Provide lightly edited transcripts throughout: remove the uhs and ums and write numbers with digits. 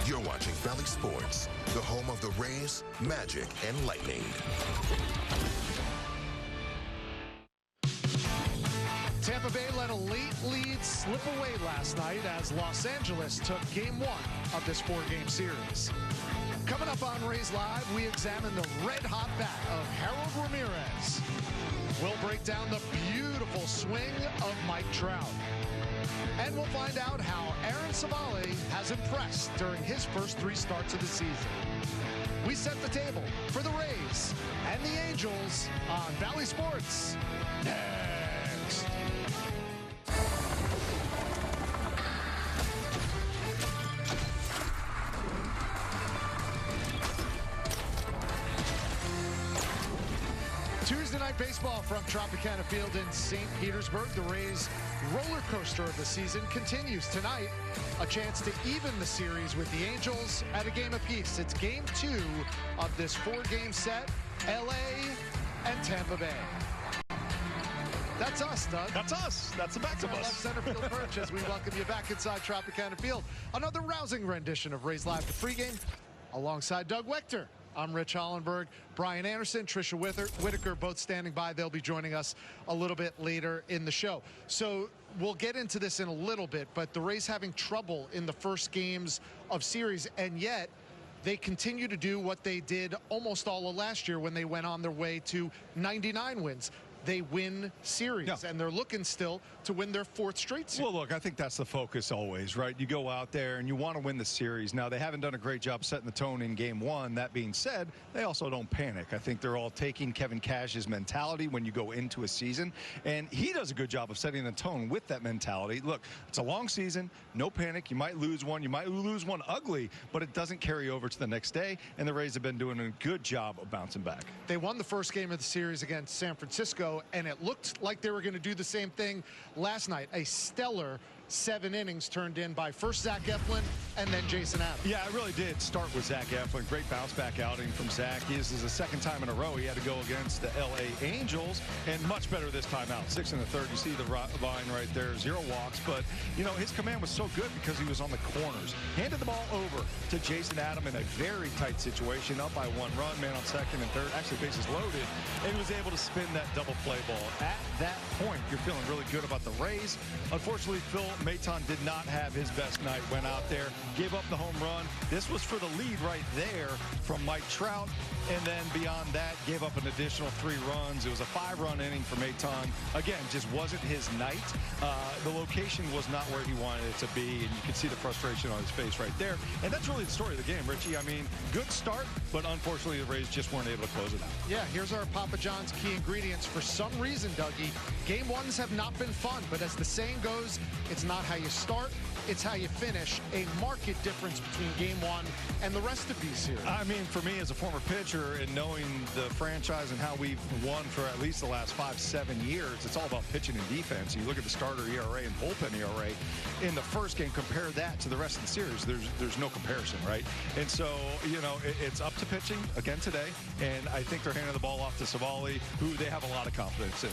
You're watching Valley Sports, the home of the Rays, Magic, and Lightning. Tampa Bay let a late lead slip away last night as Los Angeles took Game 1 of this 4-game series. Coming up on Rays Live, we examine the red-hot bat of Harold Ramirez. We'll break down the beautiful swing of Mike Trout. And we'll find out how Aaron Civale has impressed during his first 3 starts of the season. We set the table for the Rays and the Angels on Valley Sports. Next. Tuesday night baseball from Tropicana Field in St. Petersburg. The Rays' roller coaster of the season continues tonight. A chance to even the series with the Angels at a game apiece. It's Game 2 of this 4-game set, LA and Tampa Bay. That's us, Doug. That's us. That's the back of us. Left center field perch as we welcome you back inside Tropicana Field. Another rousing rendition of Rays Live, the pregame, alongside Doug Wechter. I'm Rich Hollenberg, Brian Anderson, Tricia Whitaker, both standing by. They'll be joining us a little bit later in the show. So we'll get into this in a little bit, but the Rays having trouble in the first games of series, and yet they continue to do what they did almost all of last year when they went on their way to 99 wins. They win series, and they're looking still to win their 4th straight series. Well, look, I think that's the focus always, right? You go out there and you want to win the series. Now, they haven't done a great job setting the tone in Game 1. That being said, they also don't panic. I think they're all taking Kevin Cash's mentality when you go into a season, and he does a good job of setting the tone with that mentality. Look, it's a long season, no panic. You might lose one. You might lose one ugly, but it doesn't carry over to the next day, and the Rays have been doing a good job of bouncing back. They won the first game of the series against San Francisco, and it looked like they were going to do the same thing last night. A stellar 7 innings turned in by first Zach Eflin and then Jason Adams. Yeah, it really did start with Zach Eflin. Great bounce back outing from Zach. This is the 2nd time in a row he had to go against the LA Angels, and much better this time out. 6 in the 3rd. You see the line right there, 0 walks, but you know his command was so good because he was on the corners. Handed the ball over to Jason Adams in a very tight situation, up by 1 run, man on 2nd and 3rd, actually bases loaded, and he was able to spin that double play ball. At that point, you're feeling really good about the Rays. Unfortunately, Phil Maton did not have his best night. Went out there, gave up the home run. This was for the lead right there from Mike Trout. And then beyond that, gave up an additional 3 runs. It was a 5-run inning for Maton. Again, just wasn't his night. The location was not where he wanted it to be, and you can see the frustration on his face right there. And that's really the story of the game, Richie. I mean, good start, but unfortunately the Rays just weren't able to close it out. Yeah, here's our Papa John's key ingredients. For some reason, Dougie, Game 1s have not been fun, but as the saying goes, it's not how you start, it's how you finish. A marked difference between Game 1 and the rest of these series. I mean, for me as a former pitcher and knowing the franchise and how we've won for at least the last 5-7 years, it's all about pitching and defense. You look at the starter ERA and bullpen ERA in the first game, compare that to the rest of the series. There's no comparison, right? And so, you know, it's up to pitching again today, and I think they're handing the ball off to Civale, who they have a lot of confidence in.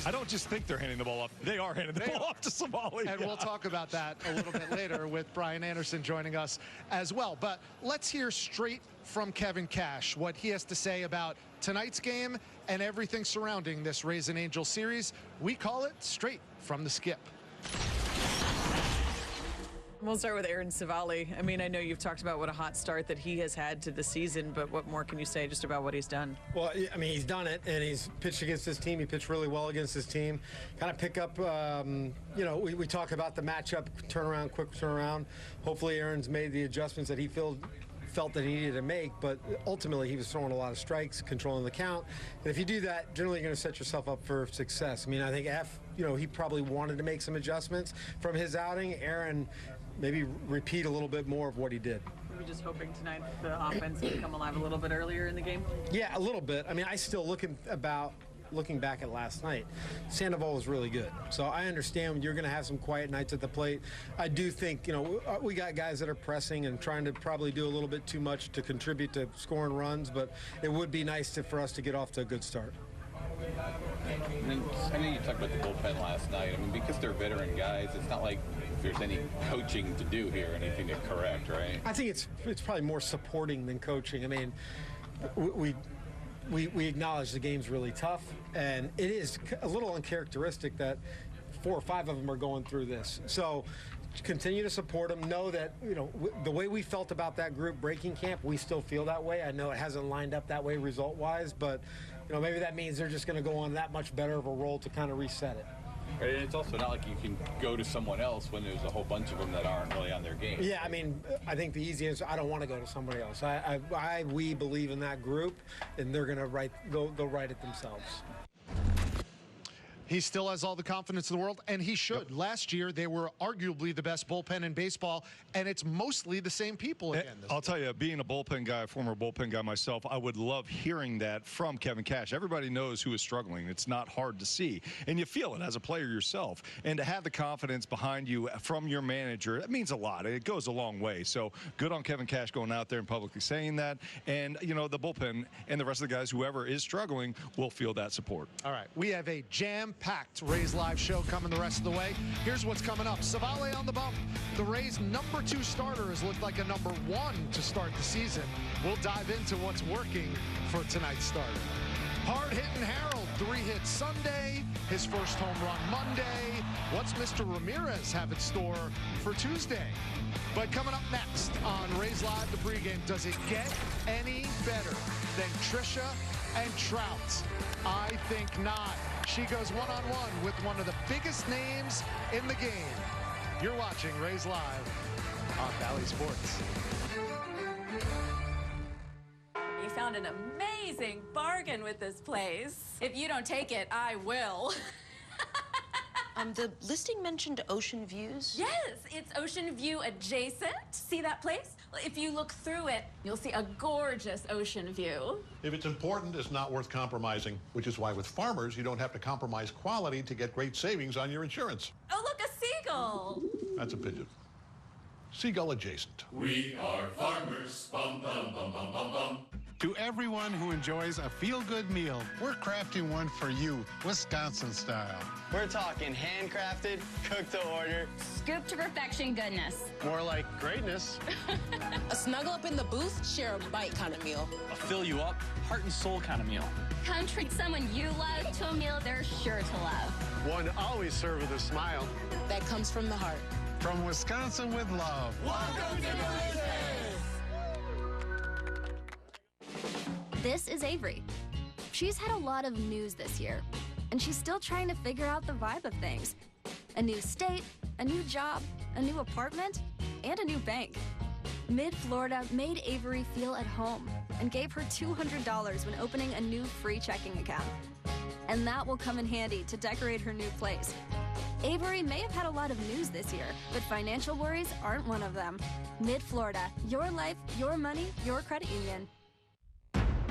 I don't just think they're handing the ball off. They are handing the ball off to Civale. And we'll talk about that a little bit later with Brian Anderson joining us as well. But let's hear straight from Kevin Cash what he has to say about tonight's game and everything surrounding this Rays and Angels series. We call it Straight from the Skip. We'll start with Aaron Civale. I mean, I know you've talked about what a hot start that he has had to the season, but what more can you say just about what he's done? Well, I mean, he's done it, and he's pitched against his team. He pitched really well against his team. Kind of pick up, you know, we talk about the matchup, turnaround, quick turnaround. Hopefully Aaron's made the adjustments that he felt that he needed to make, but ultimately he was throwing a lot of strikes, controlling the count. And if you do that, generally you're going to set yourself up for success. I mean, I think you know, he probably wanted to make some adjustments from his outing. Aaron maybe repeat a little bit more of what he did. We're just hoping tonight the offense can come alive a little bit earlier in the game. Yeah, a little bit. I mean, I still looking back at last night, Sandoval was really good. So I understand you're going to have some quiet nights at the plate. I do think, you know, we got guys that are pressing and trying to probably do a little bit too much to contribute to scoring runs, but it would be nice for us to get off to a good start. I know you talked about the bullpen last night. I mean, because they're veteran guys, it's not like there's any coaching to do here, anything to correct, right? I think it's probably more supporting than coaching. I mean, we acknowledge the game's really tough, and it is a little uncharacteristic that 4 or 5 of them are going through this. So continue to support them. Know that, the way we felt about that group breaking camp, we still feel that way. I know it hasn't lined up that way result-wise, but maybe that means they're just going to go on that much better of a roll to kind of reset it. And it's also not like you can go to someone else when there's a whole bunch of them that aren't really on their game. Yeah, I mean, I think the easy answer, I don't want to go to somebody else. We believe in that group, and they're going to go write it themselves. He still has all the confidence in the world, and he should. Yep. Last year, they were arguably the best bullpen in baseball, and it's mostly the same people again. I'll tell you, being a bullpen guy, former bullpen guy myself, I would love hearing that from Kevin Cash. Everybody knows who is struggling. It's not hard to see, and you feel it as a player yourself. And to have the confidence behind you from your manager, that means a lot. It goes a long way. So good on Kevin Cash going out there and publicly saying that. And, the bullpen and the rest of the guys, whoever is struggling, will feel that support. All right, we have a jam-packed Rays Live show coming the rest of the way. Here's what's coming up. Civale on the bump. The Rays' number 2 starter has looked like a number 1 to start the season. We'll dive into what's working for tonight's starter. Hard-hitting Harold, 3 hits Sunday, his first home run Monday. What's Mr. Ramirez have in store for Tuesday? But coming up next on Rays Live, the pregame, does it get any better than Trisha and Trout? I think not. She goes one-on-one with one of the biggest names in the game. You're watching Rays Live on Bally Sports. You found an amazing bargain with this place. If you don't take it, I will. The listing mentioned ocean views? Yes, it's ocean view adjacent. See that place? Well, if you look through it, you'll see a gorgeous ocean view. If it's important, it's not worth compromising, which is why with Farmers, you don't have to compromise quality to get great savings on your insurance. Oh, look, a seagull. That's a pigeon. Seagull adjacent. We are farmers. Bum, bum, bum, bum, bum, bum. To everyone who enjoys a feel-good meal, we're crafting one for you, Wisconsin style. We're talking handcrafted, cooked to order. Scoop to perfection goodness. More like greatness. A snuggle up in the booth, share a bite kind of meal. A fill you up, heart and soul kind of meal. Come treat someone you love to a meal they're sure to love. One always served with a smile. That comes from the heart. From Wisconsin with love. Welcome to Delicious! This is Avery. She's had a lot of news this year, and she's still trying to figure out the vibe of things. A new state, a new job, a new apartment, and a new bank. Mid-Florida made Avery feel at home and gave her $200 when opening a new free checking account. And that will come in handy to decorate her new place. Avery may have had a lot of news this year, but financial worries aren't one of them. Mid-Florida, your life, your money, your credit union.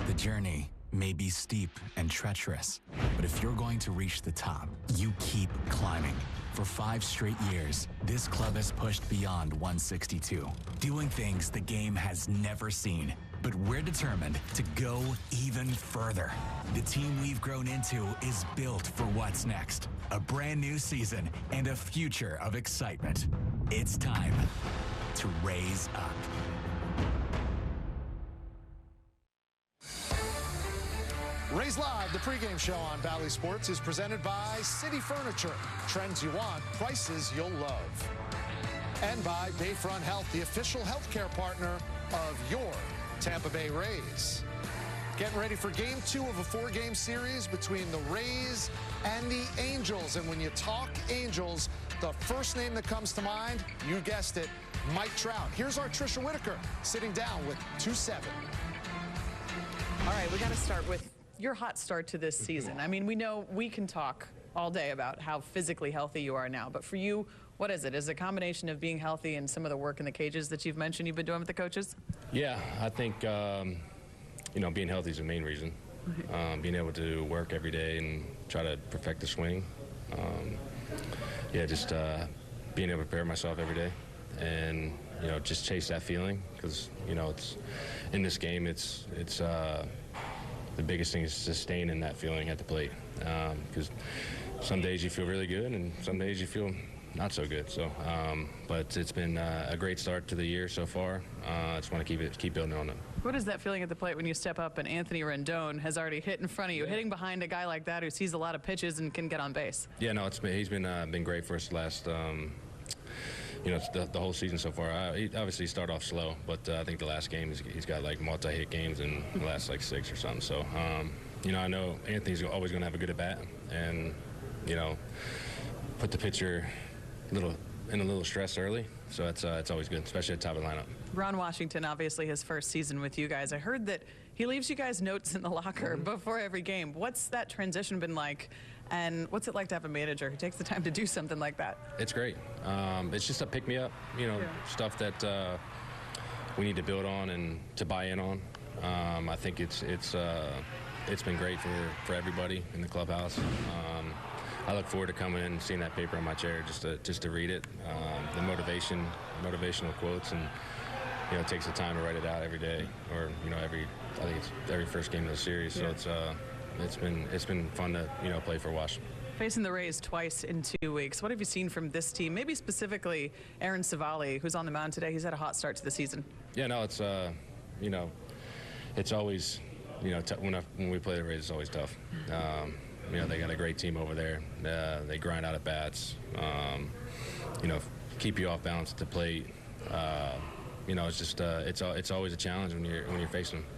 The journey may be steep and treacherous, but if you're going to reach the top, you keep climbing. For 5 straight years, this club has pushed beyond 162, doing things the game has never seen. But we're determined to go even further. The team we've grown into is built for what's next. A brand new season and a future of excitement. It's time to raise up. Rays Live, the pregame show on Bally Sports, is presented by City Furniture. Trends you want, prices you'll love. And by Bayfront Health, the official healthcare partner of your Tampa Bay Rays. Getting ready for Game 2 of a 4-game series between the Rays and the Angels. And when you talk Angels, the first name that comes to mind, you guessed it, Mike Trout. Here's our Trisha Whitaker sitting down with 2-7. All right, we got to start with your hot start to this season. I mean, we know we can talk all day about how physically healthy you are now, but for you, what is it? Is it a combination of being healthy and some of the work in the cages that you've mentioned you've been doing with the coaches? Yeah, I think, being healthy is the main reason. Being able to work every day and try to perfect the swing. Just being able to prepare myself every day and, just chase that feeling because, it's in this game, it's the biggest thing is sustaining that feeling at the plate because some days you feel really good and some days you feel not so good. So, but it's been a great start to the year so far. I just want to keep building on it. What is that feeling at the plate when you step up and Anthony Rendon has already hit in front of you, hitting behind a guy like that who sees a lot of pitches and can get on base? Yeah, no, he's been great for us last. You know, the whole season so far. He obviously started off slow, but I think the last game he's got like multi-hit games in the last like 6 or something. So, you know, I know Anthony's always going to have a good at bat, and you know, put the pitcher in a little stress early. So it's always good, especially at the top of the lineup. Ron Washington, obviously his first season with you guys. I heard that he leaves you guys notes in the locker before every game. What's that transition been like? And what's it like to have a manager who takes the time to do something like that? It's great. It's just a pick-me-up, you know, stuff that we need to build on and to buy in on. I think it's been great for everybody in the clubhouse. I look forward to coming in and seeing that paper on my chair just to read it, the motivational quotes, and you know, it takes the time to write it out every day, or you know, I think it's every first game of the series. So it's been fun to, you know, play for Washington. Facing the Rays twice in 2 weeks, what have you seen from this team? Maybe specifically Aaron Civale, who's on the mound today. He's had a hot start to the season. Yeah, no, it's you know, it's always, you know, when we play the Rays, it's always tough. You know, they got a great team over there. They grind out at bats. You know, keep you off balance at the plate. You know, it's just it's always a challenge when you're facing them.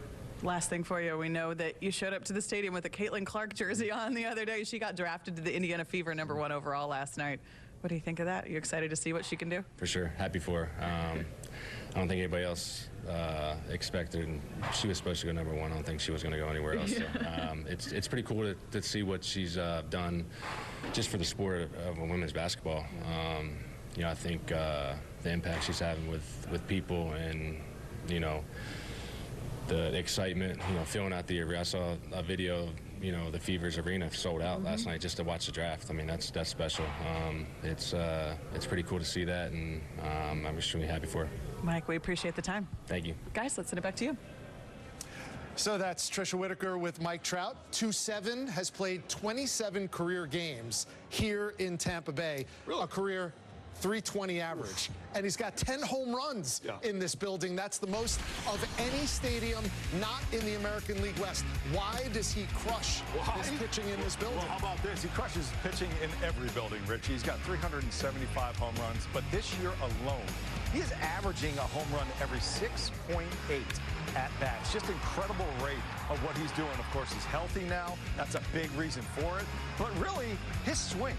Last thing for you, we know that you showed up to the stadium with a Caitlin Clark jersey on the other day. She got drafted to the Indiana Fever #1 overall last night. What do you think of that? Are you excited to see what she can do? For sure, happy for her. I don't think anybody else expected. She was supposed to go #1. I don't think she was going to go anywhere else. So, it's pretty cool to see what she's done just for the sport of women's basketball. You know, I think the impact she's having with people, and you know, the excitement, you know, filling out the arena. I saw a video of, you know, the Fever's arena sold out last night just to watch the draft. I mean, that's special. It's pretty cool to see that, and I'm extremely happy for her. Mike, we appreciate the time. Thank you. Guys, let's send it back to you. So that's Trisha Whitaker with Mike Trout. 2-7, has played 27 career games here in Tampa Bay. Really? A career .320 average. And he's got 10 home runs in this building. That's the most of any stadium not in the American League West. Why does he crush his pitching in this building? Well, how about this? He crushes pitching in every building, Rich. He's got 375 home runs, but this year alone, he is averaging a home run every 6.8 at-bats. Just incredible rate of what he's doing. Of course, he's healthy now. That's a big reason for it. But really, his swing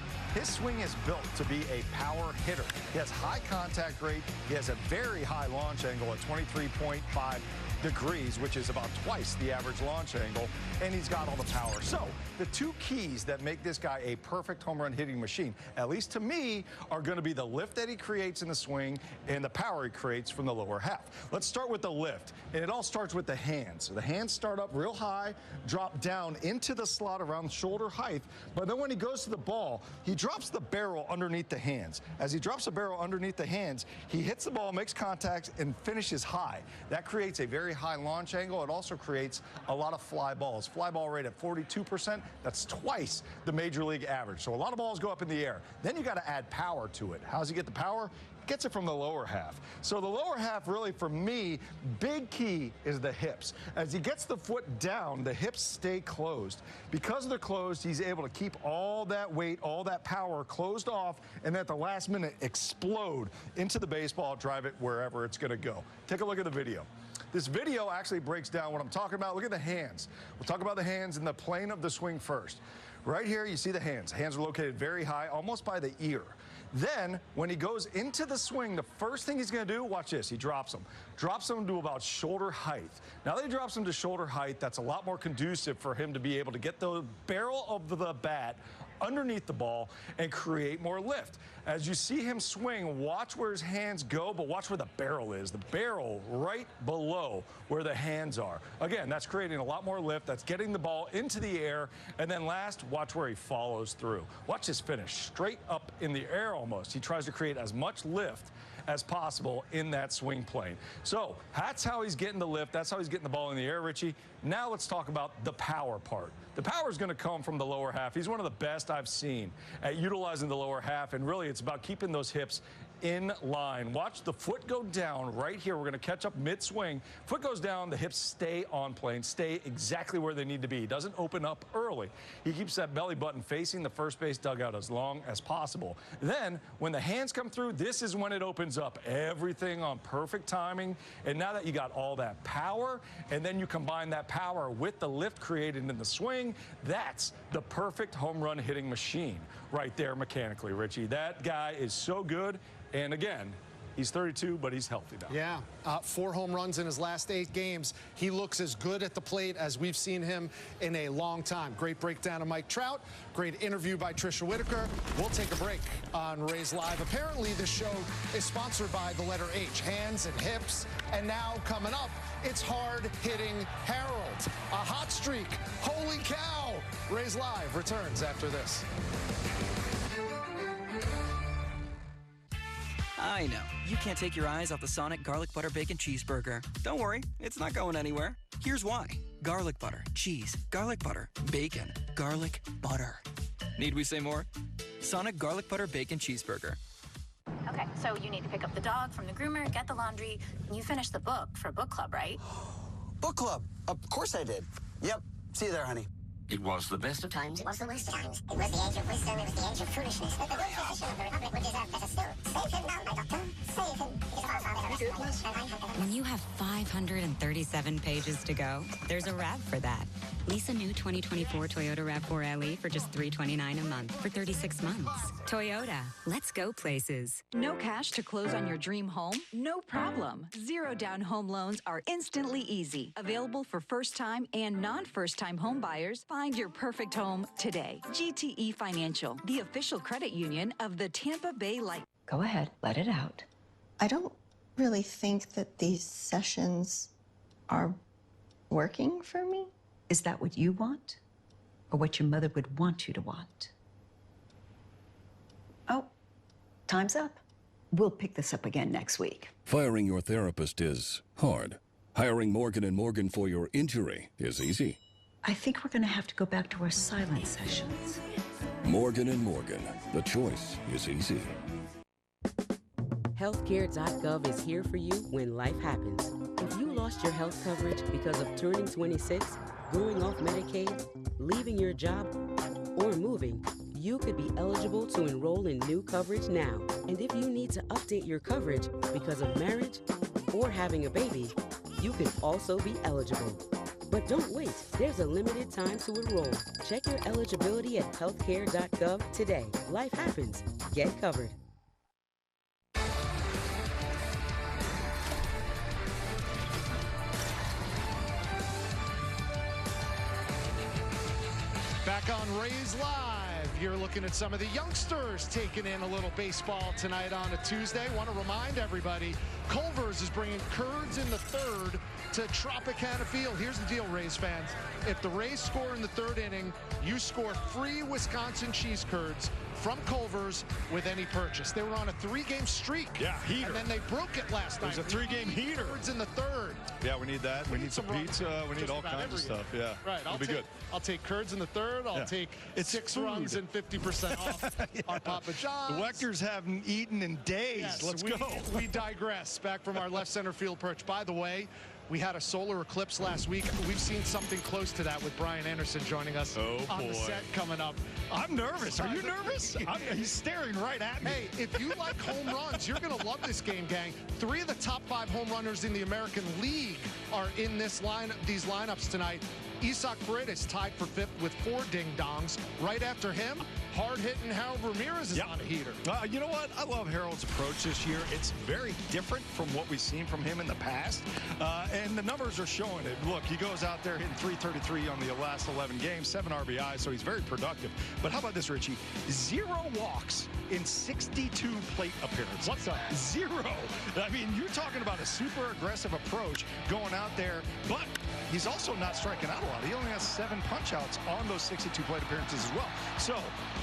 is built to be a power hitter. He has high contact rate. He has a very high launch angle at 23.5 degrees, which is about twice the average launch angle, and he's got all the power. So the two keys that make this guy a perfect home run hitting machine, at least to me, are going to be the lift that he creates in the swing and the power he creates from the lower half. Let's start with the lift, and it all starts with the hands. So the hands start up real high, drop down into the slot around shoulder height, but then when he goes to the ball, he drops the barrel underneath the hands. As he drops the barrel underneath the hands, he hits the ball, makes contact, and finishes high. That creates a very high launch angle. It also creates a lot of fly balls. Fly ball rate at 42%. That's twice the major league average. So a lot of balls go up in the air. Then you got to add power to it. How does he get the power? Gets it from the lower half. So the lower half, really, for me, big key is the hips. As he gets the foot down, the hips stay closed. Because they're closed, he's able to keep all that weight, all that power closed off, and at the last minute explode into the baseball, drive it wherever it's going to go. Take a look at the video. This video actually breaks down what I'm talking about. Look at the hands. We'll talk about the hands in the plane of the swing first. Right here, you see the hands. Hands are located very high, almost by the ear. Then, when he goes into the swing, the first thing he's going to do, watch this, he drops them. Drops them to about shoulder height. Now that he drops them to shoulder height, that's a lot more conducive for him to be able to get the barrel of the bat underneath the ball and create more lift. As you see him swing, watch where his hands go, but watch where the barrel is. The barrel right below where the hands are. Again, that's creating a lot more lift. That's getting the ball into the air. And then last, watch where he follows through. Watch his finish, straight up in the air almost. He tries to create as much lift as possible in that swing plane. So that's how he's getting the lift. That's how he's getting the ball in the air, Richie. Now let's talk about the power part. The power is going to come from the lower half. He's one of the best I've seen at utilizing the lower half, and really it's about keeping those hips in line. Watch the foot go down right here. We're going to catch up mid-swing. Foot goes down, the hips stay on plane, stay exactly where they need to be. He doesn't open up early. He keeps that belly button facing the first base dugout as long as possible. Then, when the hands come through, this is when it opens up. Everything on perfect timing. And now that you got all that power, and then you combine that power with the lift created in the swing, that's the perfect home run hitting machine right there mechanically, Richie. That guy is so good. And again, he's 32, but he's healthy now. Yeah, 4 home runs in his last 8 games. He looks as good at the plate as we've seen him in a long time. Great breakdown of Mike Trout. Great interview by Trisha Whitaker. We'll take a break on Rays Live. Apparently, this show is sponsored by the letter H, hands and hips. And now coming up, it's hard-hitting Harold. A hot streak. Holy cow. Rays Live returns after this. I know, you can't take your eyes off the Sonic Garlic Butter Bacon Cheeseburger. Don't worry, it's not going anywhere. Here's why. Garlic butter, cheese, garlic butter, bacon, garlic butter. Need we say more? Sonic Garlic Butter Bacon Cheeseburger. Okay, so you need to pick up the dog from the groomer, get the laundry, and you finished the book for book club, right? Book club? Of course I did. Yep. See you there, honey. It was the best of times. It was the worst of times. It was the age of wisdom. It was the age of foolishness. But the good physician of the Republic would deserve better still. Save him now, my doctor. Save him. It is our father. When you have 537 pages to go, there's a RAV for that. Lease a new 2024 Toyota RAV4 LE for just $329 a month for 36 months. Toyota, let's go places. No cash to close on your dream home? No problem. Zero down home loans are instantly easy. Available for first-time and non-first-time home buyers. Find your perfect home today. GTE Financial, the official credit union of the Tampa Bay Light. Go ahead, let it out. I don't really think that these sessions are working for me. Is that what you want? Or what your mother would want you to want? Oh, time's up. We'll pick this up again next week. Firing your therapist is hard. Hiring Morgan & Morgan for your injury is easy. I think we're going to have to go back to our silent sessions. Morgan & Morgan. The choice is easy. Healthcare.gov is here for you when life happens. If you lost your health coverage because of turning 26, going off Medicaid, leaving your job, or moving, you could be eligible to enroll in new coverage now. And if you need to update your coverage because of marriage or having a baby, you could also be eligible. But don't wait. There's a limited time to enroll. Check your eligibility at healthcare.gov today. Life happens. Get covered. Back on Rays Live, you're looking at some of the youngsters taking in a little baseball tonight on a Tuesday. Want to remind everybody, Culver's is bringing Curds in the third to Tropicana Field. Here's the deal, Rays fans. If the Rays score in the third inning, you score free Wisconsin cheese curds from Culver's with any purchase. They were on a 3-game streak. Yeah, heater. And then they broke it last night. It was a 3-game heater. Curds in the third. Yeah, we need that. We need some pizza. We need all kinds of stuff. Yeah, right. It'll be good. I'll take curds in the third. I'll take 6 runs and 50% off our Papa John's. The Wechters haven't eaten in days. Yes, Let's go. We digress. Back from our left center field perch. By the way, we had a solar eclipse last week. We've seen something close to that with Brian Anderson joining us on the set coming up. I'm nervous. Are you nervous? He's staring right at me. Hey, if you like home runs, you're going to love this game, gang. 3 of the top 5 home runners in the American League are in these lineups tonight. Isak Paredes tied for 5th with 4 ding-dongs. Right after him, hard-hitting Harold Ramirez is on a heater. You know what? I love Harold's approach this year. It's very different from what we've seen from him in the past. And the numbers are showing it. Look, he goes out there hitting .333 on the last 11 games, 7 RBIs, so he's very productive. But how about this, Richie? 0 walks in 62 plate appearances. What's up? 0. I mean, you're talking about a super aggressive approach going out there, but he's also not striking out a lot. He only has 7 punch-outs on those 62 plate appearances as well. So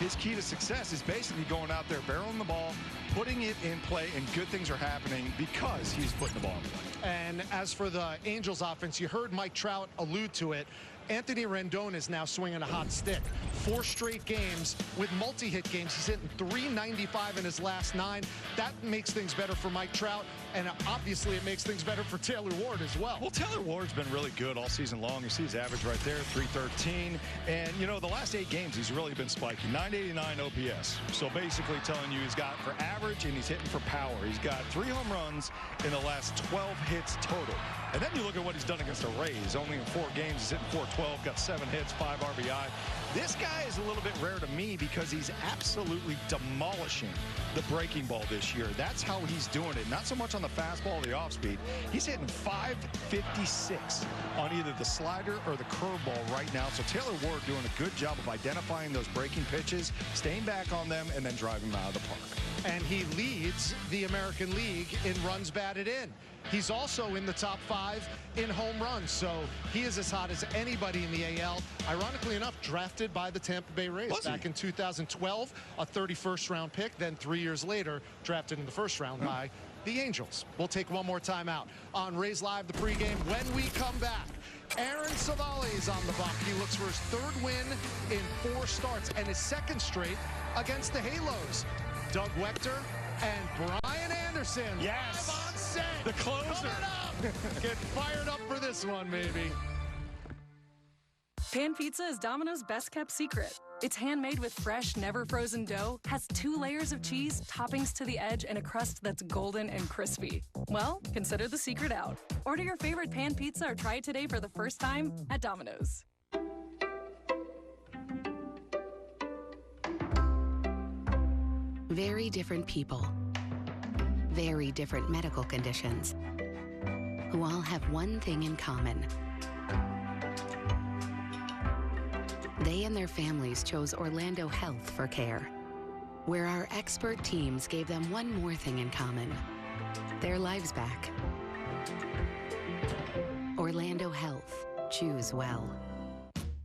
his key to success is basically going out there, barreling the ball, putting it in play, and good things are happening because he's putting the ball in play. And as for the Angels offense, you heard Mike Trout allude to it. Anthony Rendon is now swinging a hot stick. 4 straight games with multi-hit games. He's hitting .395 in his last 9. That makes things better for Mike Trout, and obviously it makes things better for Taylor Ward as well. Well, Taylor Ward's been really good all season long. You see his average right there, .313. And, you know, the last 8 games, he's really been spiky. .989 OPS. So basically telling you he's got for average and he's hitting for power. He's got 3 home runs in the last 12 hits total. And then you look at what he's done against the Rays. Only in 4 games, he's hitting .412, got 7 hits, 5 RBI. This guy is a little bit rare to me because he's absolutely demolishing the breaking ball this year. That's how he's doing it. Not so much on the fastball or the off speed. He's hitting .556 on either the slider or the curveball right now. So Taylor Ward doing a good job of identifying those breaking pitches, staying back on them, and then driving them out of the park. And he leads the American League in runs batted in. He's also in the top 5 in home runs, so he is as hot as anybody in the AL. Ironically enough, drafted by the Tampa Bay Rays back in 2012, a 31st round pick. Then 3 years later, drafted in the 1st round by the Angels. We'll take one more time out on Rays Live, the pregame. When we come back, Aaron Civale is on the block. He looks for his 3rd win in 4 starts and his 2nd straight against the Halos. Doug Wechter and Brian Anderson. Yes. Live on set. The closer. Get fired up for this one, baby. Pan pizza is Domino's best kept secret. It's handmade with fresh, never frozen dough, has 2 layers of cheese, toppings to the edge, and a crust that's golden and crispy. Well, consider the secret out. Order your favorite pan pizza or try it today for the first time at Domino's. Very different people, very different medical conditions, who all have one thing in common. They and their families chose Orlando Health for care, where our expert teams gave them one more thing in common: their lives back. Orlando Health. Choose well.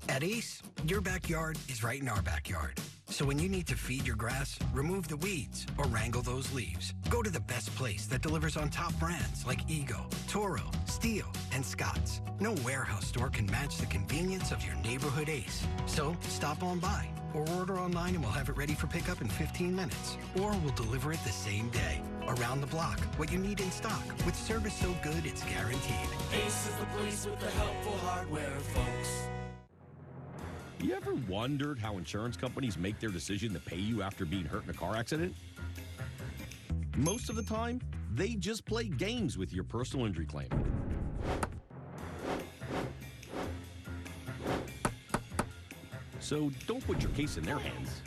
At Ace, your backyard is right in our backyard. So when you need to feed your grass, remove the weeds, or wrangle those leaves, go to the best place that delivers on top brands like Ego, Toro, Steel, and Scotts. No warehouse store can match the convenience of your neighborhood Ace. So stop on by or order online and we'll have it ready for pickup in 15 minutes. Or we'll deliver it the same day. Around the block, what you need in stock, with service so good it's guaranteed. Ace is the place with the helpful hardware, folks. You ever wondered how insurance companies make their decision to pay you after being hurt in a car accident? Most of the time, they just play games with your personal injury claim. So don't put your case in their hands.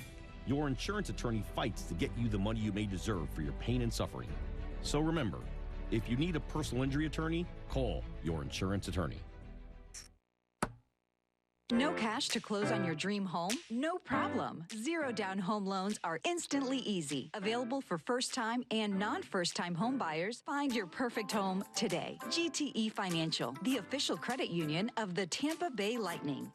Your insurance attorney fights to get you the money you may deserve for your pain and suffering. So remember, if you need a personal injury attorney, call your insurance attorney. No cash to close on your dream home? No problem. 0 down home loans are instantly easy. Available for first-time and non-first-time home buyers. Find your perfect home today. GTE Financial, the official credit union of the Tampa Bay Lightning.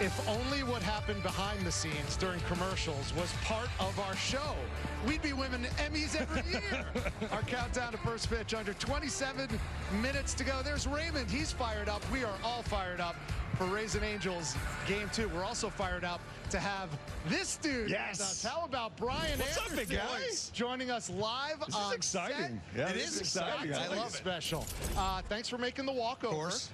If only what happened behind the scenes during commercials was part of our show, we'd be winning Emmys every year. Our countdown to first pitch, under 27 minutes to go. There's Raymond. He's fired up. We are all fired up for Rays and Angels Game 2. We're also fired up to have this dude. Yes. How about Brian What's Anderson? up, big guys? Joining us live This on is exciting. set. Yeah, It this is is exciting. I love it. Special. Thanks for making the walkover. Of course.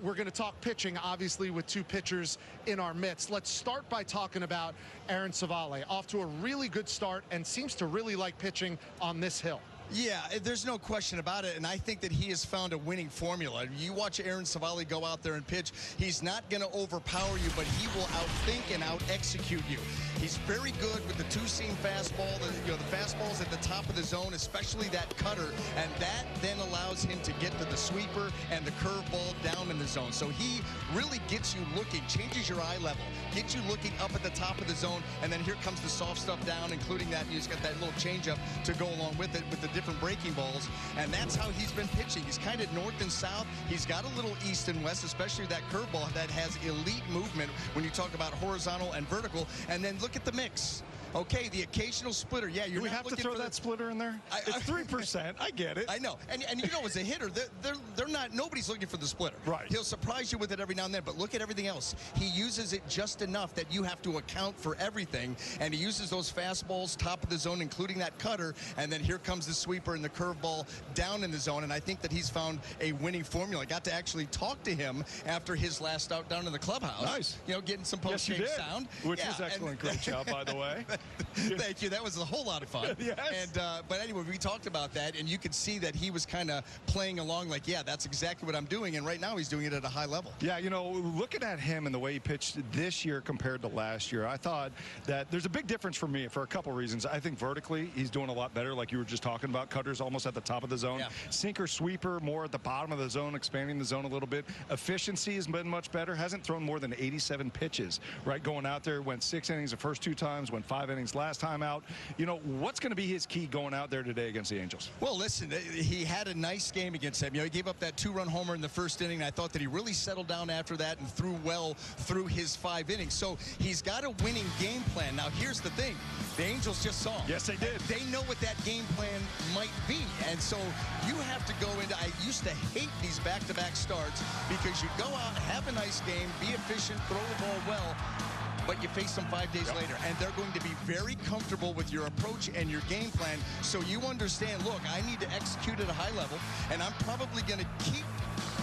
We're going to talk pitching, obviously, with 2 pitchers in our midst. Let's start by talking about Aaron Civale. Off to a really good start and seems to really like pitching on this hill. Yeah, there's no question about it, and I think that he has found a winning formula. You watch Aaron Civale go out there and pitch, he's not going to overpower you, but he will outthink and out-execute you. He's very good with the two-seam fastball, the fastballs at the top of the zone, especially that cutter, and that then allows him to get to the sweeper and the curveball down in the zone. So he really gets you looking, changes your eye level, gets you looking up at the top of the zone, and then here comes the soft stuff down, including that. He's got that little changeup to go along with it with the different breaking balls, and that's how he's been pitching. He's kind of north and south. He's got a little east and west, especially that curveball that has elite movement when you talk about horizontal and vertical. And then look at the mix. Okay, the occasional splitter. Yeah, you're Do we not have to looking throw for that splitter in there? It's 3%. I get it. I know. And you know, as a hitter, they're not, nobody's looking for the splitter. Right. He'll surprise you with it every now and then, but look at everything else. He uses it just enough that you have to account for everything, and he uses those fastballs top of the zone, including that cutter, and then here comes the sweeper and the curveball down in the zone, and I think that he's found a winning formula. I got to actually talk to him after his last out down in the clubhouse. Nice. You know, getting some post-game sound. Which was excellent. Great job, by the way. Thank you. That was a whole lot of fun. Yes. And but anyway, we talked about that, and you could see that he was kind of playing along like, yeah, that's exactly what I'm doing. And right now he's doing it at a high level. Yeah, you know, looking at him and the way he pitched this year compared to last year, I thought that there's a big difference for me for a couple reasons. I think vertically he's doing a lot better, like you were just talking about. Cutters almost at the top of the zone. Yeah. Sinker sweeper more at the bottom of the zone, expanding the zone a little bit. Efficiency has been much better. Hasn't thrown more than 87 pitches, right? Going out there, went 6 innings the first 2 times, went 5 innings last time out. You know, what's going to be his key going out there today against the Angels? Well, listen, he had a nice game against them. You know, he gave up that 2-run homer in the first inning, and I thought that he really settled down after that and threw well through his 5 innings. So he's got a winning game plan. Now, here's the thing. The Angels just saw him. Yes, they did. They know what that game plan might be. And so you have to go into, I used to hate these back-to-back starts because you go out, have a nice game, be efficient, throw the ball well, but you face them 5 days later, and they're going to be very comfortable with your approach and your game plan. So you understand, look, I need to execute at a high level, and I'm probably going to keep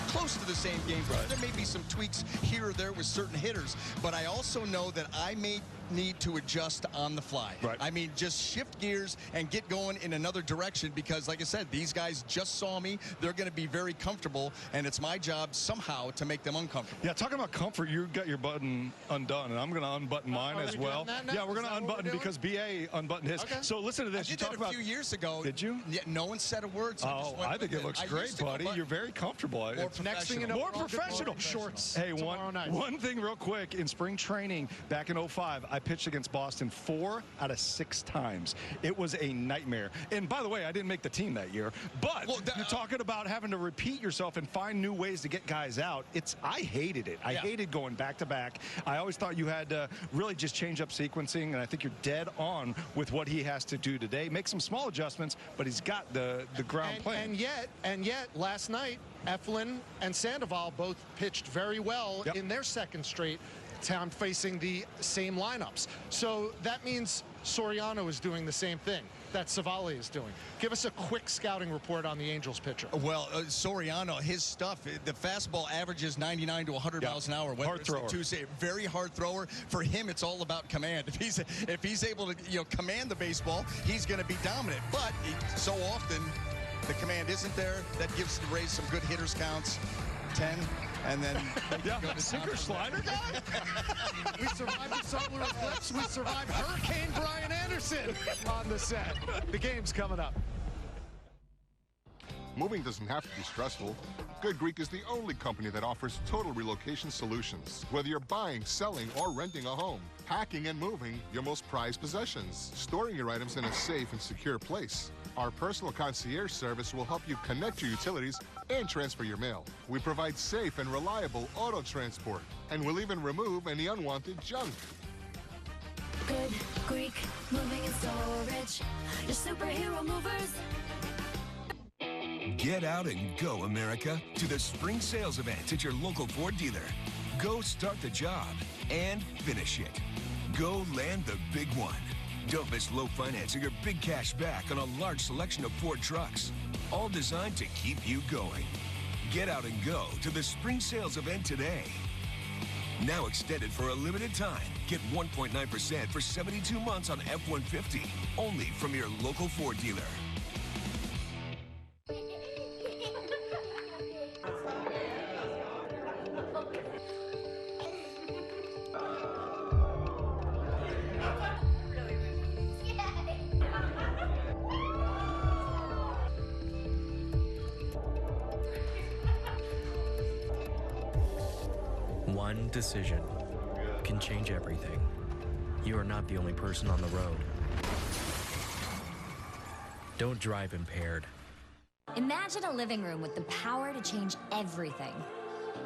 close to the same game plan. There may be some tweaks here or there with certain hitters, but I also know that I may need to adjust on the fly. Right. I mean, just shift gears and get going in another direction because, like I said, these guys just saw me. They're going to be very comfortable, and it's my job somehow to make them uncomfortable. Yeah, talking about comfort, you got your button undone, and I'm going to unbutton mine as well. Yeah, we're going to unbutton because BA unbuttoned his. Okay. So listen to this. I did that a few years ago. Did you? Yeah, no one said a word. So I think it looks great, buddy. You're very comfortable. Next thing you know, more professional. Shorts. Hey, one thing real quick. In spring training back in 05, I pitched against Boston 4 out of 6 times. It was a nightmare. And by the way, I didn't make the team that year. But you're talking about having to repeat yourself and find new ways to get guys out. I hated it. I hated going back to back. I always thought you had to really just change up sequencing, and I think you're dead on with what he has to do today. Make some small adjustments, but he's got the ground plan. And yet, last night, Eflin and Sandoval both pitched very well in their second straight time facing the same lineups. So that means Soriano is doing the same thing that Civale is doing. Give us a quick scouting report on the Angels pitcher. Well, Soriano, his stuff, the fastball averages 99 to 100 miles an hour. Hard thrower. Very hard thrower. For him, it's all about command. If he's able to command the baseball, he's going to be dominant. But so often the command isn't there. That gives the Rays some good hitters counts. 10. And then go to sinker slider guy. We survived the solar eclipse. We survived Hurricane Brian Anderson on the set. The game's coming up. Moving doesn't have to be stressful. Good Greek is the only company that offers total relocation solutions. Whether you're buying, selling, or renting a home, packing and moving your most prized possessions, storing your items in a safe and secure place. Our personal concierge service will help you connect your utilities and transfer your mail. We provide safe and reliable auto transport, and we'll even remove any unwanted junk. Good Greek moving and storage. Your superhero movers. Get out and go, America, to the spring sales event at your local Ford dealer. Go start the job and finish it. Go land the big one. Don't miss low financing or big cash back on a large selection of Ford trucks, all designed to keep you going. Get out and go to the spring sales event today. Now extended for a limited time. Get 1.9% for 72 months on F-150, only from your local Ford dealer. One decision can change everything. You are not the only person on the road. Don't drive impaired. Imagine a living room with the power to change everything.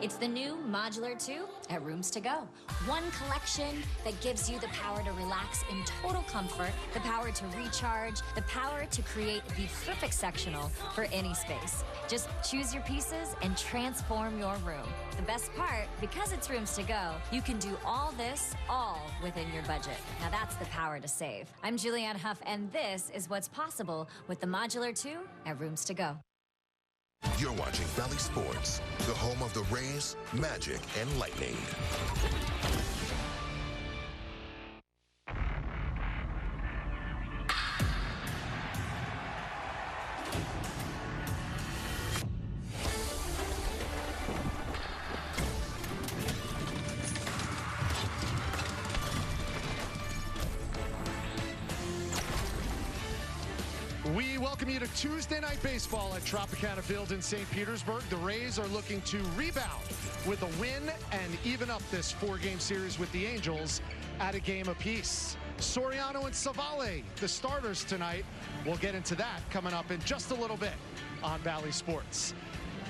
It's the new Modular 2 at Rooms to Go. One collection that gives you the power to relax in total comfort, the power to recharge, the power to create the perfect sectional for any space. Just choose your pieces and transform your room. The best part, because it's Rooms to Go, you can do all this, all within your budget. Now that's the power to save. I'm Julianne Hough, and this is what's possible with the Modular 2 at Rooms to Go. You're watching Bally Sports, the home of the Rays, Magic, and Lightning. We welcome you to Tuesday Night Baseball at Tropicana Field in St. Petersburg. The Rays are looking to rebound with a win and even up this four-game series with the Angels at a game apiece. Soriano and Civale, the starters tonight. We'll get into that coming up in just a little bit on Bally Sports.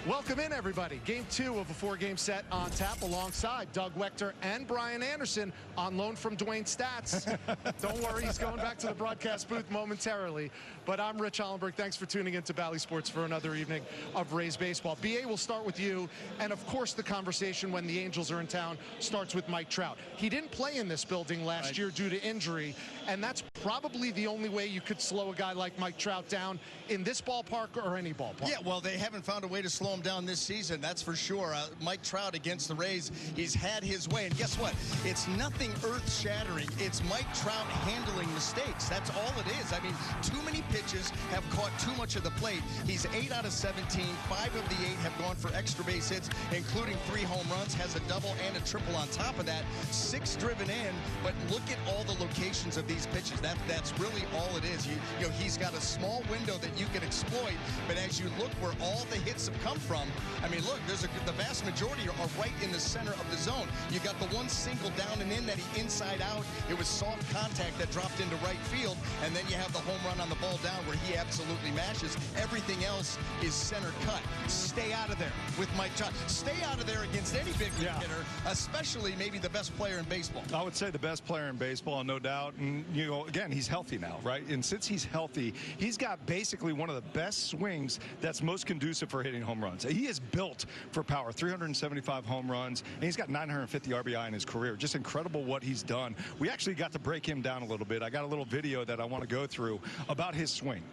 Welcome in, everybody. Game 2 of a four-game set on tap alongside Doug Wechter and Brian Anderson on loan from Dwayne Stats. Don't worry, he's going back to the broadcast booth momentarily. But I'm Rich Hollenberg. Thanks for tuning in to Bally Sports for another evening of Rays baseball. BA, will start with you. And, of course, the conversation when the Angels are in town starts with Mike Trout. He didn't play in this building last year due to injury, and that's probably the only way you could slow a guy like Mike Trout down in this ballpark or any ballpark. Yeah, well, they haven't found a way to slow him down this season, that's for sure. Mike Trout against the Rays, he's had his way. And guess what? It's nothing earth-shattering. It's Mike Trout handling mistakes. That's all it is. I mean, too many pitches have caught too much of the plate. He's 8 out of 17. 5 of the 8 have gone for extra base hits, including 3 home runs, has a double and a triple on top of that. 6 driven in, but look at all the locations of these pitches. That's really all it is. You know, he's got a small window that you can exploit, but as you look where all the hits have come from, I mean, look, the vast majority are right in the center of the zone. You got the one single down and in that he inside out. It was soft contact that dropped into right field, and then you have the home run on the ball down where he absolutely mashes. Everything else is center cut. Stay out of there with Mike Trout. Stay out of there against any big league hitter, especially maybe the best player in baseball. I would say the best player in baseball, no doubt. And, you know, again, he's healthy now, right? And since he's healthy, he's got basically one of the best swings that's most conducive for hitting home runs. He is built for power. 375 home runs, and he's got 950 RBI in his career. Just incredible what he's done. We actually got to break him down a little bit. I got a little video that I want to go through about his swing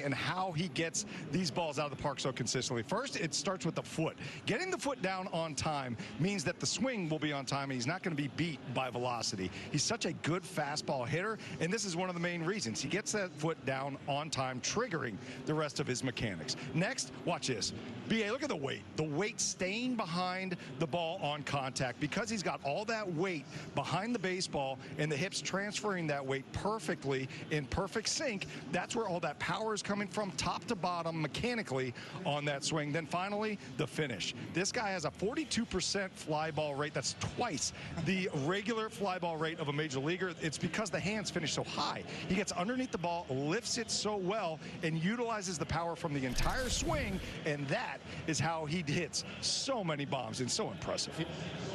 and how he gets these balls out of the park so consistently. First, it starts with the foot. Getting the foot down on time means that the swing will be on time, and he's not going to be beat by velocity. He's such a good fastball hitter, and this is one of the main reasons. He gets that foot down on time, triggering the rest of his mechanics. Next, watch this. BA, look at the weight. The weight staying behind the ball on contact, because he's got all that weight behind the baseball and the hips transferring that weight perfectly in perfect sync. That's where all that power is coming from, top to bottom, mechanically on that swing. Then finally, the finish. This guy has a 42% fly ball rate. That's twice the regular fly ball rate of a major leaguer. It's because the hands finish so high. He gets underneath the ball, lifts it so well, and utilizes the power from the entire swing, and that is how he hits so many bombs, and so impressive.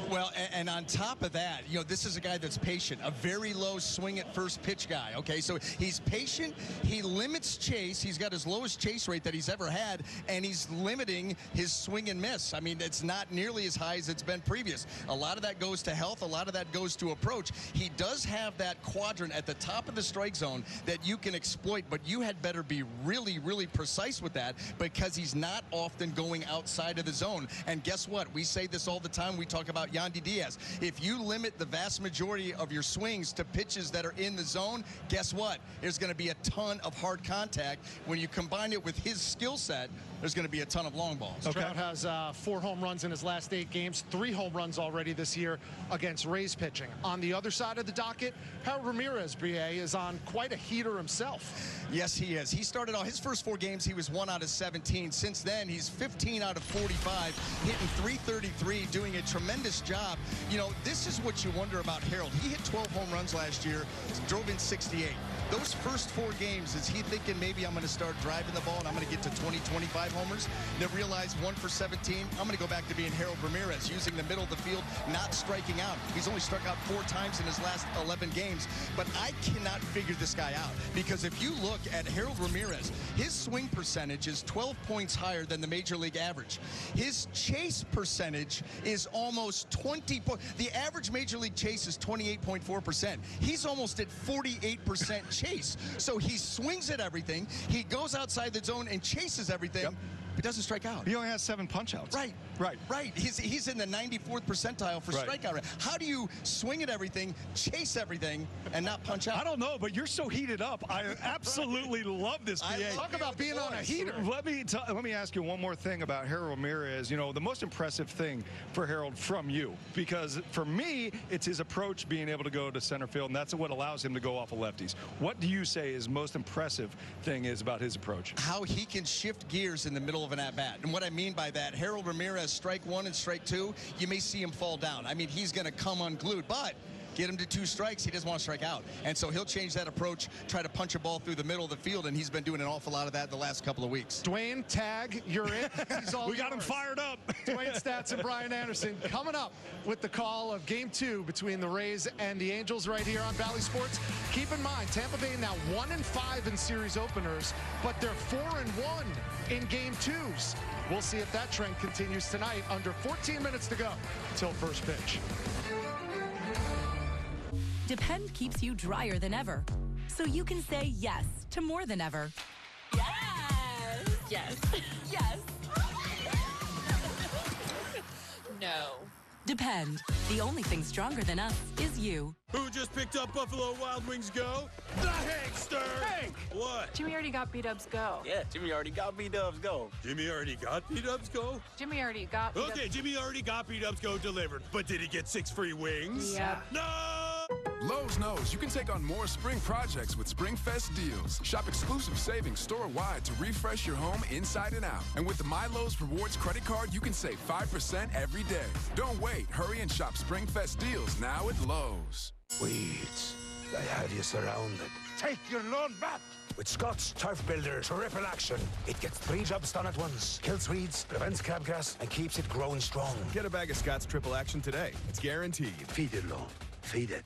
Well, and on top of that, you know, this is a guy that's patient, a very low swing at first pitch guy, okay? So he's patient, he limits chase, he's got his lowest chase rate that he's ever had, and he's limiting his swing and miss. I mean, it's not nearly as high as it's been previous. A lot of that goes to health, a lot of that goes to approach. He does have that quadrant at the top of the strike zone that you can exploit, but you had better be really, really precise with that, because he's not often going outside of the zone. And guess what? We say this all the time. We talk about Yandy Diaz. If you limit the vast majority of your swings to pitches that are in the zone, guess what? There's going to be a ton of hard contact. When you combine it with his skill set, there's going to be a ton of long balls. Okay. Trout has 4 home runs in his last 8 games, 3 home runs already this year against Rays pitching. On the other side of the docket, Trout Ramirez, BA, is on quite a heater himself. Yes, he is. He started out his first 4 games, he was 1 out of 17. Since then, he's 15 out of 45, hitting .333, doing a tremendous job. You know, this is what you wonder about Harold. He hit 12 home runs last year, drove in 68. Those first 4 games, is he thinking maybe I'm going to start driving the ball and I'm going to get to 20, 25 homers? Then realize 1 for 17, I'm going to go back to being Harold Ramirez, using the middle of the field, not striking out. He's only struck out 4 times in his last 11 games. But I cannot figure this guy out, because if you look at Harold Ramirez, his swing percentage is 12 points higher than the major league average. His chase percentage is almost 20 points. The average major league chase is 28.4%. He's almost at 48% chase. So he swings at everything. He goes outside the zone and chases everything. Yep. He doesn't strike out. He only has 7 punch-outs. Right. He's in the 94th percentile for strikeout rate. How do you swing at everything, chase everything, and not punch out? I don't know, but you're so heated up. I absolutely love this PA. Talk about being on a heater. Let me ask you one more thing about Harold Ramirez. You know, the most impressive thing for Harold from you, because for me, it's his approach, being able to go to center field, and that's what allows him to go off of lefties. What do you say his most impressive thing is about his approach? How he can shift gears in the middle of an at-bat. And what I mean by that, Harold Ramirez, strike 1 and strike 2, you may see him fall down. I mean, he's going to come unglued, but get him to 2 strikes, he doesn't want to strike out. And so he'll change that approach, try to punch a ball through the middle of the field, and he's been doing an awful lot of that the last couple of weeks. Dwayne, tag, you're in. We got him fired up. Dwayne Stats and Brian Anderson coming up with the call of Game 2 between the Rays and the Angels right here on Valley Sports. Keep in mind, Tampa Bay now 1-5 in series openers, but they're 4-1 in Game 2s. We'll see if that trend continues tonight. Under 14 minutes to go till first pitch. Depend keeps you drier than ever, so you can say yes to more than ever. Yes! Yes. Yes. No. Depend. The only thing stronger than us is you. Who just picked up Buffalo Wild Wings Go? The Hankster! Hank! What? Jimmy already got B-Dubs Go. Yeah, Jimmy already got B-Dubs Go. Jimmy already got B-Dubs Go? Jimmy already got B-Dubs. Okay, Jimmy already got B-Dubs Go delivered, but did he get 6 free wings? Yep. No! Lowe's knows you can take on more spring projects with SpringFest deals. Shop exclusive savings store-wide to refresh your home inside and out. And with the My Lowe's Rewards credit card, you can save 5% every day. Don't wait. Hurry and shop SpringFest deals now at Lowe's. Weeds, they have you surrounded. Take your lawn back. With Scott's Turf Builder Triple Action, it gets 3 jobs done at once. Kills weeds, prevents crabgrass, and keeps it growing strong. Get a bag of Scott's Triple Action today. It's guaranteed. Feed it, lawn. Feed it.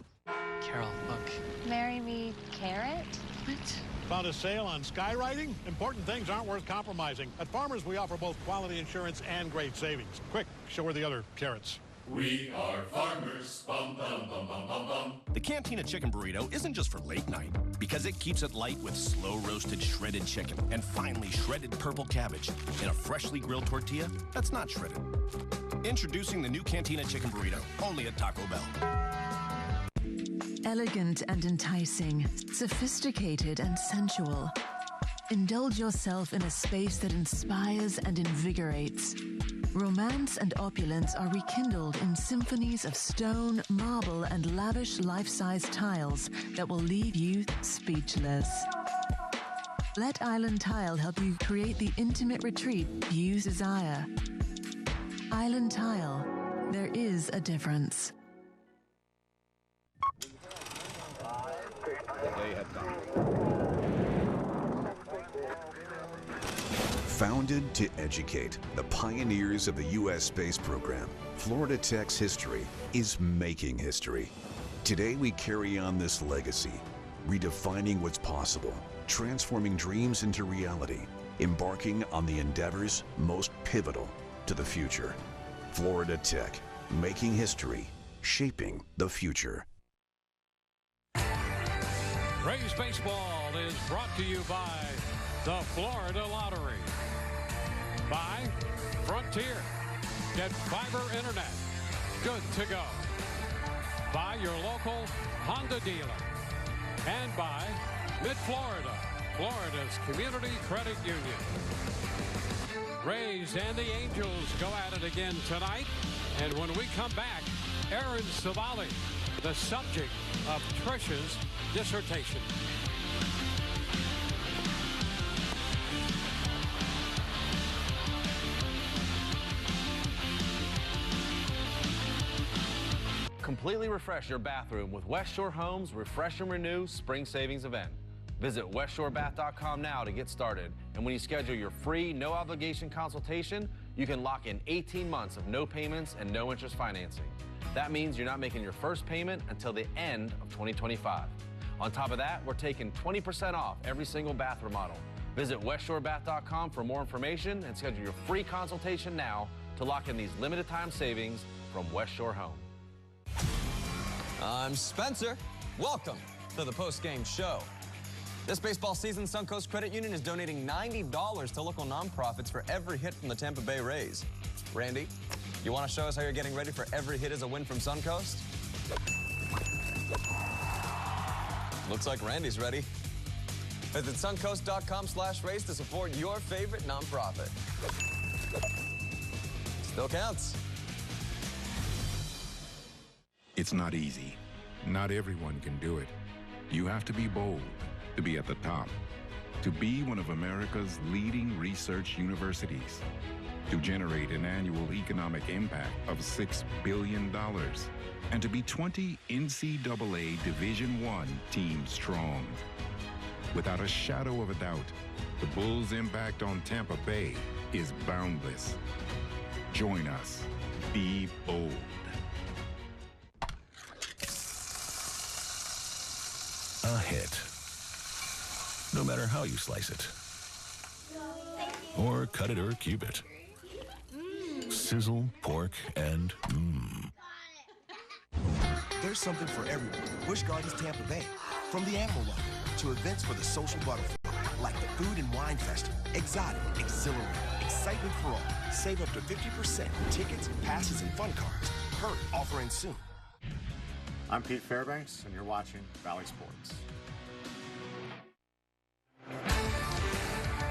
Carol, look. Marry me, carrot? What? Found a sale on skywriting? Important things aren't worth compromising. At Farmers, we offer both quality insurance and great savings. Quick, show her the other carrots. We are farmers. Bum, bum, bum, bum, bum, bum. The Cantina Chicken Burrito isn't just for late night, because it keeps it light with slow-roasted shredded chicken and finely shredded purple cabbage in a freshly grilled tortilla that's not shredded. Introducing the new Cantina Chicken Burrito, only at Taco Bell. Elegant and enticing, sophisticated and sensual. Indulge yourself in a space that inspires and invigorates. Romance and opulence are rekindled in symphonies of stone, marble, and lavish life-size tiles that will leave you speechless. Let Island Tile help you create the intimate retreat you desire. Island Tile. There is a difference. Founded to educate the pioneers of the U.S. space program, Florida Tech's history is making history. Today we carry on this legacy, redefining what's possible, transforming dreams into reality, embarking on the endeavors most pivotal to the future. Florida Tech, making history, shaping the future. Rays Baseball is brought to you by the Florida Lottery. By Frontier. Get fiber internet. Good to go. By your local Honda dealer. And by Mid-Florida, Florida's community credit union. Rays and the Angels go at it again tonight. And when we come back, Aaron Civale, the subject of Trish's dissertation. completely refresh your bathroom with West Shore Home's Refresh and Renew Spring Savings Event. Visit westshorebath.com now to get started. And when you schedule your free, no-obligation consultation, you can lock in 18 months of no payments and no interest financing. That means you're not making your first payment until the end of 2025. On top of that, we're taking 20% off every single bath remodel. Visit westshorebath.com for more information and schedule your free consultation now to lock in these limited time savings from West Shore Home. I'm Spencer. Welcome to the Postgame Show. This baseball season, Suncoast Credit Union is donating $90 to local nonprofits for every hit from the Tampa Bay Rays. Randy, you want to show us how you're getting ready for every hit as a win from Suncoast? Looks like Randy's ready. Visit suncoast.com/race to support your favorite nonprofit. Still counts. It's not easy. Not everyone can do it. You have to be bold to be at the top, to be one of America's leading research universities, to generate an annual economic impact of $6 billion, and to be 20 NCAA Division I teams strong. Without a shadow of a doubt, the Bulls' impact on Tampa Bay is boundless. Join us. Be bold. A hit. No matter how you slice it. Or cut it or cube it. Sizzle, pork, and There's something for everyone. Busch Gardens Tampa Bay. From the Animal Lover to events for the social butterfly, like the Food and Wine Festival. Exotic, exhilarating, excitement for all. Save up to 50% on tickets, passes, and fun cards. Hurry, offering soon. I'm Pete Fairbanks, and you're watching Valley Sports.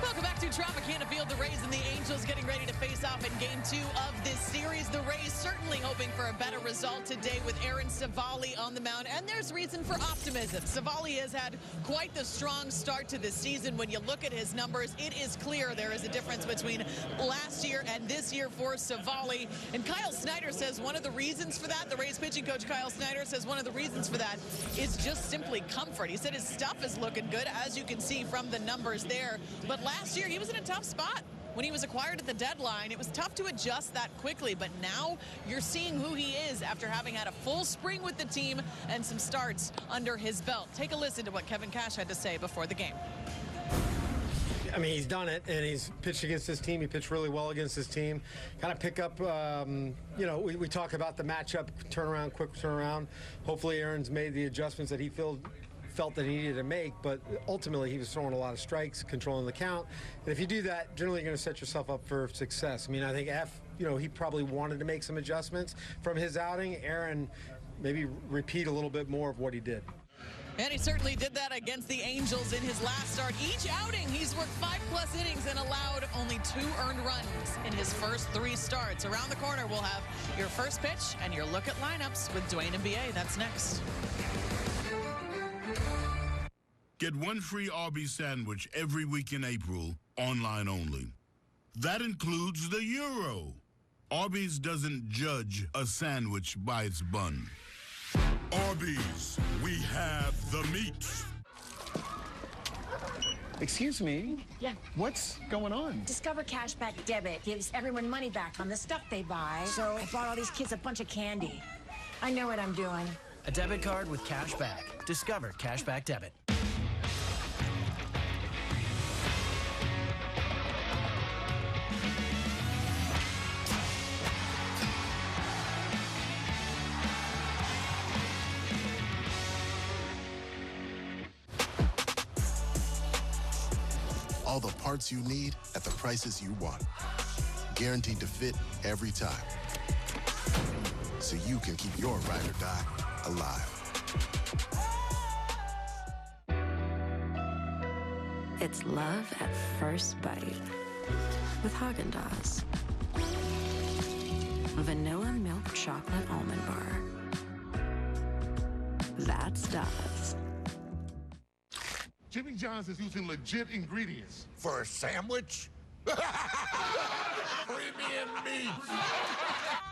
Welcome back to Tropicana Field. The Rays and the Angels getting ready to face off in Game 2 of this series. The Rays certainly hoping for a better result today with Aaron Civale on the mound, and there's reason for optimism. Civale has had quite the strong start to this season. When you look at his numbers, it is clear there is a difference between last year and this year for Civale. And Kyle Snyder says one of the reasons for that, the Rays pitching coach Kyle Snyder says one of the reasons for that is just simply comfort. He said his stuff is looking good, as you can see from the numbers there. But last year, he was in a tough spot. When he was acquired at the deadline, it was tough to adjust that quickly, but now you're seeing who he is after having had a full spring with the team and some starts under his belt. Take a listen to what Kevin Cash had to say before the game. I mean, he's done it, and he's pitched against this team. He pitched really well against this team. Kind of pick up, you know, we talk about the matchup, turnaround, quick turnaround. Hopefully Aaron's made the adjustments that he felt that he needed to make, but ultimately he was throwing a lot of strikes, controlling the count. And if you do that, generally you're going to set yourself up for success. I mean, I think you know, he probably wanted to make some adjustments from his outing. Aaron maybe repeat a little bit more of what he did. And he certainly did that against the Angels in his last start. Each outing, he's worked 5+ innings and allowed only 2 earned runs in his first 3 starts. Around the corner, we'll have your first pitch and your look at lineups with Dwayne and B.A. That's next. Get 1 free Arby's sandwich every week in April, online only. That includes the Euro. Arby's doesn't judge a sandwich by its bun. Arby's, we have the meat. Excuse me? Yeah. What's going on? Discover Cashback Debit gives everyone money back on the stuff they buy. So I bought all these kids a bunch of candy. I know what I'm doing. A debit card with cash back. Discover Cashback Debit. All the parts you need at the prices you want. Guaranteed to fit every time. So you can keep your ride or die alive. It's love at first bite with Haagen-Dazs. Vanilla milk chocolate almond bar. That's Dazs. Jimmy John's is using legit ingredients. For a sandwich? Premium meat.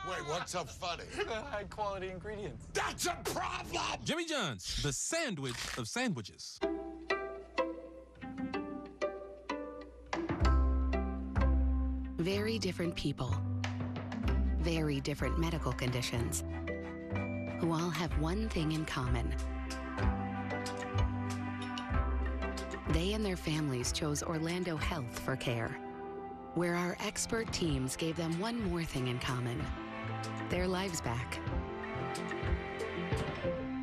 Wait, what's so funny? High-quality ingredients. That's a problem! Jimmy John's, the sandwich of sandwiches. Very different people, very different medical conditions, who all have one thing in common. They and their families chose Orlando Health for care, where our expert teams gave them one more thing in common: their lives back.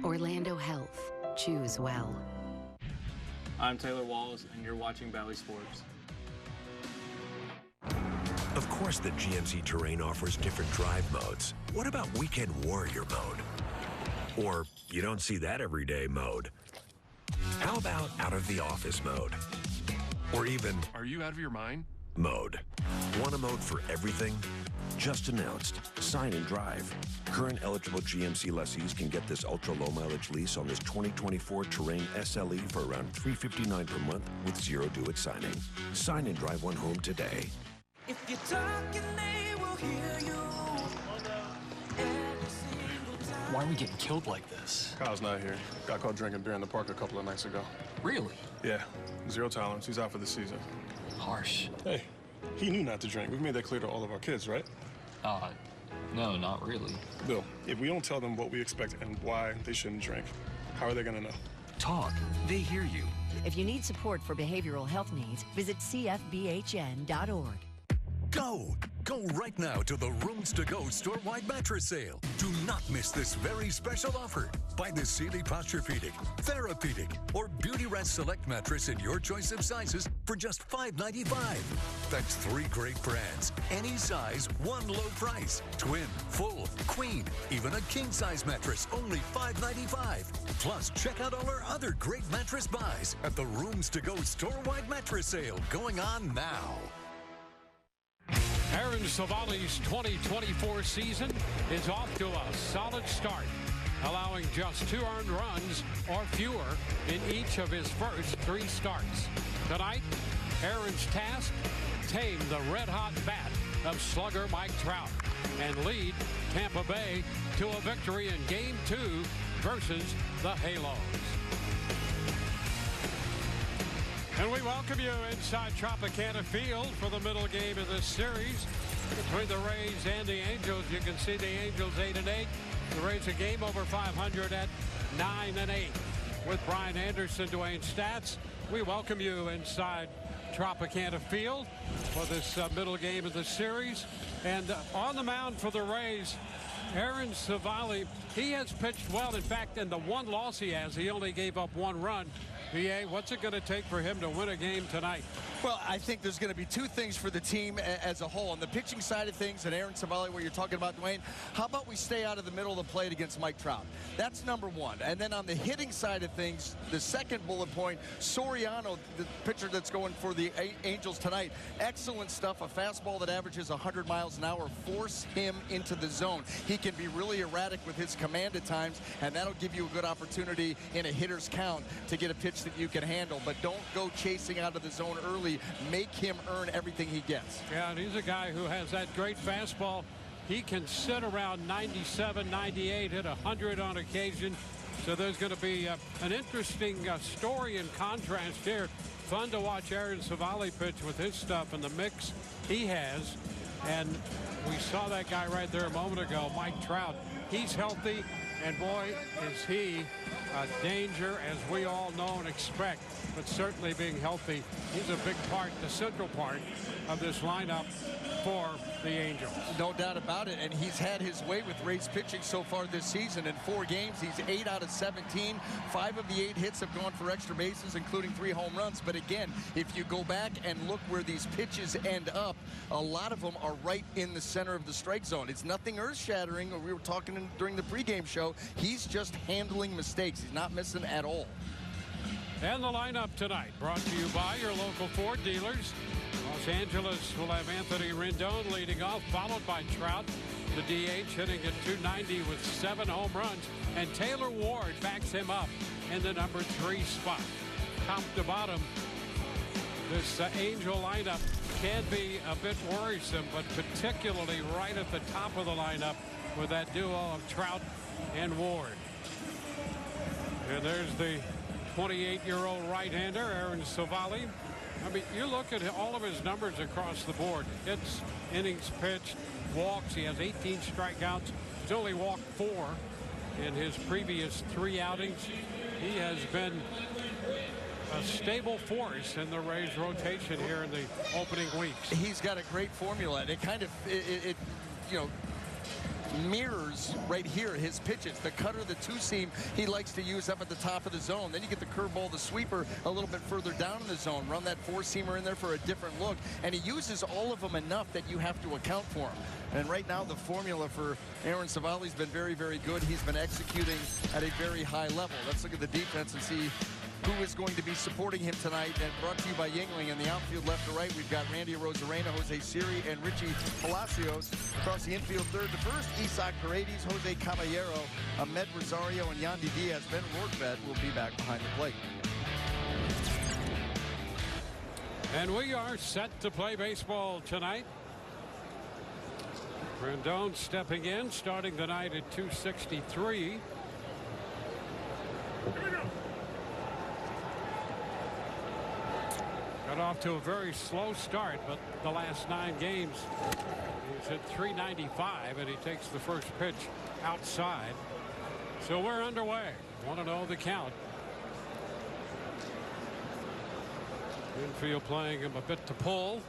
Orlando Health. Choose well. I'm Taylor Walls, and you're watching Valley Sports. Of course, the GMC Terrain offers different drive modes. What about Weekend Warrior mode? Or you don't see that everyday mode? How about out of the office mode? Or even... Are you out of your mind? Mode. Want a mode for everything? Just announced. Sign and drive. Current eligible GMC lessees can get this ultra-low mileage lease on this 2024 Terrain SLE for around $359 per month with zero due at signing. Sign and drive one home today. If you're talking, they will hear you. Why are we getting killed like this? Kyle's not here. Got caught drinking beer in the park a couple of nights ago. Really? Yeah. Zero tolerance. He's out for the season. Harsh. Hey, he knew not to drink. We've made that clear to all of our kids, right? No, not really. Bill, if we don't tell them what we expect and why they shouldn't drink, how are they going to know? Talk. They hear you. If you need support for behavioral health needs, visit cfbhn.org. Go right now to the Rooms to Go store-wide mattress sale. Do not miss this very special offer. Buy the Sealy Posturepedic, Therapedic, or Beauty Rest Select mattress in your choice of sizes for just $5.95. That's 3 great brands, any size, one low price. Twin, full, queen, even a king-size mattress, only $5.95. Plus, check out all our other great mattress buys at the Rooms to Go store-wide mattress sale going on now. Aaron Civale's 2024 season is off to a solid start, allowing just 2 earned runs or fewer in each of his first 3 starts. Tonight, Aaron's task: tame the red-hot bat of slugger Mike Trout and lead Tampa Bay to a victory in Game 2 versus the Halos. And we welcome you inside Tropicana Field for the middle game of this series between the Rays and the Angels. You can see the Angels 8-8. The Rays a game over 500 at 9-8. With Brian Anderson, Dwayne Stats, we welcome you inside Tropicana Field for this middle game of the series. And on the mound for the Rays, Aaron Civale, he has pitched well. In fact, in the one loss he has, he only gave up 1 run. B.A., what's it going to take for him to win a game tonight? Well, I think there's going to be 2 things for the team as a whole. On the pitching side of things, and Aaron Civale, where you're talking about, Dwayne, how about we stay out of the middle of the plate against Mike Trout? That's number 1. And then on the hitting side of things, the second bullet point, Soriano, the pitcher that's going for the Angels tonight, excellent stuff. A fastball that averages 100 miles an hour. Force him into the zone. He can be really erratic with his command at times, and that'll give you a good opportunity in a hitter's count to get a pitch that you can handle. But don't go chasing out of the zone early. Make him earn everything he gets. Yeah, and he's a guy who has that great fastball. He can sit around 97, 98, hit 100 on occasion. So there's going to be an interesting story and contrast here. Fun to watch Aaron Civale pitch with his stuff and the mix he has. And we saw that guy right there a moment ago, Mike Trout. He's healthy, and boy, is he a danger, as we all know and expect. But certainly being healthy, he's a big part, the central part of this lineup for the Angels. No doubt about it, and he's had his way with Rays pitching so far this season. In 4 games, he's 8 out of 17. 5 of the 8 hits have gone for extra bases, including 3 home runs. But again, if you go back and look where these pitches end up, a lot of them are right in the center of the strike zone. It's nothing earth-shattering. We were talking during the pregame show. He's just handling mistakes. He's not missing at all. And the lineup tonight brought to you by your local Ford dealers. Los Angeles will have Anthony Rendon leading off, followed by Trout, the DH, hitting at .290 with 7 home runs. And Taylor Ward backs him up in the number 3 spot. Top to bottom, This Angel lineup can be a bit worrisome, but particularly right at the top of the lineup with that duo of Trout and Ward. And there's the 28-year-old right-hander, Aaron Civale. I mean, you look at all of his numbers across the board. Hits, innings pitched, walks. He has 18 strikeouts. He's only walked 4 in his previous 3 outings. He has been a stable force in the Rays rotation here in the opening weeks. He's got a great formula, and it kind of you know, mirrors right here his pitches. The cutter, the two-seam, he likes to use up at the top of the zone. Then you get the curveball, the sweeper a little bit further down in the zone. Run that four-seamer in there for a different look. And he uses all of them enough that you have to account for him. And right now the formula for Aaron Civale's been very, very good. He's been executing at a very high level. Let's look at the defense and see who is going to be supporting him tonight. And brought to you by Yingling. In the outfield left to right, we've got Randy Arozarena, Jose Siri, and Richie Palacios. Across the infield, third to first, Isaac Paredes, Jose Caballero, Ahmed Rosario, and Yandy Diaz. Ben Rortvedt will be back behind the plate. And we are set to play baseball tonight. Rendon stepping in, starting the night at 263. Got off to a very slow start, but the last 9 games he's hit .395, and he takes the first pitch outside. So we're underway. 1-0 the count. Infield playing him a bit to pull.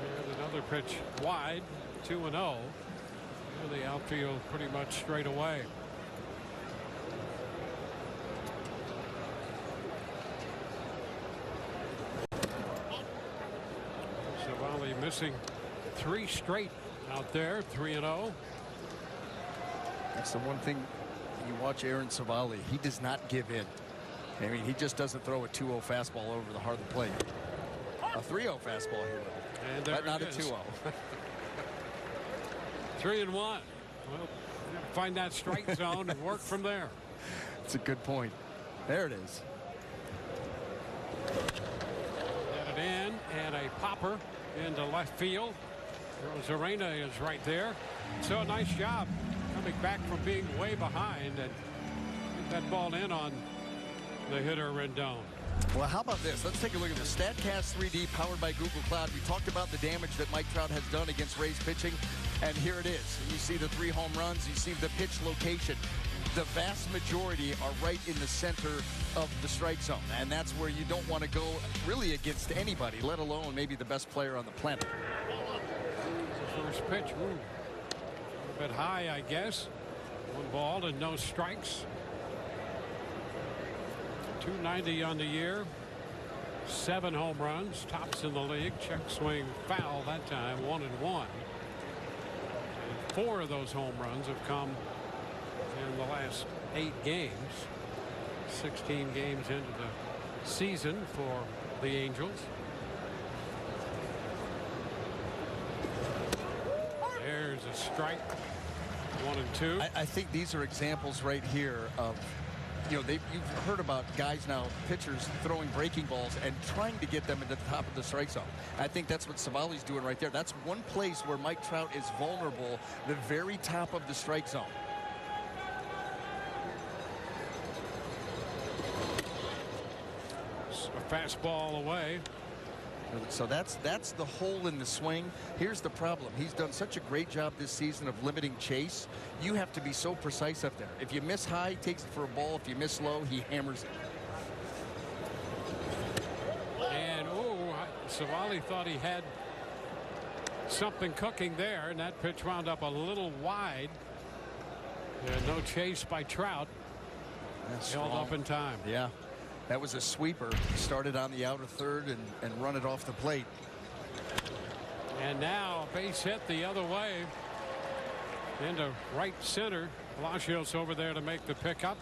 And another pitch wide, 2-0. And the outfield pretty much straight away. Civale missing 3 straight out there, 3-0. That's the one thing you watch Aaron Civale. He does not give in. I mean, he just doesn't throw a 2-0 fastball over the heart of the plate. A 3-0 fastball here, but not a 2-0. 3-1. Well, find that strike zone and work from there. It's a good point. There it is. Get it in, and a popper into left field. Rosarena is right there. So a nice job coming back from being way behind and get that ball in on the hitter Rendon. Well, how about this? Let's take a look at this. StatCast 3D powered by Google Cloud. We talked about the damage that Mike Trout has done against Rays pitching, and here it is. You see the 3 home runs. You see the pitch location. The vast majority are right in the center of the strike zone, and that's where you don't want to go really against anybody, let alone maybe the best player on the planet. First pitch, a bit high, I guess. 1 ball and no strikes. 290 on the year, 7 home runs, tops in the league. Check swing foul that time, 1-1. And 4 of those home runs have come in the last 8 games. 16 games into the season for the Angels. There's a strike. 1 and 2. I think these are examples right here of, you know, you've heard about guys now, pitchers throwing breaking balls and trying to get them into the top of the strike zone. I think that's what Civale's doing right there. That's one place where Mike Trout is vulnerable, the very top of the strike zone. A fastball away. So that's the hole in the swing. Here's the problem. He's done such a great job this season of limiting chase. You have to be so precise up there. If you miss high, he takes it for a ball. If you miss low, he hammers it. And Civale thought he had something cooking there, and that pitch wound up a little wide. And no chase by Trout. That's held up in time. Yeah. That was a sweeper. Started on the outer third and run it off the plate. And now a base hit the other way into right center. Palacios over there to make the pickup.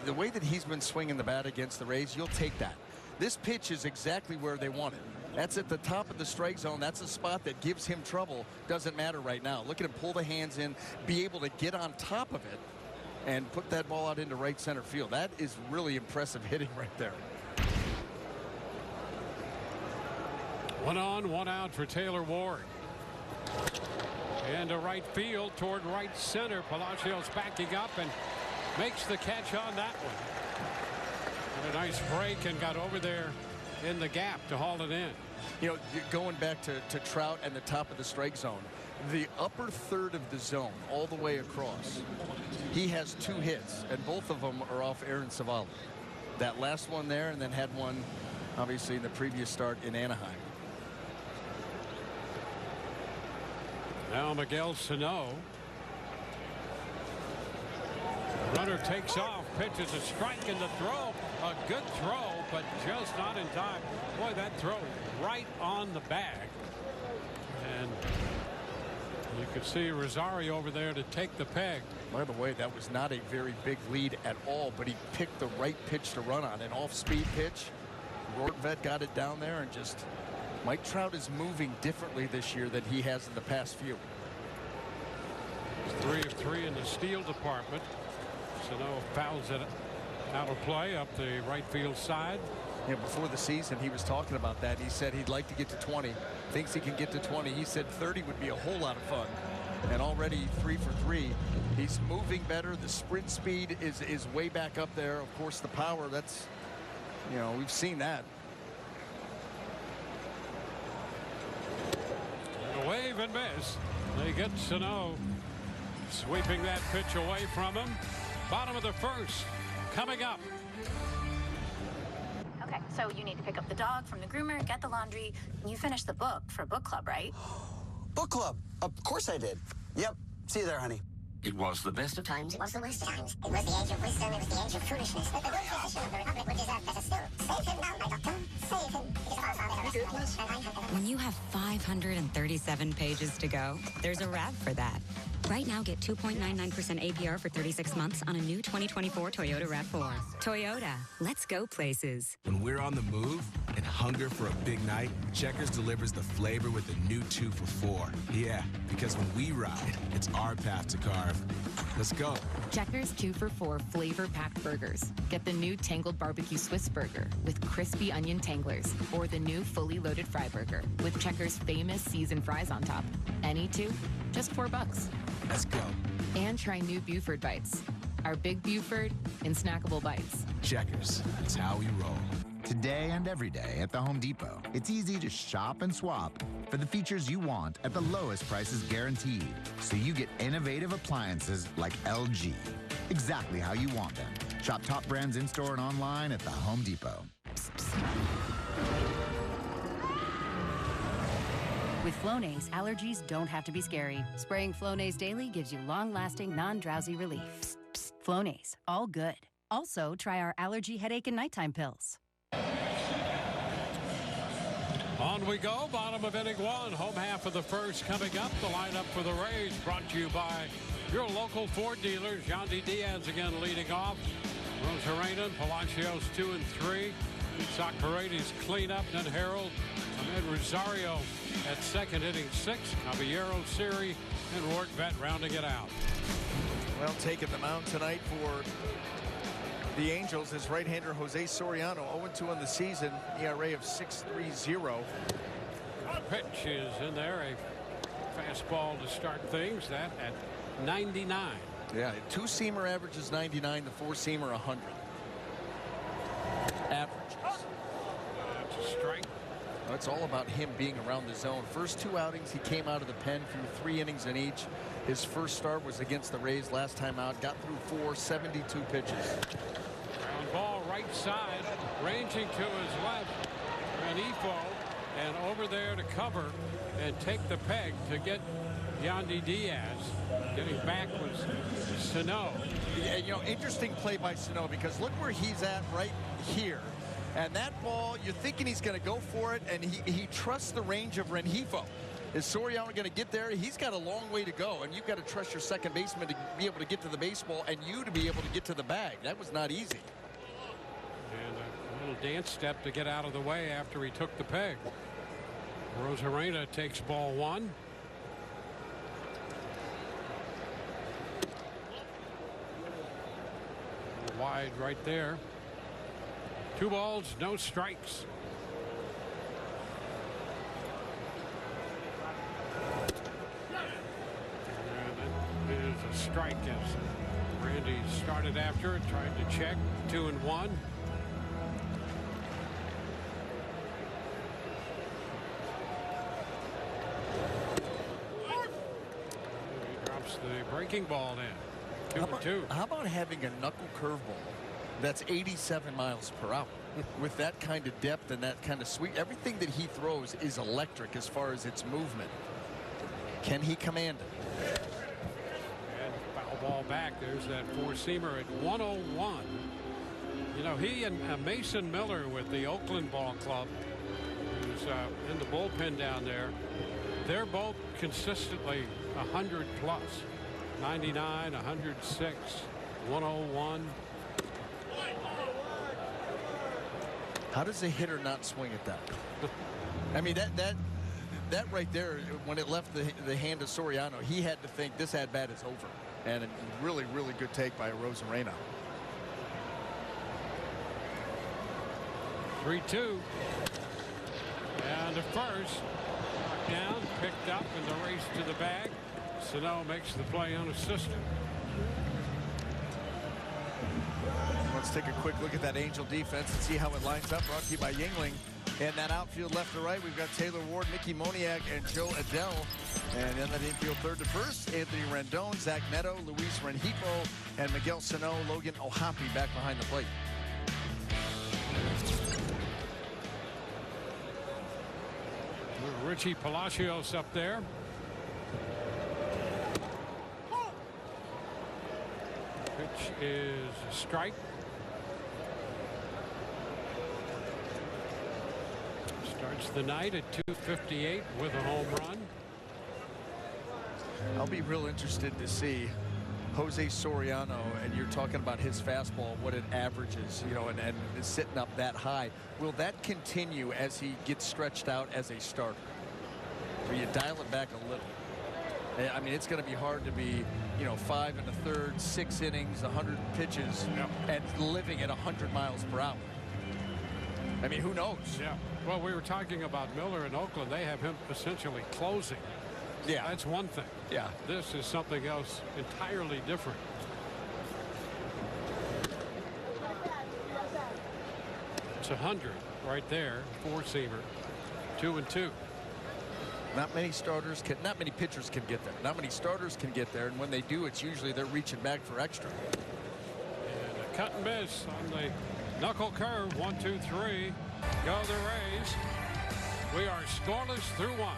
The way that he's been swinging the bat against the Rays, you'll take that. This pitch is exactly where they want it. That's at the top of the strike zone. That's a spot that gives him trouble. Doesn't matter right now. Look at him pull the hands in, be able to get on top of it, and put that ball out into right center field. That is really impressive hitting right there. 1 on, 1 out for Taylor Ward. And to right field toward right center. Palacios backing up and makes the catch on that one. And a nice break and got over there in the gap to haul it in. You know, going back to Trout and the top of the strike zone, the upper third of the zone all the way across, he has 2 hits, and both of them are off Aaron Civale. That last one there, and then had one obviously in the previous start in Anaheim. Now Miguel Sano. Runner takes off, pitches a strike in the throw. A good throw, but just not in time. Boy, that throw right on the bag. And you could see Rosario over there to take the peg. By the way, that was not a very big lead at all, but he picked the right pitch to run on. An off-speed pitch. Rortvedt got it down there, and just Mike Trout is moving differently this year than he has in the past few. 3 of 3 in the steal department. Sano fouls it out of play up the right field side. Yeah, before the season, he was talking about that. He said he'd like to get to 20. Thinks he can get to 20. He said 30 would be a whole lot of fun. And already 3 for 3. He's moving better. The sprint speed is way back up there. Of course, the power, that's, you know, we've seen that. And a wave and miss. They get Sano sweeping that pitch away from him. Bottom of the first coming up. Okay, so you need to pick up the dog from the groomer, get the laundry, and you finish the book for book club, right? Book club. Of course I did. Yep. See you there, honey. It was the best of times. It was the worst of times. It was the age of wisdom. It was the age of foolishness. But the good physician of the Republic would deserve better still. Save him now, my doctor. Save him. It is our father. When you have 537 pages to go, there's a wrap for that. Right now, get 2.99% APR for 36 months on a new 2024 Toyota RAV4. Toyota, let's go places. When we're on the move and hunger for a big night, Checkers delivers the flavor with the new 2 for $4. Yeah, because when we ride, it's our path to carve. Let's go. Checkers 2 for $4 flavor-packed burgers. Get the new Tangled Barbecue Swiss Burger with crispy onion tanglers, or the new fully loaded fry burger with Checkers' famous seasoned fries on top. Any 2, just $4. Let's go. And try new Buford Bites. Our Big Buford in snackable bites. Checkers, that's how we roll. Today and every day at the Home Depot, it's easy to shop and swap for the features you want at the lowest prices guaranteed. So you get innovative appliances like LG. Exactly how you want them. Shop top brands in-store and online at the Home Depot. Psst, psst. With Flonase, allergies don't have to be scary. Spraying Flonase daily gives you long-lasting, non-drowsy relief. Psst, psst. Flonase, all good. Also, try our allergy headache and nighttime pills. On we go, bottom of inning 1, home half of the first coming up. The lineup for the Rays brought to you by your local Ford dealers. Yandy Diaz again leading off. Rosarena, Palacios 2 and 3. Sock Paredes clean up, then Harold. Ahmed Rosario at second, hitting 6. Caballero, Siri, and Rortvedt rounding it out. Well, taking the mound tonight for the Angels is right-hander Jose Soriano, 0-2 on the season, ERA of 6.30. Pitch is in there, a fastball to start things. That at 99. Yeah, 2-seamer averages 99, the 4-seamer 100. Averages. That's a strike. Well, it's all about him being around the zone. First 2 outings, he came out of the pen, threw 3 innings in each. His first start was against the Rays last time out. Got through 4, 72 pitches. Ground ball right side, ranging to his left. Renifo, and over there to cover and take the peg to get Yandy Diaz. Getting back was Sano. Yeah, you know, interesting play by Sano, because look where he's at right here. And that ball, you're thinking he's going to go for it, and he trusts the range of Renifo. Is Soriano going to get there? He's got a long way to go, and you've got to trust your second baseman to be able to get to the baseball and you to be able to get to the bag. That was not easy. And a little dance step to get out of the way after he took the peg. Rosarena takes ball 1. Wide right there. 2 balls, no strikes. strike as Randy started after it, tried to check 2-1. He drops the breaking ball in. 2-2. How about having a knuckle curveball that's 87 miles per hour? With that kind of depth and that kind of sweep, everything that he throws is electric as far as its movement. Can he command it? And foul ball back. There's that four-seamer at 101. You know, he and Mason Miller with the Oakland Ball Club, who's in the bullpen down there, they're both consistently 100 plus. 99, 106, 101. How does a hitter not swing at that? I mean, that right there, when it left the hand of Soriano, he had to think this at-bat is over. And a really, really good take by Rosarena. 3-2. And the first. Knocked down, picked up in the race to the bag. Sano makes the play unassisted. Let's take a quick look at that Angel defense and see how it lines up. Brought to you by Yingling. And that outfield left to right, we've got Taylor Ward, Mickey Moniak, and Joe Adele. And in that infield third to first, Anthony Rendon, Zach Neto, Luis Rengifo, and Miguel Sano, Logan O'Hoppe back behind the plate. Richie Palacios up there. Pitch is a strike. Starts the night at 258 with a home run. I'll be real interested to see Jose Soriano, and you're talking about his fastball, what it averages, you know, and is sitting up that high. Will that continue as he gets stretched out as a starter? Or you dial it back a little? I mean, it's going to be hard to be, you know, 5 1/3, 6 innings, 100 pitches, and living at 100 miles per hour. I mean, who knows? Yeah. Well, we were talking about Miller in Oakland. They have him essentially closing. Yeah. That's one thing. Yeah. This is something else entirely different. It's 100 right there. Four-seamer. 2-2. Not many pitchers can get there. Not many starters can get there, and when they do, it's usually they're reaching back for extra. And a cut and miss on the knuckle curve. 1, 2, 3. Go the Rays. We are scoreless through 1.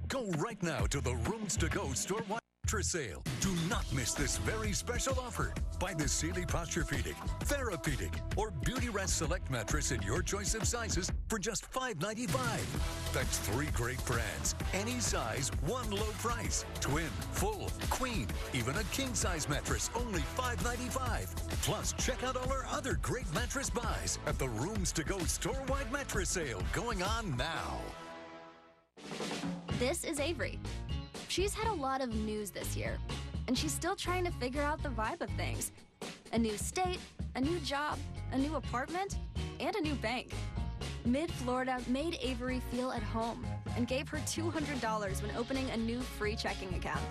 Go right now to the Rooms to Go store mattress sale. Do not miss this very special offer. Buy the Sealy Posturepedic, Therapeutic, or Beauty Rest Select mattress in your choice of sizes for just $5.95. That's 3 great brands, any size, one low price. Twin, full, queen, even a king-size mattress, only $5.95. Plus, check out all our other great mattress buys at the Rooms to Go store-wide mattress sale going on now. This is Avery. She's had a lot of news this year, and she's still trying to figure out the vibe of things. A new state, a new job, a new apartment, and a new bank. Mid-Florida made Avery feel at home and gave her $200 when opening a new free checking account.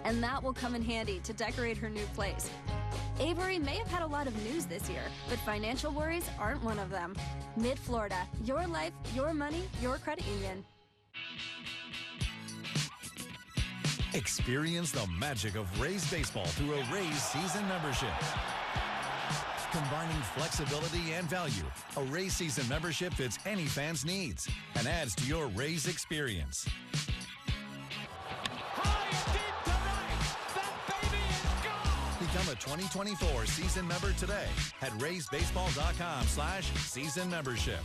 And that will come in handy to decorate her new place. Avery may have had a lot of news this year, but financial worries aren't one of them. Mid-Florida, your life, your money, your credit union. Experience the magic of Rays baseball through a Rays season membership. Combining flexibility and value, a Rays season membership fits any fan's needs and adds to your Rays experience. Become a 2024 season member today at RaysBaseball.com/season membership.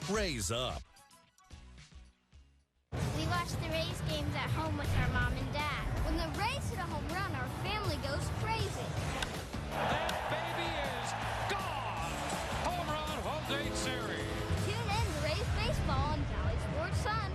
Rays up. We watch the Rays games at home with our mom and dad. When the Rays hit a home run, our family goes crazy. That baby is gone! Home run, Home Series. Tune in to Rays Baseball on Valley Sports Sun.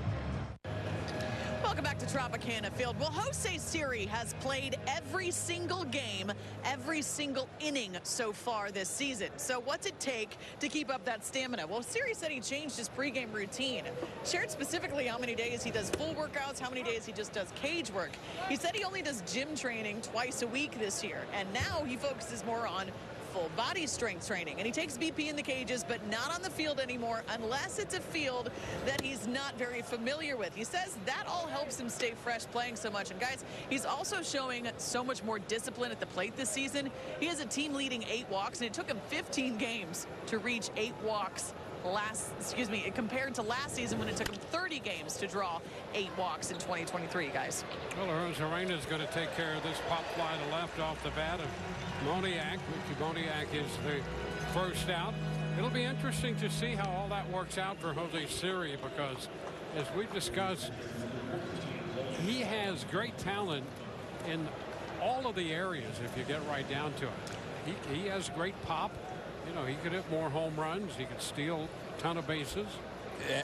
Welcome back to Tropicana Field. Well, Jose Siri has played every single game, every single inning so far this season. So what's it take to keep up that stamina? Well, Siri said he changed his pregame routine. Shared specifically how many days he does full workouts, how many days he just does cage work. He said he only does gym training twice a week this year, and now he focuses more on full body strength training, and he takes BP in the cages but not on the field anymore unless it's a field that he's not very familiar with. He says that all helps him stay fresh playing so much. And guys, he's also showing so much more discipline at the plate this season. He has a team leading 8 walks, and it took him 15 games to reach 8 walks compared to last season when it took him 30 games to draw 8 walks in 2023, guys. Well, Soriano is going to take care of this pop fly to left off the bat of Moniak. Moniak is the first out. It'll be interesting to see how all that works out for Jose Siri, because as we've discussed, he has great talent in all of the areas if you get right down to it. He has great pop. You know, he could hit more home runs. He could steal a ton of bases.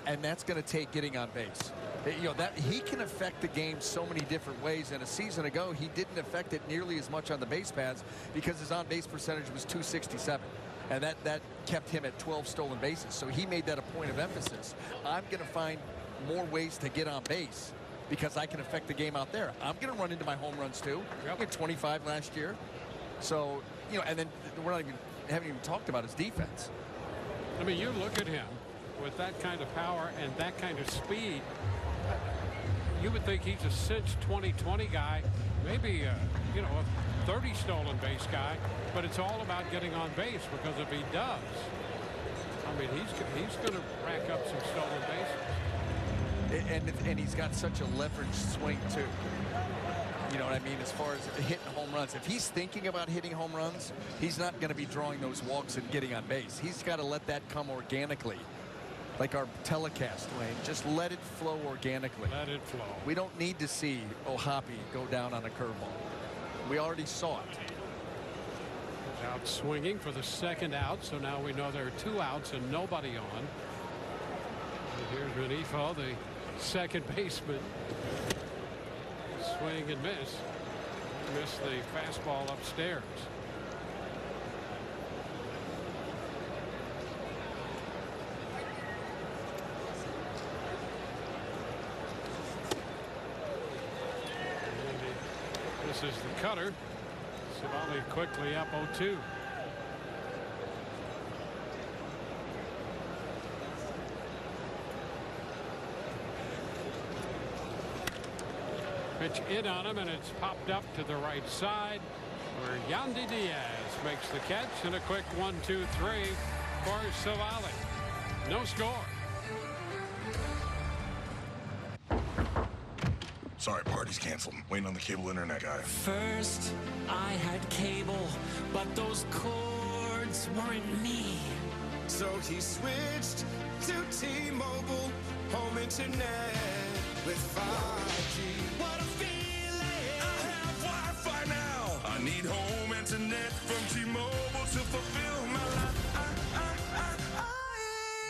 And that's going to take getting on base. You know, that he can affect the game so many different ways. And a season ago, he didn't affect it nearly as much on the base paths because his on-base percentage was .267. And that kept him at 12 stolen bases. So he made that a point of emphasis. I'm going to find more ways to get on base because I can affect the game out there. I'm going to run into my home runs, too. Yep. He had 25 last year. So, you know, and then haven't even talked about his defense. I mean, you look at him with that kind of power and that kind of speed. You would think he's a cinch 2020 guy, maybe you know, a 30 stolen base guy, but it's all about getting on base, because if he does, I mean, he's going to rack up some stolen bases. And he's got such a leveraged swing too. You know what I mean, as far as hitting home runs. If he's thinking about hitting home runs, he's not going to be drawing those walks and getting on base. He's got to let that come organically. Like our telecast, Wayne. Just let it flow organically. Let it flow. We don't need to see O'Hoppe go down on a curveball. We already saw it. Out swinging for the second out, so now we know there are 2 outs and nobody on. And here's Renifo, the second baseman. Swing and miss. Missed the fastball upstairs. This is the cutter. Civale quickly up 0-2. Pitch in on him, and it's popped up to the right side, where Yandy Diaz makes the catch, and a quick 1-2-3 for Civale. No score. Sorry, party's canceled. Waiting on the cable internet guy. First, I had cable, but those cords weren't me. So he switched to T-Mobile home internet with 5G. What a feeling! I have Wi-Fi now. I need home internet from T-Mobile to fulfill my life.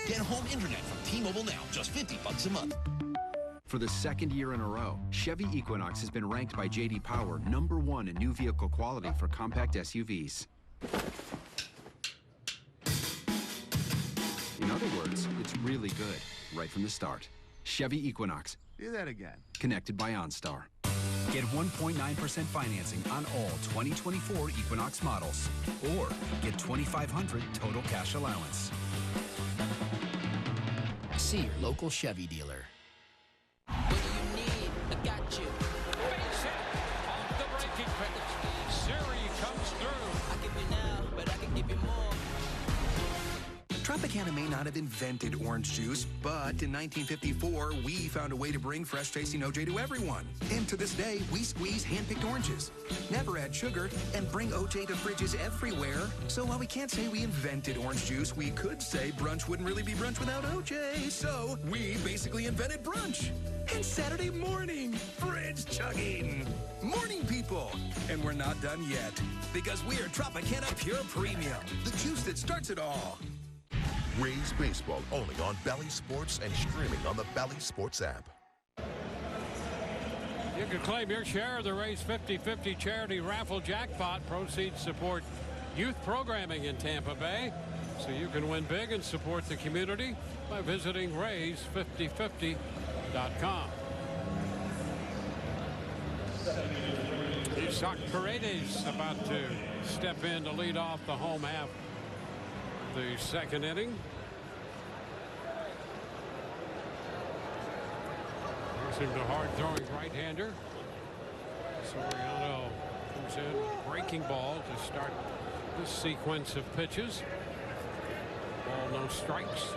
Get home internet from T-Mobile now, just $50 a month. For the second year in a row, Chevy Equinox has been ranked by J.D. Power #1 in new vehicle quality for compact SUVs. In other words, it's really good, right from the start. Chevy Equinox. Do that again. Connected by OnStar. Get 1.9% financing on all 2024 Equinox models. Or get $2,500 total cash allowance. See your local Chevy dealer. What do you need? I got you. Base hit off the breaking pitch. Siri comes through. I give you now, but I can give you more. Tropicana may not have invented orange juice, but in 1954, we found a way to bring fresh tasting OJ to everyone. And to this day, we squeeze hand-picked oranges, never add sugar, and bring OJ to fridges everywhere. So while we can't say we invented orange juice, we could say brunch wouldn't really be brunch without OJ. So we basically invented brunch. And Saturday morning, fridge chugging. Morning people. And we're not done yet, because we're Tropicana Pure Premium, the juice that starts it all. Rays baseball only on Bally Sports and streaming on the Bally Sports app. You can claim your share of the Rays 50-50 charity raffle jackpot. Proceeds support youth programming in Tampa Bay. So you can win big and support the community by visiting Rays5050.com. Isaac Paredes about to step in to lead off the home half of the second inning. Facing the hard-throwing right-hander. Soriano comes in, breaking ball to start this sequence of pitches. Ball, no strikes.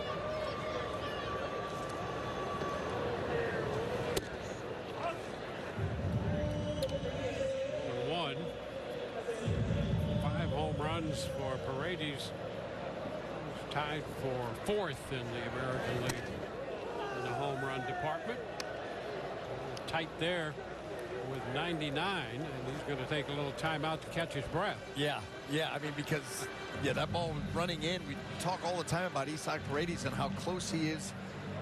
One. 5 home runs for Paredes. He's tied for 4th in the American League in the home run department. Tight there with 99, and he's going to take a little time out to catch his breath. Yeah, I mean, because that ball running in, we talk all the time about Isaac Paredes and how close he is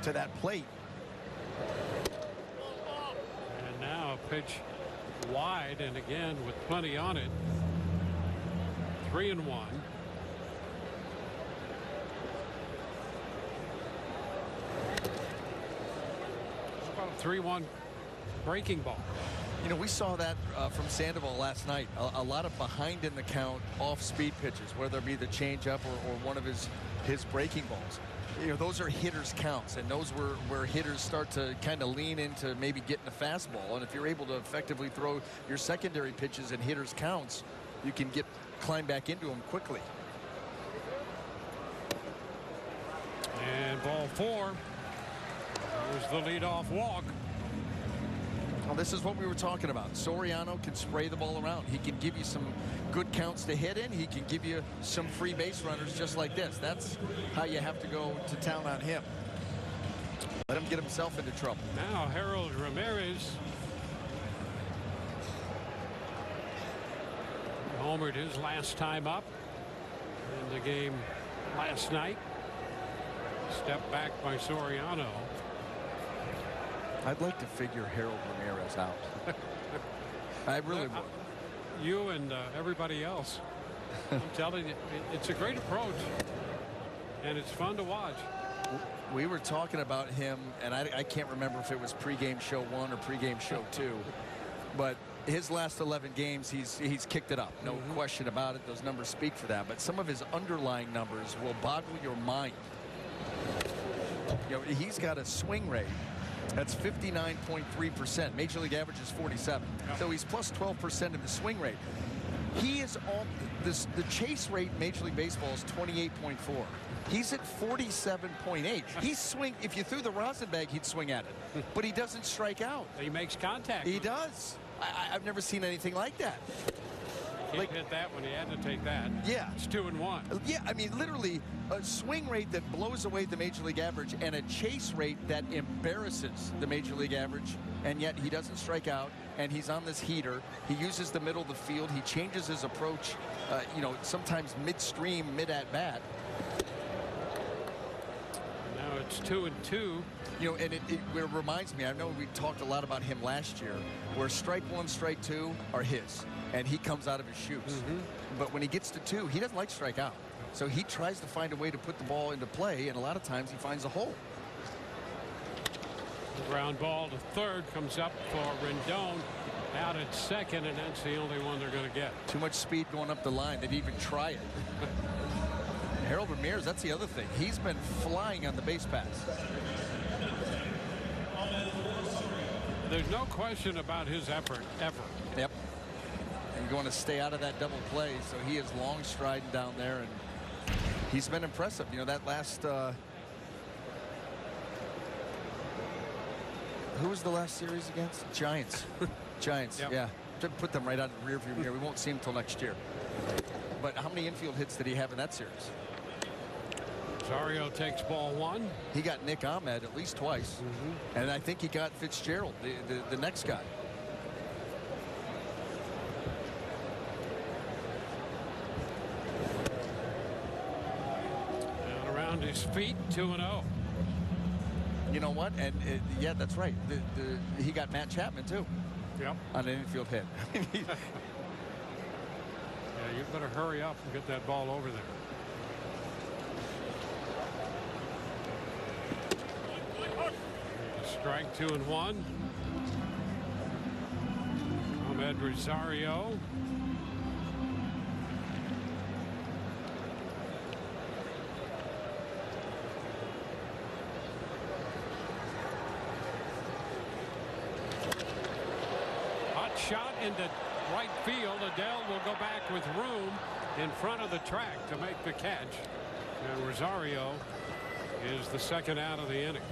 to that plate. And now a pitch wide, and again with plenty on it. 3-1. About a 3-1 breaking ball. You know, we saw that from Sandoval last night. A lot of behind in the count off-speed pitches, whether it be the changeup or one of his breaking balls. You know, those are hitters' counts, and those where hitters start to kind of lean into maybe getting a fastball. And if you're able to effectively throw your secondary pitches in hitters' counts, you can climb back into them quickly. And ball 4. There's the leadoff walk. Well, this is what we were talking about. Soriano can spray the ball around. He can give you some good counts to hit in. He can give you some free base runners just like this. That's how you have to go to town on him. Let him get himself into trouble. Now Harold Ramirez homered his last time up in the game last night. Step back by Soriano. I'd like to figure Harold Ramirez out. I really would. You and everybody else. I'm telling you, it's a great approach, and it's fun to watch. We were talking about him, and I can't remember if it was pregame show 1 or pregame show 2, but his last 11 games, he's kicked it up. No question about it. Those numbers speak for that. But some of his underlying numbers will boggle your mind. You know, he's got a swing rate that's 59.3%. Major League average is 47. So he's plus 12% in the swing rate. He is on this. The chase rate in Major League Baseball is 28.4. He's at 47.8. He's swing. If you threw the rosin bag, he'd swing at it. But he doesn't strike out. He makes contact. He does. I've never seen anything like that. He hit that when he had to take that. Yeah. It's 2-1. Yeah, I mean, literally a swing rate that blows away the Major League average and a chase rate that embarrasses the Major League average, and yet he doesn't strike out, and he's on this heater. He uses the middle of the field. He changes his approach, you know, sometimes midstream, mid-at-bat. Now it's 2-2. You know, and it reminds me, I know we talked a lot about him last year, where strike 1, strike 2 are his, and he comes out of his shoes. But when he gets to 2, he doesn't like to strike out. So he tries to find a way to put the ball into play, and a lot of times he finds a hole. The ground ball to third comes up for Rendon. Out at second, and that's the only one they're going to get. Too much speed going up the line. They'd even try it. Harold Ramirez, that's the other thing. He's been flying on the base pass. There's no question about his effort, ever. Yep. And going to stay out of that double play, so he is long striding down there, and he's been impressive. You know, that last... who was the last series against? Giants. Giants, Yep. yeah. Put them right out of the rear view mirror. We won't see him until next year. But how many infield hits did he have in that series? Rosario takes ball 1. He got Nick Ahmed at least twice. And I think he got Fitzgerald, the next guy. Down around his feet, 2-0. You know what? And yeah, that's right. He got Matt Chapman too. on an infield hit. Yeah, you better hurry up and get that ball over there. Strike 2-1. Ahmed Rosario. Hot shot into right field. Adele will go back with room in front of the track to make the catch. And Rosario is the second out of the inning.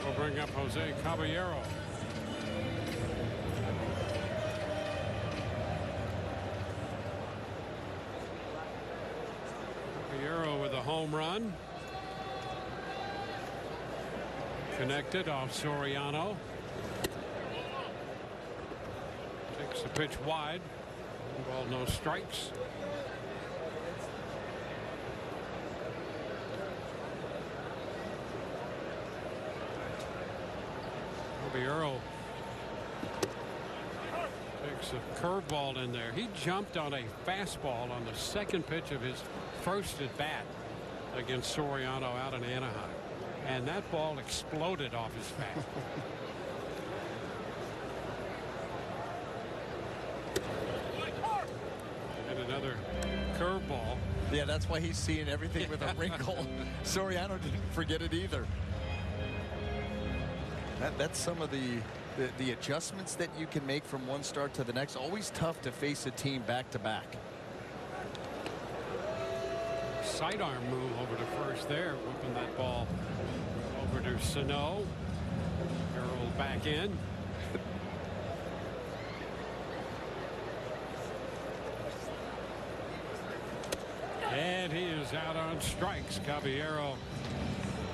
We'll bring up Jose Caballero. Caballero with a home run. Connected off Soriano. Takes the pitch wide. Ball, no strikes. Caballero takes a curveball in there. He jumped on a fastball on the second pitch of his first at bat against Soriano out in Anaheim. And that ball exploded off his bat. And another curveball. Yeah, that's why he's seeing everything with a wrinkle. Soriano didn't forget it either. That's some of the adjustments that you can make from one start to the next. Always tough to face a team back to back. Sidearm move over to first there, whipping that ball over to Sano. Carroll back in. And he is out on strikes. Caballero,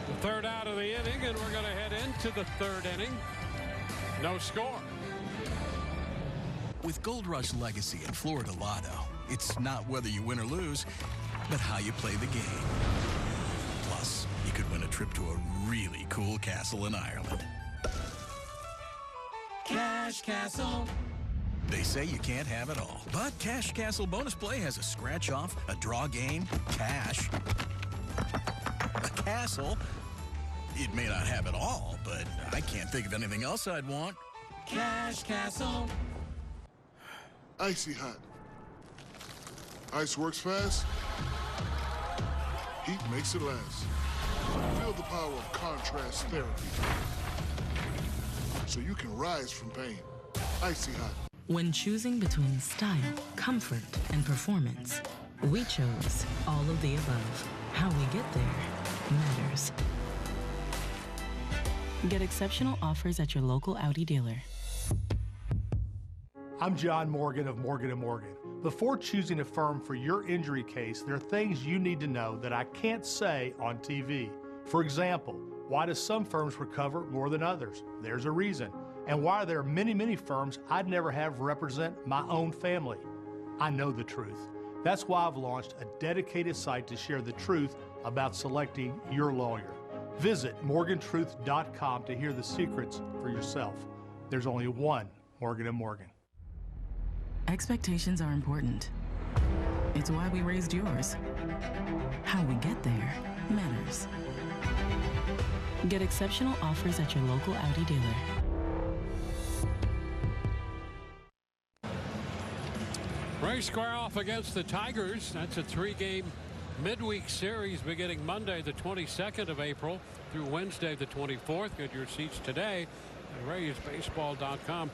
the third out of the inning, and we're going to head into the third inning. No score. With Gold Rush Legacy and Florida Lotto, it's not whether you win or lose, but how you play the game. Plus, you could win a trip to a really cool castle in Ireland. Cash Castle. They say you can't have it all, but Cash Castle Bonus Play has a scratch-off, a draw game, cash, a castle. It may not have it all, but I can't think of anything else I'd want. Cash Castle. Icy hot. Ice works fast. Heat makes it last. Feel the power of contrast therapy. So you can rise from pain. Icy hot. When choosing between style, comfort, and performance, we chose all of the above. How we get there matters. Get exceptional offers at your local Audi dealer. I'm John Morgan of Morgan & Morgan. Before choosing a firm for your injury case, there are things you need to know that I can't say on TV. For example, why do some firms recover more than others? There's a reason. And why there are many, many firms I'd never have represent my own family. I know the truth. That's why I've launched a dedicated site to share the truth about selecting your lawyer. Visit morgantruth.com to hear the secrets for yourself. There's only one Morgan & Morgan. Expectations are important. It's why we raised yours. How we get there matters. Get exceptional offers at your local Audi dealer. Rays square off against the Tigers. That's a 3-game midweek series beginning Monday the 22nd of April through Wednesday the 24th. Get your seats today at RaysBaseball.com.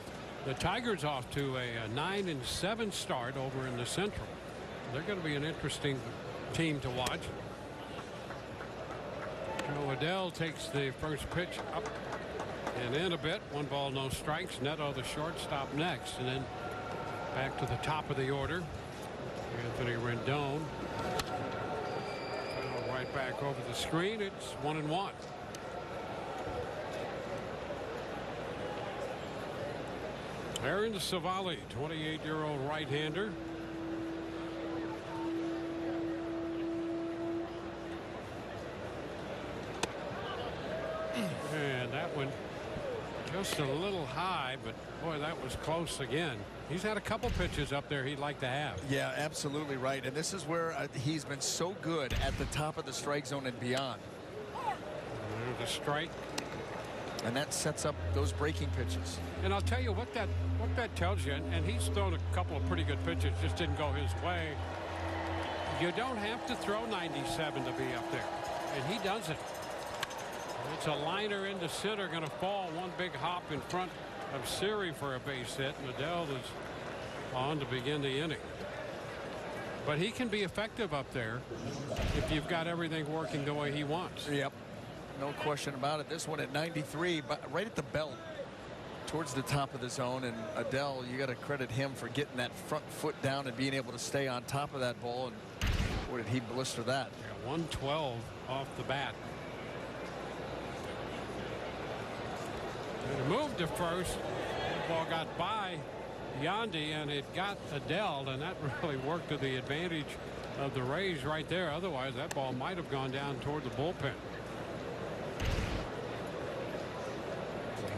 The Tigers off to a 9-7 start over in the Central. They're going to be an interesting team to watch. Joe Adele takes the first pitch up and in a bit. 1 ball, no strikes. Neto, the shortstop, next. And then back to the top of the order. Anthony Rendon. Right back over the screen. It's 1-1. Aaron Civale, 28-year-old right-hander. And that one just a little high, but boy, that was close again. He's had a couple pitches up there he'd like to have. Yeah, absolutely right. And this is where he's been so good at the top of the strike zone and beyond. There's a strike. And that sets up those breaking pitches. And I'll tell you what that tells you, and he's thrown a couple of pretty good pitches, just didn't go his way. You don't have to throw 97 to be up there, and he does it. It's a liner into center, going to fall. One big hop in front of Siri for a base hit. Adell is on to begin the inning. But he can be effective up there if you've got everything working the way he wants. Yep. No question about it. This one at 93, but right at the belt towards the top of the zone. And Adell, you got to credit him for getting that front foot down and being able to stay on top of that ball. And boy, did he blister that. Yeah, 112 off the bat. It moved to first. The ball got by Yandy, and it got Adell, and that really worked to the advantage of the Rays right there. Otherwise, that ball might have gone down toward the bullpen.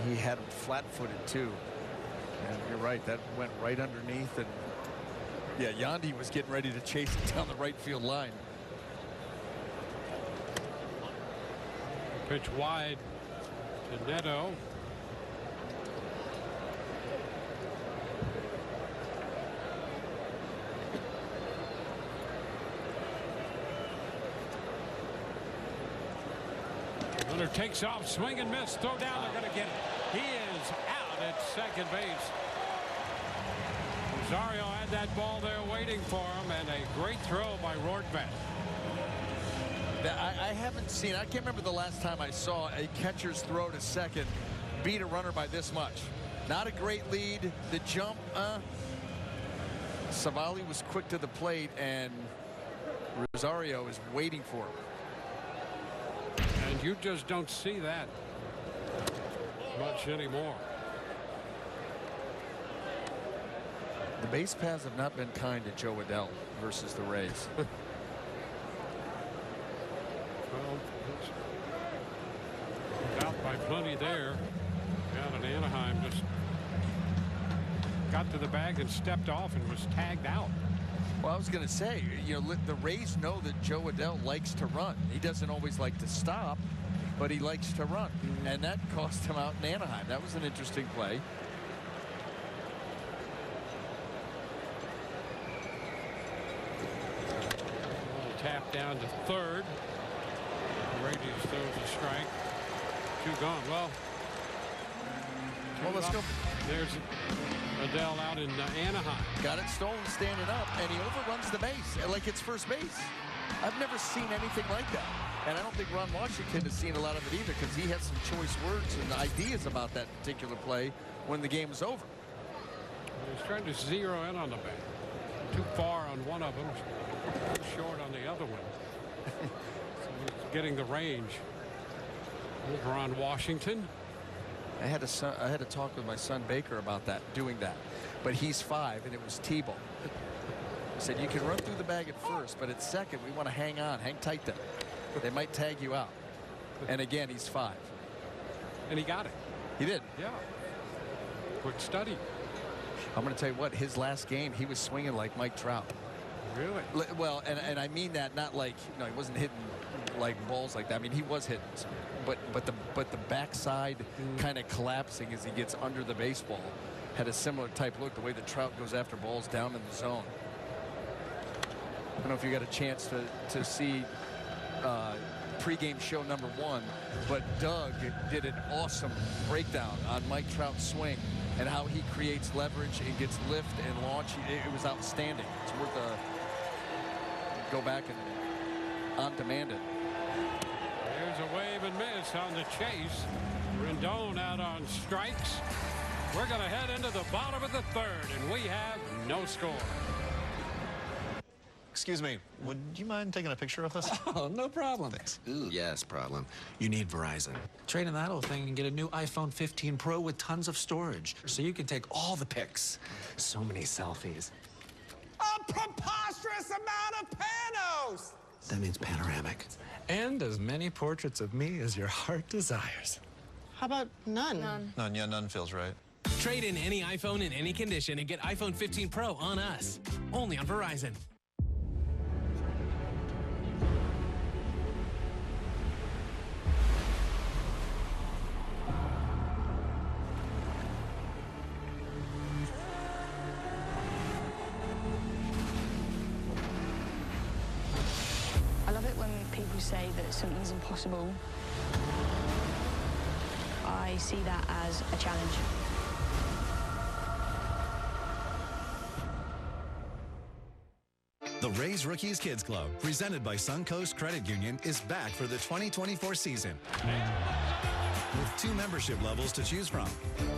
He had him flat-footed too, and you're right, that went right underneath. And yeah, Yandy was getting ready to chase it down the right field line. Pitch wide to Neto. Runner takes off, swing and miss, throw down, they're going to get it. He is out at second base. Rosario had that ball there waiting for him, and a great throw by Rortvedt. I haven't seen, I can't remember the last time I saw a catcher's throw to second beat a runner by this much. Not a great lead. The jump, Civale was quick to the plate, and Rosario is waiting for him. And you just don't see that much anymore. The base paths have not been kind to Joe Adell versus the Rays. Well, it's out by plenty there. Down in Anaheim, just got to the bag and stepped off and was tagged out. Well, I was going to say, you know, the Rays know that Joe Adell likes to run. He doesn't always like to stop, but he likes to run. And that cost him out in Anaheim. That was an interesting play. Tap down to third. Radius throws a strike. Two gone. Well, let's go. There's Adell out in Anaheim. Got it stolen standing up, and he overruns the base like it's first base. I've never seen anything like that. And I don't think Ron Washington has seen a lot of it either, because he had some choice words and ideas about that particular play when the game was over. He's trying to zero in on the bat. Too far on one of them, too short on the other one. So he's getting the range. There's Ron Washington. I had to talk with my son Baker about that, doing that. But he's 5, and it was T-ball. I said, you can run through the bag at first, but at second, we want to hang on. Hang tight there. They might tag you out. And again, he's 5. And he got it. He did. Yeah. Quick study. I'm going to tell you what, his last game, he was swinging like Mike Trout. Really? Well, and I mean that not like, you know, he wasn't hitting like balls like that. I mean, he was hitting some, but the backside kind of collapsing as he gets under the baseball had a similar type look, the way that Trout goes after balls down in the zone. I don't know if you got a chance to see pregame show number 1, but Doug did an awesome breakdown on Mike Trout's swing and how he creates leverage and gets lift and launch. It was outstanding. It's worth a go back and on demand it. There's a wave and miss on the chase. Rendon out on strikes. We're going to head into the bottom of the 3rd, and we have no score. Excuse me, would you mind taking a picture of us? Oh, no problem. Thanks. Ooh, yes, problem. You need Verizon. Trade in that old thing and get a new iPhone 15 Pro with tons of storage, so you can take all the pics. So many selfies. A preposterous amount of panos! That means panoramic. And as many portraits of me as your heart desires. How about none? None, yeah, none feels right. Trade in any iPhone in any condition and get iPhone 15 Pro on us. Only on Verizon. I love it when people say that something's impossible. I see that as a challenge. The Rays Rookies Kids Club, presented by Suncoast Credit Union, is back for the 2024 season. With 2 membership levels to choose from.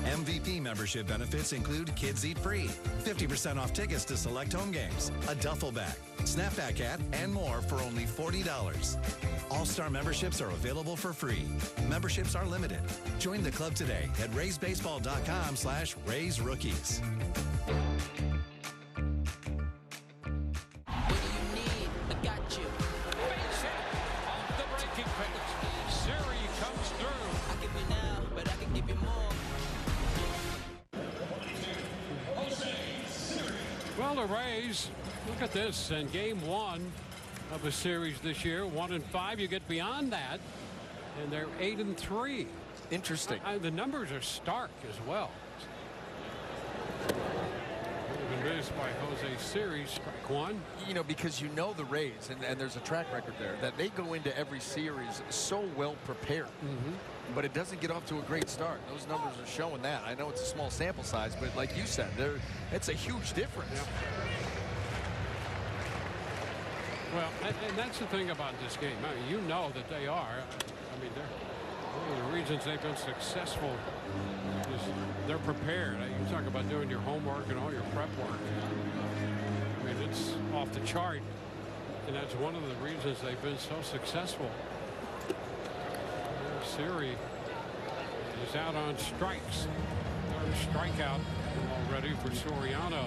MVP membership benefits include Kids Eat Free, 50% off tickets to select home games, a duffel bag, snapback hat, and more for only $40. All-Star memberships are available for free. Memberships are limited. Join the club today at raysbaseball.com/raysrookies. Well, the Rays, look at this. In game 1 of a series this year, 1-5, you get beyond that, and they're 8-3. Interesting. The numbers are stark as well. Been missed by Jose Siri, strike 1. You know, because you know the Rays, and there's a track record there, that they go into every series so well prepared. But it doesn't get off to a great start. Those numbers are showing that. I know it's a small sample size, but like you said, it's a huge difference. Yep. Well, and that's the thing about this game. I mean, you know that they are. I mean, one of the reasons they've been successful is they're prepared. You talk about doing your homework and all your prep work. I mean, it's off the chart. And that's one of the reasons they've been so successful. Siri is out on strikes. Third strikeout already for Soriano.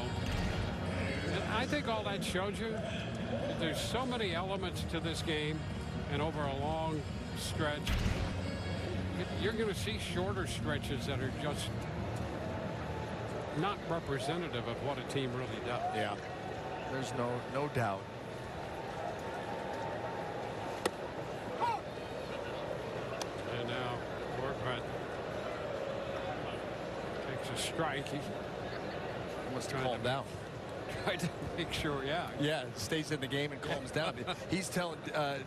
And I think all that shows you that there's so many elements to this game, and over a long stretch, you're going to see shorter stretches that are just not representative of what a team really does. Yeah, there's no doubt. And now Workman takes a strike. He must have calmed down. Tried to make sure, yeah, stays in the game and calms down. He's telling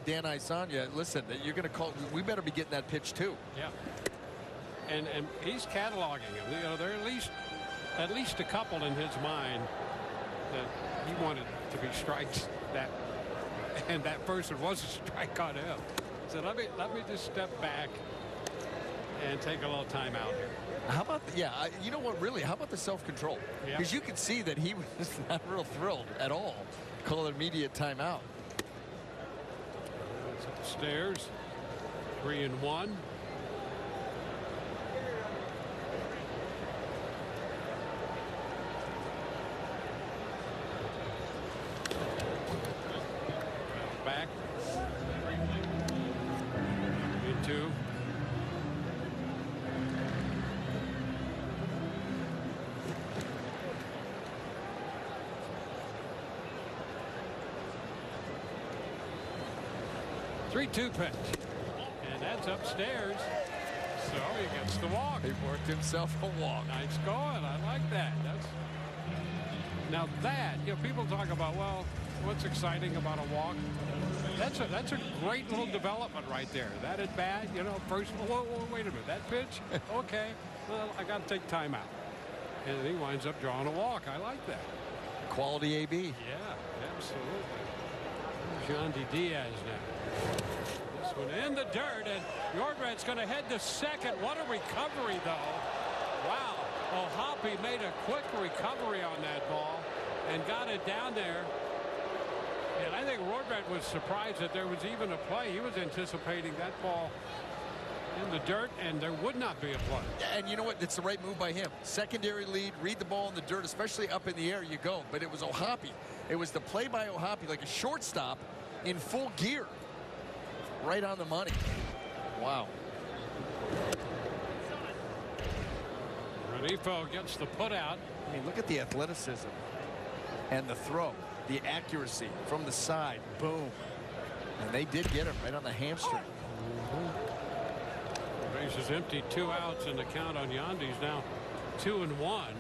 Dan Isanya, listen, you're going to call. We better be getting that pitch too. Yeah. And he's cataloging them. You know, there are at least a couple in his mind that he wanted to be strikes, and that person was a strike on him. So let me just step back and take a little time out here. How about you know what, really, how about the self-control? Because you could see that he was not real thrilled at all. Call it immediate timeout. It's upstairs. 3-1. Back. 3-2. Three-two pitch, and that's upstairs. So he gets the walk. He worked himself a walk. Nice going. I like that. Now that, you know, people talk about, well, what's exciting about a walk? That's a great little development right there. That at bat, you know, first, whoa, wait a minute, that pitch? Okay, well, I got to take time out. And he winds up drawing a walk. I like that. Quality AB. Yeah, absolutely. Yandy Diaz now. This one in the dirt, and Yordred's going to head to second. What a recovery, though. Wow. O'Hoppe made a quick recovery on that ball and got it down there. And I think Yordred was surprised that there was even a play. He was anticipating that ball in the dirt, and there would not be a play. And you know what? It's the right move by him. Secondary lead, read the ball in the dirt, especially up in the air you go. But it was O'Hoppe. It was the play by O'Hoppe, like a shortstop in full gear. Right on the money. Wow. Ifo gets the put out. I mean, look at the athleticism and the throw, the accuracy from the side. Boom. And they did get him right on the hamstring. Base is empty, 2 outs, and the count on Yandy's now 2-1.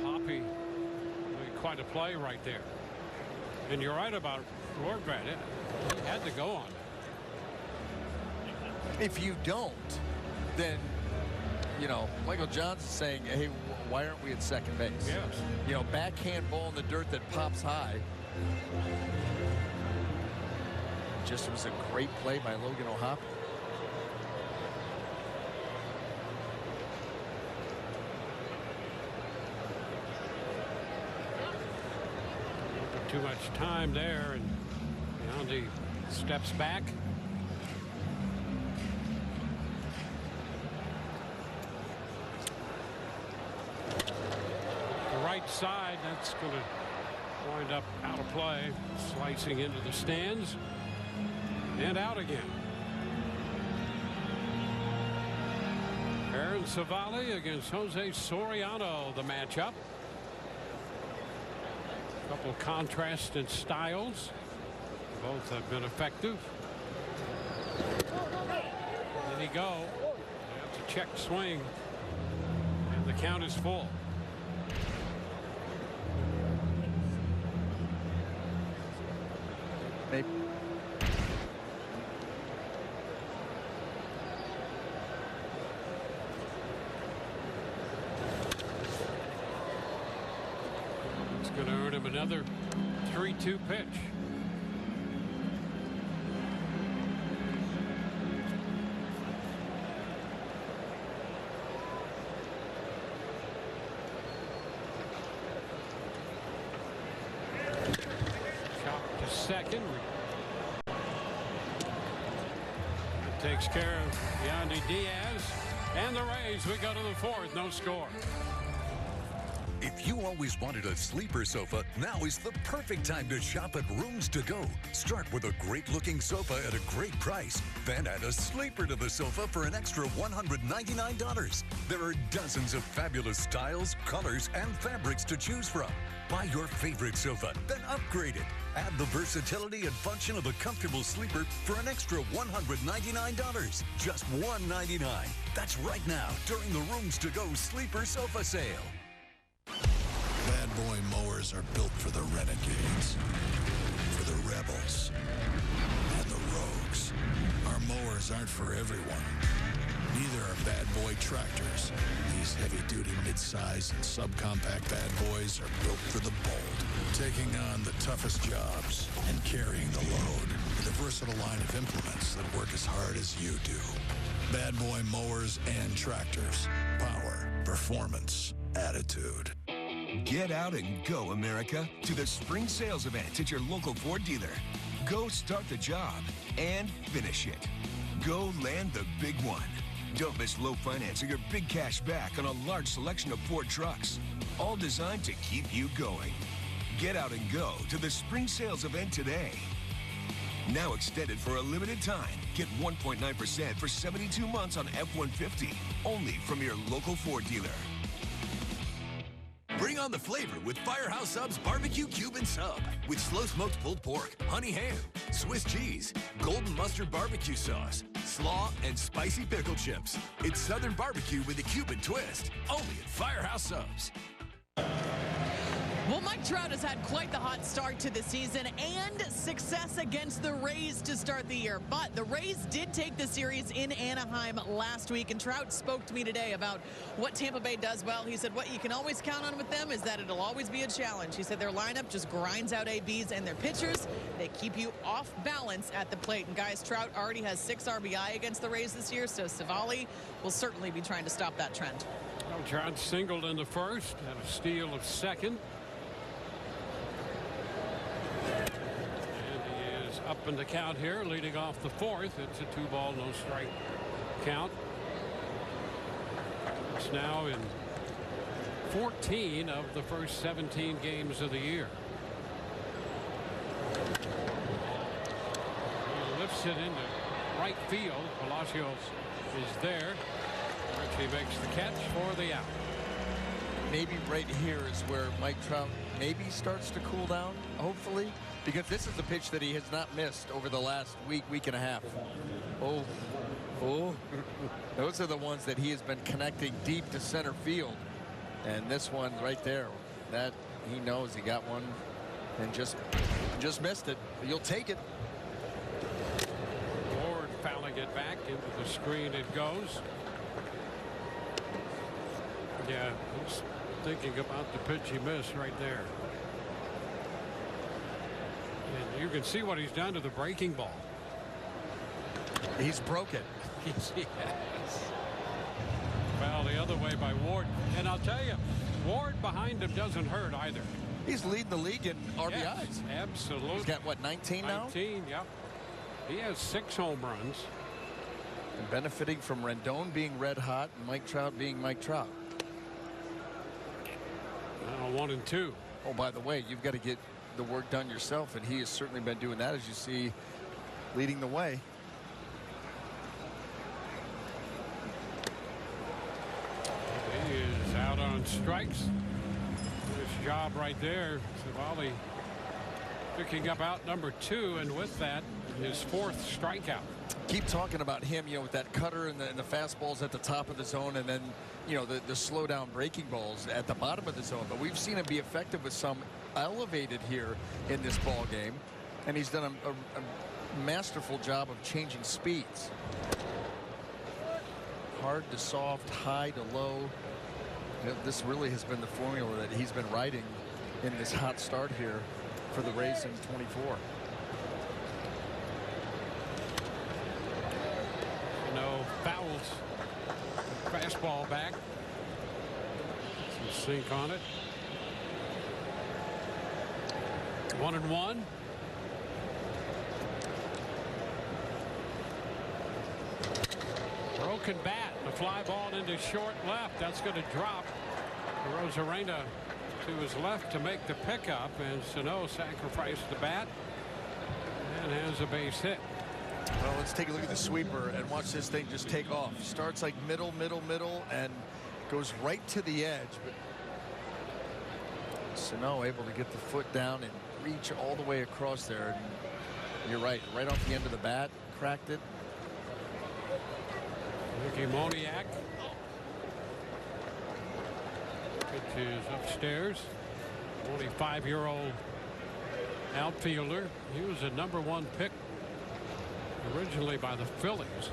Hoppy made quite a play right there. And you're right about Lordbrad. He had to go on it. If you don't, then, you know, Michael Johns is saying, hey, why aren't we at second base? Yes. You know, backhand ball in the dirt that pops high. Just was a great play by Logan O'Hoppe. Too much time there, and Yandy steps back. The right side, that's going to wind up out of play, slicing into the stands and out again. Aaron Civale against Jose Soriano, the matchup. Couple contrast in styles. Both have been effective. There you go. That's a check swing. And the count is full. Maybe. Going to earn him another 3-2 pitch. Chop to second. That takes care of Yandy Diaz. And the Rays, we go to the 4th, no score. If you always wanted a sleeper sofa, now is the perfect time to shop at Rooms to Go. Start with a great-looking sofa at a great price. Then add a sleeper to the sofa for an extra $199. There are dozens of fabulous styles, colors, and fabrics to choose from. Buy your favorite sofa, then upgrade it. Add the versatility and function of a comfortable sleeper for an extra $199. Just $199. That's right now during the Rooms to Go Sleeper Sofa Sale. Bad boy mowers are built for the renegades, for the rebels, and the rogues. Our mowers aren't for everyone. Neither are bad boy tractors. These heavy-duty mid-size and subcompact bad boys are built for the bold, taking on the toughest jobs and carrying the load with a versatile line of implements that work as hard as you do. Bad boy mowers and tractors. Power, performance, attitude. Get out and go, America, to the spring sales event at your local Ford dealer. Go start the job and finish it. Go land the big one. Don't miss low financing or big cash back on a large selection of Ford trucks, all designed to keep you going. Get out and go to the spring sales event today. Now extended for a limited time. Get 1.9% for 72 months on F-150, only from your local Ford dealer. Bring on the flavor with Firehouse Subs Barbecue Cuban Sub. With slow-smoked pulled pork, honey ham, Swiss cheese, golden mustard barbecue sauce, slaw, and spicy pickle chips. It's Southern barbecue with a Cuban twist. Only at Firehouse Subs. Well, Mike Trout has had quite the hot start to the season and success against the Rays to start the year. But the Rays did take the series in Anaheim last week, and Trout spoke to me today about what Tampa Bay does well. He said what you can always count on with them is that it'll always be a challenge. He said their lineup just grinds out ABs, and their pitchers, they keep you off balance at the plate. And guys, Trout already has 6 RBI against the Rays this year, so Civale will certainly be trying to stop that trend. Well, Trout singled in the first, had a steal of second. Up in the count here, leading off the 4th. It's a 2-ball, no strike count. It's now in 14 of the first 17 games of the year. He lifts it into right field. Palacios is there. He makes the catch for the out. Maybe right here is where Mike Trout maybe starts to cool down, hopefully, because this is a pitch that he has not missed over the last week and a half. Oh, those are the ones that he has been connecting deep to center field. And this one right there, that he knows he got one and just missed it. You'll take it. Ward fouling it back into the screen. It goes. Yeah, he's thinking about the pitch he missed right there. And you can see what he's done to the breaking ball. He's broke it. Yes. Well, the other way by Ward. And I'll tell you, Ward behind him doesn't hurt either. He's leading the league in RBIs. Yes, absolutely. He's got, what, 19 now? 19, yep. He has 6 home runs. And benefiting from Rendon being red hot and Mike Trout being Mike Trout. Now 1 and 2. Oh, by the way, you've got to get the work done yourself, and he has certainly been doing that, as you see, leading the way. He is out on strikes. Nice job right there. Civale picking up out number 2, and with that, his 4th strikeout. Keep talking about him, with that cutter and the fastballs at the top of the zone, and then, the slow down breaking balls at the bottom of the zone. But we've seen him be effective with some elevated here in this ball game, and he's done a masterful job of changing speeds. Hard to soft, high to low. This really has been the formula that he's been riding in this hot start here for the Rays in 24. No fouls. Fastball back. Some sink on it. 1-1. Broken bat. A fly ball into short left. That's going to drop. Rosarena to his left to make the pickup, and Sano sacrificed the bat and has a base hit. Well, let's take a look at the sweeper and watch this thing just take off. Starts like middle, and goes right to the edge. But Sano able to get the foot down and reach all the way across there. And you're right off the end of the bat, cracked it. Ricky Moniak. Pitch is upstairs. 25-year-old outfielder. He was a #1 pick originally by the Phillies.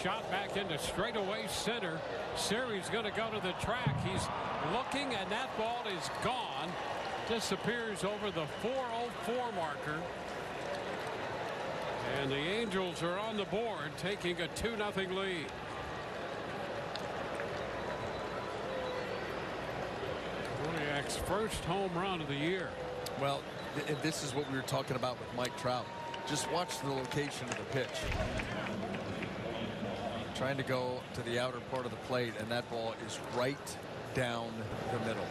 Shot back into straightaway center. Siri's going to go to the track. He's looking, and that ball is gone. Disappears over the 4:04 marker. And the Angels are on the board, taking a 2-0 lead. Moniak's first home run of the year. Well, this is what we were talking about with Mike Trout. Just watch the location of the pitch. Trying to go to the outer part of the plate, and that ball is right down the middle.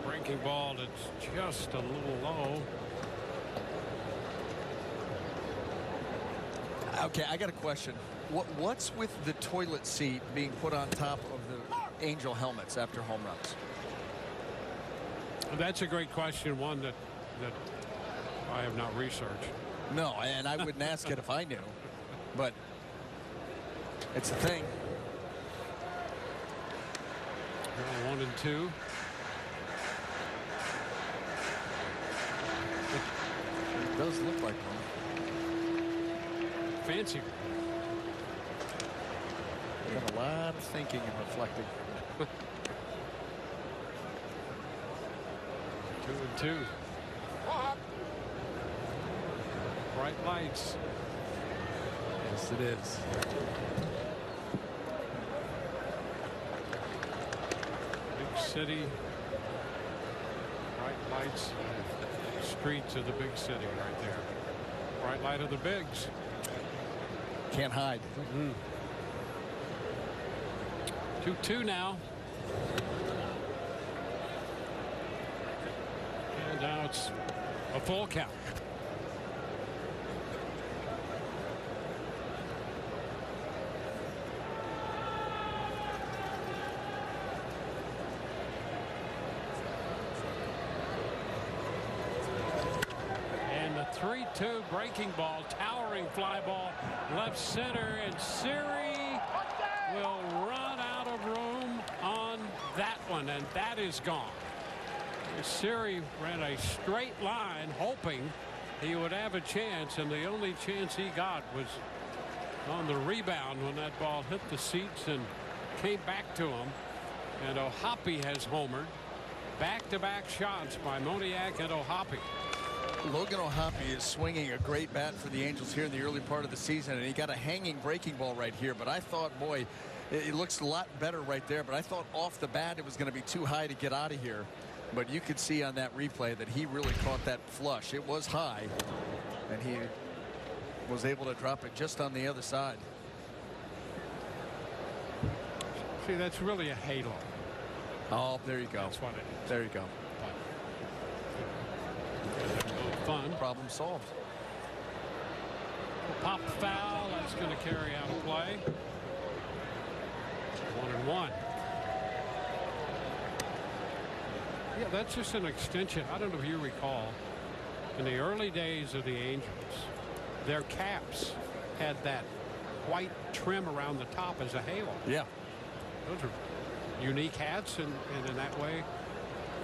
Breaking ball that's just a little low. Okay, I got a question. What's with the toilet seat being put on top of the Angel helmets after home runs? That's a great question, one that I have not researched. No, and I wouldn't ask it if I knew, but it's a thing. 1 and 2. It does look like one. Fancy. Got a lot of thinking and reflecting. 2 and 2. Bright lights. Yes, it is. Big city. Bright lights. Streets of the big city right there. Bright light of the bigs. Can't hide. 2-2 now. it's a full count. And the 3-2 breaking ball, towering fly ball, left center, and Siri will run out of room on that one, and that is gone. Siri ran a straight line hoping he would have a chance, and the only chance he got was on the rebound when that ball hit the seats and came back to him. And O'Hoppe has homered. Back-to-back shots by Moniak and O'Hoppe. Logan O'Hoppe is swinging a great bat for the Angels here in the early part of the season, and he got a hanging breaking ball right here. But I thought, boy, it looks a lot better right there. But I thought off the bat it was going to be too high to get out of here. But you could see on that replay that he really caught that flush. It was high, and he was able to drop it just on the other side. See, that's really a halo. Oh, there you go. That's what it is. There you go. Fun. Problem solved. Pop foul. That's going to carry out a play. 1-1. Yeah, that's just an extension. I don't know if you recall, in the early days of the Angels, their caps had that white trim around the top as a halo. Yeah. Those are unique hats, and in that way,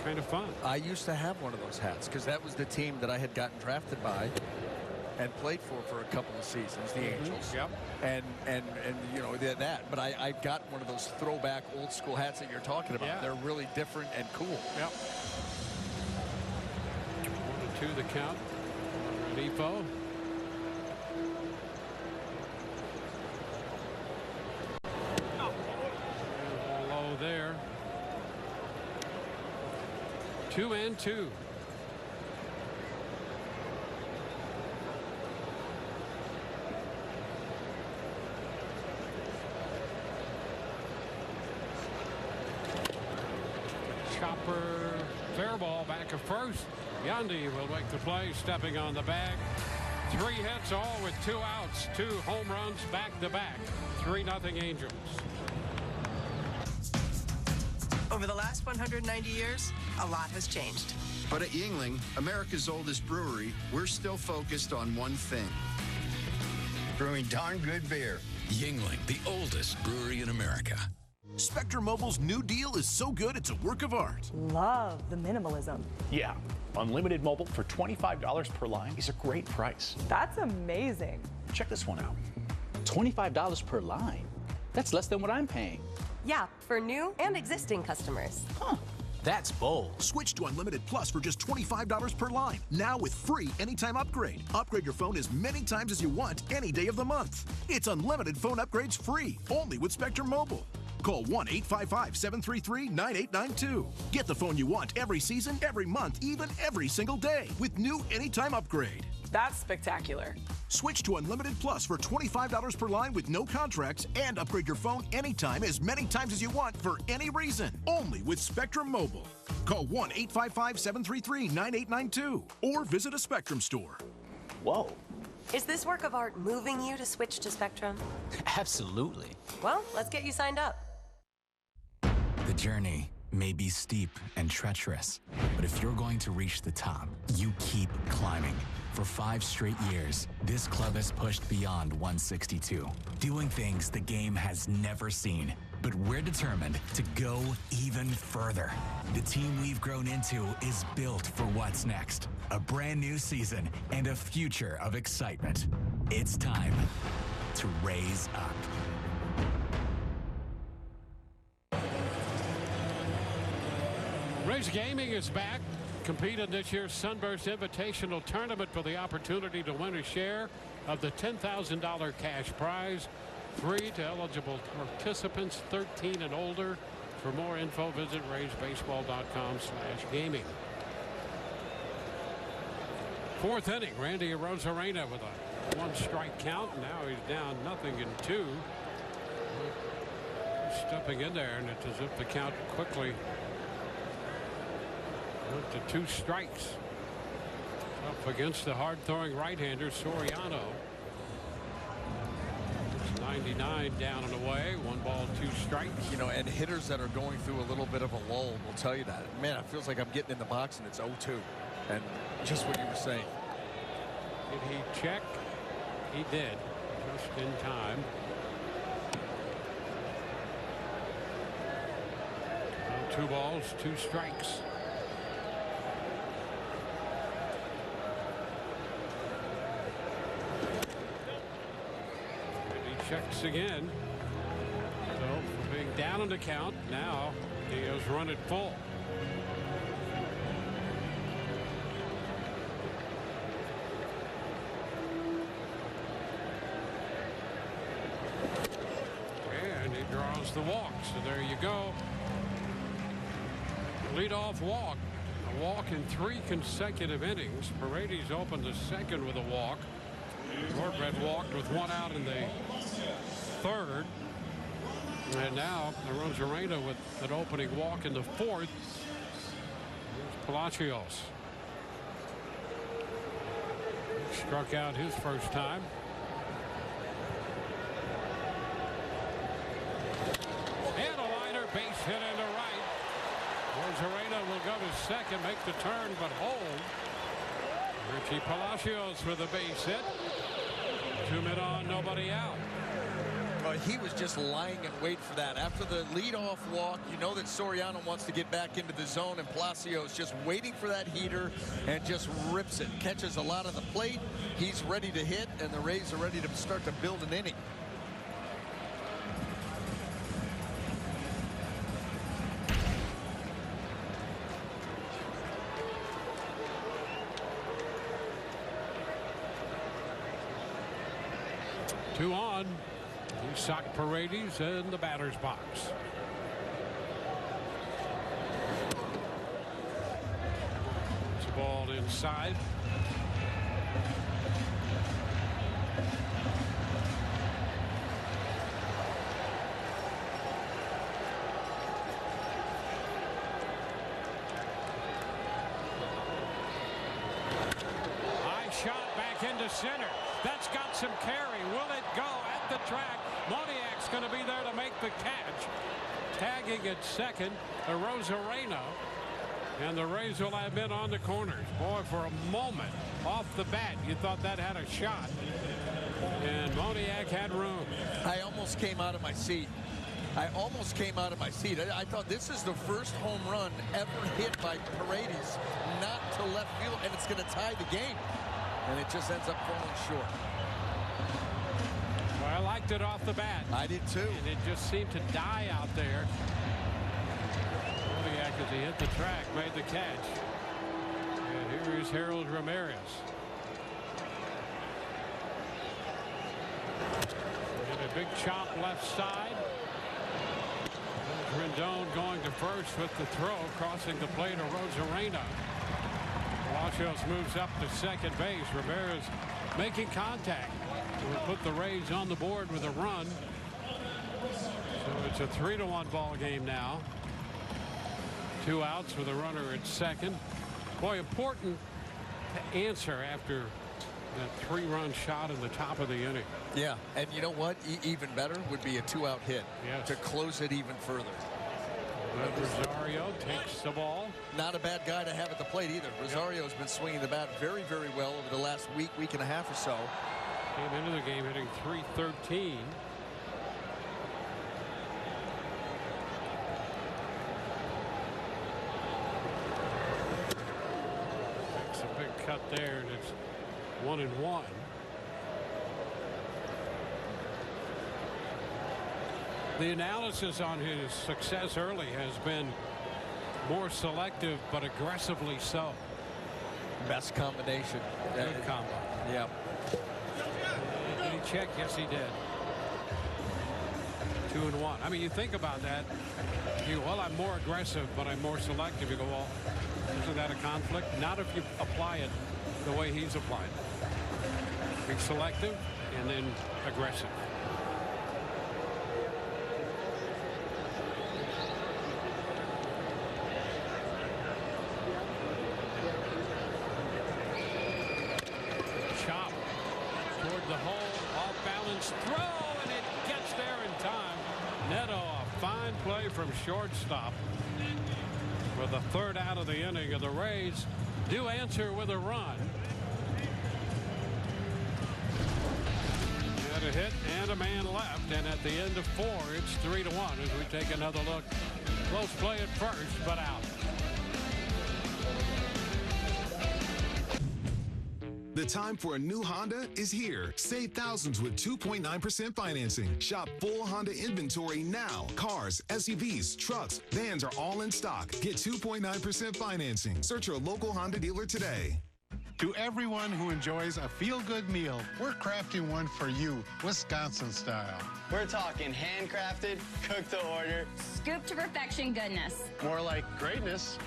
kind of fun. I used to have one of those hats because that was the team that I had gotten drafted by and played for a couple of seasons, the Angels. Yep. And you know that. But I got one of those throwback old school hats that you're talking about. Yeah. They're really different and cool. Yep. 1-2 the count. Depot. Low there. 2-2. Chopper, fair ball back at first. Yandy will make the play, stepping on the bag. 3 hits, all with 2 outs, 2 home runs back to back. 3-0 Angels. Over the last 190 years, a lot has changed. But at Yuengling, America's oldest brewery, we're still focused on one thing: brewing darn good beer. Yuengling, the oldest brewery in America. Spectrum Mobile's new deal is so good it's a work of art. Love the minimalism. Yeah, unlimited mobile for $25 per line is a great price. That's amazing. Check this one out. $25 per line? That's less than what I'm paying. Yeah, for new and existing customers. Huh. That's bold. Switch to Unlimited Plus for just $25 per line. Now with free anytime upgrade. Upgrade your phone as many times as you want any day of the month. It's unlimited phone upgrades free, only with Spectrum Mobile. Call 1-855-733-9892. Get the phone you want every season, every month, even every single day with new anytime upgrade. That's spectacular. Switch to Unlimited Plus for $25 per line with no contracts and upgrade your phone anytime as many times as you want for any reason. Only with Spectrum Mobile. Call 1-855-733-9892 or visit a Spectrum store. Whoa. Is this work of art moving you to switch to Spectrum? Absolutely. Well, let's get you signed up. The journey may be steep and treacherous, but if you're going to reach the top, you keep climbing. For 5 straight years, this club has pushed beyond 162, doing things the game has never seen. But we're determined to go even further. The team we've grown into is built for what's next. A brand new season and a future of excitement. It's time to raise up. Rays Gaming is back. Compete in this year's Sunburst Invitational Tournament for the opportunity to win a share of the $10,000 cash prize. Free to eligible participants 13 and older. For more info, visit raysbaseball.com/gaming. 4th inning, Randy Arozarena with a 1-strike count. Now he's down 0-2. Stepping in there, and it's as if the count quickly went to 2 strikes. Up against the hard-throwing right-hander, Soriano. It's 99 down and away. 1 ball, 2 strikes. You know, and hitters that are going through a little bit of a lull will tell you that. Man, it feels like I'm getting in the box and it's 0-2. And just what you were saying. Did he check? He did, just in time. Now 2 balls, 2 strikes. Checks again. So for being down in the count, now he has run it full. And he draws the walk. So there you go. Leadoff walk. A walk in 3 consecutive innings. Paredes opened the second with a walk. Shortbread walked with 1 out in the 3rd. And now Rosarena with an opening walk in the 4th. Here's Palacios. Struck out his first time. And a liner, base hit into right. Rosarena will go to second, make the turn, but hold. Richie Palacios with a base hit. 2 men on, nobody out. He was just lying in wait for that. After the leadoff walk, you know that Soriano wants to get back into the zone, and Palacios just waiting for that heater and just rips it. Catches a lot of the plate. He's ready to hit, and the Rays are ready to start to build an inning. Two on. Sock Paredes in the batter's box. It's a ball inside. High shot back into center. That's got some carry. Will it go at the track? Moniak's going to be there to make the catch. Tagging at second, Rosarena. And the Rays will have been on the corners. Boy, for a moment off the bat, you thought that had a shot. And Moniak had room. I almost came out of my seat. I thought this is the first home run ever hit by Paredes, not to left field, and it's going to tie the game. And it just ends up falling short. Well, I liked it off the bat. I did too. And it just seemed to die out there. Moniak, as he hit the track, made the catch. And here is Harold Ramirez. And a big chop left side. Rendon going to first with the throw, crossing the plate of Rosarena. Palacios moves up to second base. Ramirez making contact. Will put the Rays on the board with a run. So it's a 3-1 ball game now. 2 outs with a runner at second. Boy, important to answer after that 3-run shot in the top of the inning. Yeah, and you know what? Even better would be a 2-out hit yes. to close it even further. Rosario takes the ball. Not a bad guy to have at the plate either. Rosario's been swinging the bat very, very well over the last week and a half or so. Came into the game hitting .313. Makes a big cut there, and it's 1-1. The analysis on his success early has been more selective, but aggressively so. Best combination. Good combo. Yeah. Did he check? Yes, he did. 2-1. I mean, you think about that. You go, well, I'm more aggressive, but I'm more selective. You go, well, isn't that a conflict? Not if you apply it the way he's applied it. Be selective and then aggressive. the hole, off-balance throw, and it gets there in time. Neto, a fine play from shortstop. For the third out of the inning, of the Rays do answer with a run. Had a hit and a man left, and at the end of 4, it's 3-1 as we take another look. Close play at first, but out. The time for a new Honda is here. Save thousands with 2.9% financing. Shop full Honda inventory now. Cars, SUVs, trucks, vans are all in stock. Get 2.9% financing. Search your local Honda dealer today. To everyone who enjoys a feel-good meal, we're crafting one for you, Wisconsin style. We're talking handcrafted, cooked to order. Scoop to perfection goodness. More like greatness.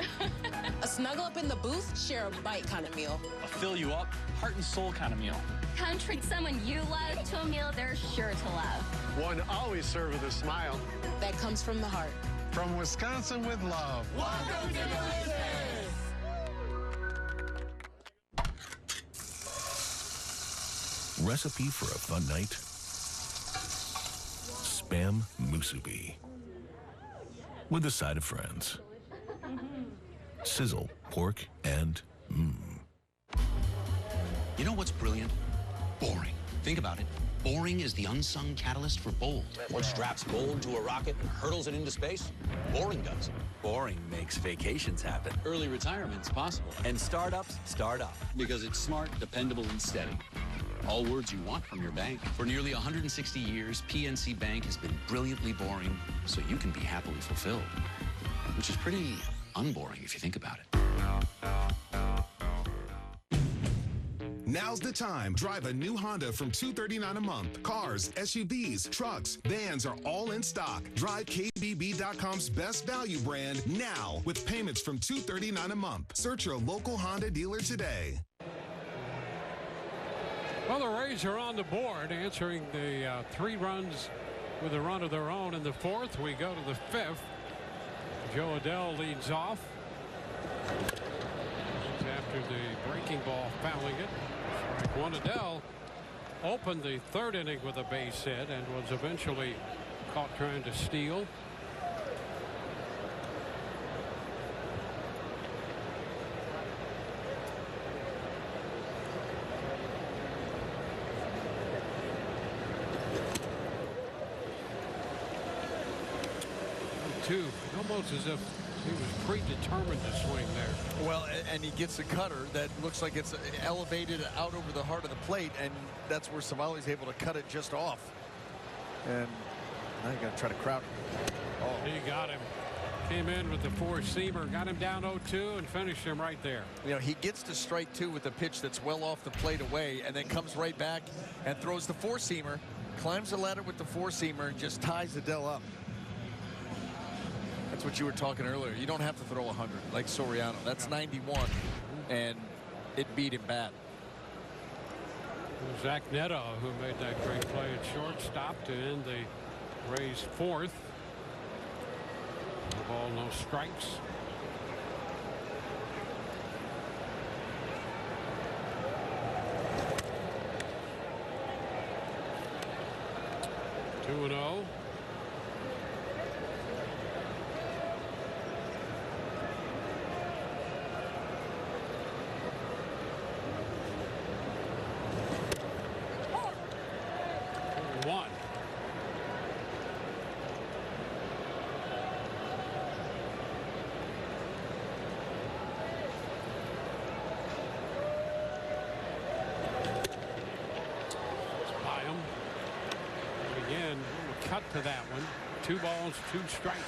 A snuggle up in the booth, share a bite kind of meal. A fill you up, heart and soul kind of meal. Come treat someone you love to a meal they're sure to love. One always served with a smile. That comes from the heart. From Wisconsin with love. Welcome to Delicious! Recipe for a fun night? Spam musubi. With a side of friends. Sizzle, pork, and You know what's brilliant? Boring. Think about it. Boring is the unsung catalyst for bold. What straps gold to a rocket and hurtles it into space? Boring does. Boring makes vacations happen. Early retirement's possible. And startups start up. Because it's smart, dependable, and steady. All words you want from your bank. For nearly 160 years, PNC Bank has been brilliantly boring so you can be happily fulfilled. Which is pretty unboring if you think about it. Now's the time. Drive a new Honda from $239 a month. Cars, SUVs, trucks, vans are all in stock. Drive KBB.com's best value brand now with payments from $239 a month. Search your local Honda dealer today. Well, the Rays are on the board, answering the 3 runs with a run of their own in the 4th. We go to the 5th. Joe Adell leads off. After the breaking ball fouling it. Strike one. Adell opened the 3rd inning with a base hit and was eventually caught trying to steal. Almost as if he was predetermined to swing there. Well, and he gets a cutter that looks like it's elevated out over the heart of the plate, and that's where Civale's able to cut it just off. And now you got to try to crowd him. Oh. He got him. Came in with the 4-seamer, got him down 0-2, and finished him right there. You know, he gets to strike 2 with a pitch that's well off the plate away, and then comes right back and throws the 4-seamer, climbs the ladder with the 4-seamer, and just ties Adell up. That's what you were talking earlier. You don't have to throw 100 like Soriano. That's 91, and it beat him bad. Zach Neto, who made that great play at shortstop to end the Rays' 4th. No ball, no strikes. Two and 0. Cut to that one. 2 balls, 2 strikes.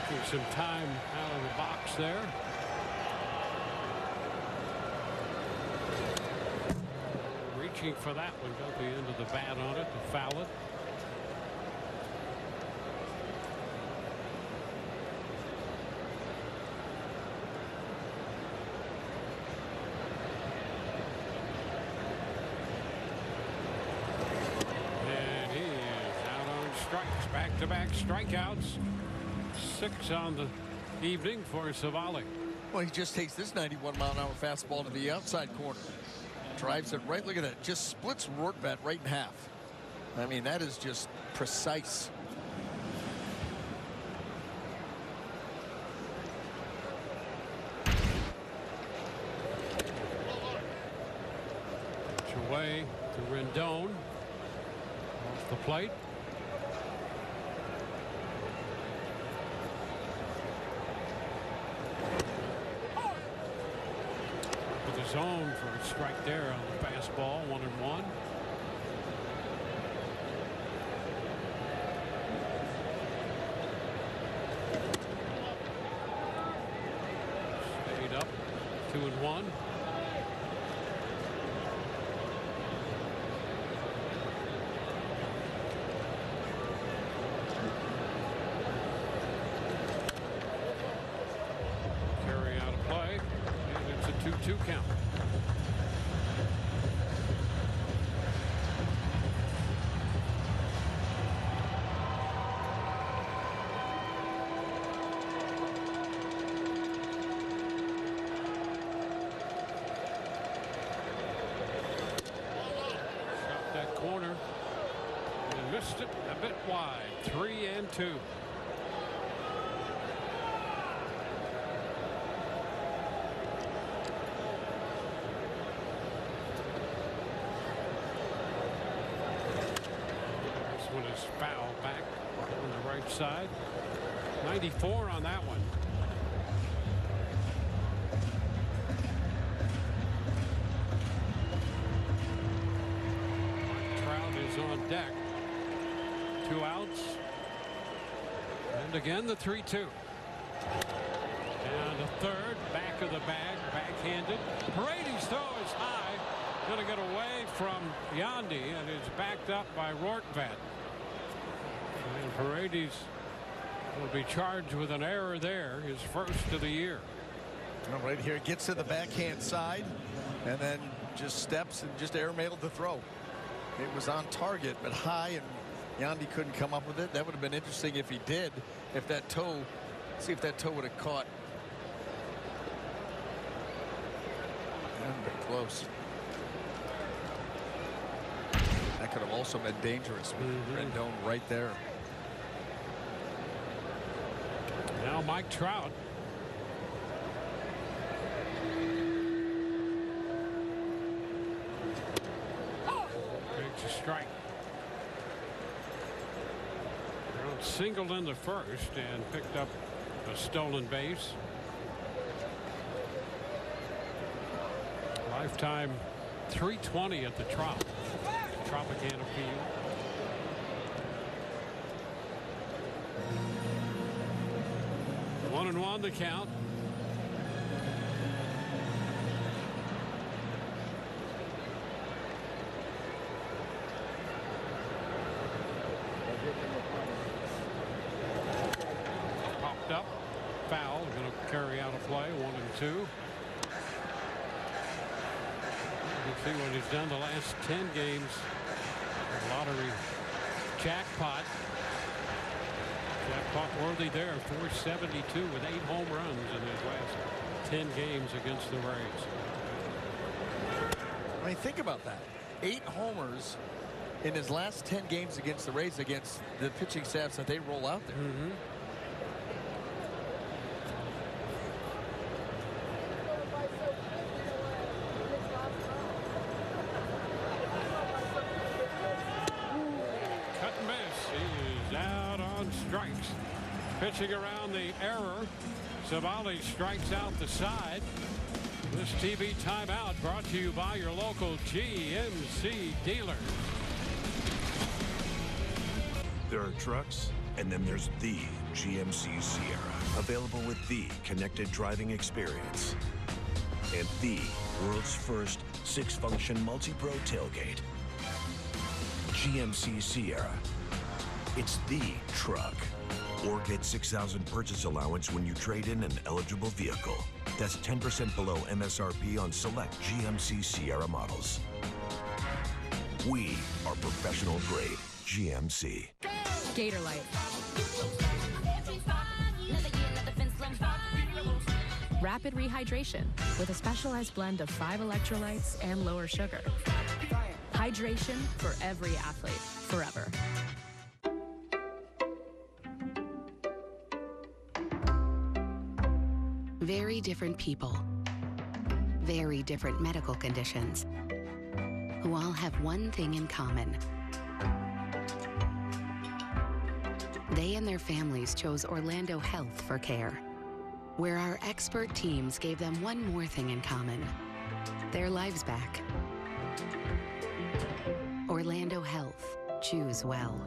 Taking some time out of the box there. Reaching for that one. Got the end of the bat on it to foul it. strikes. Back-to-back strikeouts. 6 on the evening for Civale. Well, he just takes this 91-mile-an-hour fastball to the outside corner. Drives it right. Look at that. Just splits Rortvedt right in half. I mean, that is just precise. Pitch away to Rendon. Off the plate. With the zone for a strike there on the fastball. 1-1. Stayed up. 2-1. Carry out a play, and it's a 2-2 count. Shot that corner and missed it a bit wide. 3-2. One is foul back on the right side. 94 on that one. Mike Trout is on deck. 2 outs. And again the 3-2. Down to third. Back of the bag. Backhanded. Paredes throw is high. Going to get away from Yandy and is backed up by Rortvedt. And Paredes will be charged with an error there, his first of the year. Well, right here, gets to the backhand side and then just steps and just airmailed the throw. It was on target, but high, and Yandy couldn't come up with it. That would have been interesting if he did, if that toe, see if that toe would have caught. And close. That could have also been dangerous with Rendon right there. Now Mike Trout. Takes a strike. Trout singled in the first and picked up a stolen base. Lifetime 320 at the Trop. Tropicana field. One and one to count. Popped up. Foul. Going to carry out a play. 1-2. You can see what he's done the last 10 games. Lottery jackpot. Jackpot worthy there. 472 with 8 home runs in his last 10 games against the Rays. I mean, think about that. 8 homers in his last 10 games against the Rays, against the pitching staffs that they roll out there. Cut and miss. He is out on strikes. Pitching around the error. Civale strikes out the side. This TV timeout brought to you by your local GMC dealer. There are trucks, and then there's the GMC Sierra, available with the connected driving experience and the world's first 6-function multi-pro tailgate. GMC Sierra. It's the truck. Or get $6,000 purchase allowance when you trade in an eligible vehicle. That's 10% below MSRP on select GMC Sierra models. We are professional grade GMC. Gator Light. Rapid rehydration with a specialized blend of 5 electrolytes and lower sugar. Hydration for every athlete, forever. Very different people, very different medical conditions, who all have one thing in common. They and their families chose Orlando Health for care, where our expert teams gave them one more thing in common: their lives back. Orlando Health. Choose well.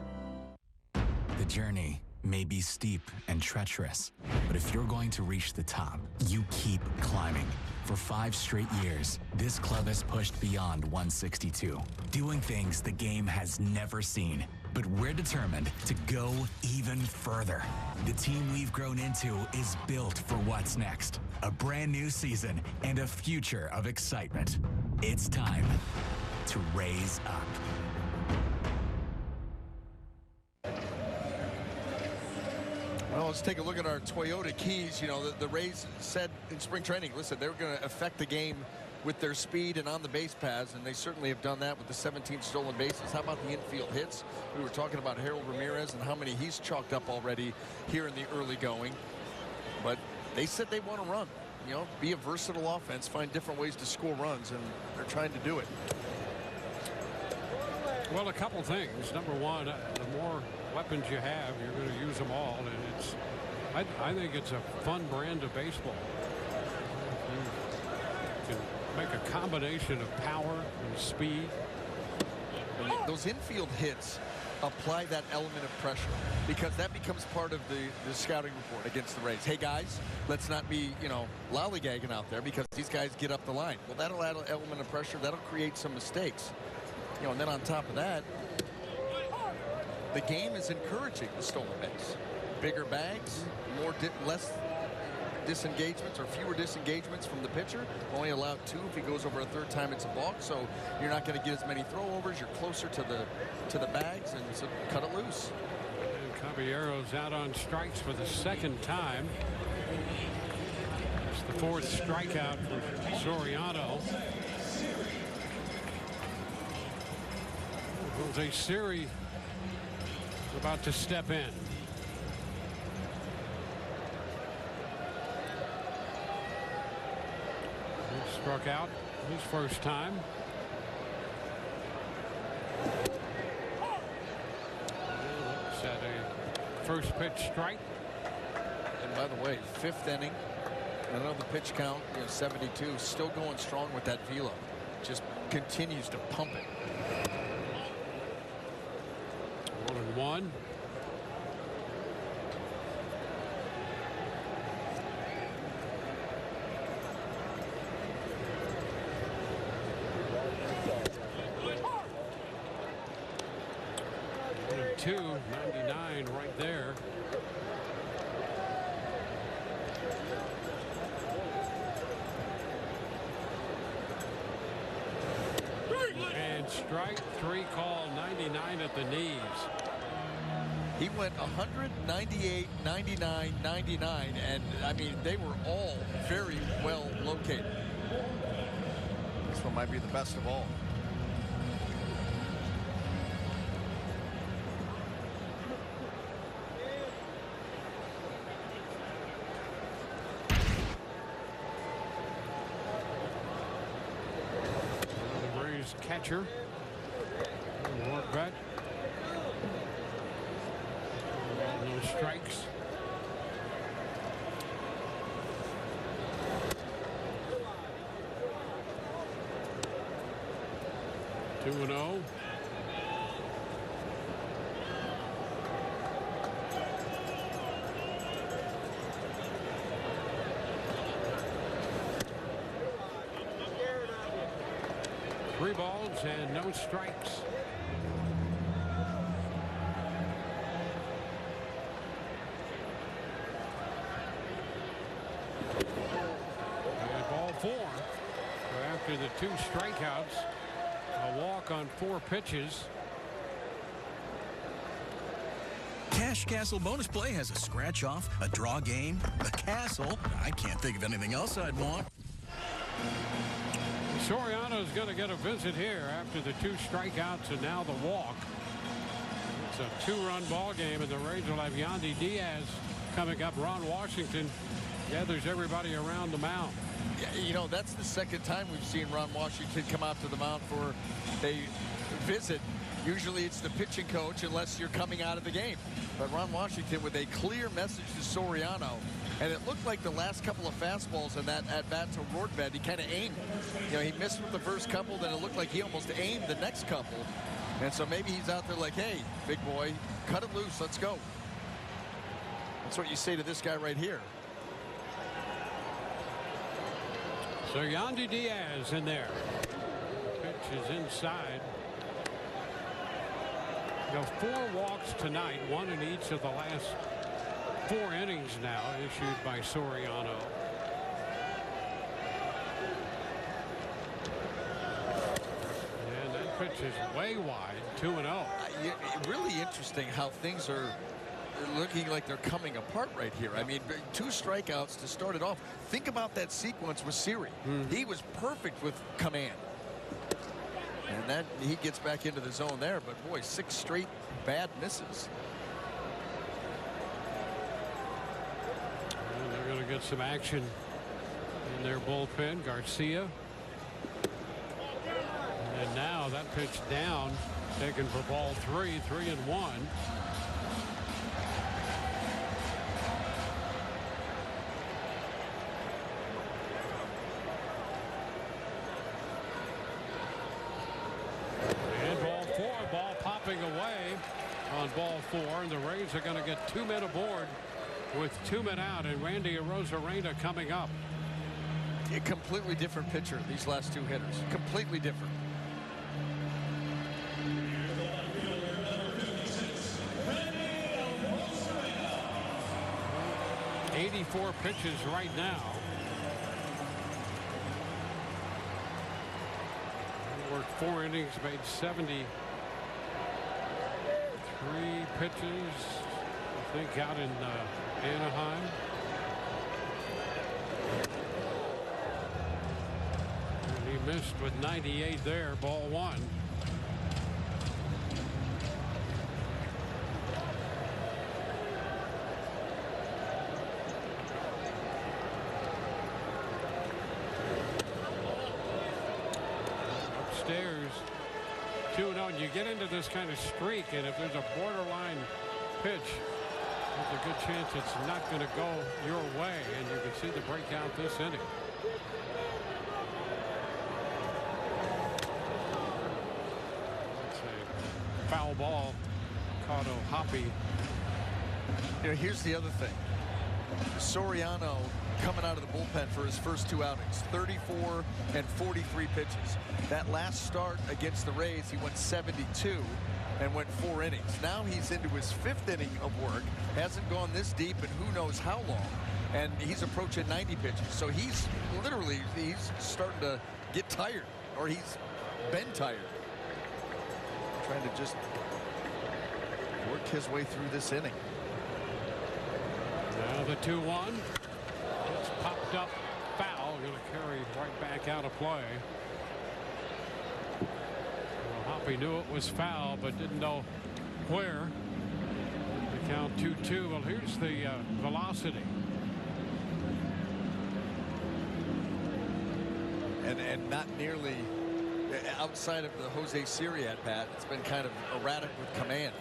The journey may be steep and treacherous, but if you're going to reach the top, you keep climbing. For 5 straight years, this club has pushed beyond 162, doing things the game has never seen. But we're determined to go even further. The team we've grown into is built for what's next. A brand new season and a future of excitement. It's time to raise up. Well, let's take a look at our Toyota Keys. You know, the Rays said in spring training, listen, they were going to affect the game with their speed and on the base paths, and they certainly have done that with the 17 stolen bases. How about the infield hits? We were talking about Harold Ramirez and how many he's chalked up already here in the early going. But they said they want to run, you know, be a versatile offense, find different ways to score runs, and they're trying to do it. Well, a couple things. Number one, the more weapons you have, you're going to use them all, and it's. I think it's a fun brand of baseball. You can make a combination of power and speed. Those infield hits apply that element of pressure, because that becomes part of the scouting report against the Rays. Hey guys, let's not be, you know, lollygagging out there because these guys get up the line. Well, that'll add an element of pressure. That'll create some mistakes. You know, and then on top of that, the game is encouraging the stolen base. Bigger bags, less disengagements or fewer disengagements from the pitcher. Only allowed 2. If he goes over a third time, it's a balk. So you're not going to get as many throwovers. You're closer to the bags, and so cut it loose. And Caballero's out on strikes for the second time. It's the 4th strikeout for Soriano. Jose Siri about to step in. He struck out his first time. Set a first pitch strike. And by the way, 5th inning. I know the pitch count, 72, still going strong with that velo. Just continues to pump it. 1-1. Two, 99 right there. And strike 3 call, 99 at the knees. He went 198, 99, 99, and I mean, they were all very well located. This one might be the best of all. The Rays catcher, Northbet. No strikes. Two and 0. Three balls and no strikes. And ball 4. So after the 2 strikeouts, a walk on 4 pitches. Cash Castle bonus play has a scratch off, a draw game, a castle. I can't think of anything else I'd want. Soriano's going to get a visit here after the 2 strikeouts and now the walk. It's a 2-run ball game, and the Rays will have Yandy Diaz coming up. Ron Washington gathers everybody around the mound. Yeah, you know, that's the second time we've seen Ron Washington come out to the mound for a visit. Usually it's the pitching coach unless you're coming out of the game. But Ron Washington with a clear message to Soriano. And it looked like the last couple of fastballs in that at-bat to Rortvedt, he kind of aimed. You know, he missed with the first couple, then it looked like he almost aimed the next couple. And so maybe he's out there like, hey, big boy, cut it loose, let's go. That's what you say to this guy right here. So Yandy Diaz in there. Pitch is inside. You know, 4 walks tonight, 1 in each of the last 4 innings now issued by Soriano. And that pitch is way wide, 2-0. Really interesting how things are looking like they're coming apart right here. I mean, 2 strikeouts to start it off. Think about that sequence with Siri. He was perfect with command. And then he gets back into the zone there. But, boy, 6 straight bad misses. And they're going to get some action in their bullpen. Garcia. And now that pitch down, taken for ball 3, 3-1. Away on ball 4, and the Rays are going to get 2 men aboard with 2 men out, and Randy Arozarena coming up. A completely different pitcher, these last 2 hitters. Completely different. '84 pitches right now. He worked 4 innings, made 73 pitches, I think, out in Anaheim. And he missed with 98 there, ball 1. Upstairs, 2-0, and you get into this kind of streak, and if there's a borderline pitch, there's a good chance it's not going to go your way, and you can see the breakout this inning. It's a foul ball caught O'Hoppe. You know, here's the other thing. Soriano coming out of the bullpen for his first 2 outings, 34 and 43 pitches. That last start against the Rays, he went 72 and went 4 innings. Now he's into his 5th inning of work, hasn't gone this deep in who knows how long, and he's approaching 90 pitches. So he's literally, he's starting to get tired, or he's been tired. Trying to just work his way through this inning. Now the 2-1. It's popped up foul. Going to carry right back out of play. Well, Hoppe knew it was foul, but didn't know where. The count 2-2. Well, here's the velocity. And not nearly outside of the Jose Siri at bat. It's been kind of erratic with command.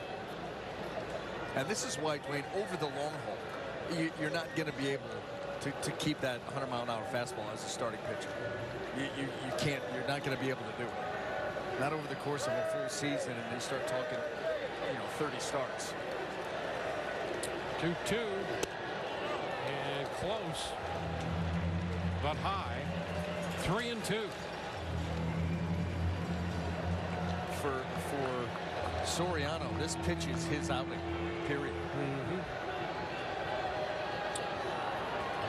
And this is why, Dwayne, over the long haul, you're not going to be able to keep that 100-mile-an-hour fastball as a starting pitcher. You can't. You're not going to be able to do it. Not over the course of a full season, and you start talking, 30 starts. 2-2, and close, but high. 3-2. For Soriano, this pitch is his outing. Period.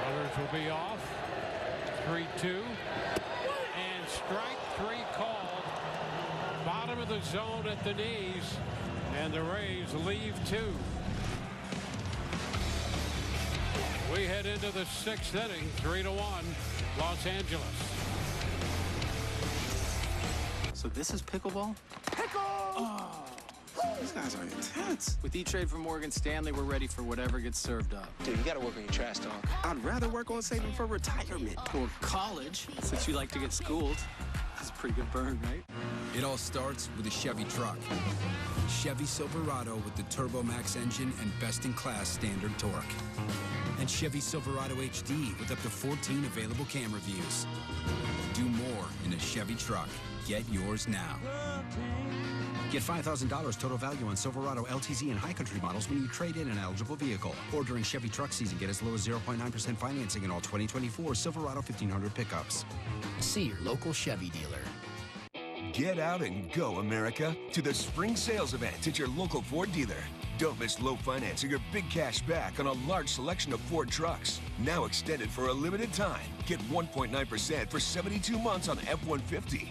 Runners will be off. 3-2. And strike 3 called. Bottom of the zone at the knees. And the Rays leave 2. We head into the 6th inning, 3-1, Los Angeles. So this is pickleball? Oh, these guys are intense. With E-Trade from Morgan Stanley, we're ready for whatever gets served up. Dude, you gotta work on your trash talk. I'd rather work on saving for retirement or college, since you like to get schooled. That's a pretty good burn, right? It all starts with a Chevy truck. Chevy Silverado with the Turbo Max engine and best-in-class standard torque. And Chevy Silverado HD with up to 14 available camera views. Do more in a Chevy truck. Get yours now. Get $5,000 total value on Silverado LTZ and High Country models when you trade in an eligible vehicle. Or during Chevy truck season, get as low as 0.9% financing in all 2024 Silverado 1500 pickups. See your local Chevy dealer. Get out and go, America, to the spring sales event at your local Ford dealer. Don't miss low financing or big cash back on a large selection of Ford trucks. Now extended for a limited time. Get 1.9% for 72 months on F-150.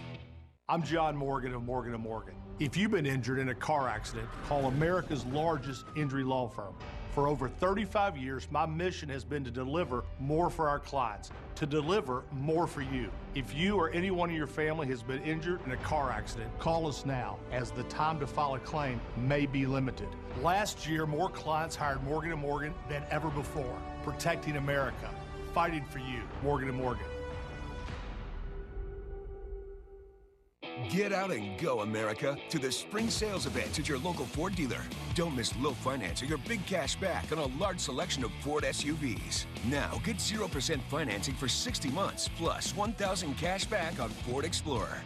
I'm John Morgan of Morgan & Morgan. If you've been injured in a car accident, call America's largest injury law firm. For over 35 years, my mission has been to deliver more for our clients, to deliver more for you. If you or anyone in your family has been injured in a car accident, call us now, as the time to file a claim may be limited. Last year, more clients hired Morgan & Morgan than ever before, protecting America, fighting for you. Morgan & Morgan. Get out and go, America, to the spring sales event at your local Ford dealer. Don't miss low financing or big cash back on a large selection of Ford SUVs. Now, get 0% financing for 60 months, plus $1,000 cash back on Ford Explorer.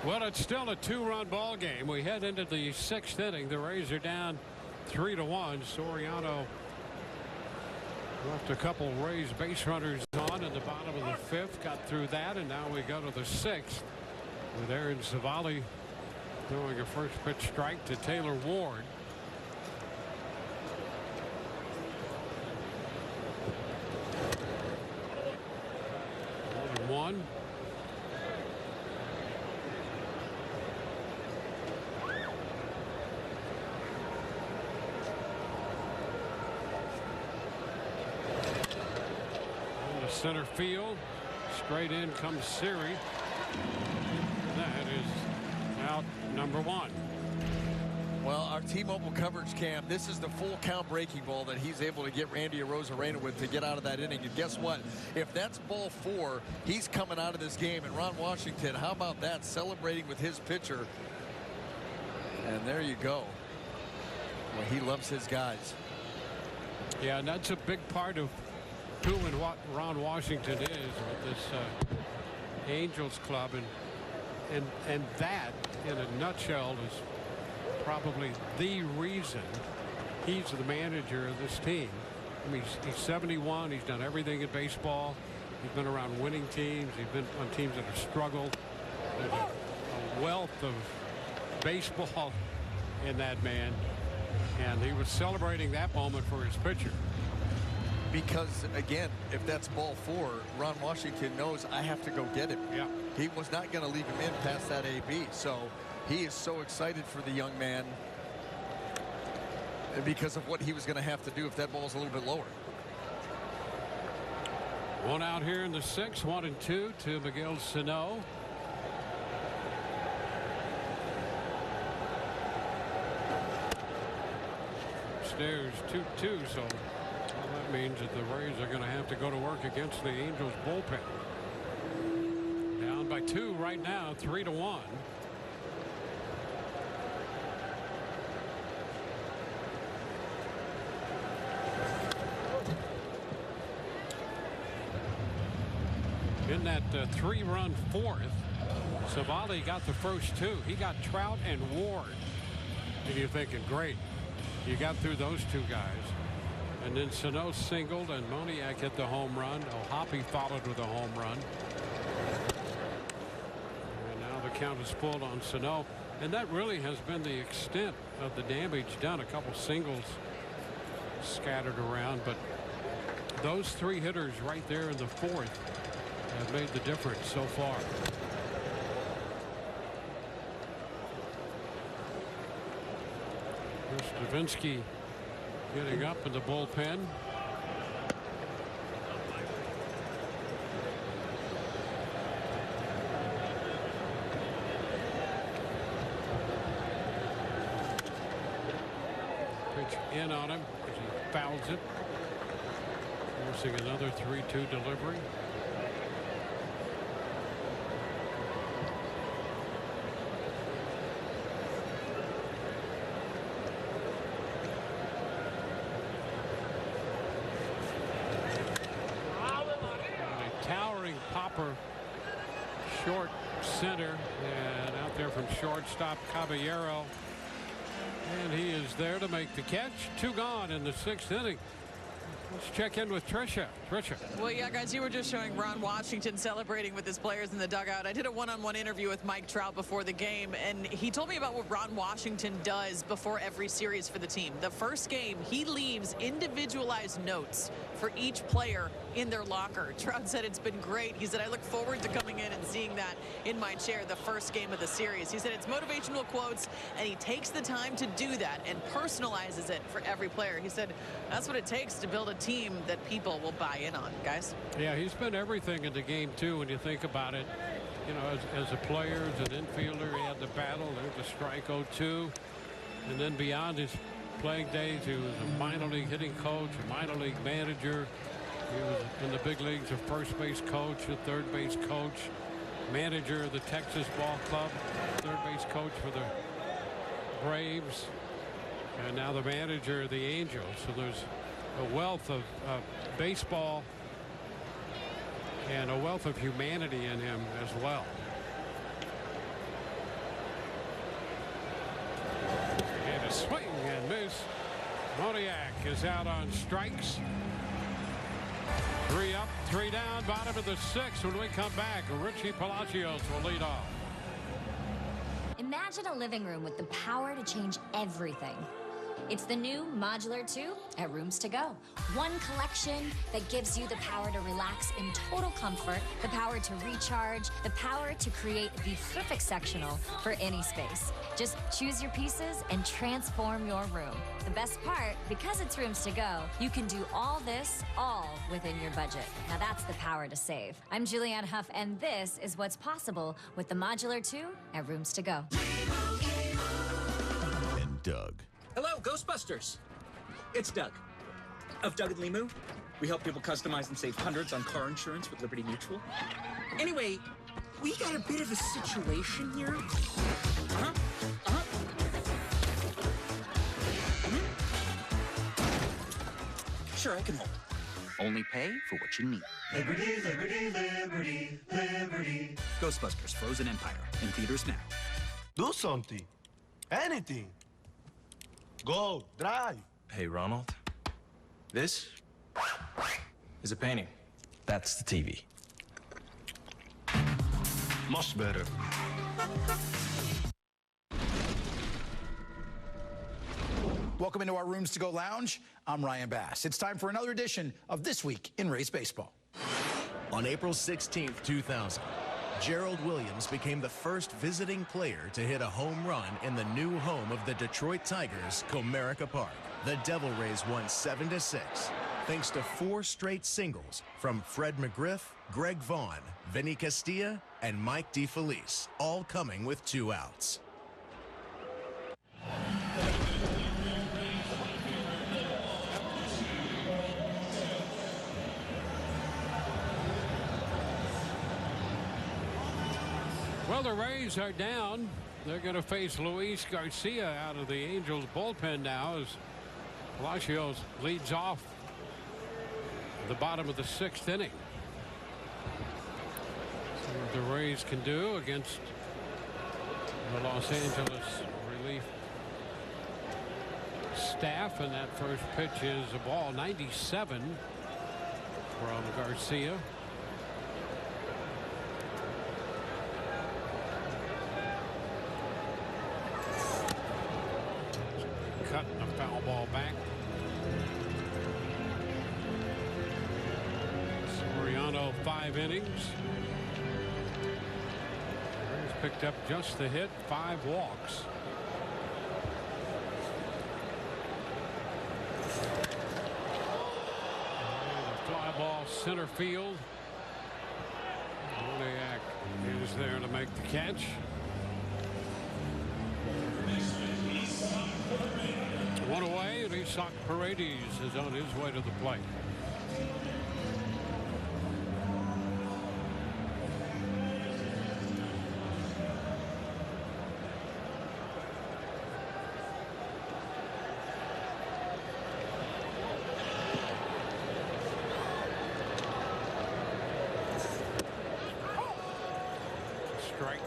Well, it's still a 2-run ball game. We head into the 6th inning. The Rays are down 3-1. Soriano left a couple Rays base runners on in the bottom of the 5th, got through that, and now we go to the 6th with Aaron Civale throwing a first pitch strike to Taylor Ward. One. Center field, straight in comes Siri. That is out number 1. Well, our T-Mobile coverage cam, this is the full count breaking ball that he's able to get Randy Arozarena with to get out of that inning. And guess what? If that's ball 4, he's coming out of this game. And Ron Washington, how about that? Celebrating with his pitcher. And there you go. Well, he loves his guys. Yeah, and that's a big part of who and what Ron Washington is with this Angels club, and that in a nutshell is probably the reason he's the manager of this team. I mean, he's 71. He's done everything in baseball. He's been around winning teams. He's been on teams that have struggled. There's a wealth of baseball in that man, and he was celebrating that moment for his pitcher. Because, again, if that's ball 4, Ron Washington knows I have to go get him. Yeah. He was not going to leave him in past that AB. So he is so excited for the young man because of what he was going to have to do if that ball's a little bit lower. One out here in the 6th, 1-2 to Miguel Sano. Upstairs 2-2, so that means that the Rays are going to have to go to work against the Angels bullpen. Down by 2 right now, 3-1. In that 3-run 4th, Civale got the first 2. He got Trout and Ward. And you're thinking, great, you got through those 2 guys. And then Sano singled, and Moniak hit the home run. O'Hoppe followed with a home run. And now the count is full on Sano. And that really has been the extent of the damage done. A couple singles scattered around, but those 3 hitters right there in the 4th have made the difference so far. Stavinsky getting up in the bullpen. Pitch in on him as he fouls it. Forcing another 3-2 delivery. Popper, short center, and out there from shortstop Caballero, and he is there to make the catch. 2 gone in the 6th inning. Let's check in with Tricia. Well, yeah, guys, you were just showing Ron Washington celebrating with his players in the dugout. I did a one-on-one interview with Mike Trout before the game, and he told me about what Ron Washington does before every series for the team. The first game, he leaves individualized notes for each player in their locker. Trout said it's been great. He said, I look forward to coming in and seeing that in my chair the first game of the series. He said it's motivational quotes, and he takes the time to do that and personalizes it for every player. He said that's what it takes to build a team that people will buy in on, guys. Yeah, he's been everything in the game, too, when you think about it. You know, as a player, as an infielder, he had the battle. There's the strikeout, too. And then beyond his playing days, he was a minor league hitting coach, a minor league manager. He was in the big leagues, a first base coach, a third base coach, manager of the Texas Ball Club, third base coach for the Braves, and now the manager of the Angels. So there's a wealth of baseball and a wealth of humanity in him as well. And a swing and miss. Moniak is out on strikes. 3 up, 3 down, bottom of the 6th. When we come back, Richie Palacios will lead off. Imagine a living room with the power to change everything. It's the new Modular 2 at Rooms to Go. One collection that gives you the power to relax in total comfort, the power to recharge, the power to create the perfect sectional for any space. Just choose your pieces and transform your room. The best part, because it's Rooms to Go, you can do all this all within your budget. Now that's the power to save. I'm Julianne Hough, and this is what's possible with the Modular 2 at Rooms to Go. And Doug. Hello, Ghostbusters. It's Doug of Doug and Limu. We help people customize and save hundreds on car insurance with Liberty Mutual. Anyway, we got a bit of a situation here. Sure, I can hold. Only pay for what you need. Liberty, liberty, liberty, liberty. Ghostbusters Frozen Empire in theaters now. Do something. Anything. Go, drive. Hey, Ronald. This is a painting. That's the TV. Much better. Welcome into our Rooms to Go lounge. I'm Ryan Bass. It's time for another edition of This Week in Rays Baseball. On April 16th, 2000, Gerald Williams became the first visiting player to hit a home run in the new home of the Detroit Tigers, Comerica Park. The Devil Rays won 7-6, thanks to 4 straight singles from Fred McGriff, Greg Vaughn, Vinny Castilla, and Mike DeFelice, all coming with 2 outs. Well, the Rays are down. They're going to face Luis Garcia out of the Angels bullpen now as Palacios leads off the bottom of the 6th inning. See what the Rays can do against the Los Angeles relief staff. And that first pitch is a ball. 97 from Garcia. Cutting a foul ball back. Soriano 5 innings. He's picked up just the hit, 5 walks. across center field. Moniak is there to make the catch. One away, and Isak Paredes is on his way to the plate. Strike.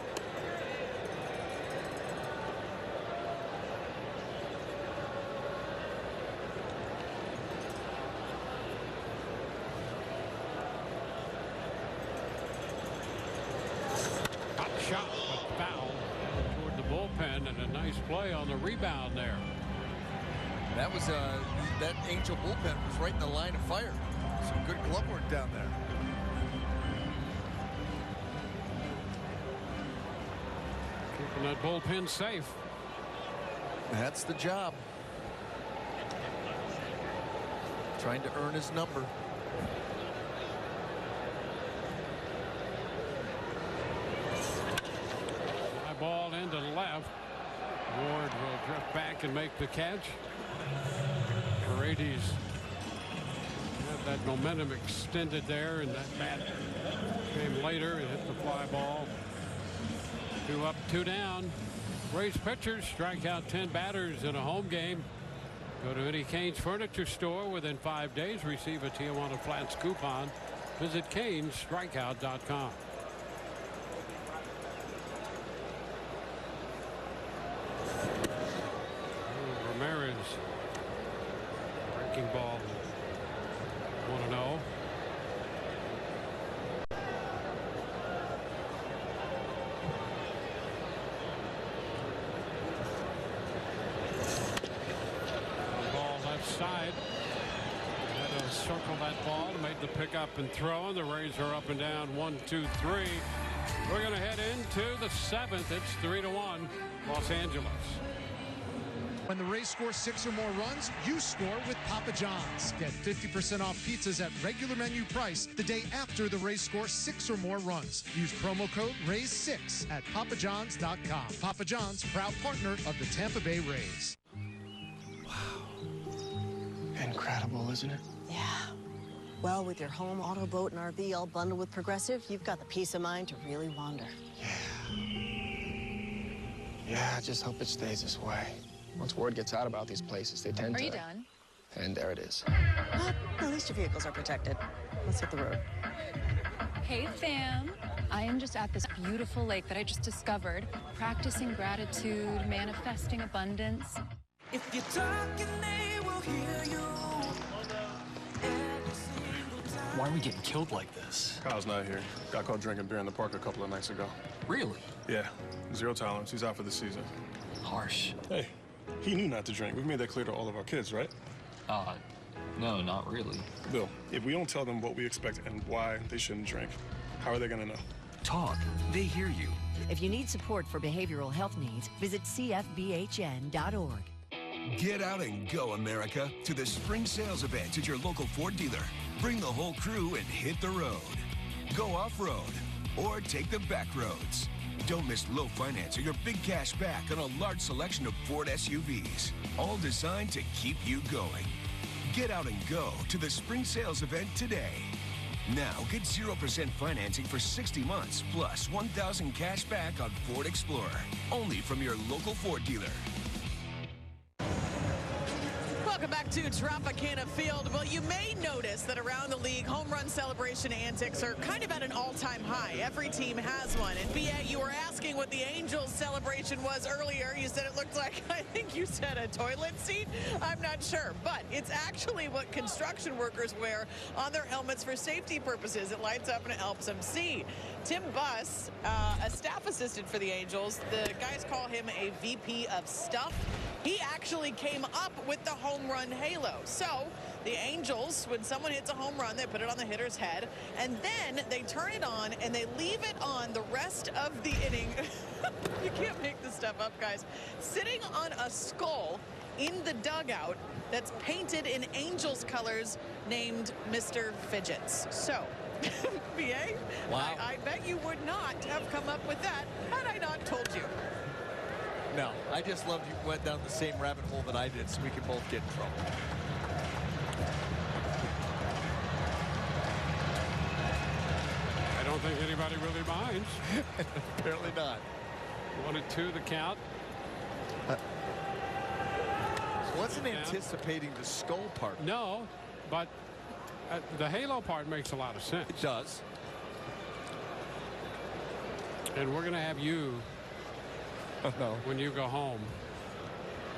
Hot shot, but foul toward the bullpen, and a nice play on the rebound there. That was that Angel bullpen was right in the line of fire. Some good glove work down there. Keeping that bullpen safe. That's the job. Trying to earn his number. Fly ball into the left. Ward will drift back and make the catch. Paredes had that momentum extended there, and that bat came later and hit the fly ball. 2 up, 2 down. Rays pitchers strike out 10 batters in a home game. Go to any Canes furniture store within 5 days. Receive a Tijuana Flats coupon. Visit CanesStrikeout.com. Ramirez. Breaking ball. 1-0. Side. Had to circle that ball, made the pickup and throw, and the Rays are up and down 1, 2, 3. We're going to head into the 7th. It's 3-1 Los Angeles. When the Rays score 6 or more runs, you score with Papa John's. Get 50% off pizzas at regular menu price the day after the Rays score 6 or more runs. Use promo code RAYS6 at papajohns.com. Papa John's, proud partner of the Tampa Bay Rays. Incredible, isn't it? Yeah. Well, with your home, auto, boat, and RV all bundled with Progressive, you've got the peace of mind to really wander. Yeah, I just hope it stays this way. Once word gets out about these places, they tend to... Are you done? And there it is. Well, at least your vehicles are protected. Let's hit the road. Hey, fam. I am just at this beautiful lake that I just discovered, practicing gratitude, manifesting abundance. If you're talking, they will hear you. Why are we getting killed like this? Kyle's not here. Got caught drinking beer in the park a couple of nights ago. Really? Yeah. 0 tolerance. He's out for the season. Harsh. Hey, he knew not to drink. We've made that clear to all of our kids, right? No, not really. Bill, if we don't tell them what we expect and why they shouldn't drink, how are they going to know? Talk. They hear you. If you need support for behavioral health needs, visit cfbhn.org. Get out and go, America, to the spring sales event at your local Ford dealer. Bring the whole crew and hit the road. Go off-road or take the back roads. Don't miss low finance or your big cash back on a large selection of Ford SUVs, all designed to keep you going. Get out and go to the spring sales event today. Now get 0% financing for 60 months plus $1,000 cash back on Ford Explorer. Only from your local Ford dealer. Welcome back to Tropicana Field. Well, you may notice that around the league, home run celebration antics are kind of at an all-time high. Every team has one. And BA, you were asking what the Angels celebration was earlier. You said it looked like, I think you said a toilet seat. I'm not sure, but it's actually what construction workers wear on their helmets for safety purposes. It lights up and it helps them see. Tim Buss, a staff assistant for the Angels, the guys call him a VP of stuff. He actually came up with the home run halo. So the Angels, when someone hits a home run, they put it on the hitter's head, and then they turn it on and they leave it on the rest of the inning. You can't make this stuff up, guys. Sitting on a skull in the dugout that's painted in Angels colors named Mr. Fidgets. So, BA, wow. I bet you would not have come up with that had I not told you. No, I just loved you went down the same rabbit hole that I did so we could both get in trouble. I don't think anybody really minds. Apparently not. 1-2 the count. Wasn't anticipating the skull part. No, but the halo part makes a lot of sense. It does. And we're going to have you, when you go home.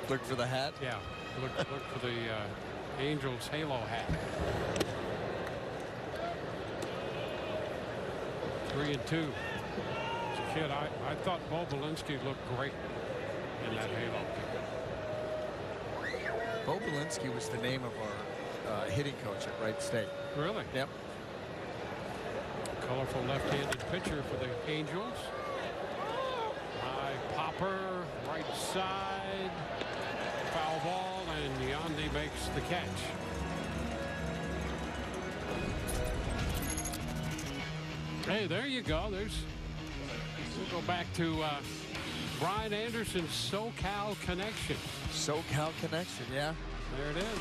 Look for the hat? Yeah, look for the Angels halo hat. 3-2. As a kid, I thought Bo Belinsky looked great in that halo. Bo Belinsky was the name of our hitting coach at Wright State. Really? Yep. Colorful left-handed pitcher for the Angels. High popper, right side, foul ball, and Yandy makes the catch. Hey, there you go. We'll go back to Brian Anderson's SoCal Connection. SoCal Connection, yeah. There it is.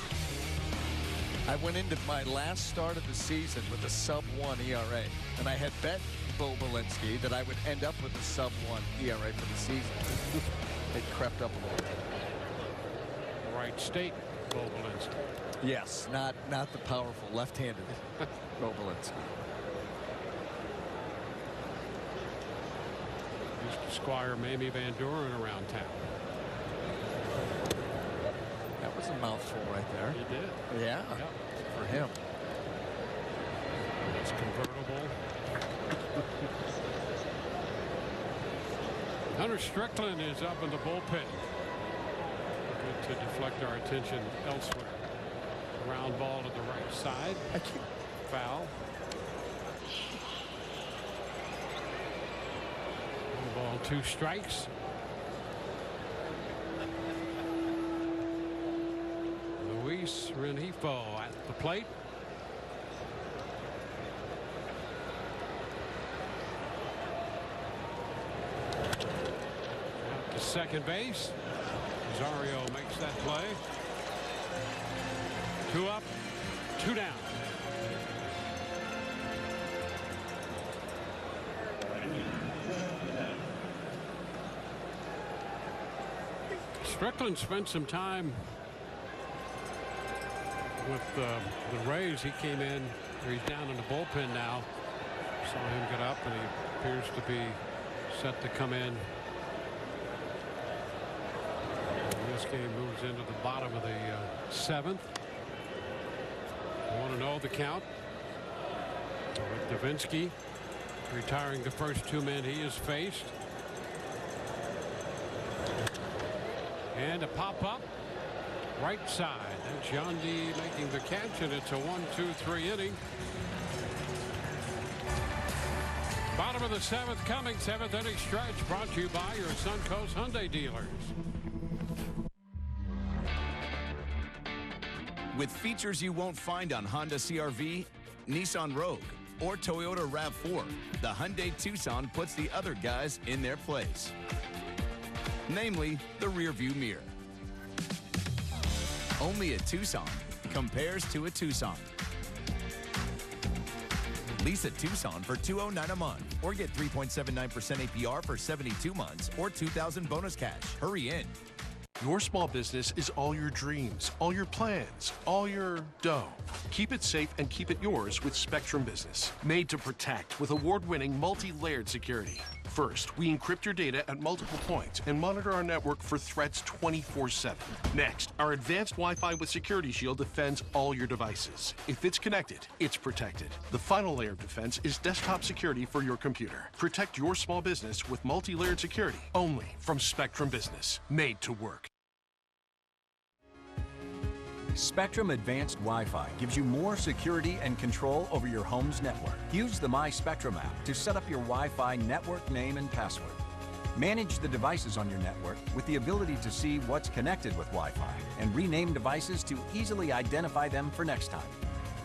I went into my last start of the season with a sub-1 ERA, and I had bet Bo Belinsky that I would end up with a sub-1 ERA for the season. It crept up a little bit. Wright State Bo Belinsky. Yes, not the powerful left-handed Bo Belinsky. Used to squire Mamie Van Doren around town. That was a mouthful right there. He did. Yeah, yep. For him. It's convertible. Hunter Strickland is up in the bullpen. Good to deflect our attention elsewhere. Ground ball to the right side. Foul. 1 ball, 2 strikes. Luis Renifo at the plate. Out to second base. Rosario makes that play. 2 up, 2 down. Strickland spent some time with the Rays. He came in, or he's down in the bullpen now. Saw him get up, and he appears to be set to come in. And this game moves into the bottom of the 7th. 1-0 the count. With Davinsky retiring the first 2 men he has faced. And a pop-up right side. That's Yandy making the catch, and it's a 1-2-3 inning. Bottom of the 7th coming. 7th inning stretch brought to you by your Suncoast Hyundai dealers. With features you won't find on Honda CR-V, Nissan Rogue, or Toyota RAV4, the Hyundai Tucson puts the other guys in their place. Namely, the rear-view mirror. Only a Tucson compares to a Tucson. Lease a Tucson for $209 a month, or get 3.79% APR for 72 months, or $2,000 bonus cash. Hurry in. Your small business is all your dreams, all your plans, all your dough. Keep it safe and keep it yours with Spectrum Business. Made to protect with award-winning multi-layered security. First, we encrypt your data at multiple points and monitor our network for threats 24/7. Next, our advanced Wi-Fi with Security Shield defends all your devices. If it's connected, it's protected. The final layer of defense is desktop security for your computer. Protect your small business with multi-layered security only from Spectrum Business. Made to work. Spectrum Advanced Wi-Fi gives you more security and control over your home's network. Use the My Spectrum app to set up your Wi-Fi network name and password. Manage the devices on your network with the ability to see what's connected with Wi-Fi and rename devices to easily identify them for next time.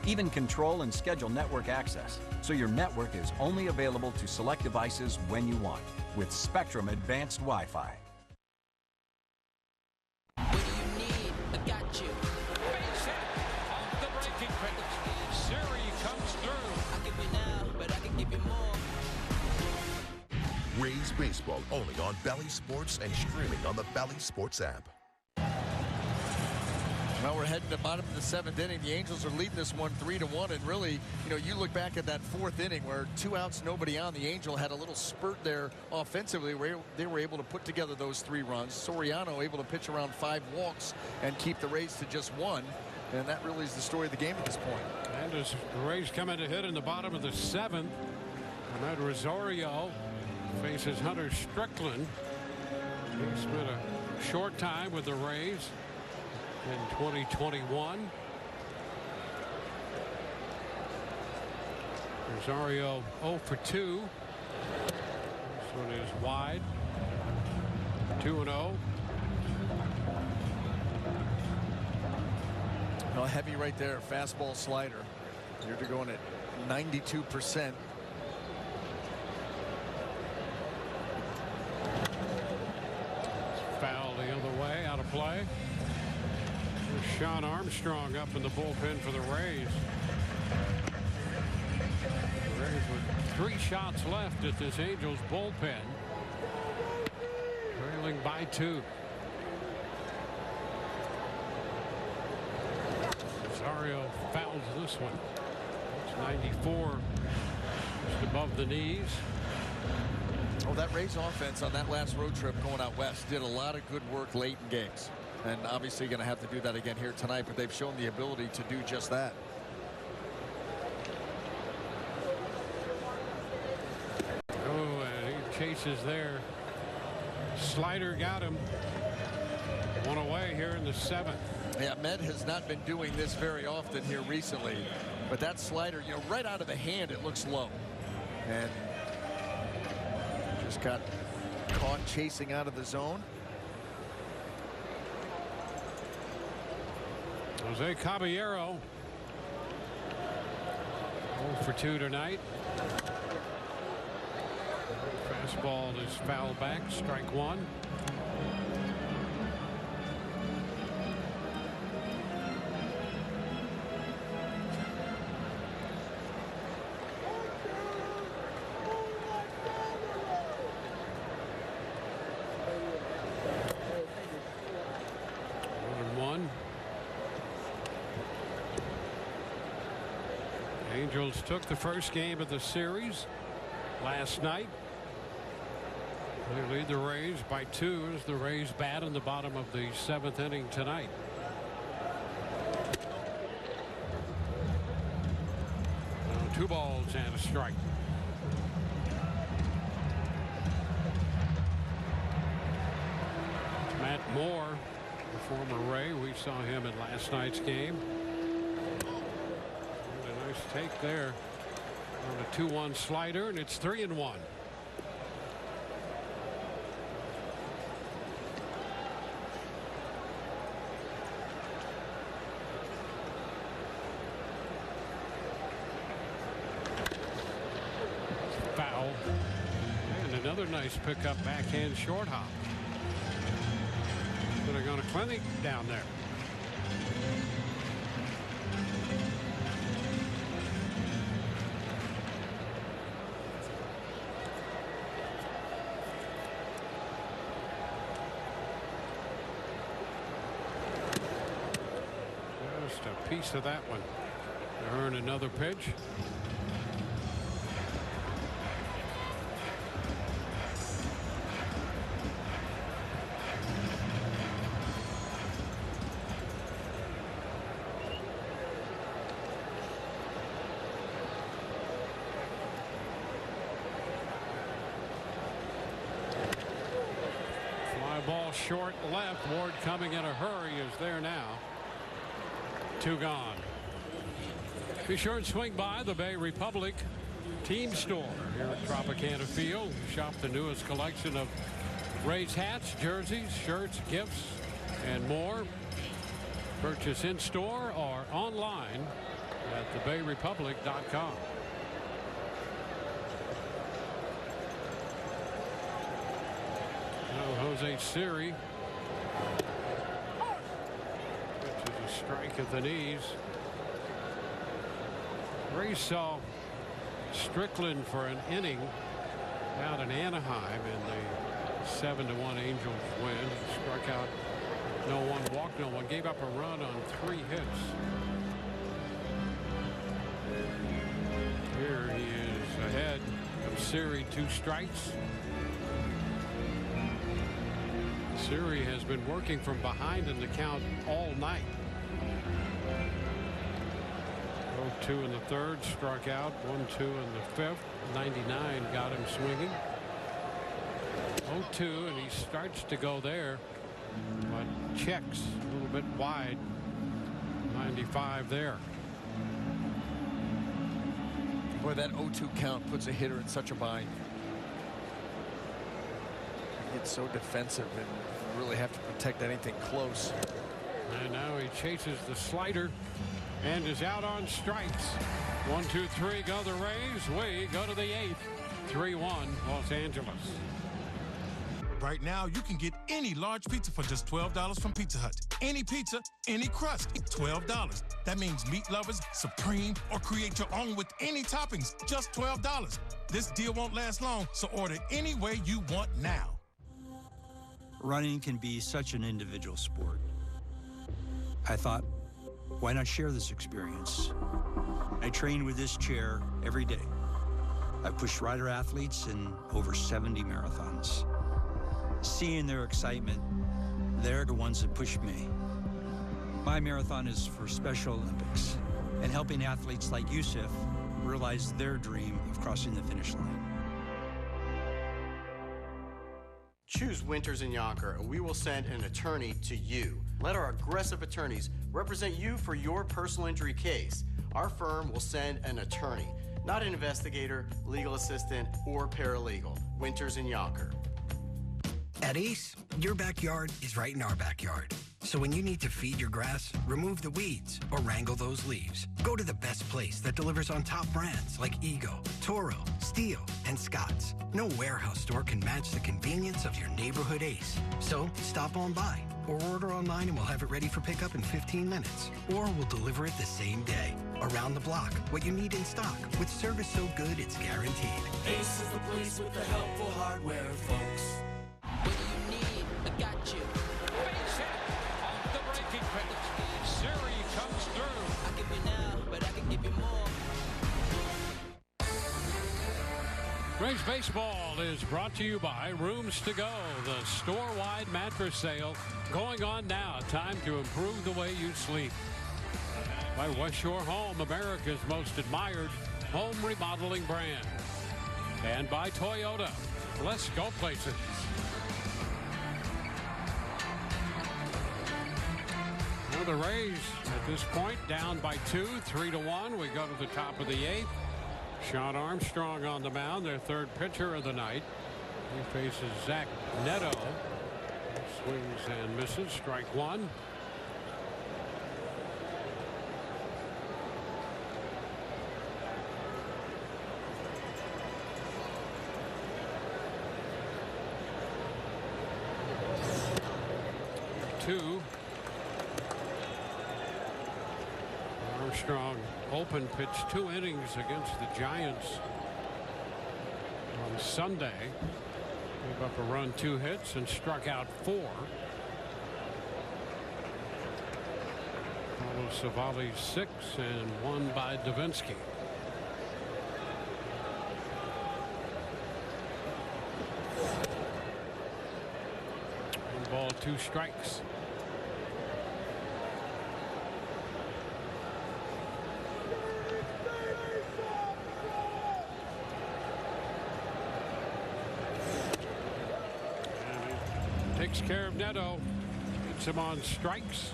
Even control and schedule network access, so your network is only available to select devices when you want with Spectrum Advanced Wi-Fi. What do you need? I got you. Base hit off the breaking pitch. Siri comes through. I give you now, but I can give you more. Rays baseball only on Bally Sports and streaming on the Bally Sports app. Well, we're heading to the bottom of the 7th inning. The Angels are leading this one 3-1, and really, you look back at that 4th inning where 2 outs, nobody on. The Angel had a little spurt there offensively where they were able to put together those 3 runs. Soriano able to pitch around 5 walks and keep the Rays to just 1, and that really is the story of the game at this point. And as the Rays come in to hit in the bottom of the 7th, Ahmed Rosario faces Hunter Strickland. He spent a short time with the Rays in 2021. Rosario 0 for 2. This one is wide. 2-0. Well, heavy right there. Fastball slider. You're going at 92%. Foul the other way, out of play. There's Sean Armstrong up in the bullpen for the Rays. The Rays with 3 shots left at this Angels bullpen. Trailing by 2. Rosario fouls this one. It's 94, just above the knees. Oh, that Rays offense on that last road trip going out west did a lot of good work late in games. And obviously going to have to do that again here tonight, but they've shown the ability to do just that. Oh, and he chases there. Slider got him. 1 away here in the 7th. Yeah, Med has not been doing this very often here recently, but that slider, right out of the hand, it looks low. And just got caught chasing out of the zone. Jose Caballero 0 for 2 tonight. Fastball is foul back, strike 1. Angels took the first game of the series last night. They lead the Rays by 2 as the Rays bat in the bottom of the 7th inning tonight. Now 2 balls and a strike. Matt Moore, the former Ray. We saw him in last night's game. Take there on a 2-1 slider, and it's 3-1. Foul. And another nice pickup backhand short hop. Could have gone a clinic down there. A piece of that one to earn another pitch. Fly ball short left. Ward coming in a hurry is there now. 2 gone. Be sure and swing by the Bay Republic team store here at Tropicana Field. Shop the newest collection of Rays hats, jerseys, shirts, gifts, and more. Purchase in store or online at thebayrepublic.com. Now Jose Siri, which is a strike at the knees. Rays saw Strickland for an inning out in Anaheim in the 7-1 Angels win. He struck out no one, walked no one, gave up a run on 3 hits. Here he is ahead of Siri, 2 strikes. Siri has been working from behind in the count all night. 0-2 in the 3rd, struck out. 1-2 in the 5th. 99 got him swinging. 0-2, and he starts to go there, but checks a little bit wide. 95 there. Boy, that 0-2 count puts a hitter in such a bind. He gets so defensive and really have to protect anything close. And now he chases the slider and is out on strikes. 1, 2, 3 go the Rays. We go to the 8th. 3-1 Los Angeles. Right now, you can get any large pizza for just $12 from Pizza Hut. Any pizza, any crust, $12. That means meat lovers, supreme, or create your own with any toppings, just $12. This deal won't last long, so order any way you want now. Running can be such an individual sport. I thought, why not share this experience? I train with this chair every day. I've pushed rider athletes in over 70 marathons. Seeing their excitement, they're the ones that push me. My marathon is for Special Olympics and helping athletes like Yusuf realize their dream of crossing the finish line. Choose Winters and Yonker, and we will send an attorney to you. Let our aggressive attorneys represent you for your personal injury case. Our firm will send an attorney, not an investigator, legal assistant, or paralegal. Winters and Yonker. At Ace, your backyard is right in our backyard. So when you need to feed your grass, remove the weeds, or wrangle those leaves, go to the best place that delivers on top brands like Ego, Toro, Steel, and Scott's. No warehouse store can match the convenience of your neighborhood Ace. So stop on by or order online and we'll have it ready for pickup in 15 minutes. Or we'll deliver it the same day. Around the block, what you need in stock, with service so good it's guaranteed. Ace is the place with the helpful hardware, folks. What do you need? I got you. Base hit off the breaking pitch. Siri comes through. I give you now, but I can give you more. Rays Baseball is brought to you by Rooms to Go, the store-wide mattress sale going on now. Time to improve the way you sleep. By West Shore Home, America's most admired home remodeling brand. And by Toyota. Let's go places. Well, the Rays at this point down by 2, 3-1. We go to the top of the 8th. Sean Armstrong on the mound, their third pitcher of the night. He faces Zach Neto. Swings and misses. Strike 1. 2. Armstrong open pitched 2 innings against the Giants on Sunday. Gave up a run, 2 hits, and struck out 4. Follows Civale 6 and 1 by Davinsky. 1 ball, 2 strikes. Takes care of Neto. Gets him on strikes.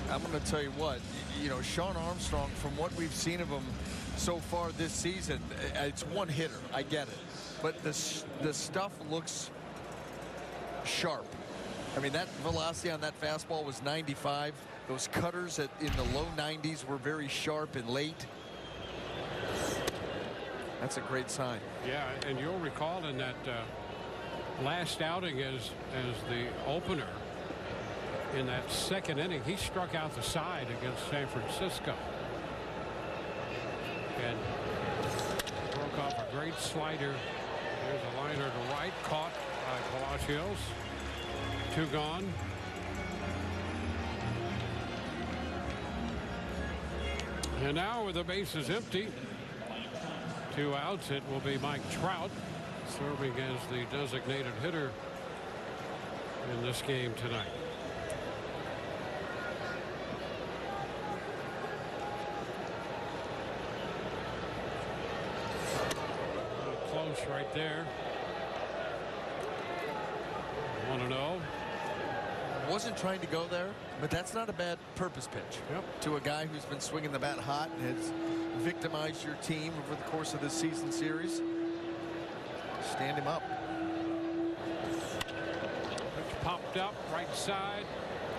I'm going to tell you what, you know, Sean Armstrong, from what we've seen of him so far this season. It's one hitter. I get it. But the stuff looks sharp. I mean, that velocity on that fastball was 95. Those cutters in the low 90s were very sharp and late. That's a great sign. Yeah, and you'll recall in that last outing as the opener in that second inning, he struck out the side against San Francisco and broke off a great slider. There's a liner to right, caught by Palacios. 2 gone. And now with the bases empty, 2 outs, it will be Mike Trout serving as the designated hitter in this game tonight. Close right there. 1-0. Wasn't trying to go there, but that's not a bad purpose pitch. Yep. To a guy who's been swinging the bat hot and has victimized your team over the course of this season series. Stand him up. Pitch popped up right side,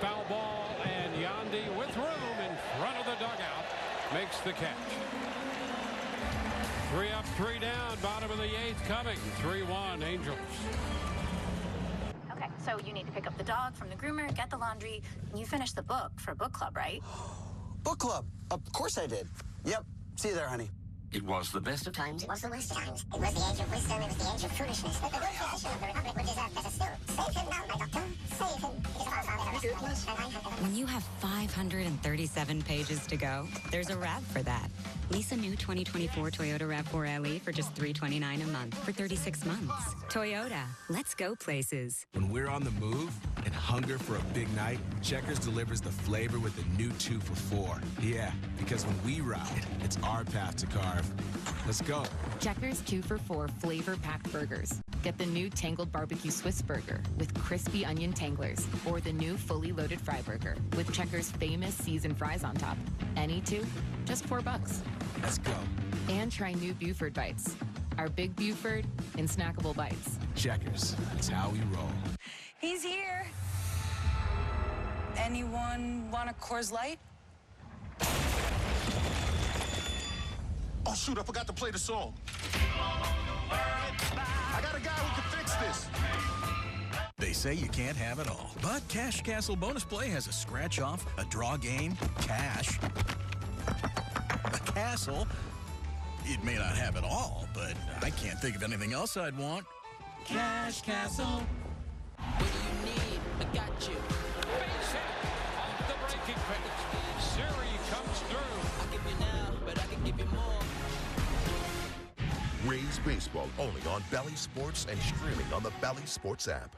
foul ball, and Yandy with room in front of the dugout makes the catch. 3 up, 3 down, bottom of the 8th coming. 3-1 Angels. Okay, so you need to pick up the dog from the groomer, get the laundry, and you finish the book for book club, right? Book club? Of course I did. Yep. See you there, honey. It was the best of times. It was the worst of times. It was the age of wisdom. It was the age of foolishness. But the good physician of the Republic would deserve better still. Save him now, my doctor. Save him. It is our father who arrested me, and I have the... When you have 537 pages to go, there's a RAV for that. Lease a new 2024 Toyota RAV4 LE for just $329 a month for 36 months. Toyota, let's go places. When we're on the move and hunger for a big night, Checkers delivers the flavor with the new 2 for $4. Yeah, because when we ride, it's our path to carve. Let's go. Checkers 2 for $4 flavor-packed burgers. Get the new Tangled Barbecue Swiss Burger with crispy onion tanglers, or the new fully loaded fry burger with Checkers' famous seasoned fries on top. Any 2, just $4. Let's go. And try new Buford Bites, our big Buford in snackable bites. Checkers, that's how we roll. He's here. Anyone want a Coors Light? Oh, shoot, I forgot to play the song. I got a guy who can fix this. They say you can't have it all, but Cash Castle Bonus Play has a scratch-off, a draw game, cash, a castle. It may not have it all, but I can't think of anything else I'd want. Cash Castle. What do you need? I got you. Base hit off the breaking pitch. Siri comes through. I give you now, but I can give you more. Rays baseball only on Bally Sports and streaming on the Bally Sports app.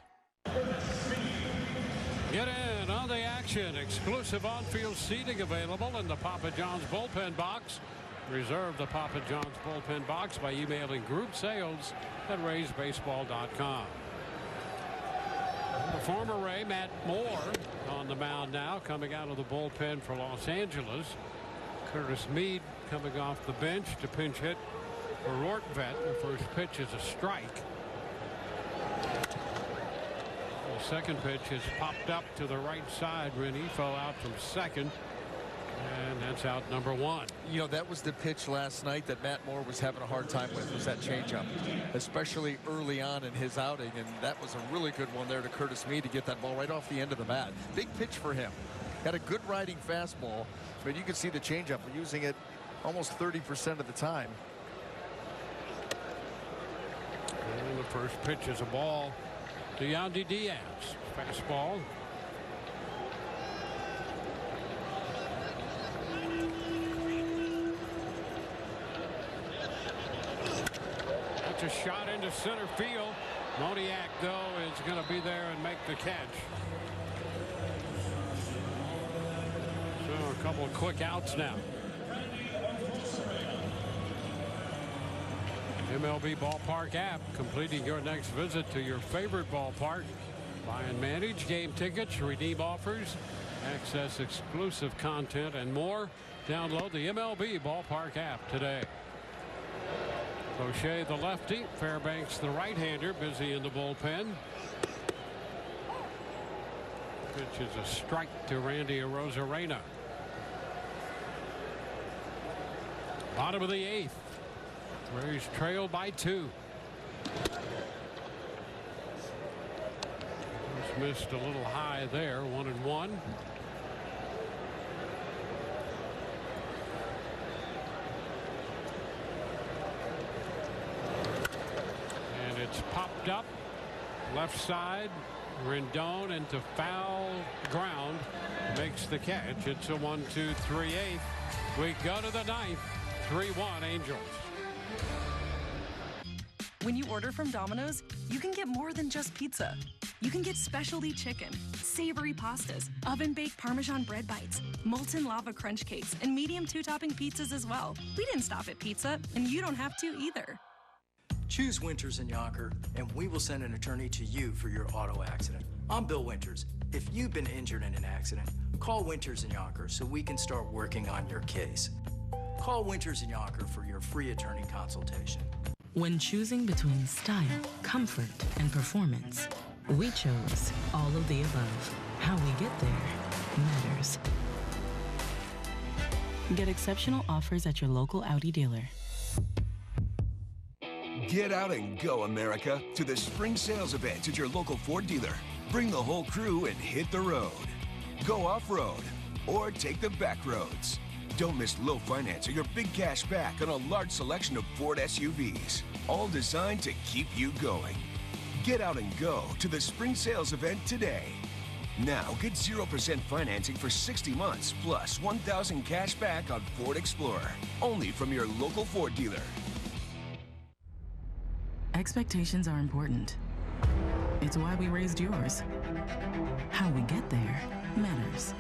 Get in on the action. Exclusive on-field seating available in the Papa John's bullpen box. Reserve the Papa John's bullpen box by emailing group sales at raysbaseball.com. The former Ray, Matt Moore, on the mound now, coming out of the bullpen for Los Angeles. Curtis Mead coming off the bench to pinch hit for Rortvet. The first pitch is a strike. The second pitch is popped up to the right side. Renifo out from second. And that's out number 1. You know, that was the pitch last night that Matt Moore was having a hard time with, was that changeup, especially early on in his outing. And that was a really good one there to Curtis Mead to get that ball right off the end of the bat. Big pitch for him. Got a good riding fastball, but you can see the changeup. We're using it almost 30% of the time. And the first pitch is a ball to Yandy Diaz. Fastball. That's a shot into center field. Moniak, though, is going to be there and make the catch. So a couple of quick outs now. MLB Ballpark app, completing your next visit to your favorite ballpark. Buy and manage game tickets, redeem offers, access exclusive content, and more Download the MLB Ballpark app today. O'Shea, the lefty. Fairbanks, the right-hander, busy in the bullpen. Pitch is a strike to Randy Arozarena. Bottom of the 8th. Rays trailed by 2. Just missed a little high there. 1-1. And it's popped up left side. Rendon into foul ground, makes the catch. It's a 1-2-3-8. We go to the 9th. 3-1 Angels. When you order from Domino's, you can get more than just pizza. You can get specialty chicken, savory pastas, oven-baked Parmesan bread bites, molten lava crunch cakes, and medium 2-topping pizzas as well. We didn't stop at pizza, and you don't have to either. Choose Winters and Yonker, and we will send an attorney to you for your auto accident. I'm Bill Winters. If you've been injured in an accident, call Winters and Yonker so we can start working on your case. Call Winters and Yonker for your free attorney consultation. When choosing between style, comfort, and performance, we chose all of the above. How we get there matters. Get exceptional offers at your local Audi dealer. Get out and go, America, to the spring sales event at your local Ford dealer. Bring the whole crew and hit the road. Go off-road or take the back roads. Don't miss low finance or your big cash back on a large selection of Ford SUVs, all designed to keep you going. Get out and go to the spring sales event today. Now get 0% financing for 60 months plus $1,000 cash back on Ford Explorer. Only from your local Ford dealer. Expectations are important. It's why we raised yours. How we get there matters.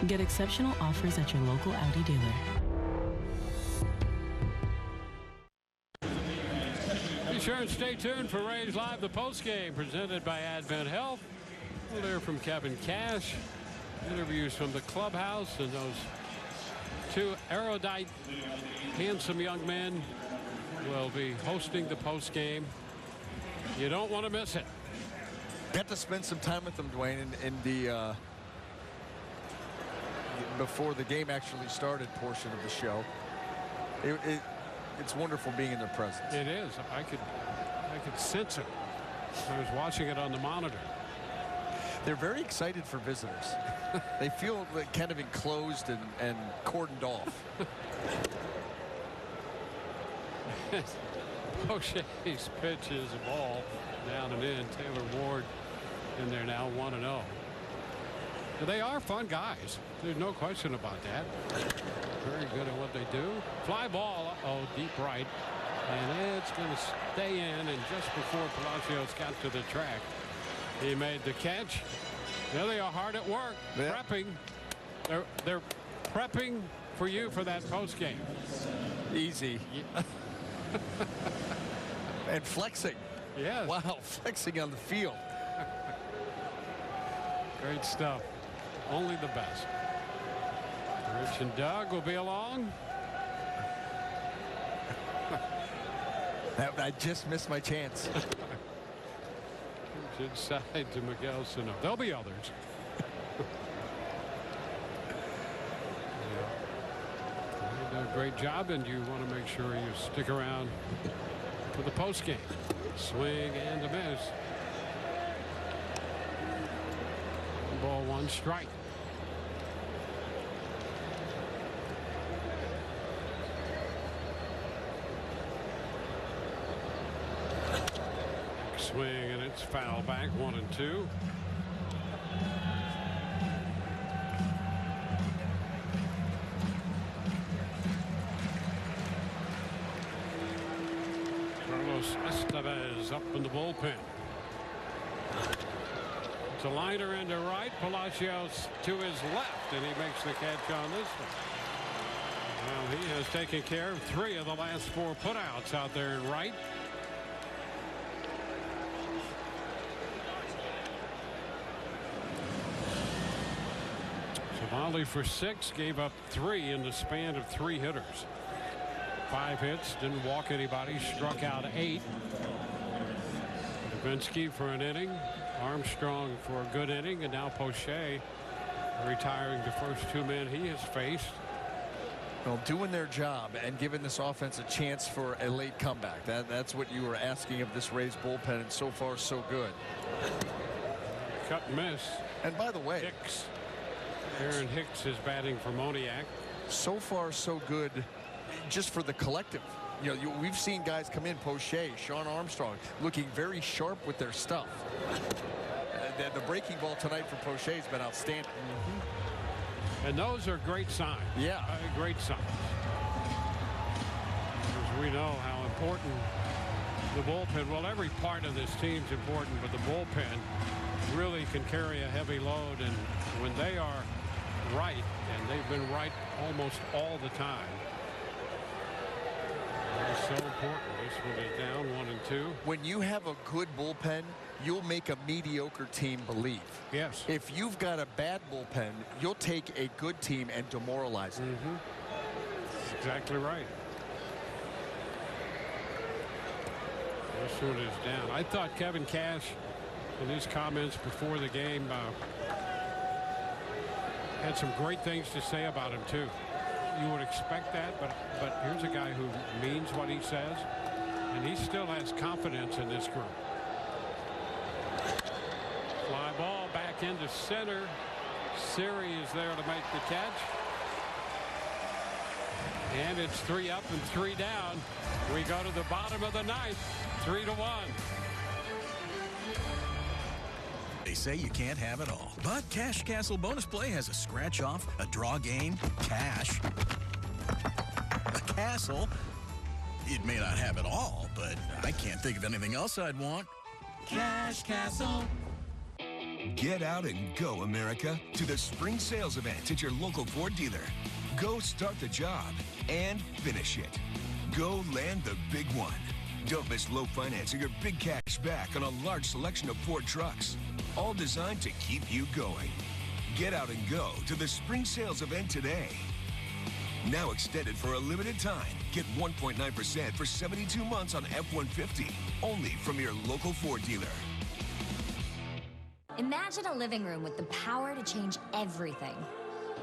Get exceptional offers at your local Audi dealer. Be sure and stay tuned for Rays Live, the postgame presented by Advent Health. We'll hear from Kevin Cash, interviews from the clubhouse, and those two erudite, handsome young men will be hosting the postgame. You don't want to miss it. Got to spend some time with them, Dwayne, in the before the game actually started portion of the show. It's wonderful being in their presence. It is. I could sense it. I was watching it on the monitor. They're very excited for visitors. They feel like kind of enclosed and cordoned off. O'Shea's pitch is a ball down and in. Taylor Ward in there now, 1-0. They are fun guys. There's no question about that. Very good at what they do. Fly ball, deep right. And it's going to stay in. And just before Palacios got to the track, he made the catch. There they are, hard at work, prepping. They're prepping for you for that post game. Easy. Yeah. And flexing. Yeah. Wow, flexing on the field. Great stuff. Only the best. Rich and Doug will be along. I just missed my chance. Inside to Miguel Sano. There'll be others. You did a great job, and you want to make sure you stick around for the post game. Swing and a miss. Ball, 1 strike. Swing, and it's foul back, 1-2. Carlos Estevez up in the bullpen. It's a liner into right. Palacios to his left, and he makes the catch on this one. Well, he has taken care of 3 of the last 4 putouts out there in right. Molly for 6, gave up 3 in the span of 3 hitters. 5 hits, didn't walk anybody, struck out 8. Davinsky for an inning, Armstrong for a good inning, and now Poche retiring the first 2 men he has faced. Well, doing their job and giving this offense a chance for a late comeback. That's what you were asking of this Rays bullpen, and so far so good. Cut and miss. And by the way, Hicks. Aaron Hicks is batting for Moniak. So far so good just for the collective. You know, we've seen guys come in, Poche, Sean Armstrong, looking very sharp with their stuff. The breaking ball tonight for Poche has been outstanding. And those are great signs. Yeah. Great signs. Because we know how important the bullpen, well, every part of this team's important, but the bullpen really can carry a heavy load. And when they are right, and they've been right almost all the time, it's so important. This one is down 1-2. When you have a good bullpen, you'll make a mediocre team believe. Yes. If you've got a bad bullpen, you'll take a good team and demoralize it. That's exactly right. This one is down. I thought Kevin Cash, in his comments before the game, had some great things to say about him too. You would expect that, but here's a guy who means what he says, and he still has confidence in this group. Fly ball back into center. Siri is there to make the catch. And it's 3 up and 3 down. We go to the bottom of the 9th, 3-1. They say you can't have it all, but Cash Castle Bonus Play has a scratch-off, a draw game, cash, a castle. It may not have it all, but I can't think of anything else I'd want. Cash Castle. Get out and go, America, to the spring sales event at your local Ford dealer. Go start the job and finish it. Go land the big one. Don't miss low financing or big cash back on a large selection of Ford trucks, all designed to keep you going. Get out and go to the spring sales event today. Now extended for a limited time. Get 1.9% for 72 months on F-150, only from your local Ford dealer. Imagine a living room with the power to change everything.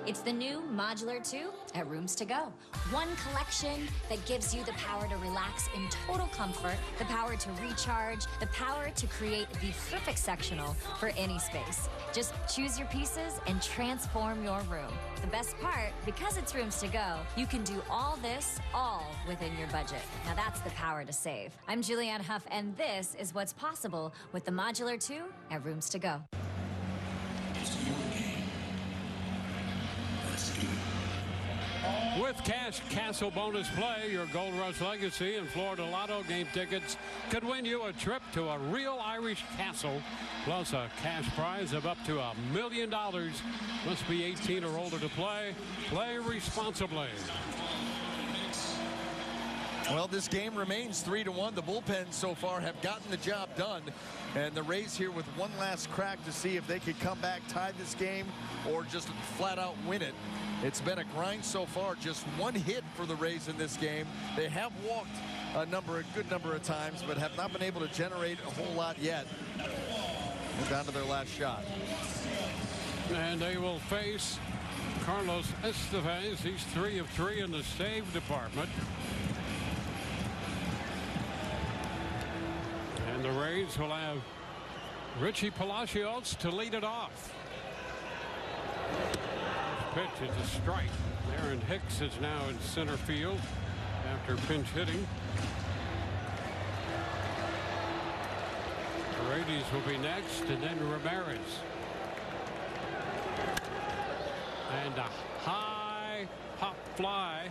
It's the new Modular 2 at Rooms to Go. One collection that gives you the power to relax in total comfort, the power to recharge, the power to create the perfect sectional for any space. Just choose your pieces and transform your room. The best part, because it's Rooms to Go, you can do all this, all within your budget. Now that's the power to save. I'm Julianne Hough, and this is what's possible with the Modular 2 at Rooms to Go. With Cash Castle Bonus Play, your Gold Rush Legacy and Florida Lotto game tickets could win you a trip to a real Irish castle, plus a cash prize of up to $1 million. Must be 18 or older to play. Play responsibly. Well, this game remains 3-1. The bullpen so far have gotten the job done. And the Rays here with one last crack to see if they could come back, tie this game, or just flat out win it. It's been a grind so far. Just one hit for the Rays in this game. They have walked a good number of times, but have not been able to generate a whole lot yet. We're down to their last shot. And they will face Carlos Estevez. He's 3 of 3 in the save department. And the Rays will have Richie Palacios to lead it off. Pitch is a strike. Aaron Hicks is now in center field after pinch hitting. Paredes will be next, and then Ramirez. And a high hop fly.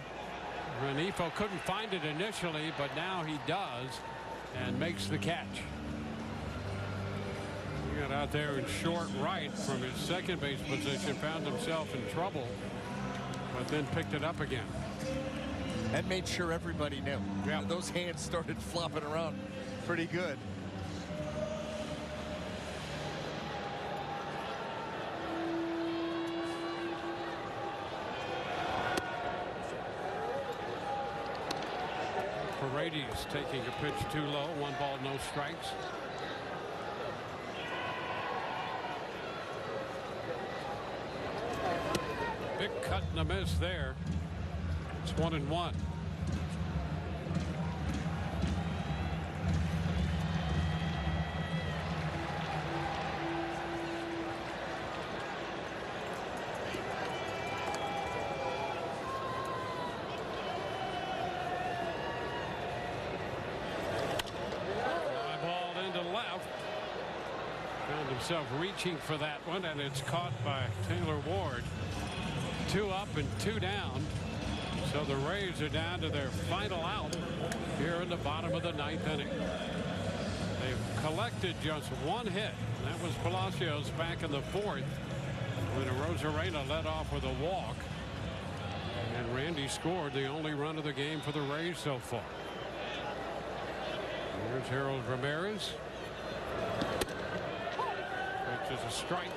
Renifo couldn't find it initially, but now he does and makes the catch. He got out there in short right from his second base position, found himself in trouble, but then picked it up again. And made sure everybody knew. Yeah. Those hands started flopping around pretty good. Brady is taking a pitch too low. 1 ball, no strikes. Big cut and a miss there. It's 1-1. Himself reaching for that one, and it's caught by Taylor Ward. 2 up and 2 down. So the Rays are down to their final out here in the bottom of the 9th inning. They've collected just 1 hit. That was Palacios back in the 4th when Rosarena led off with a walk. And Randy scored the only run of the game for the Rays so far. Here's Harold Ramirez. Which is a strike.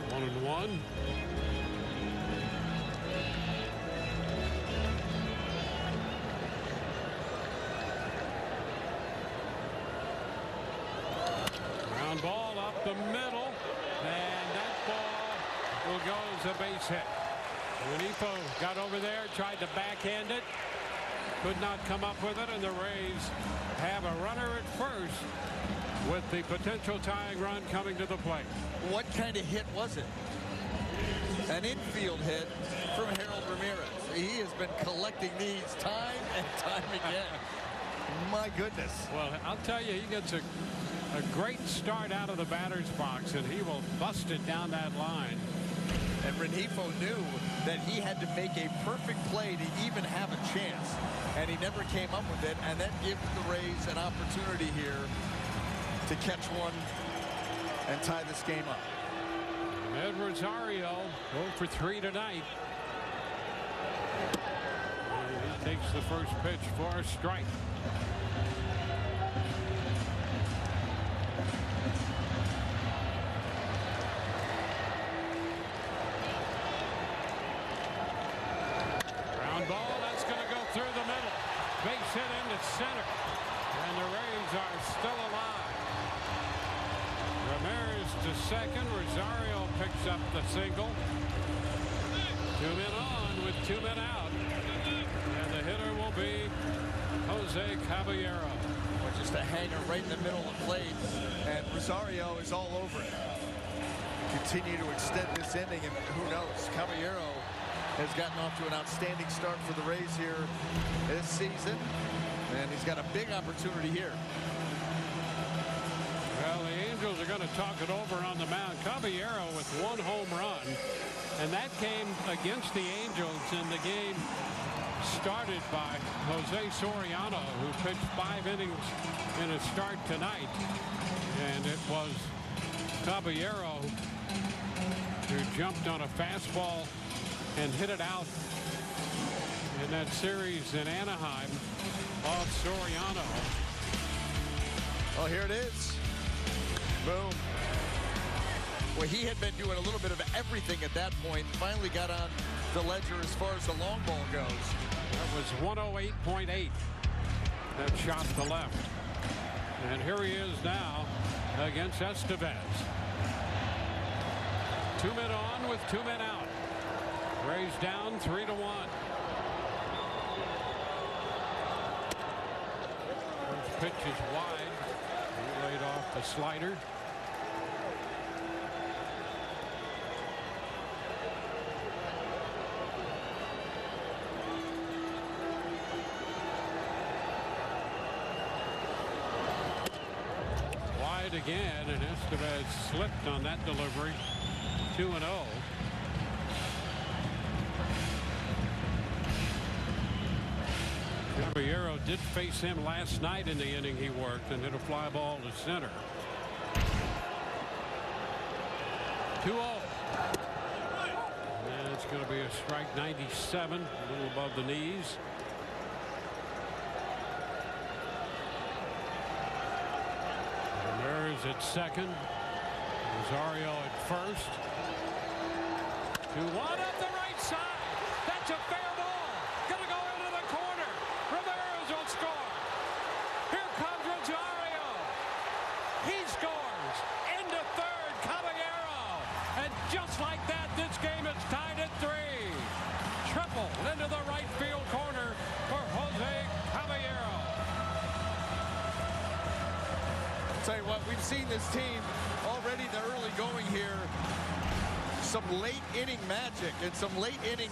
One and one. Ground ball up the middle, and that ball will go as a base hit. Renipo got over there, tried to backhand it, could not come up with it, and the Rays have a runner at first with the potential tying run coming to the plate. What kind of hit was it? An infield hit from Harold Ramirez. He has been collecting these time and time again. My goodness. Well, I'll tell you, he gets a great start out of the batter's box, and he will bust it down that line. And Renipo knew that he had to make a perfect play to even have a chance, and he never came up with it, and that gives the Rays an opportunity here to catch one and tie this game up. Ed Rosario 0 for 3 tonight. And he takes the first pitch for a strike. Base hit into center, and the Rays are still alive. Ramirez to second. Rosario picks up the single. 2 men on with 2 men out, and the hitter will be Jose Caballero. Or just a hanger right in the middle of the plate, and Rosario is all over it. Continue to extend this inning, and who knows, Caballero has gotten off to an outstanding start for the Rays here this season, and he's got a big opportunity here. Well, the Angels are going to talk it over on the mound. Caballero with 1 home run, and that came against the Angels in the game started by Jose Soriano, who pitched 5 innings in a start tonight, and it was Caballero who jumped on a fastball and hit it out in that series in Anaheim off Soriano. Well, here it is. Boom. Well, he had been doing a little bit of everything at that point. Finally got on the ledger as far as the long ball goes. That was 108.8. That shot to left. And here he is now against Estevez. 2 men on with 2 men out. Rays down 3-1. First pitch is wide. He laid off the slider. Wide again, and Estevez slipped on that delivery. 2-0. Caballero did face him last night in the inning he worked and hit a fly ball to center. 2-0. And it's going to be a strike. 97, a little above the knees. Ramirez at second. Rosario at first. 2-1 up the right side. That's a fair ball. Gonna go into the corner. Ramirez will score. Here comes Rosario. He scores. Into third. Caballero. And just like that, this game is tied at 3. Triple into the right field corner for Jose Caballero. I'll tell you what, we've seen this team already in the early going here. Some late inning magic and some late inning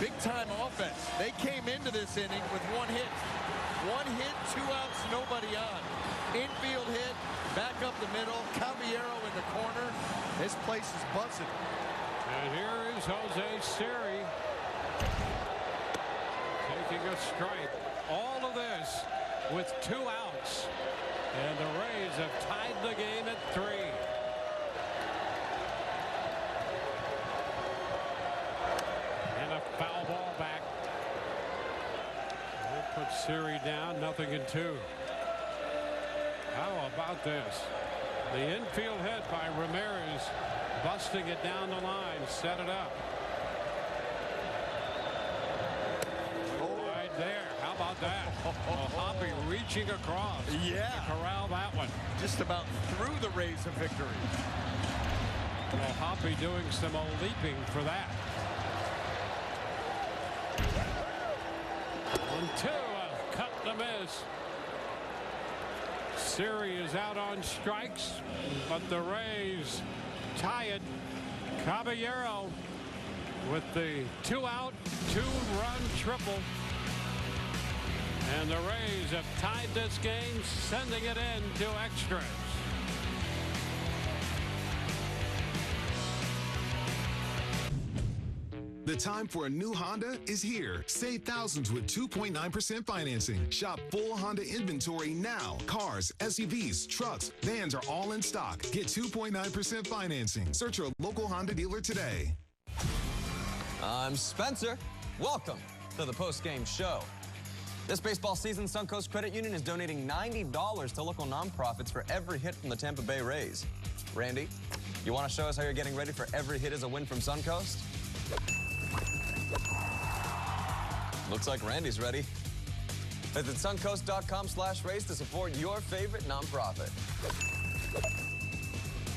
big time offense. They came into this inning with 1 hit. 1 hit, 2 outs, nobody on. Infield hit, back up the middle, Caballero in the corner. This place is buzzing. And here is Jose Siri taking a strike. All of this with 2 outs. And the Rays have tied the game at 3. And a foul ball back. We'll put Siri down, 0-2. How about this? The infield hit by Ramirez, busting it down the line, set it up. Right there. How about that? Hoppy reaching across. Yeah. To corral that one. Just about threw the Rays a victory. Hoppy doing some leaping for that. 1-2. Cut to miss. Siri is out on strikes, but the Rays tie it. Caballero with the 2-out, 2-run triple. And the Rays have tied this game, sending it into extras. The time for a new Honda is here. Save thousands with 2.9% financing. Shop full Honda inventory now. Cars, SUVs, trucks, vans are all in stock. Get 2.9% financing. Search your local Honda dealer today. I'm Spencer. Welcome to the Postgame Show. This baseball season, Suncoast Credit Union is donating $90 to local nonprofits for every hit from the Tampa Bay Rays. Randy, you want to show us how you're getting ready for every hit as a win from Suncoast? Looks like Randy's ready. Visit suncoast.com/race to support your favorite nonprofit.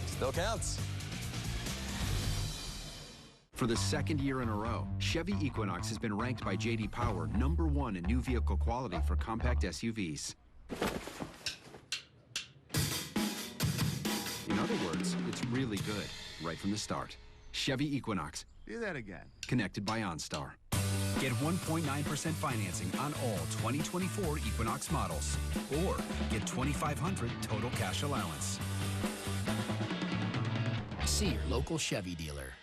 Still counts. For the second year in a row, Chevy Equinox has been ranked by J.D. Power #1 in new vehicle quality for compact SUVs. In other words, it's really good right from the start. Chevy Equinox. Do that again. Connected by OnStar. Get 1.9% financing on all 2024 Equinox models. Or get $2,500 total cash allowance. See your local Chevy dealer.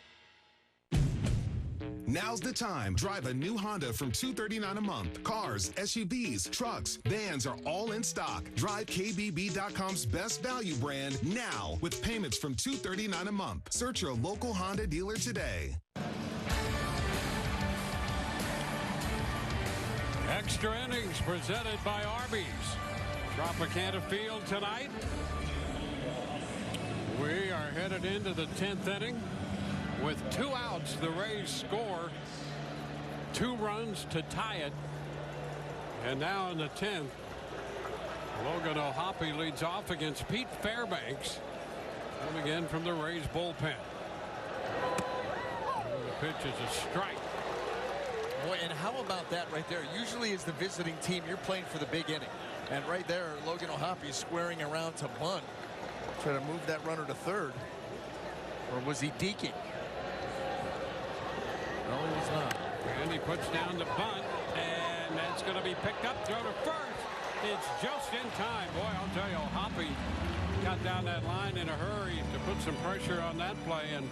Now's the time. Drive a new Honda from $239 a month. Cars, SUVs, trucks, vans are all in stock. Drive KBB.com's best value brand now with payments from $239 a month. Search your local Honda dealer today. Extra innings presented by Arby's. Tropicana Field tonight. We are headed into the 10th inning. With 2 outs, the Rays score 2 runs to tie it. And now in the 10th, Logan O'Hoppe leads off against Pete Fairbanks, coming in from the Rays bullpen. And the pitch is a strike. Boy, and how about that right there? Usually as the visiting team, you're playing for the big inning. And right there, Logan O'Hoppe is squaring around to bunt. Try to move that runner to third. Or was he deking? No, he was not. And he puts down the bunt, and that's going to be picked up. Throw to first. It's just in time. Boy, I'll tell you, Hoppy got down that line in a hurry to put some pressure on that play. And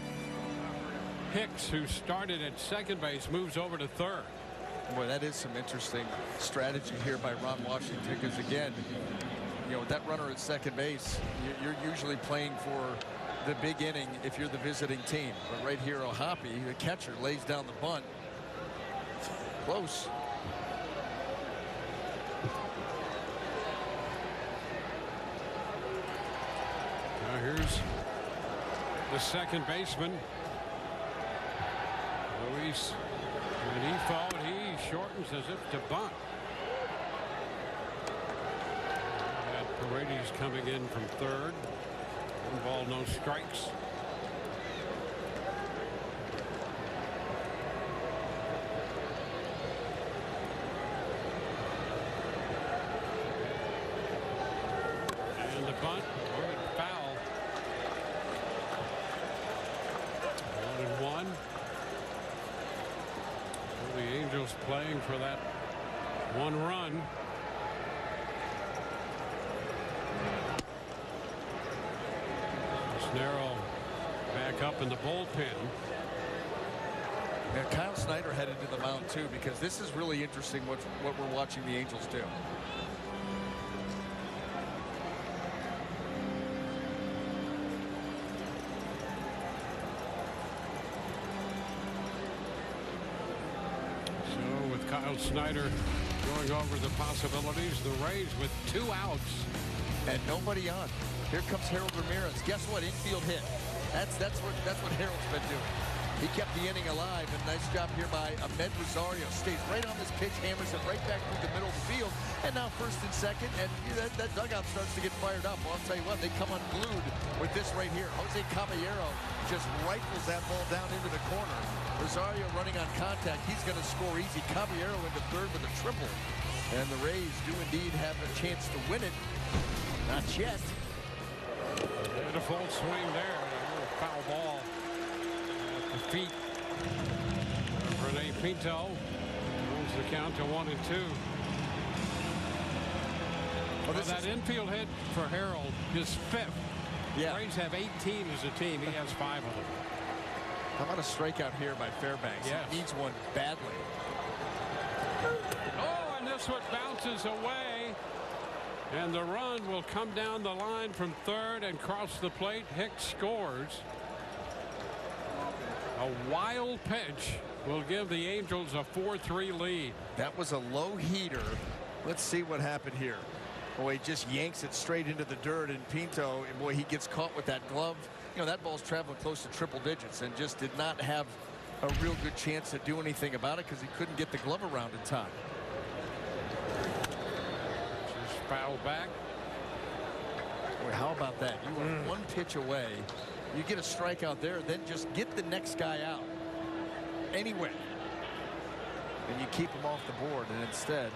Hicks, who started at second base, moves over to third. Boy, that is some interesting strategy here by Ron Washington, because again, you know, with that runner at second base, you're usually playing for the big inning if you're the visiting team. But right here, O'Hoppe, the catcher, lays down the bunt. Close. Now here's the second baseman, Luis. And he fouled. He shortens as if to bunt. And Paredes coming in from third. 1 ball, no strikes. And the bunt, foul. 1-1. The Angels playing for that 1 run. Snarl back up in the bullpen. Yeah, Kyle Snyder headed to the mound too, because this is really interesting what we're watching the Angels do. Kyle Snyder going over the possibilities. The Rays with 2 outs and nobody on. Here comes Harold Ramirez. Guess what? Infield hit. That's what Harold's been doing. He kept the inning alive, and nice job here by Ahmed Rosario. Stays right on this pitch, hammers it right back through the middle of the field, and now first and second, and that dugout starts to get fired up. Well, I'll tell you what, they come unglued with this right here. Jose Caballero just rifles that ball down into the corner. Rosario running on contact. He's going to score easy. Caballero into third with a triple. And the Rays do indeed have a chance to win it. Not yet. And a full swing there. A little foul ball at the feet of Rene Pinto. Moves the count to 1-2. Well, that infield hit for Harold, his 5th. Yeah. The Rays have 18 as a team. He has 5 of them. How about a strikeout here by Fairbanks? Yes. He needs one badly. Oh, and this one bounces away. And the run will come down the line from third and cross the plate. Hicks scores. A wild pitch will give the Angels a 4-3 lead. That was a low heater. Let's see what happened here. Boy, he just yanks it straight into the dirt, and Pinto, and boy, he gets caught with that glove. You know, that ball's traveling close to triple digits and just did not have a real good chance to do anything about it because he couldn't get the glove around in time. Just foul back. Boy, how about that? You are 1 pitch away. You get a strikeout there, then just get the next guy out. Anyway. And you keep him off the board, and instead.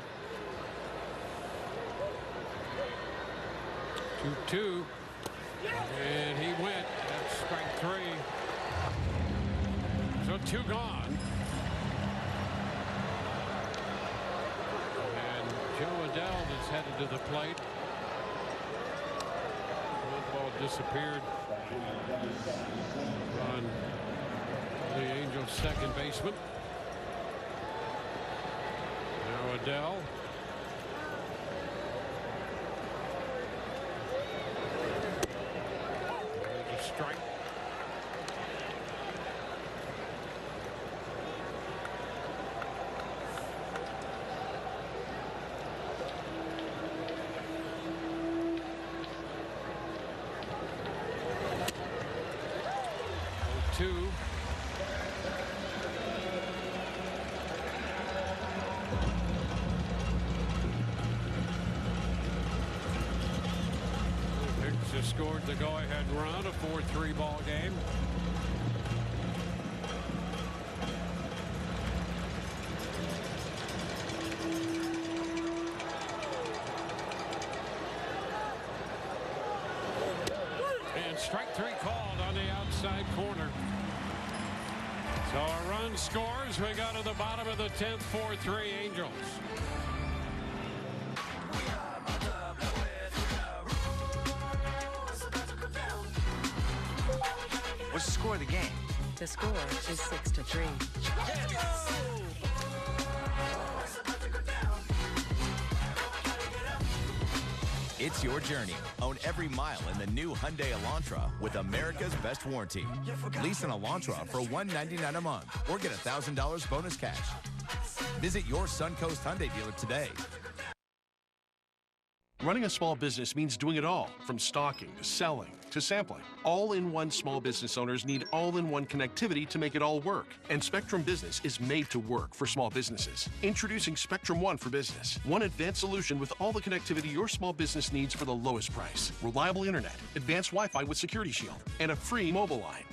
2-2. And he went. That's strike 3. So 2 gone. And Joe Adele is headed to the plate. That ball disappeared on the Angels' second baseman. Now Adele. Strike. Two. Hicks has scored the go-ahead run, a 4-3 ball game. And strike 3 called on the outside corner. So a run scores. We go to the bottom of the 10th, 4-3 Angels. What's the score of the game? The score is 6-3. It's your journey. Own every mile in the new Hyundai Elantra with America's best warranty. Lease an Elantra for $199 a month or get $1,000 bonus cash. Visit your Suncoast Hyundai dealer today. Running a small business means doing it all, from stocking to selling to sampling. All-in-one small business owners need all-in-one connectivity to make it all work. And Spectrum Business is made to work for small businesses. Introducing Spectrum One for Business. One advanced solution with all the connectivity your small business needs for the lowest price. Reliable internet, advanced Wi-Fi with Security Shield, and a free mobile line.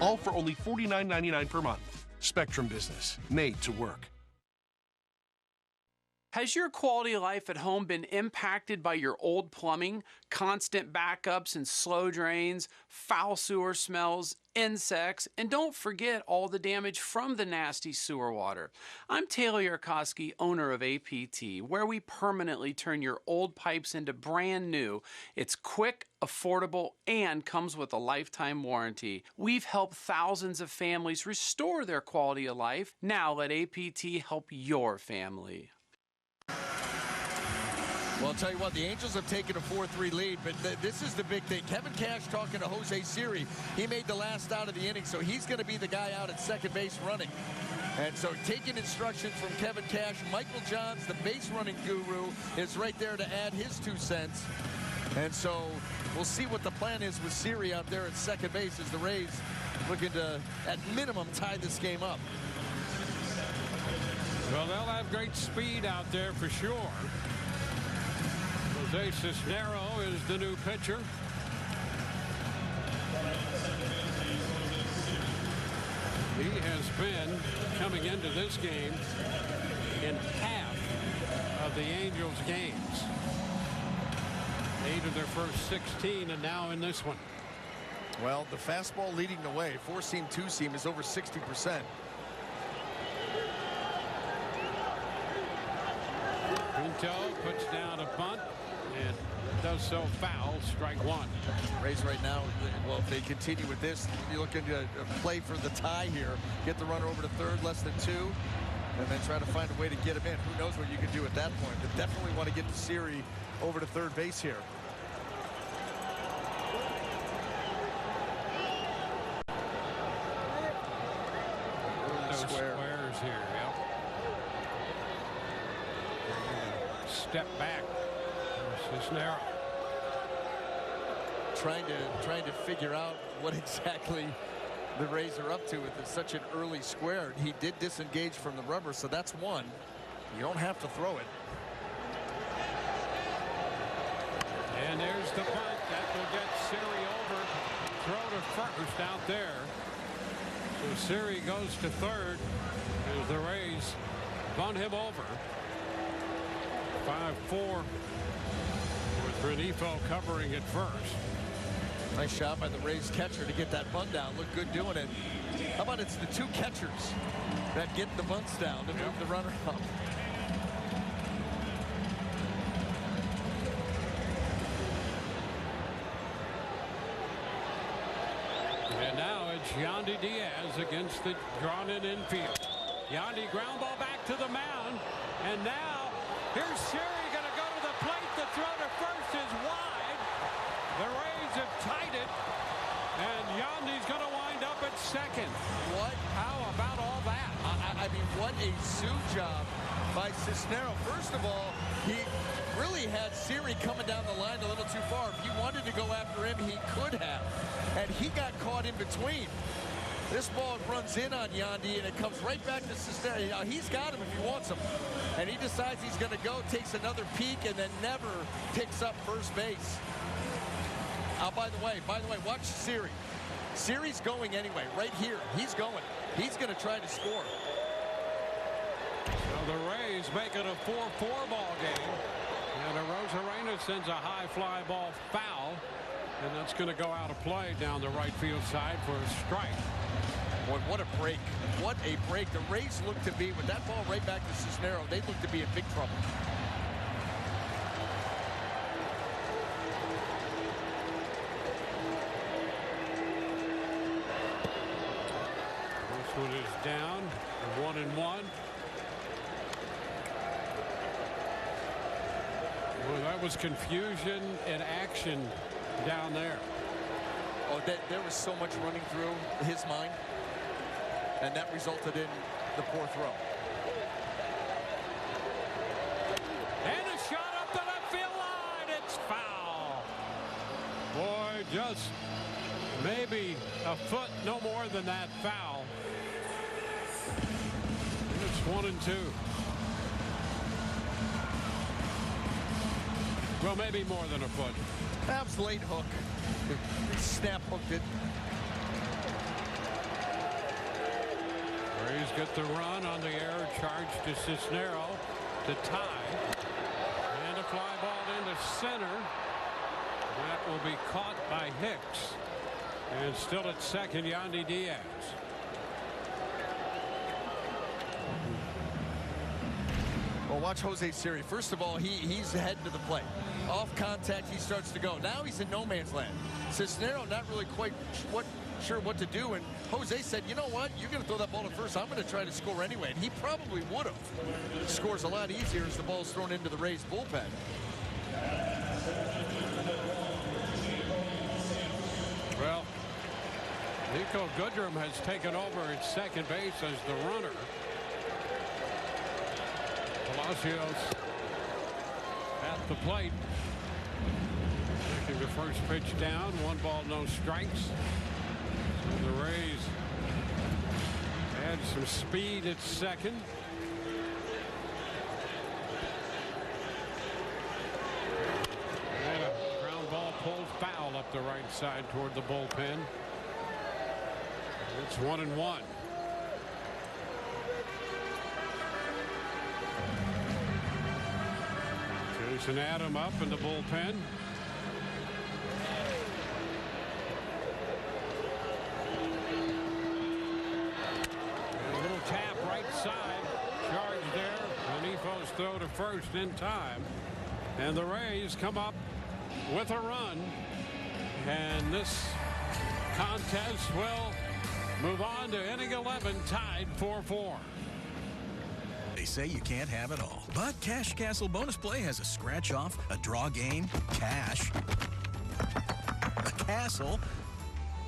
All for only $49.99 per month. Spectrum Business. Made to work. Has your quality of life at home been impacted by your old plumbing, constant backups and slow drains, foul sewer smells, insects, and don't forget all the damage from the nasty sewer water? I'm Taylor Yarkowski, owner of APT, where we permanently turn your old pipes into brand new. It's quick, affordable, and comes with a lifetime warranty. We've helped thousands of families restore their quality of life. Now let APT help your family. Well, I'll tell you what, the Angels have taken a 4-3 lead, but this is the big thing. Kevin Cash talking to Jose Siri. He made the last out of the inning, so he's going to be the guy out at second base running. And so taking instructions from Kevin Cash, Michael Johns, the base running guru, is right there to add his 2 cents. And so we'll see what the plan is with Siri out there at second base as the Rays looking to, at minimum, tie this game up. Well, they'll have great speed out there for sure. Jose Cisnero is the new pitcher. He has been coming into this game in half of the Angels' games. 8 of their first 16, and now in this one. Well, the fastball leading the way. 4-seam, 2-seam is over 60%. Pinto puts down a bunt and does so foul. Strike one. Rays right now, well, if they continue with this, you're looking to play for the tie here. Get the runner over to third, less than 2, and then try to find a way to get him in. Who knows what you can do at that point, but definitely want to get the Siri over to third base here. Squares here, yep. Step back. Cisnero. Trying to figure out what exactly the Rays are up to with such an early square. He did disengage from the rubber, so that's one. You don't have to throw it. And there's the bunt. That will get Siri over. Throw to first out there. So Siri goes to third as the Rays bunt him over. 5-4 with Renifo covering at first. Nice shot by the Rays catcher to get that bunt down. Look good doing it. How about it's the 2 catchers that get the bunts down to move the runner up. And now it's Yandy Diaz against the drawn-in infield. Yandy ground ball back to the mound. And now here's Siri going to go to the plate. The throw to first is wide. The Rays have tied it. And Yandy's going to wind up at second. What? How about all that? I mean, what a zoo job by Cisnero. First of all, he really had Siri coming down the line a little too far. If he wanted to go after him, he could have. And he got caught in between. This ball runs in on Yandy, and it comes right back to Cisnero. Now, he's got him if he wants him. And he decides he's going to go, takes another peek, and then never picks up first base. By the way, watch Siri. Siri's going anyway, right here. He's going. He's going to try to score. So the Rays make it a 4-4 ball game. And Arozarena sends a high fly ball foul. And that's going to go out of play down the right field side for a strike. Boy, what a break. What a break. The Rays look to be, with that ball right back to Cisnero, they look to be in big trouble. This one is down. 1-1. Well, that was confusion and action down there. Oh, there was so much running through his mind, and that resulted in the poor throw. And a shot just maybe a foot, no more than that, foul. It's 1-2. Well, maybe more than a foot. That was late hook. Snap hooked it. Rays get the run on the error charge to Cisnero to tie. And a fly ball into center. That will be caught by Hicks. And still at second, Yandy Diaz. Well, watch Jose Siri. First of all, he's heading to the plate. Off contact, he starts to go. Now he's in no man's land. Cisnero not really quite sure what to do, and Jose said, you know what, you're going to throw that ball to first. I'm going to try to score anyway, and he probably would have. Scores a lot easier as the ball's thrown into the Rays bullpen. Well, Nico Goodrum has taken over at second base as the runner. Palacios at the plate. Taking the first pitch down. 1 ball, no strikes. So the Rays add some speed at second. And a ground ball pulled foul up the right side toward the bullpen. It's 1-1. Jason Adam up in the bullpen. And a little tap right side. Charge there. Bonifo's throw to first in time. And the Rays come up with a run. And this contest will move on to inning 11, tied 4-4. They say you can't have it all, but Cash Castle Bonus Play has a scratch off, a draw game, cash, a castle.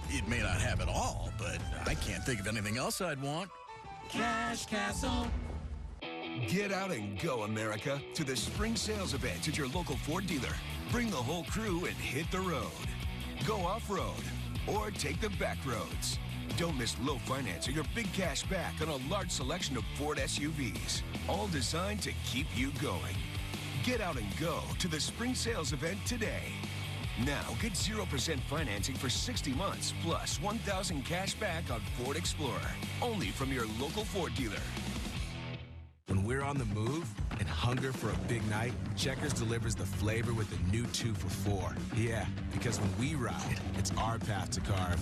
It may not have it all, but I can't think of anything else I'd want. Cash Castle. Get out and go, America, to the spring sales event at your local Ford dealer. Bring the whole crew and hit the road. Go off-road or take the back roads. Don't miss low financing or big cash back on a large selection of Ford SUVs, all designed to keep you going. Get out and go to the spring sales event today. Now get 0% financing for 60 months plus $1,000 cash back on Ford Explorer, only from your local Ford dealer. When we're on the move and hunger for a big night, Checkers delivers the flavor with the new 2 for $4. Yeah, because when we ride, it's our path to carve.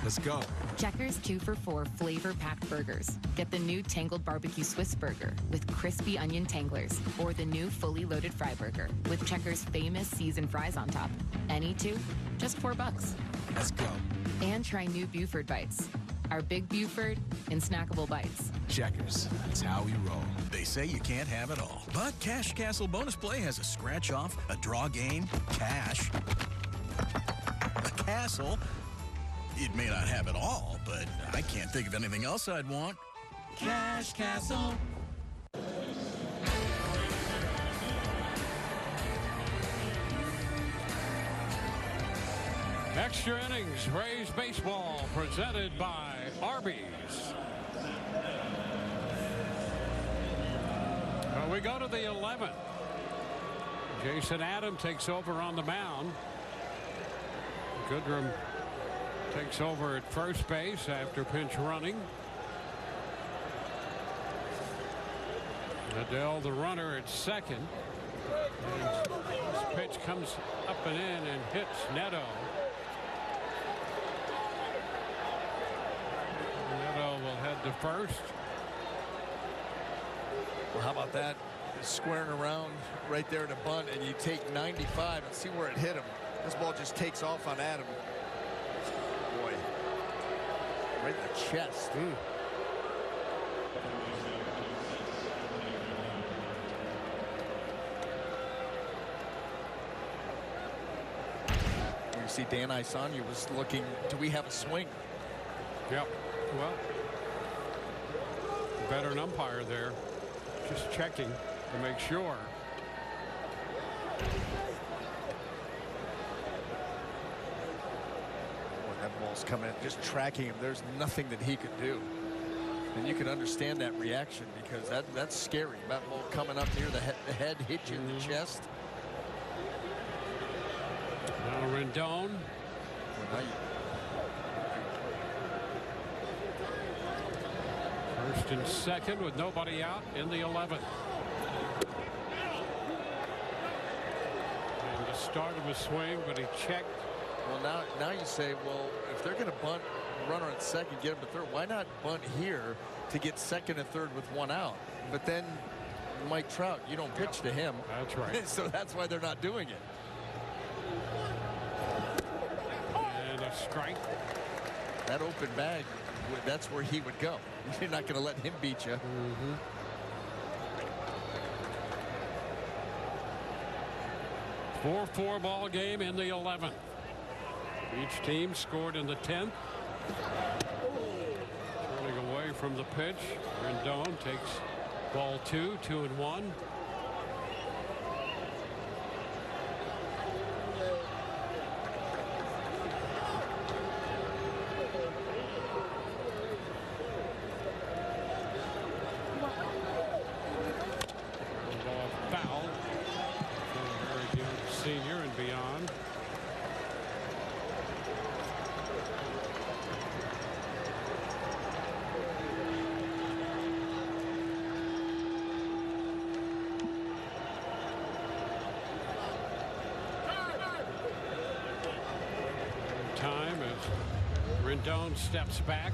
Let's go. Checkers 2 for $4 flavor-packed burgers. Get the new Tangled Barbecue Swiss Burger with crispy onion tanglers, or the new fully loaded fry burger with Checkers' famous seasoned fries on top. Any 2, just $4. Let's go. And try new Buford Bites. Our Big Buford and snackable bites. Checkers, that's how we roll. They say you can't have it all, but Cash Castle Bonus Play has a scratch off, a draw game, cash, a castle. It may not have it all, but I can't think of anything else I'd want. Cash Castle. Extra innings, Rays baseball, presented by Arby's. Well, we go to the 11th. Jason Adam takes over on the mound. Goodrum takes over at first base after pinch running. Adele, the runner, at second. And this pitch comes up and in and hits Neto. Neto will head to first. Well, how about that? Squaring around right there to bunt, and you take 95 and see where it hit him. This ball just takes off on Adam. Boy, right in the chest. You see Dan Isanya was looking, do we have a swing? Yep. Well, veteran umpire there, just checking to make sure. balls coming in, just tracking him. There's nothing that he could do. And you can understand that reaction because that's scary. That ball coming up near the head, hit you in the chest. Now Rendon. First and second with nobody out in the 11th. And the start of a swing, but he checked. Well, now you say, well, if they're going to bunt runner at second, get him to third, why not bunt here to get second and third with one out? But then Mike Trout, you don't pitch to him. That's right. So that's why they're not doing it. And a strike. That open bag, that's where he would go. You're not going to let him beat you. 4-4 ball game in the 11th. Each team scored in the 10th. Turning away from the pitch. Rendon takes ball 2, 2-1. Foul. Very good senior and beyond. Time as Rendon steps back.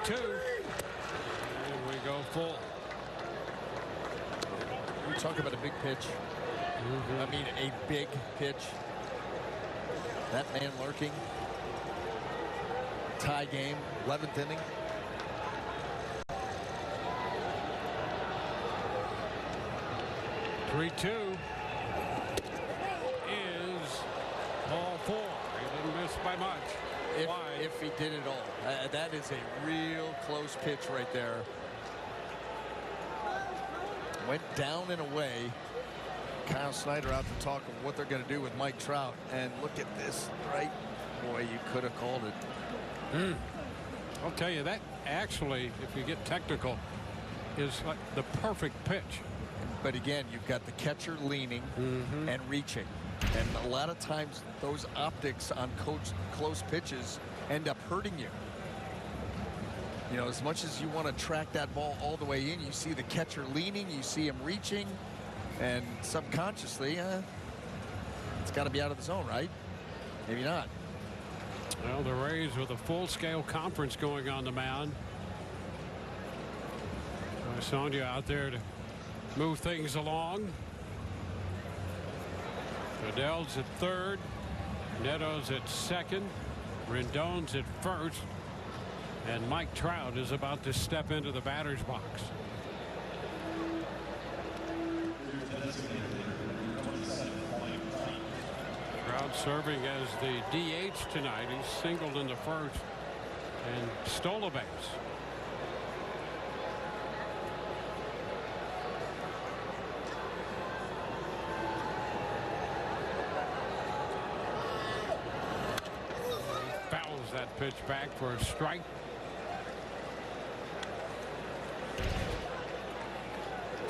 Two. And we go full. You talk about a big pitch. I mean, a big pitch. That man lurking. Tie game, 11th inning. Three-two is ball 4. He didn't miss by much. If he did it all. That is a real close pitch right there. Went down and away. Kyle Snyder out to talk of what they're going to do with Mike Trout. And look at this, right? Boy, you could have called it. I'll tell you, that actually, if you get technical, is like the perfect pitch. But again, you've got the catcher leaning and reaching. And a lot of times those optics on close pitches end up hurting you. You know, as much as you want to track that ball all the way in, you see the catcher leaning, you see him reaching, and subconsciously, it's got to be out of the zone, right? Maybe not. Well, the Rays with a full-scale conference going on the mound. Sonia out there to move things along. Adele's at third. Neto's at second. Rendon's at first. And Mike Trout is about to step into the batter's box. Trout serving as the DH tonight. He's singled in the first and stole a base. Fouls that pitch back for a strike.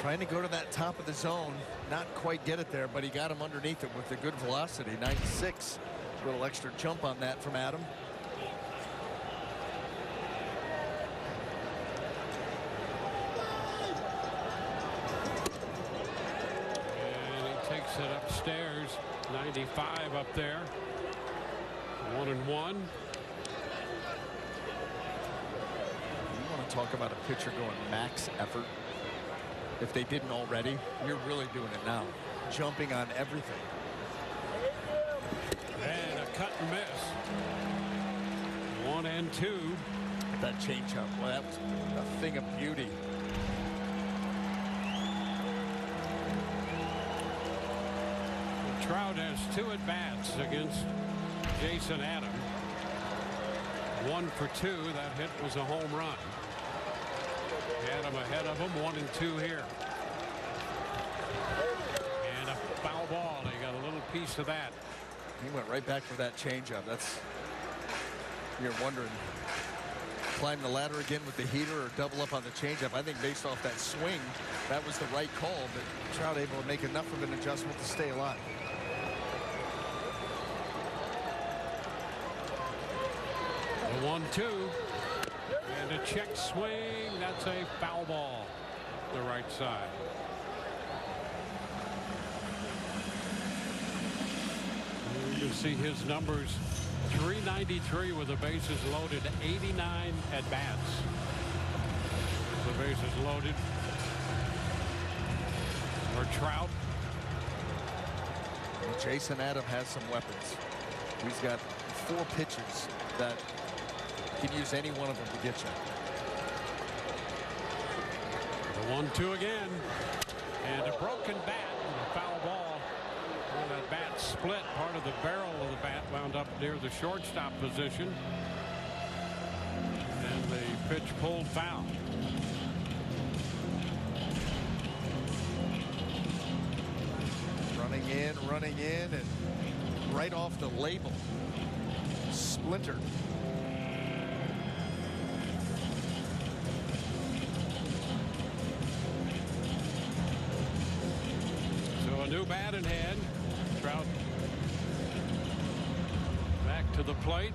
Trying to go to that top of the zone, not quite get it there, but he got him underneath it with a good velocity. 96. A little extra jump on that from Adam. And he takes it upstairs. 95 up there. 1-1. You want to talk about a pitcher going max effort? If they didn't already, you're really doing it now. Jumping on everything. And a cut and miss. 1-2. That changeup, well, that was a thing of beauty. Trout has 2 at-bats against Jason Adam. 1 for 2. That hit was a home run. Had him ahead of him, 1 and 2 here. And a foul ball. He got a little piece of that. He went right back for that changeup. That's, you're wondering, climb the ladder again with the heater or double up on the changeup. I think based off that swing, that was the right call, but Trout able to make enough of an adjustment to stay alive. The 1-2 and a check swing. That's a foul ball. The right side. You can see his numbers. 393 with the bases loaded, 89 at bats. The bases loaded for Trout. Well, Jason Adam has some weapons. He's got 4 pitches that can use any one of them to get you. The 1-2 again, and a broken bat and a foul ball. Well, that bat split. Part of the barrel of the bat wound up near the shortstop position. And the pitch pulled foul. Running in, and right off the label. Splintered. So a new bat in hand. Trout back to the plate.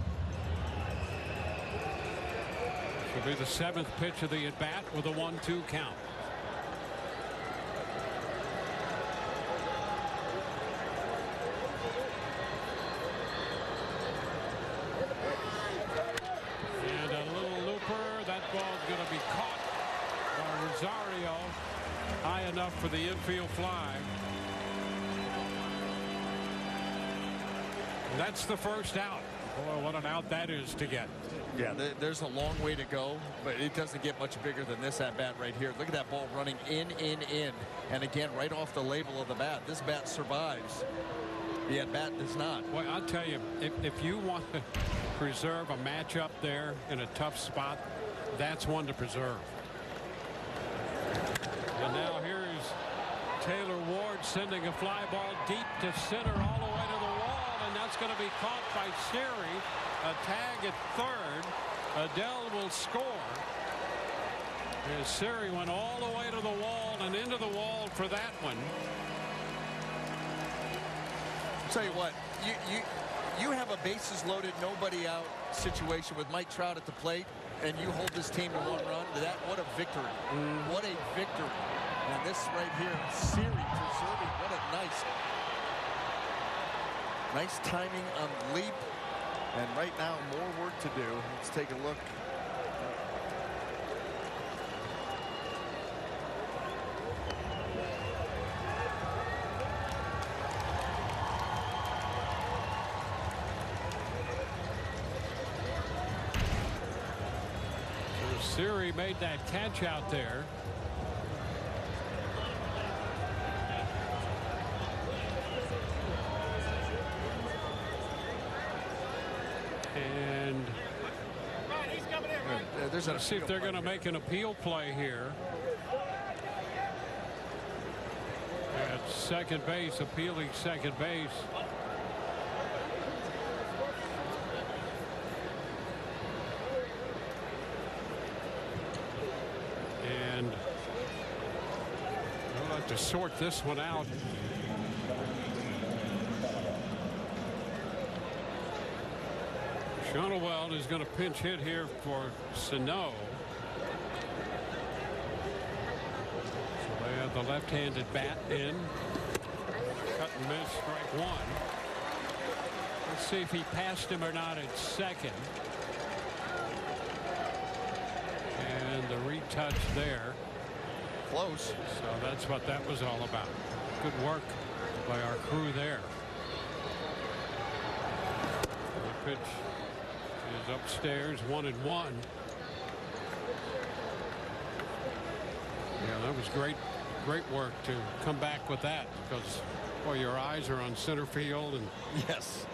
This will be the 7th pitch of the at bat with a 1-2 count. And a little looper. That ball's going to be caught by Rosario. High enough for the infield fly. That's the first out. Boy, what an out that is to get. Yeah, there's a long way to go, but it doesn't get much bigger than this at bat right here. Look at that ball running in. And again, right off the label of the bat. This bat survives. The at bat does not. Well, I'll tell you, if you want to preserve a matchup there in a tough spot, that's one to preserve. And now here's Taylor Ward sending a fly ball deep to center all the way to the wall, and that's going to be caught by Siri. A tag at third. Adele will score. As Siri went all the way to the wall and into the wall for that one. I'll tell you what, you have a bases loaded, nobody out situation with Mike Trout at the plate, and you hold this team to 1 run. What a victory. What a victory. And this right here, Siri preserving. What a nice timing on leap. And right now, more work to do. Let's take a look. So Siri made that catch out there. And let's see if they're going to make an appeal play here. At second base, appealing second base. And I'll have to sort this one out. Shonowell is going to pinch hit here for Sano. So they have the left-handed bat in. Cut and miss, strike 1. Let's see if he passed him or not at second. And the retouch there. Close. So that's what that was all about. Good work by our crew there. The pitch is upstairs, 1-1. Yeah, that was great work to come back with that, because boy, your eyes are on center field, and yes,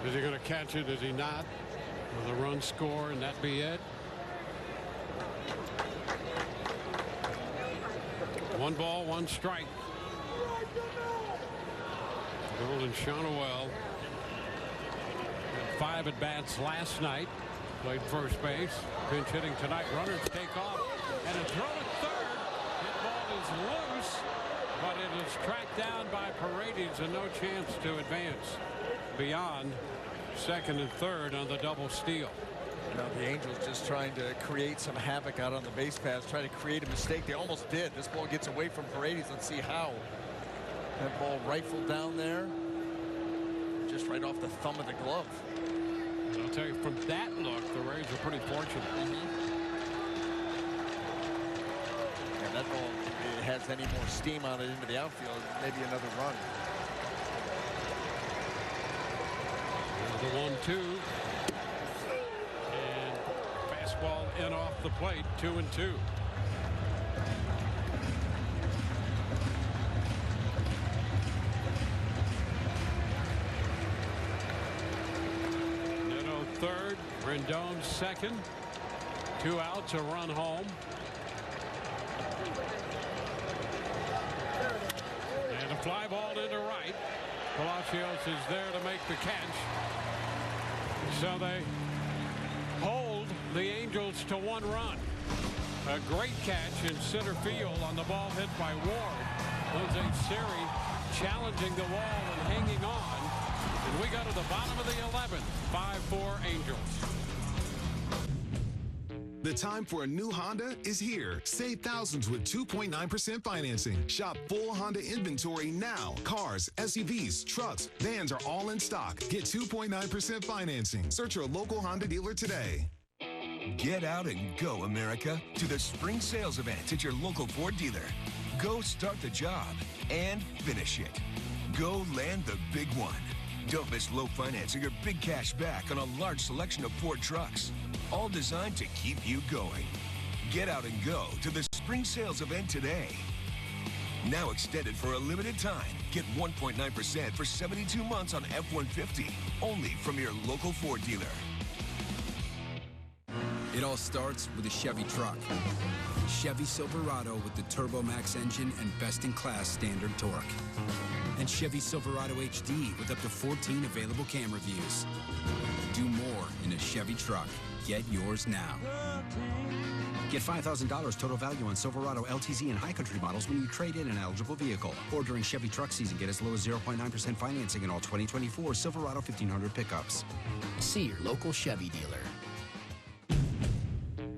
is he going to catch it? Is he not? With a run score, and that be it. 1 ball, 1 strike. Golden Shonowell had 5 at-bats last night. Played first base. Pinch hitting tonight. Runners take off. And a throw to third. That ball is loose, but it is tracked down by Paredes and no chance to advance beyond second and third on the double steal. Now the Angels just trying to create some havoc out on the base paths, trying to create a mistake. They almost did. This ball gets away from Paredes. Let's see how. That ball rifled down there, just right off the thumb of the glove. And I'll tell you, from that look, the Rays are pretty fortunate. And that ball, if it has any more steam on it into the outfield, maybe another run. The 1-2. And fastball in off the plate, 2-2. Neto third, Rendon second. 2 outs, a run home. And a fly ball into right. Palacios is there to make the catch. So they hold the Angels to 1 run. A great catch in center field on the ball hit by Ward. Jose Siri challenging the wall and hanging on. And we go to the bottom of the 11th. 5-4 Angels. The time for a new Honda is here. Save thousands with 2.9% financing. Shop full Honda inventory now. Cars, SUVs, trucks, vans are all in stock. Get 2.9% financing. Search your local Honda dealer today. Get out and go, America, to the spring sales event at your local Ford dealer. Go start the job and finish it. Go land the big one. Don't miss low financing or big cash back on a large selection of Ford trucks. All designed to keep you going. Get out and go to the spring sales event today. Now extended for a limited time. Get 1.9% for 72 months on F-150. Only from your local Ford dealer. It all starts with a Chevy truck. Chevy Silverado with the Turbo Max engine and best-in-class standard torque. And Chevy Silverado HD with up to 14 available camera views. Do more in a Chevy truck. Get yours now. Get $5,000 total value on Silverado LTZ and High Country models when you trade in an eligible vehicle. Or during Chevy truck season, get as low as 0.9% financing in all 2024 Silverado 1500 pickups. See your local Chevy dealer.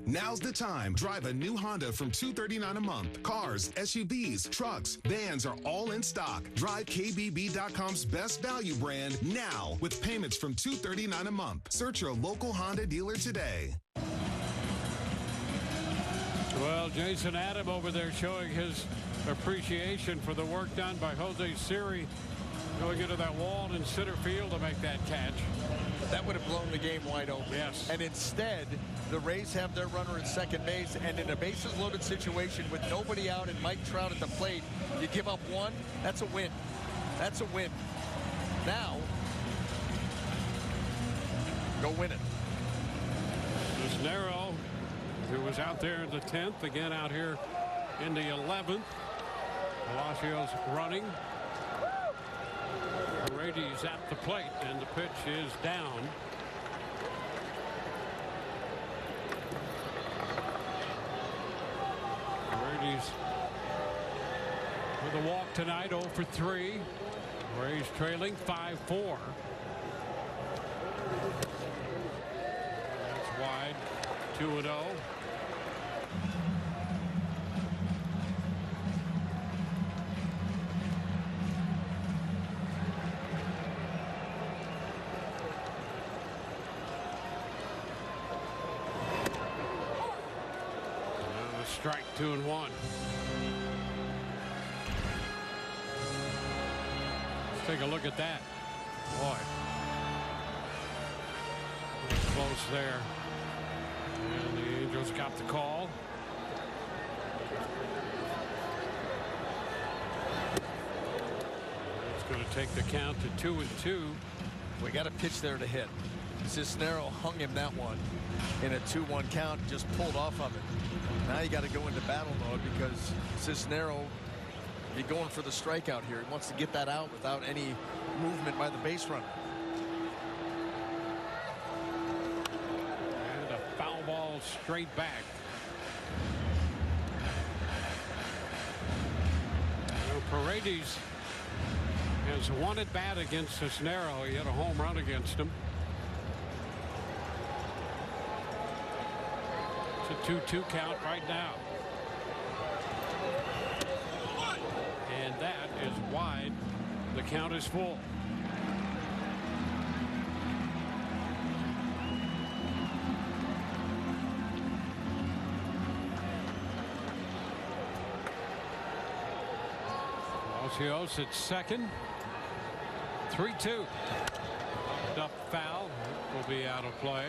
Now's the time. Drive a new Honda from $239 a month. Cars, SUVs, trucks, vans are all in stock. Drive KBB.com's best value brand now with payments from $239 a month. Search your local Honda dealer today. Well, Jason Adam over there showing his appreciation for the work done by Jose Siri, going into that wall in center field to make that catch. That would have blown the game wide open. Yes. And instead, the Rays have their runner at second base, and in a bases-loaded situation with nobody out and Mike Trout at the plate, you give up 1, that's a win. That's a win. Now, go win it. Cisnero, who was out there in the 10th, again out here in the 11th. Palacios running. Paredes at the plate, and the pitch is down. Paredes with a walk tonight, 0 for 3. Rays trailing 5-4. That's wide, 2-0. Strike 2-1. Let's take a look at that. Boy. Close there. And the Angels got the call. It's going to take the count to 2-2. We got a pitch there to hit. Cisnero hung him that one in a 2-1 count, just pulled off of it. Now you got to go into battle mode because Cisnero, he's going for the strikeout here. He wants to get that out without any movement by the base runner. And a foul ball straight back. Paredes has won at bat against Cisnero. He had a home run against him. It's a 2-2 count right now. And that is wide. The count is full. Palacios at second. 3-2. Up foul. Will be out of play.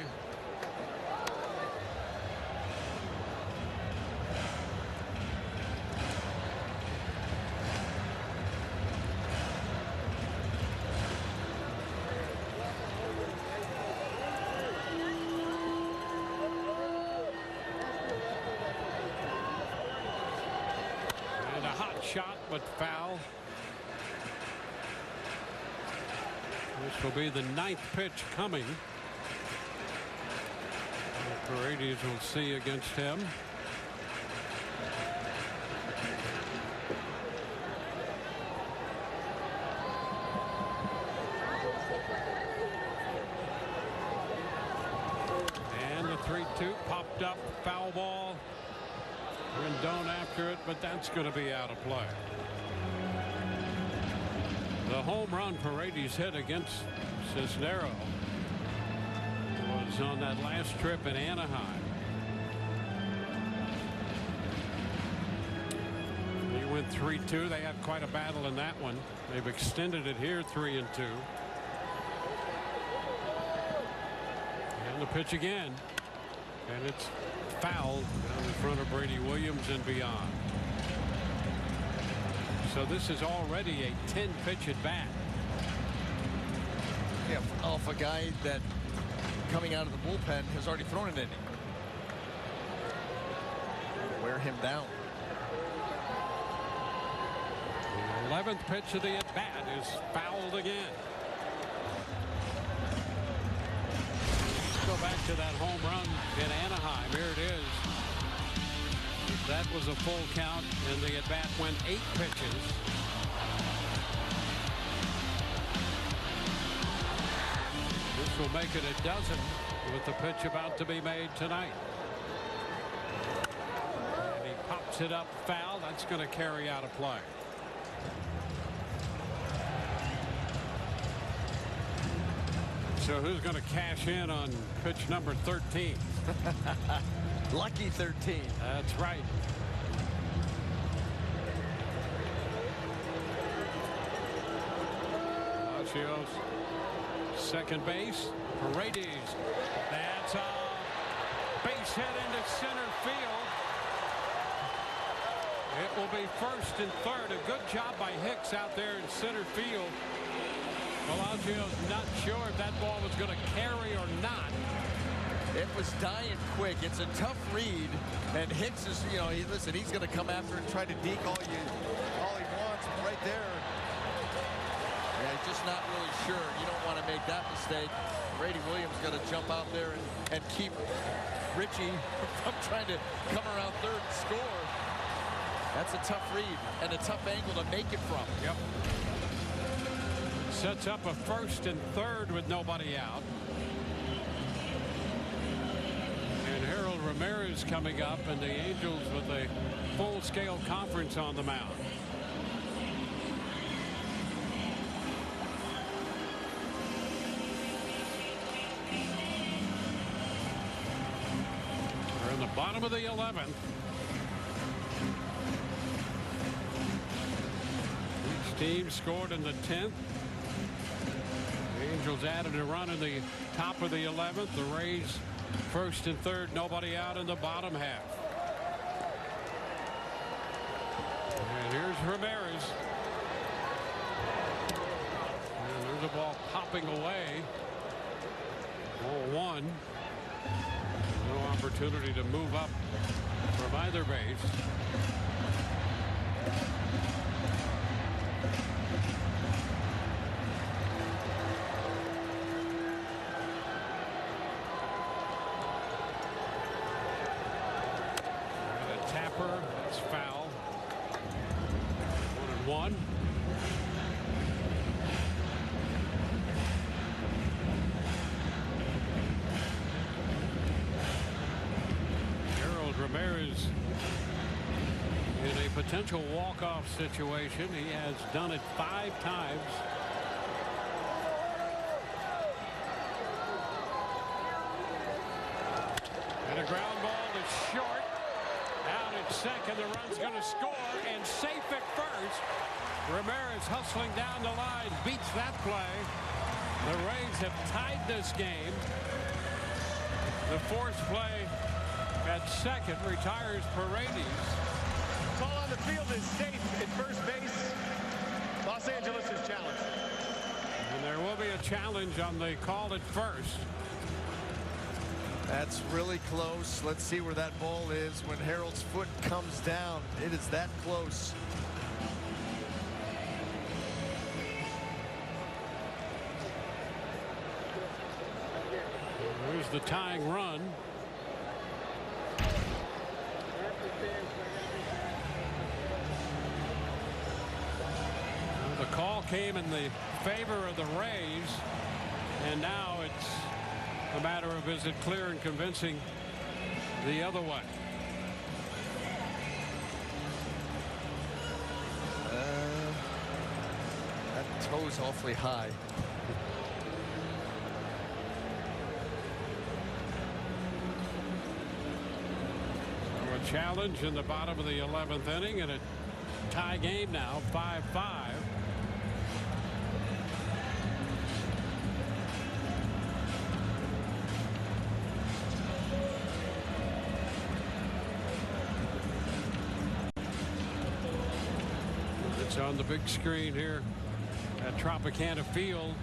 Shot, but foul. This will be the 9th pitch coming. Paredes will see against him. And the 3-2 popped up, foul ball. Rendon after it, but that's going to be out of play. The home run Paredes hit against Cisnero was on that last trip in Anaheim. He went 3-2. They had quite a battle in that one. They've extended it here 3-2. And the pitch again. And it's fouled down in front of Brady Williams and beyond. So this is already a 10-pitch at bat. Yeah, off a guy that coming out of the bullpen has already thrown an inning. Wear him down. The 11th pitch of the at bat is fouled again. Go back to that home run in Anaheim. Here it is. That was a full count, and the at bat went 8 pitches. This will make it a dozen with the pitch about to be made tonight. And he pops it up foul. That's going to carry out a play. So who's going to cash in on pitch number 13? Lucky 13. That's right. Palacios, second base. Paredes. That's a base hit into center field. It will be first and third. A good job by Hicks out there in center field. Palacios not sure if that ball was going to carry or not. It was dying quick. It's a tough read, and Hicks is, you know, listen, he's going to come after and try to deke all he wants right there. Yeah, he's just not really sure. You don't want to make that mistake. Brady Williams got to jump out there and keep Richie from trying to come around third and score. That's a tough read and a tough angle to make it from. Yep. Sets up a first and third with nobody out. And Harold Ramirez coming up, and the Angels with a full-scale conference on the mound. We're in the bottom of the 11th. Each team scored in the 10th. The Angels added a run in the top of the 11th. The Rays first and third, nobody out in the bottom half. And here's Ramirez. And there's a ball popping away. 0-1. No opportunity to move up from either base. And a tapper, that's foul. 1-1. Ramirez in a potential walk-off situation. He has done it 5 times. And a ground ball is short. Out at second, the run's going to score, and safe at first. Ramirez hustling down the line, beats that play. The Rays have tied this game. The force play at second retires Paredes. Call on the field is safe at first base. Los Angeles is challenged. And there will be a challenge on the call at first. That's really close. Let's see where that ball is when Harold's foot comes down. It is that close. Here's the tying run. The call came in the favor of the Rays, and now it's a matter of is it clear and convincing the other way. That toe's awfully high. So a challenge in the bottom of the 11th inning, and a tie game now, 5-5. It's on the big screen here at Tropicana Field.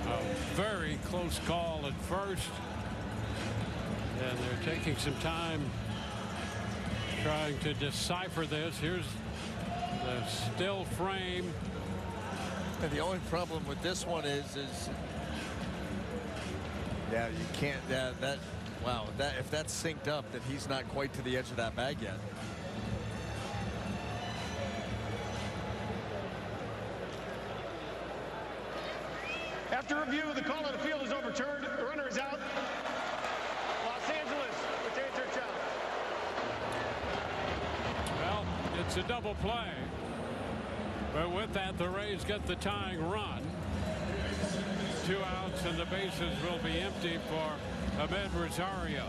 A very close call at first, and they're taking some time trying to decipher this. Here's the still frame. And the only problem with this one is yeah, you can't. Wow. If that's synced up, then he's not quite to the edge of that bag yet. After review, the call on the field is overturned. The runner is out. Los Angeles retains their challenge. Well, it's a double play. But with that, the Rays get the tying run. 2 outs, and the bases will be empty for Ahmed Rosario.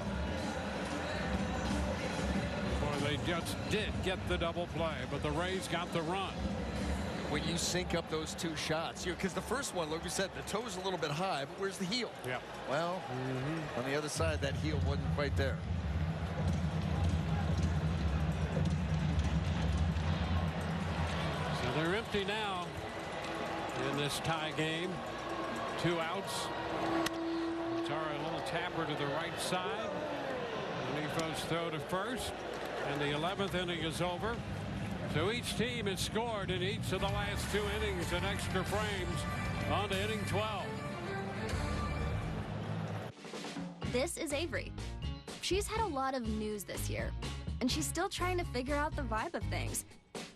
Or they just did get the double play, but the Rays got the run. When you sync up those 2 shots, because the first one, like we said, the toe's a little bit high, but where's the heel? Yeah. Well, on the other side, that heel wasn't quite there. So they're empty now in this tie game. 2 outs. Tara, a little tapper to the right side. Nefo's throw to first. And the 11th inning is over. So each team has scored in each of the last 2 innings and extra frames on to inning 12. This is Avery. She's had a lot of news this year, and she's still trying to figure out the vibe of things.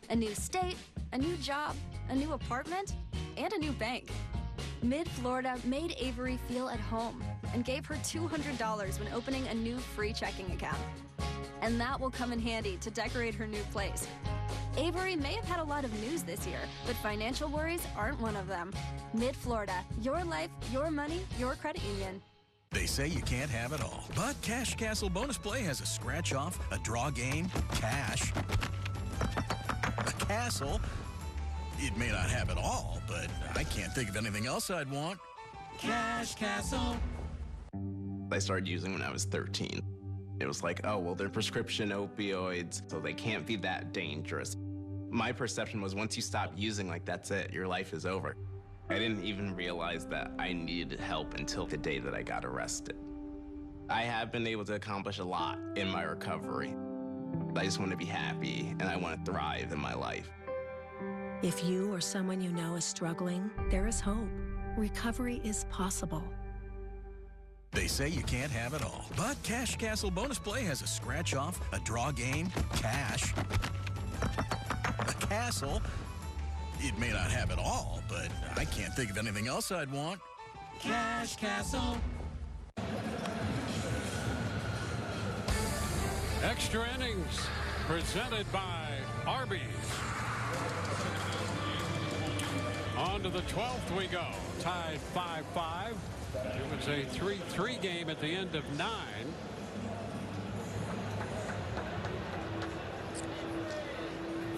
A new state, a new job, a new apartment, and a new bank. Mid-Florida made Avery feel at home and gave her $200 when opening a new free checking account. And that will come in handy to decorate her new place. Avery may have had a lot of news this year, but financial worries aren't one of them. Mid-Florida, your life, your money, your credit union. They say you can't have it all, but Cash Castle Bonus Play has a scratch-off, a draw game, cash, a castle. It may not have it all, but I can't think of anything else I'd want. Cash Castle. I started using when I was 13. It was like, oh, well, they're prescription opioids, so they can't be that dangerous. My perception was once you stop using, like, that's it, your life is over. I didn't even realize that I needed help until the day that I got arrested. I have been able to accomplish a lot in my recovery. I just want to be happy, and I want to thrive in my life. If you or someone you know is struggling, there is hope. Recovery is possible. They say you can't have it all, but Cash Castle Bonus Play has a scratch-off, a draw game, cash, a castle. It may not have it all, but I can't think of anything else I'd want. Cash Castle. Extra innings presented by Arby's. On to the 12th we go. Tied 5-5. It was a 3-3 game at the end of 9.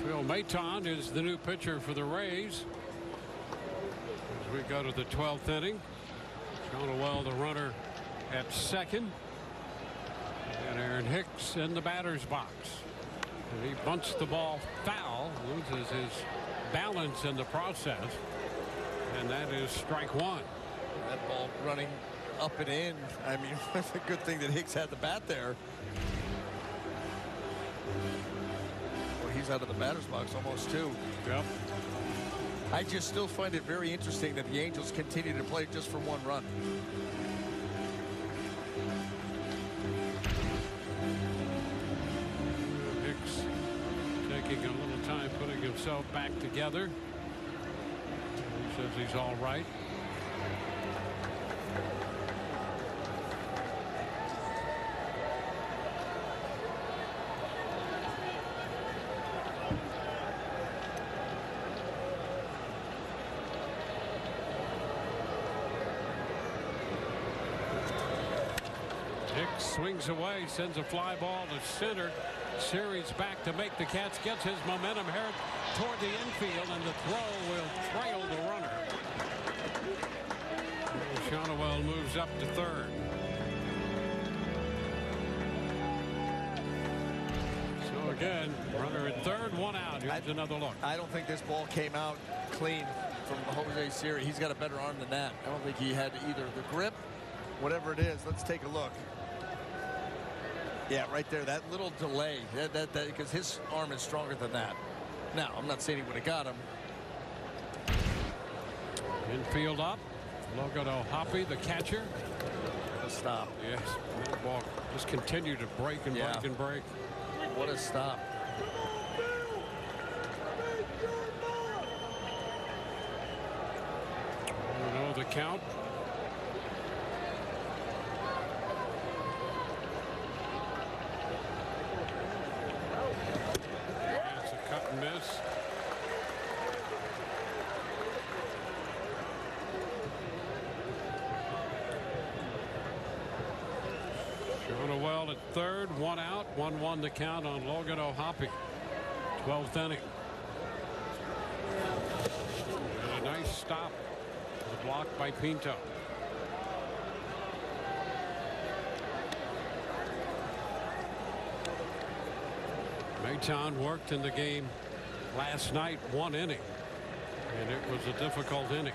Phil Maton is the new pitcher for the Rays. As we go to the 12th inning. Shonowell, the runner at second. And Aaron Hicks in the batter's box. And he bunts the ball foul, loses his balance in the process. And that is strike one. That ball running up and in. I mean, it's a good thing that Hicks had the bat there. Well, he's out of the batter's box almost too. Yep. I just still find it very interesting that the Angels continue to play just for one run. Hicks taking a little time putting himself back together. He says he's all right. Hicks swings away, sends a fly ball to center. Series back to make the catch, gets his momentum here toward the infield, and the throw will trail the runner. Shonowell moves up to third. So again, runner at third, one out. Here's another look. I don't think this ball came out clean from Jose Siri. He's got a better arm than that. I don't think he had either the grip, whatever it is. Let's take a look. Yeah, right there, that little delay, because his arm is stronger than that. Now, I'm not saying he would have got him. Infield up. Logan O'Hoppe, the catcher. What a stop. Yes, that ball just continued to break and break and break. What a stop. 1-0 the count. That's a cut and miss. Shonowell at third, one out, 1-1 the count on Logan O'Hoppe. 12th inning. And a nice stop. The block by Pinto. Maton worked in the game last night, 1 inning, and it was a difficult inning.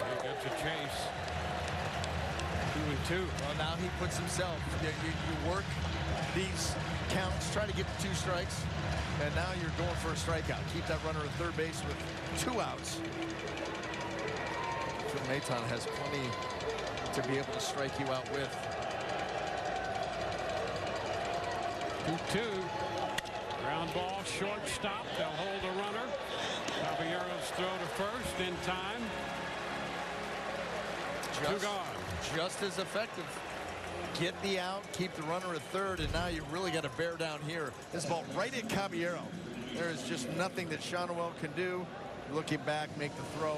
He gets a chase. 2-2. Well, now he puts himself. You work these counts, try to get to 2 strikes, and now you're going for a strikeout. Keep that runner at third base with 2 outs. Maton has plenty to be able to strike you out with. 2-2. Ground ball, shortstop. They'll hold the runner. Caballero's throw to first in time. 2 gone. Just as effective. Get the out, keep the runner at third, and now you really got to bear down here. This ball right at Caballero. There is just nothing that Shonowell can do. Looking back, make the throw.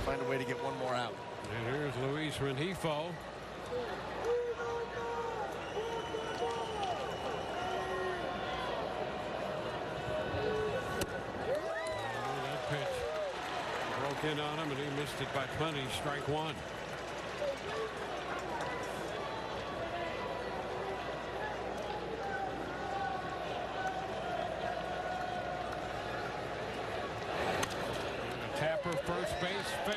Find a way to get one more out. And here's Luis Rengifo. Struck in on him, and he missed it by plenty. Strike one. Tapper, first base, fair.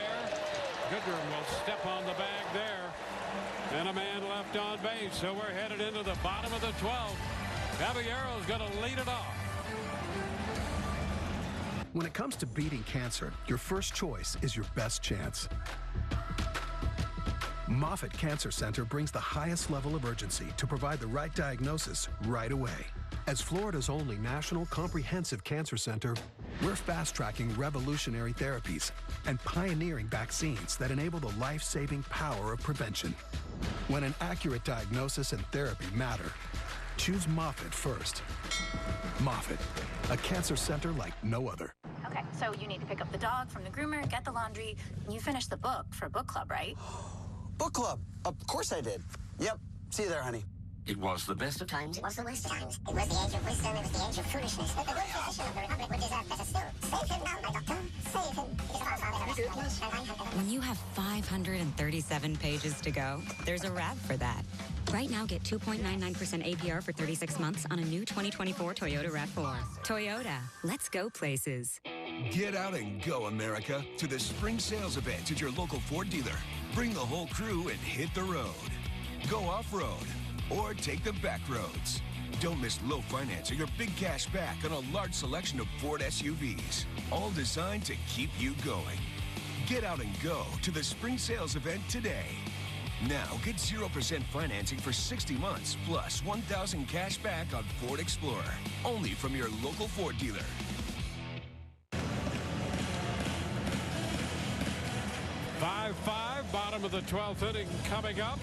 Goodrum will step on the bag there. And a man left on base, so we're headed into the bottom of the 12th. Caballero's going to lead it off. When it comes to beating cancer, your first choice is your best chance. Moffitt Cancer Center brings the highest level of urgency to provide the right diagnosis right away. As Florida's only national comprehensive cancer center, we're fast-tracking revolutionary therapies and pioneering vaccines that enable the life-saving power of prevention. When an accurate diagnosis and therapy matter, choose Moffitt first. Moffitt, a cancer center like no other. Okay, so you need to pick up the dog from the groomer, get the laundry. You finished the book for book club, right? Book club. Of course I did. Yep. See you there, honey. It was the best of times. It was the worst of times. It was the age of wisdom. It was the age of foolishness. The good physician of the Republic would deserve better still. Save him now, my doctor. Save him. It is our father. When you have 537 pages to go, there's a wrap for that. Right now, get 2.99% APR for 36 months on a new 2024 Toyota RAV4. Toyota, let's go places. Get out and go, America, to the spring sales event at your local Ford dealer. Bring the whole crew and hit the road. Go off-road or take the back roads. Don't miss low financing or big cash back on a large selection of Ford SUVs, all designed to keep you going. Get out and go to the spring sales event today. Now get 0% financing for 60 months plus $1,000 cash back on Ford Explorer. Only from your local Ford dealer. Bottom of the 12th inning coming up.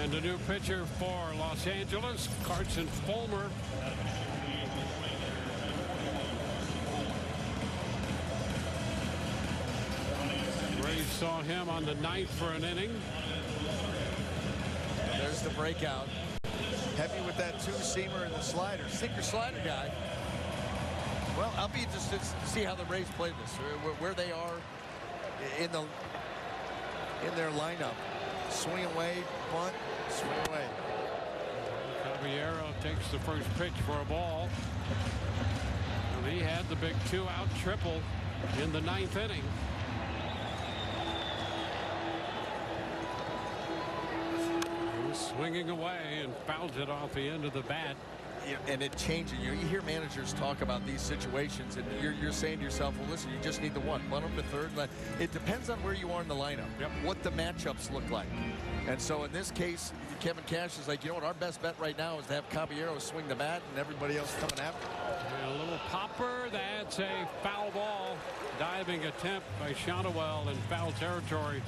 And a new pitcher for Los Angeles, Carson Fulmer. Rays saw him on the 9th for an inning. There's the breakout. Heavy with that two-seamer and the slider. Sinker slider guy. Well, I'll be interested to see how the Rays play this, where they are in their lineup. Swing away, bunt, swing away. Caballero takes the first pitch for a ball. And he had the big 2-out triple in the 9th inning. He's swinging away and fouls it off the end of the bat. And it changes. You hear managers talk about these situations, and you're saying to yourself, well, listen, you just need the one. Bunt him to third. It depends on where you are in the lineup, what the matchups look like. And so in this case, Kevin Cash is like, you know what, our best bet right now is to have Caballero swing the bat and everybody else coming after. And a little popper. That's a foul ball. Diving attempt by Shonowell in foul territory.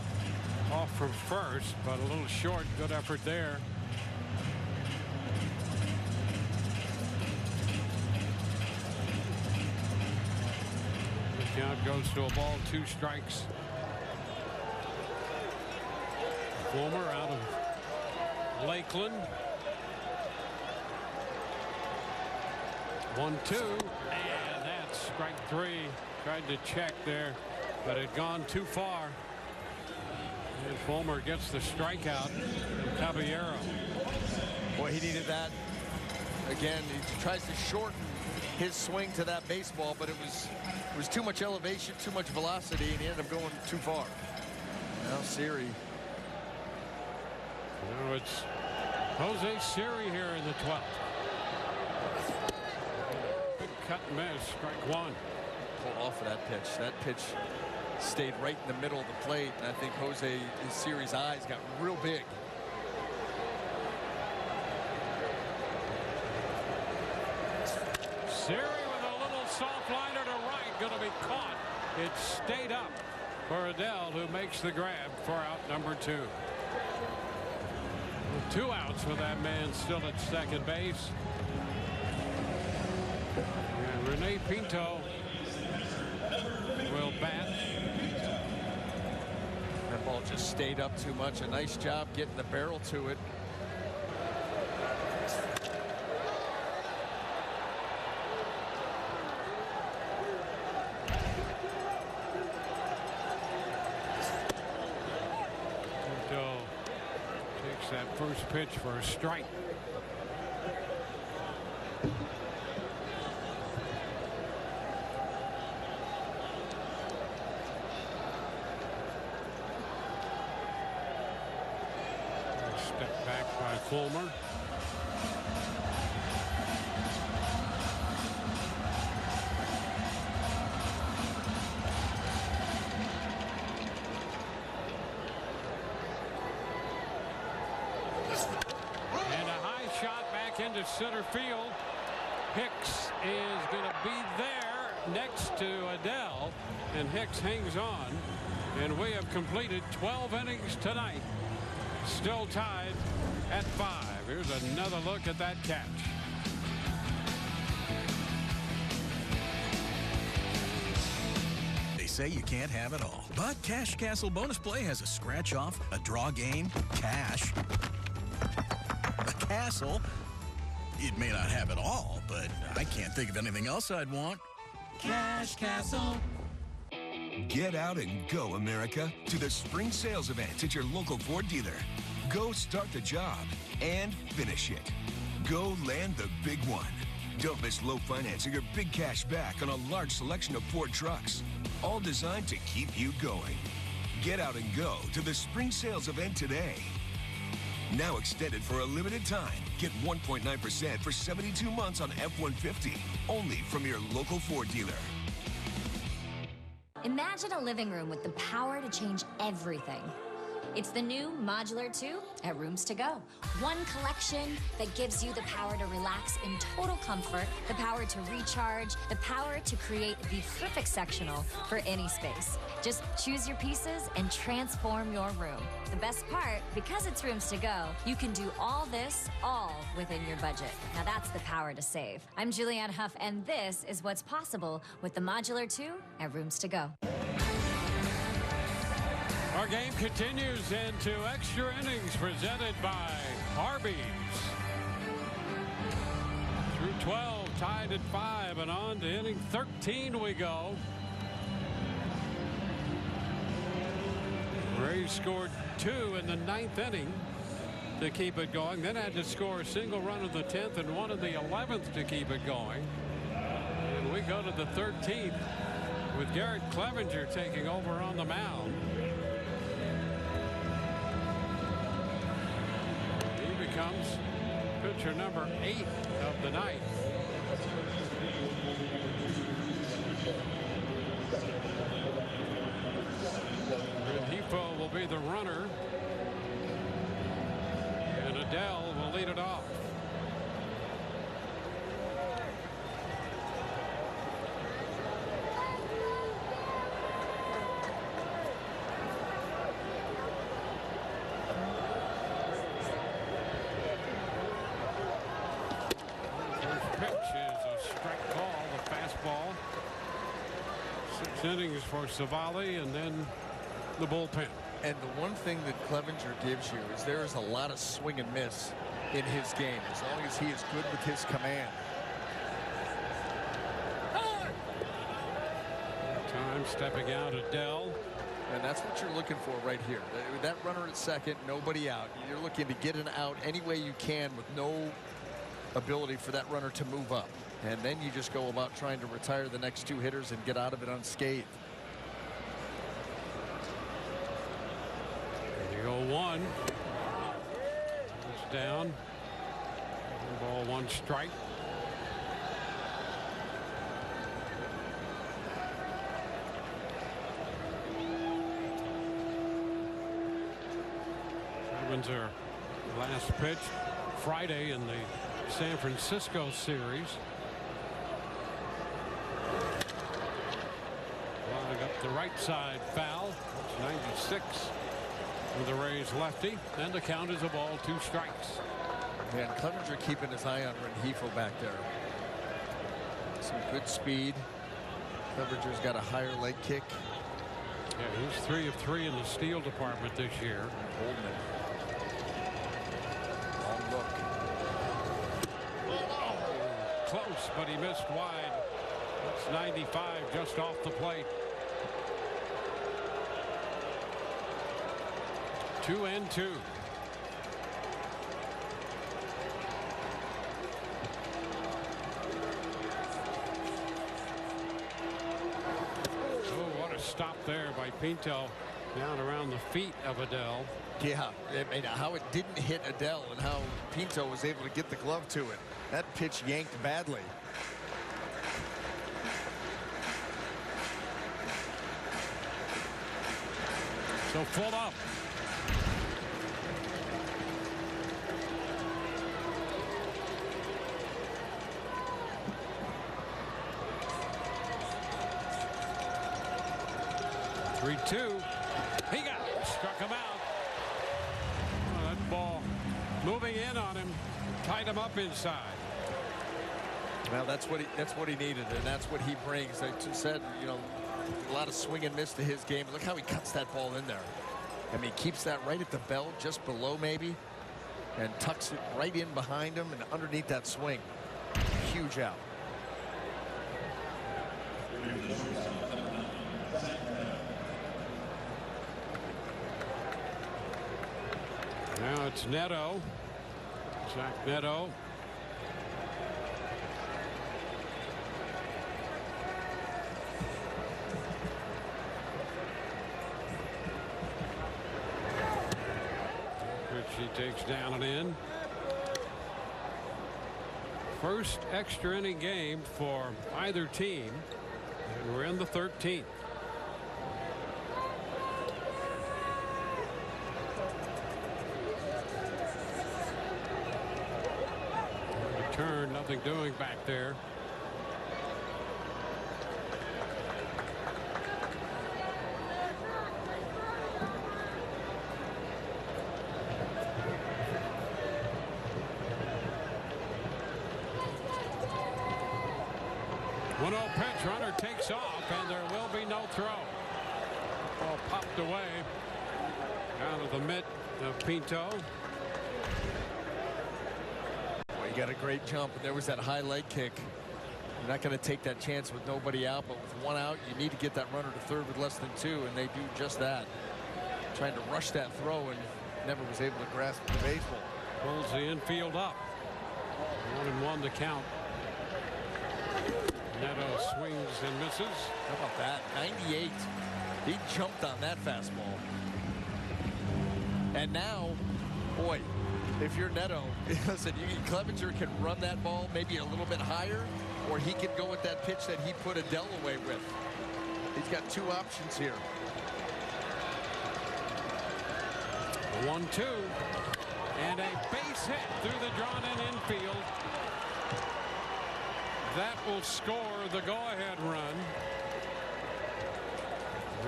Off from first, but a little short. Good effort there. The count goes to a ball, 2 strikes. Fulmer out of Lakeland. 1-2, and that's strike 3. Tried to check there, but it gone too far. And Fulmer gets the strikeout from Caballero. Boy, he needed that. Again, he tries to shorten his swing to that baseball, but it was too much elevation, too much velocity, and he ended up going too far. Now Siri. Now it's Jose Siri here in the 12th. Big cut and miss, strike 1. Pull off of that pitch. That pitch stayed right in the middle of the plate, and I think Jose Siri's eyes got real big. Siri with a little soft liner to right, going to be caught. It stayed up for Adele, who makes the grab for out number 2. 2 outs with that man still at second base. And Rene Pinto will bat. That ball just stayed up too much. A nice job getting the barrel to it. first pitch for a strike. Step back by Fulmer. Into center field. Hicks is going to be there next to Adele, and Hicks hangs on, and we have completed 12 innings tonight, still tied at 5. Here's another look at that catch. They say you can't have it all, but Cash Castle Bonus Play has a scratch off, a draw game, cash, a castle. It may not have it all, but I can't think of anything else I'd want. Cash Castle. Get out and go, America, to the spring sales event at your local Ford dealer. Go start the job and finish it. Go land the big one. Don't miss low financing or big cash back on a large selection of Ford trucks, all designed to keep you going. Get out and go to the spring sales event today. Now extended for a limited time. Get 1.9% for 72 months on F-150. Only from your local Ford dealer. Imagine a living room with the power to change everything. It's the new Modular 2 at Rooms to Go. One collection that gives you the power to relax in total comfort, the power to recharge, the power to create the perfect sectional for any space. Just choose your pieces and transform your room. The best part, because it's Rooms to Go, you can do all this, all within your budget. Now that's the power to save. I'm Julianne Hough, and this is what's possible with the Modular 2 at Rooms to Go. Our game continues into extra innings presented by Arby's. Through 12, tied at 5, and on to inning 13 we go. Rays scored 2 in the 9th inning to keep it going, then had to score a single run in the 10th and one in the 11th to keep it going. And we go to the 13th with Garrett Clevenger taking over on the mound. Comes pitcher number 8 of the night. Rengifo will be the runner, and Adele will lead it off. Innings for Civale, and then the bullpen. And the one thing that Clevenger gives you is there is a lot of swing and miss in his game, as long as he is good with his command. Time stepping out Adele. And that's what you're looking for right here. That runner at second, nobody out. You're looking to get an out any way you can with no ability for that runner to move up. And then you just go about trying to retire the next 2 hitters and get out of it unscathed. The 0-1 is down. Ball 1 strike. Clevenger last pitch Friday in the San Francisco series. Flying up the right side, foul. It's 96 for the Rays lefty, and the count is a ball, 2 strikes. And Clevenger keeping his eye on Rengifo back there. Some good speed. Clevenger's got a higher leg kick. Yeah, he's 3 of 3 in the steal department this year. Holding it. Long look. Close, but he missed wide. It's 95 just off the plate. 2-2. stop there by Pinto down around the feet of Adele. Yeah, I mean, how it didn't hit Adele and how Pinto was able to get the glove to it. That pitch yanked badly. So full up. Three-two. He got it. Struck him out. Oh, that ball moving in on him. Tied him up inside. Well, that's what he needed, and that's what he brings. They said, you know, a lot of swing and miss to his game. Look how he cuts that ball in there. I mean, keeps that right at the belt, just below maybe, and tucks it right in behind him and underneath that swing. Huge out. Now it's Neto. Zach Neto. Which he takes down and in. First extra inning game for either team. And we're in the 13th. Turn, nothing doing back there. One oh pitch, runner takes off, and there will be no throw. Ball popped away out of the mitt of Pinto. Got a great jump, and there was that high leg kick. You're not going to take that chance with nobody out, but with one out, you need to get that runner to third with less than two, and they do just that. Trying to rush that throw and never was able to grasp the baseball. Pulls the infield up. 1-1 to count. Neto swings and misses. How about that? 98. He jumped on that fastball. And now, boy, if you're Neto, listen, Clevenger can run that ball maybe a little bit higher, or he can go with that pitch that he put Adele away with. He's got two options here. 1-2. And a base hit through the drawn-in infield. That will score the go-ahead run.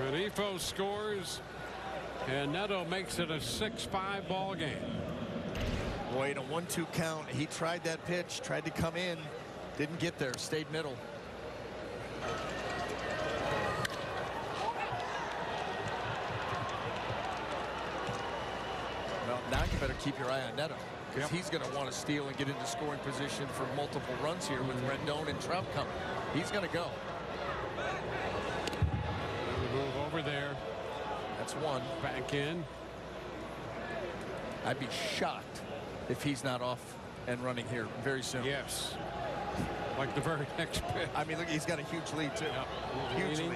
Renifo scores, and Neto makes it a 6-5 ball game. Boy, in a 1-2 count, he tried that pitch, tried to come in, didn't get there, stayed middle. Well, now you better keep your eye on Neto, because he's going to want to steal and get into scoring position for multiple runs here with Rendon and Trout coming. He's going to go. Move over there. That's one. Back in. I'd be shocked if he's not off and running here very soon. Yes. Like the very next pitch. I mean, look, he's got a huge lead, too. Yep. Huge lead.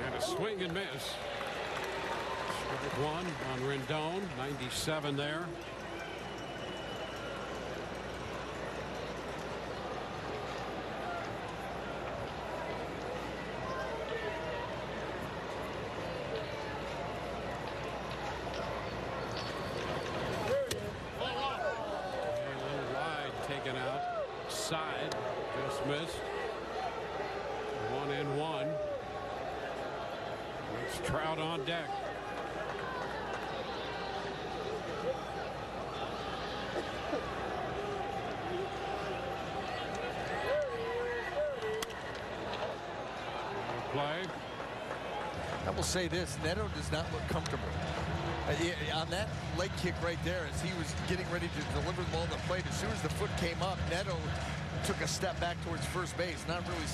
And a swing and miss. One on Rendon, 97 there. Side, just missed. 1-1. It's Trout on deck. Play. I will say this, Neto does not look comfortable. On that leg kick right there, as he was getting ready to deliver the ball to the plate, as soon as the foot came up, Neto took a step back towards first base, not really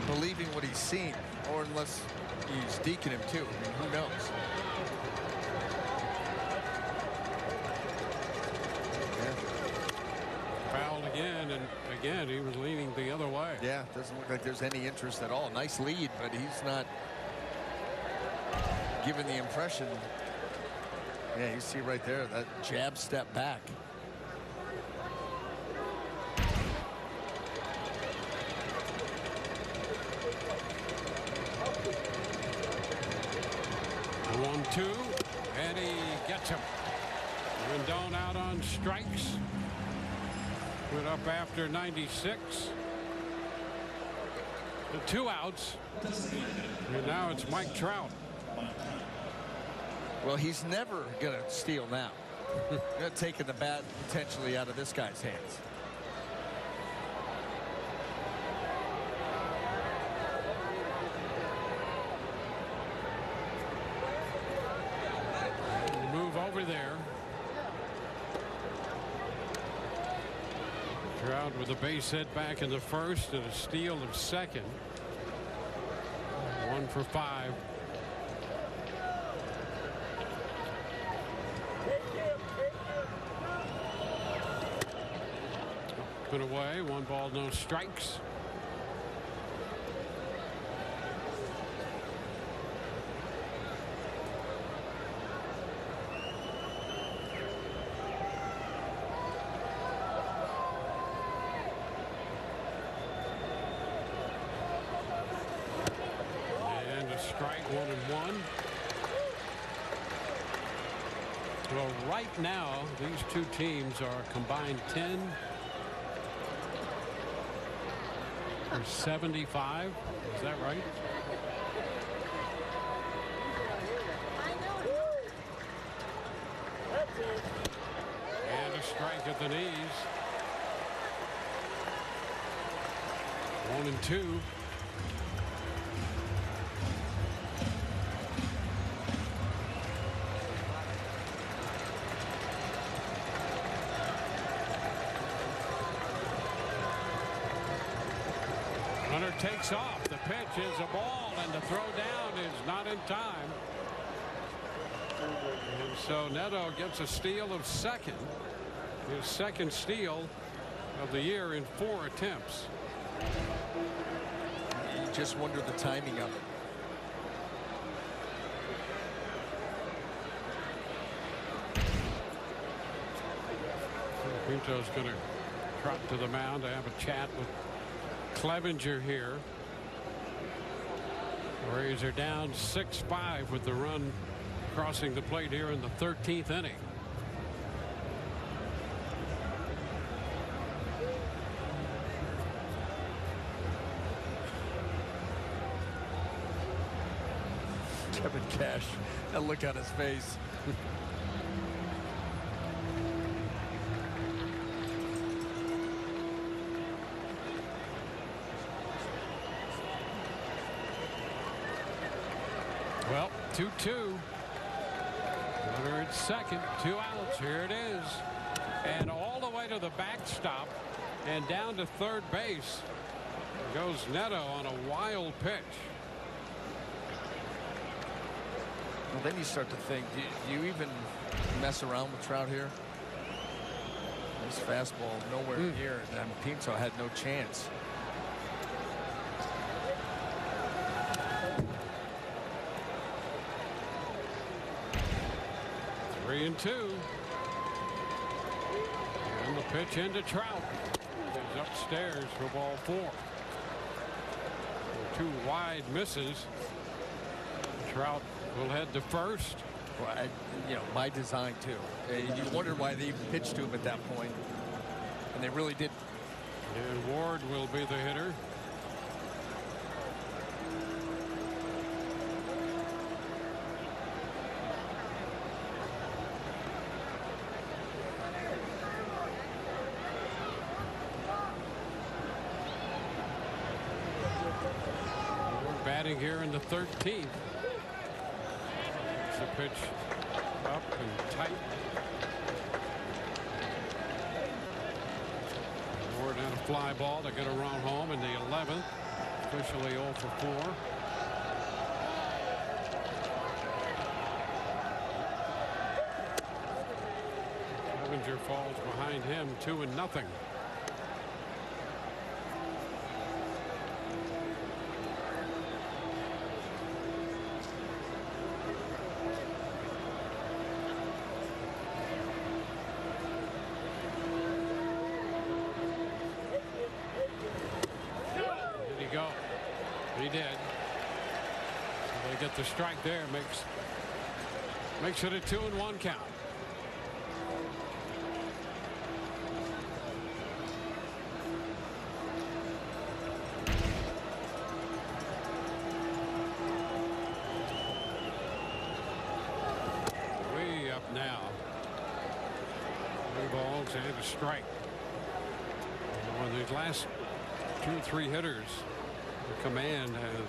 believing what he's seen, or unless he's deking him too. I mean, who knows? Fouled again, and again. He was leaning the other way. Yeah, doesn't look like there's any interest at all. Nice lead, but he's not giving the impression. Yeah, you see right there that jab step back. The 1-2, and he gets him. Rendon out on strikes. Went up after 96. The 2 outs. And now it's Mike Trout. Well, he's never going to steal now. They're taking the bat potentially out of this guy's hands. Move over there. Trout with a base hit back in the first and a steal of second. 1 for 5. Put away. 1 ball, no strikes. Strike 1-1. Well, right now, these two teams are combined 10 for 75. Is that right? And a strike at the knees. 1-2. Runner takes off. The pitch is a ball, and the throw down is not in time. And so Neto gets a steal of second. His second steal of the year in 4 attempts. You just wonder the timing of it. Pinto's going to trot to the mound to have a chat with Clevenger here. Rays are down 6-5 with the run crossing the plate here in the 13th inning. Kevin Cash, that look on his face. Well, 2-2. Runner at second, 2 outs. Here it is. And all the way to the backstop and down to third base goes Neto on a wild pitch. Well, then you start to think, do you even mess around with Trout here? This fastball nowhere near, and Pinto had no chance. Three and 2. And the pitch into Trout. He's upstairs for ball 4. 2 wide misses. Trout will head to first. Well, you know, by design too. You wonder why they even pitched to him at that point, and they really didn't. And Ward will be the hitter. Batting here in the 13th. The pitch up and tight. Ward had a fly ball to get a run home in the 11th. Officially 0 for 4. Clevenger falls behind him 2-0. they did. So they get the strike there. Makes it a 2-1 count. Way up now. 3 balls and a strike. When these last 2 or 3 hitters, the command has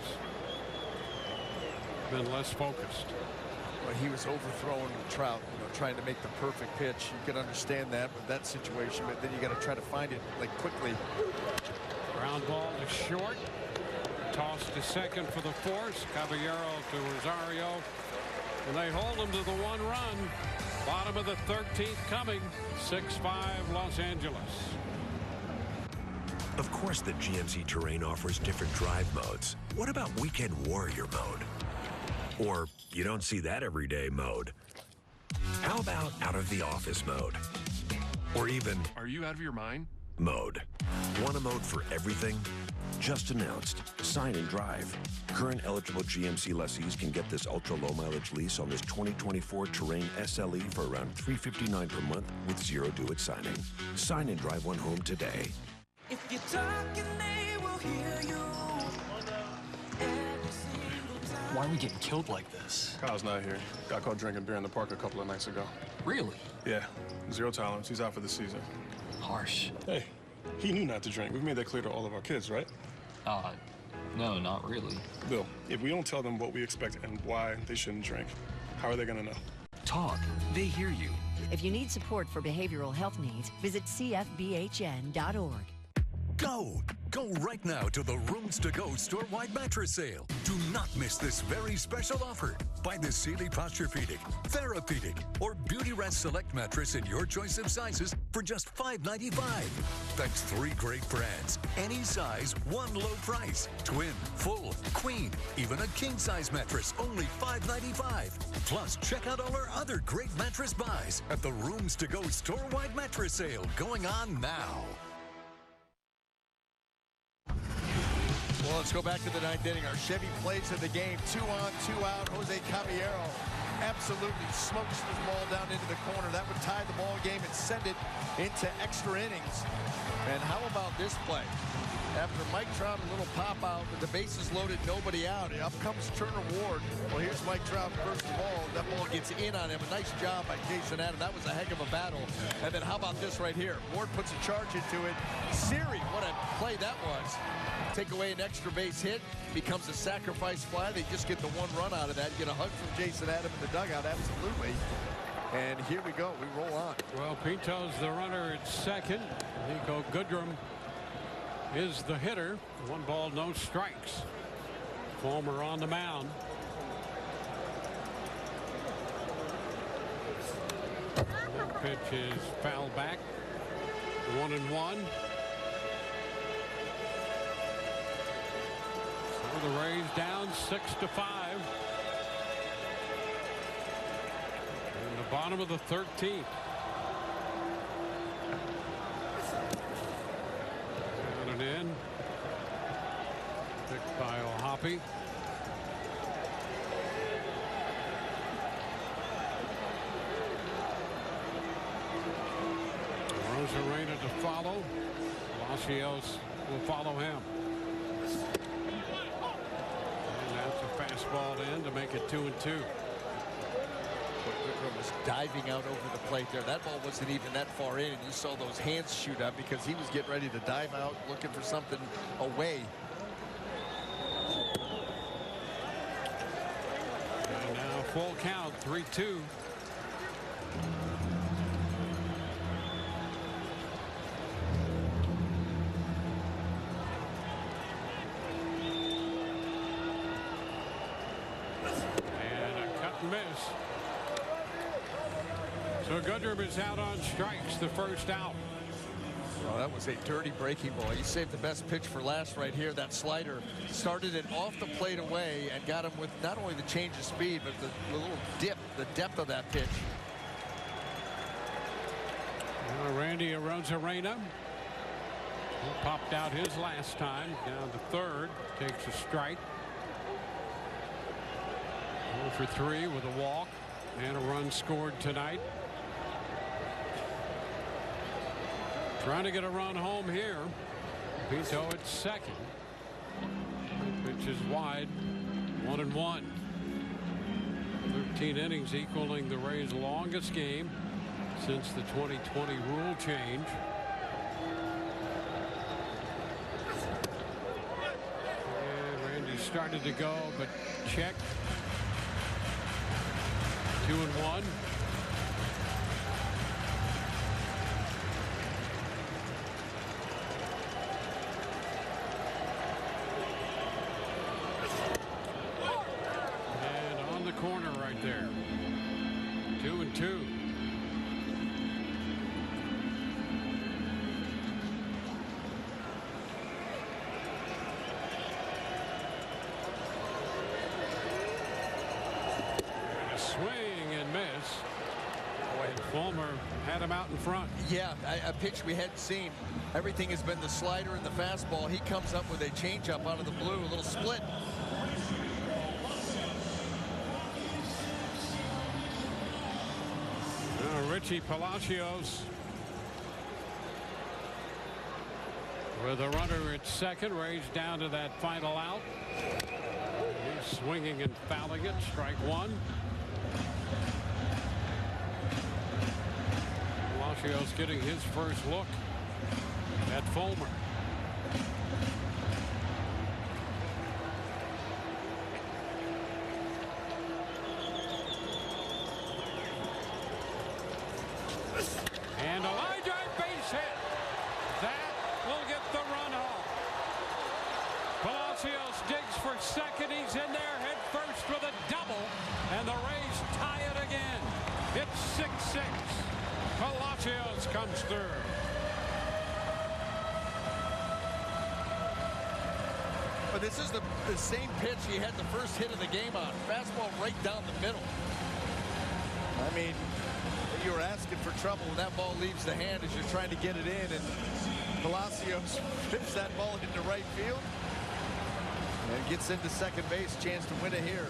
been less focused. Well, he was overthrowing Trout, trying to make the perfect pitch. You can understand that with that situation, but then you got to try to find it like quickly. Ground ball to short. Toss to second for the force. Caballero to Rosario. And they hold him to the 1 run. Bottom of the 13th coming. 6-5 Los Angeles. Of course, the GMC Terrain offers different drive modes. What about Weekend Warrior mode? Or you don't see that everyday mode? How about out of the office mode? Or even... Are you out of your mind? Mode. Want a mode for everything? Just announced. Sign and drive. Current eligible GMC lessees can get this ultra-low mileage lease on this 2024 Terrain SLE for around $359 per month with zero due at signing. Sign and drive one home today. If you're talking, they will hear you. Why are we getting killed like this? Kyle's not here. Got caught drinking beer in the park a couple of nights ago. Really? Yeah. 0 tolerance. He's out for the season. Harsh. Hey, he knew not to drink. We've made that clear to all of our kids, right? No, not really. Bill, if we don't tell them what we expect and why they shouldn't drink, how are they going to know? Talk. They hear you. If you need support for behavioral health needs, visit cfbhn.org. Go right now to the Rooms to Go store-wide mattress sale. Do not miss this very special offer. Buy the Sealy Posturepedic, Therapedic, or Beauty Rest Select mattress in your choice of sizes for just $5.95. That's 3 great brands, any size, one low price. Twin, full, queen, even a king-size mattress, only $5.95. Plus, check out all our other great mattress buys at the Rooms to Go store-wide mattress sale going on now. Well, let's go back to the 9th inning. Our Chevy plays in the game. 2 on, 2 out. Jose Caballero absolutely smokes the ball down into the corner. That would tie the ball game and send it into extra innings. And how about this play? After Mike Trout, a little pop out, with the bases loaded, nobody out. Up comes Turner Ward. Well, here's Mike Trout first of all. That ball gets in on him. A nice job by Jason Adam. That was a heck of a battle. And then how about this right here? Ward puts a charge into it. Siri, what a play that was. Take away an extra base hit, becomes a sacrifice fly. They just get the 1 run out of that. Get a hug from Jason Adam in the dugout, absolutely. And here we go, we roll on. Well, Pinto's the runner at second. Nico Goodrum is the hitter. 1 ball, no strikes. Fulmer on the mound. That pitch is fouled back. 1-1. The Rays down 6-5. In the bottom of the 13th. Out and in. Picked by O'Hoppe. Rosarena to follow. Palacios will follow him. Fastball in to make it 2-2. Goodrum was diving out over the plate there. That ball wasn't even that far in, and you saw those hands shoot up because he was getting ready to dive out, looking for something away. And now full count, 3-2. Miss. So Goodrum is out on strikes, the first out. Oh, that was a dirty breaking ball. He saved the best pitch for last right here. That slider started it off the plate away and got him with not only the change of speed, but the little dip, the depth of that pitch. Randy Arozarena He popped out his last time. Down to third. Takes a strike. 0 for 3 with a walk and a run scored tonight. Trying to get a run home here. Pinto at second. Pitch is wide. 1-1. 13 innings, equaling the Rays' longest game since the 2020 rule change. And Randy started to go, but check. 2-1. Corner right there. 2-2. A swing and miss. Boy, Fulmer had him out in front. Yeah, a pitch we hadn't seen. Everything has been the slider and the fastball. He comes up with a changeup out of the blue, a little split. Richie Palacios with a runner at second. Rays down to that final out. He's swinging and fouling it. Strike one. Palacios getting his first look at Fulmer. And a line drive base hit. That will get the run home. Palacios digs for second. He's in there head first with a double. And the Rays tie it again. It's 6-6. Palacios comes through. But this is the same pitch he had the first hit of the game on. Fastball right down the middle. I mean, you were asking for trouble when that ball leaves the hand as you're trying to get it in, and Palacios flips that ball into right field and gets into second base. Chance to win it here.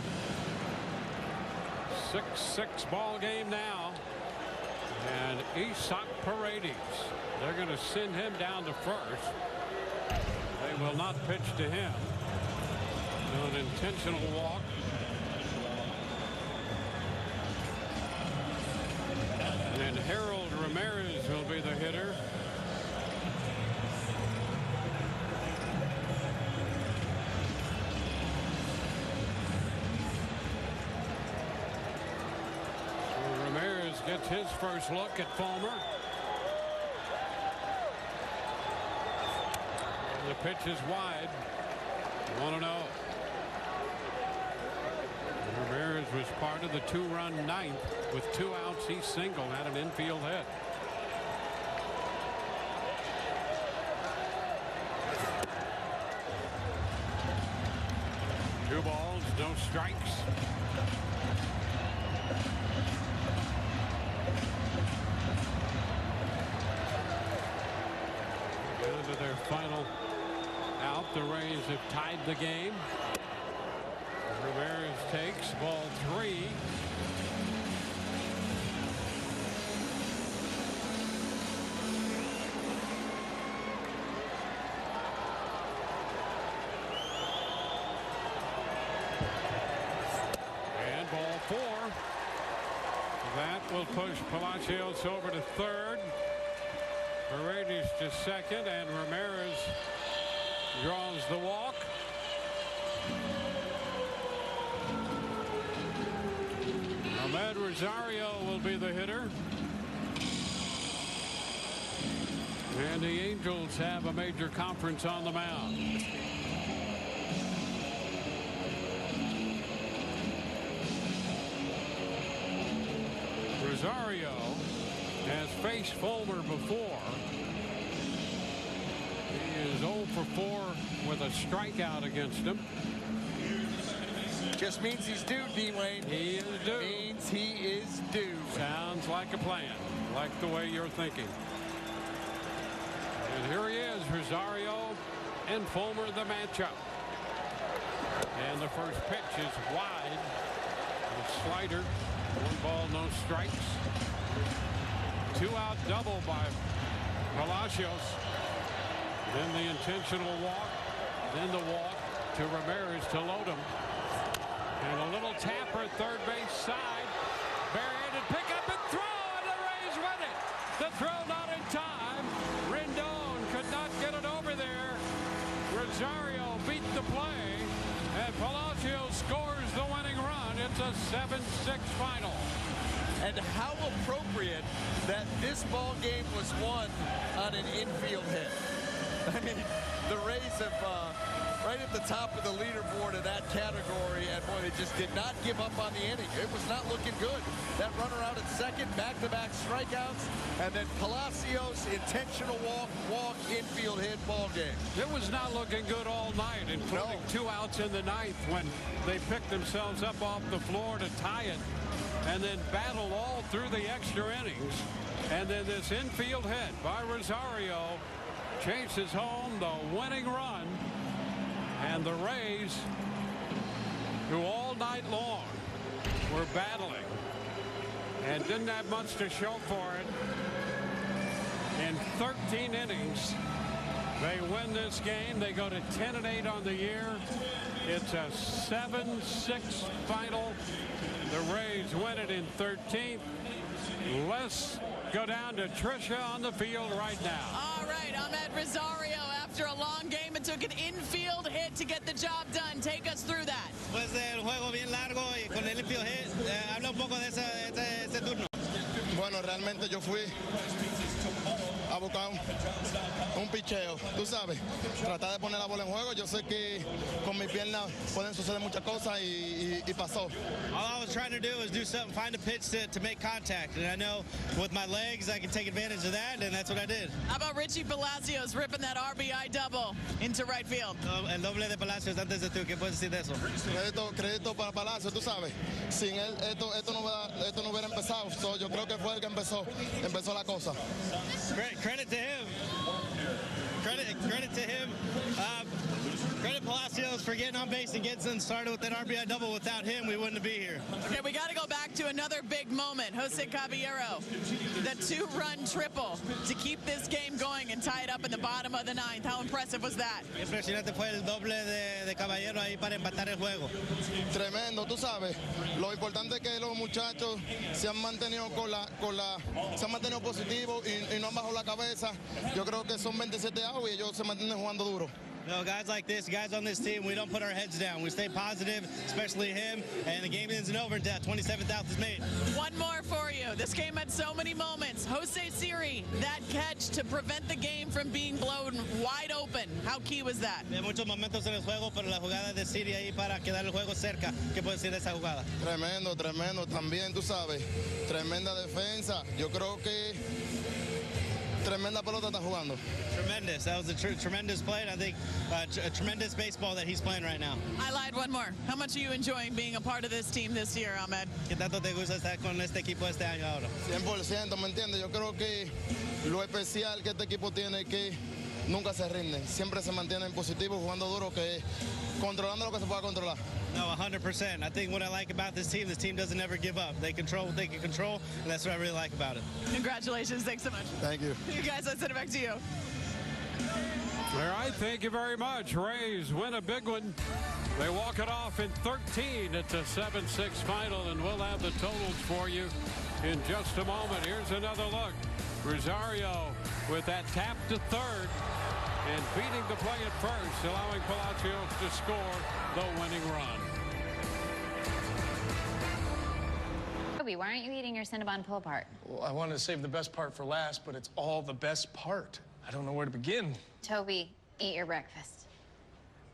6-6 ball game now, and Isaac Paredes, they're going to send him down to first. They will not pitch to him. An intentional walk. And Harold Ramirez will be the hitter. So Ramirez gets his first look at Fulmer. And the pitch is wide. 1-0. Ramirez was part of the two-run ninth. With 2 outs, he singled, had an infield hit. Two balls, no strikes. Down to their final out. The Rays have tied the game. Ramirez takes ball 3. And ball 4. That will push Palacios over to third. Paredes to second, and Ramirez draws the walk. Ahmed Rosario will be the hitter. And the Angels have a major conference on the mound. Rosario has faced Fulmer before. He is 0 for 4 with a strikeout against him. Just means he's due, D-Wayne. He is due. Means he is due. Sounds like a plan. Like the way you're thinking. And here he is, Rosario and Fulmer the matchup. And the first pitch is wide. A slider. 1 ball, no strikes. 2-out double by Palacios. Then the intentional walk. Then the walk to Ramirez to load him. And a little tapper third base side. Barehanded pick up and throw, and the Rays win it. The throw not in time. Rendon could not get it over there. Rosario beat the play, and Palacios scores the winning run. It's a 7-6 final. And how appropriate that this ball game was won on an infield hit. I mean, the Rays have right at the top of the leaderboard in that category, and boy, they just did not give up on the inning. It was not looking good. That runner out at second, back-to-back strikeouts, and then Palacios intentional walk, infield hit, ball game. It was not looking good all night, including 2 outs in the 9th when they picked themselves up off the floor to tie it, and then battled all through the extra innings. And then this infield hit by Rosario chases home the winning run. And the Rays, who all night long were battling and didn't have much to show for it, in 13 innings, they win this game. They go to 10-8 on the year. It's a 7-6 final. The Rays win it in 13th. Let's go down to Tricia on the field right now. All right, Ahmed Rosario, after a long game, it took an infield hit to get the job done. Take us through that. Pues un juego bien largo y con el infield hit, habla un poco de ese turno. Bueno, realmente yo fui a buscar un picheo, tú sabes, tratar de poner la bola en juego. Yo sé que con mi pierna pueden suceder muchas cosas y pasó. All I was trying to do is do something, find a pitch to make contact, and I know with my legs I can take advantage of that, and that's what I did. How about Richie Palacios ripping that RBI double into right field? El doble de Palacios antes de tú, ¿qué puedes decir de eso? Crédito para Palacios, tú sabes. Sin él esto no hubiera empezado. So, yo creo que fue el que empezó la cosa. Credit to him. Credit to him. Credit Palacios for getting on base and getting started with that RBI double. Without him, we wouldn't be here. Okay, we got to go back to another big moment. Jose Caballero, the 2-run triple to keep this game going and tie it up in the bottom of the 9th. How impressive was that? Impresionante fue el doble de Caballero ahí para empatar el juego. Tremendo, tú sabes. Lo importante es que los muchachos se han mantenido se han mantenido positivos y no han bajado la cabeza. Yo creo que son 27 outs y ellos se mantienen jugando duro. You know, guys like this, guys on this team, we don't put our heads down. We stay positive, especially him, and the game isn't over until that 27th out is made. One more for you. This game had so many moments. Jose Siri, that catch to prevent the game from being blown wide open. How key was that? Hay muchos momentos en el juego, pero la jugada de Siri ahí para quedar el juego cerca. ¿Qué puedes decir de esa jugada? Tremendo, tremendo. También, tú sabes, tremenda defensa. Yo creo que tremenda pelota está jugando. Tremendous. That was a tremendous play, and I think a tremendous baseball that he's playing right now. I lied, one more. How much are you enjoying being a part of this team this year, Ahmed? ¿Qué tanto te gusta estar con este equipo este año ahora? 100%, ¿me entiendes? Yo creo que lo especial que este equipo tiene es que nunca se rinden. Siempre se mantienen positivos, jugando duro, que controlando lo que se pueda controlar. No, 100%. I think what I like about this team doesn't ever give up. They control what they can control, and that's what I really like about it. Congratulations. Thanks so much. Thank you. You guys, let's send it back to you. All right, thank you very much. Rays win a big one. They walk it off in 13. It's a 7-6 final, and we'll have the totals for you in just a moment. Here's another look. Rosario with that tap to third and beating the play at first, allowing Palacios to score the winning run. Toby, why aren't you eating your Cinnabon pull-apart? Well, I wanted to save the best part for last, but it's all the best part. I don't know where to begin. Toby, eat your breakfast.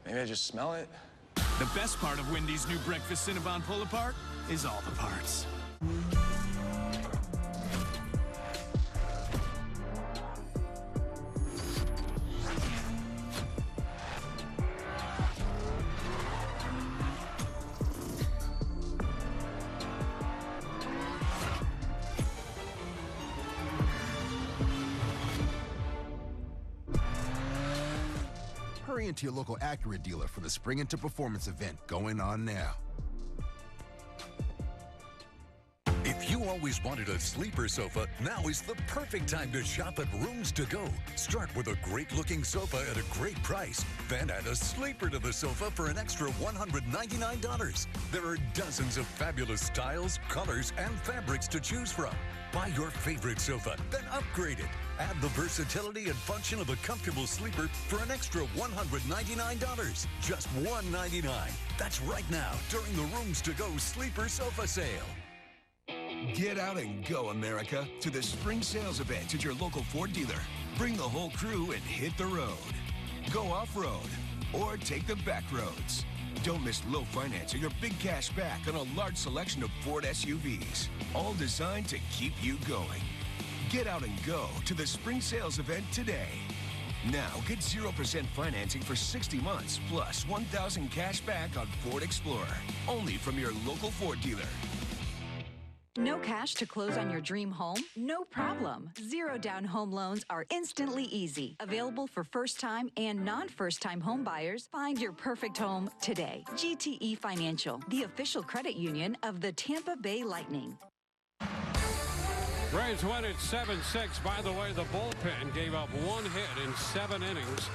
Maybe I just smell it. The best part of Wendy's new breakfast Cinnabon pull-apart is all the parts. Hurry into your local Acura dealer for the Spring Into Performance event going on now. If you always wanted a sleeper sofa, now is the perfect time to shop at Rooms to Go. Start with a great-looking sofa at a great price. Then add a sleeper to the sofa for an extra $199. There are dozens of fabulous styles, colors, and fabrics to choose from. Buy your favorite sofa, then upgrade it. Add the versatility and function of a comfortable sleeper for an extra $199. Just $199. That's right now during the Rooms to Go Sleeper Sofa Sale. Get out and go, America, to the spring sales event at your local Ford dealer. Bring the whole crew and hit the road. Go off-road or take the back roads. Don't miss low financing or big cash back on a large selection of Ford SUVs, all designed to keep you going. Get out and go to the spring sales event today. Now, get 0% financing for 60 months, plus $1,000 cash back on Ford Explorer. Only from your local Ford dealer. No cash to close on your dream home? No problem. Zero down home loans are instantly easy. Available for first-time and non-first-time home buyers. Find your perfect home today. GTE Financial, the official credit union of the Tampa Bay Lightning. Rays win it 7-6. By the way, the bullpen gave up one hit in 7 innings.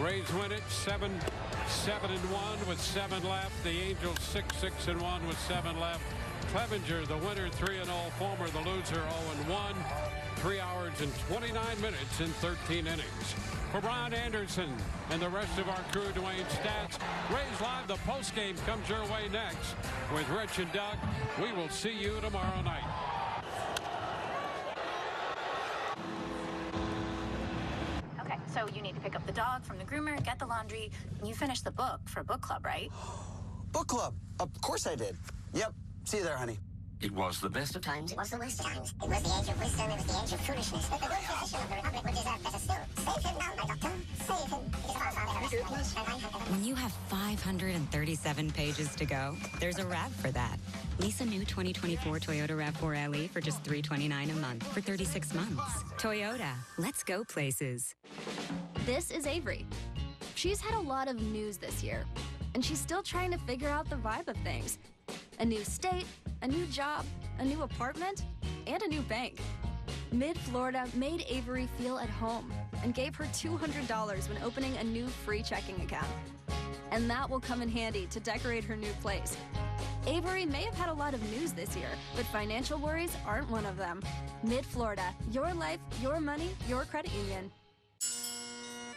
Rays win it 7-1 with 7 left. The Angels 6-1 with 7 left. Clevenger, the winner, 3-0. Fulmer, the loser, 0-1. 3 hours and 29 minutes in 13 innings. For Brian Anderson and the rest of our crew, Dwayne Stats, Rays Live, the postgame comes your way next. With Rich and Doug, we will see you tomorrow night. Okay, so you need to pick up the dog from the groomer, get the laundry, and you finish the book for book club, right? Book club. Of course I did. Yep. See you there, honey. It was the best of times. It was the worst of times. It was the age of wisdom. It was the age of foolishness. The good physician of the Republic would deserve better still. Save him now, my doctor. Save him. It is our father. When you have 537 pages to go, there's a RAV for that. Lease a new 2024 Toyota RAV4 LE for just $329 a month for 36 months. Toyota, let's go places. This is Avery. She's had a lot of news this year, and she's still trying to figure out the vibe of things. A new state, a new job, a new apartment, and a new bank. Mid-Florida made Avery feel at home and gave her $200 when opening a new free checking account. And that will come in handy to decorate her new place. Avery may have had a lot of news this year, but financial worries aren't one of them. Mid-Florida, your life, your money, your credit union.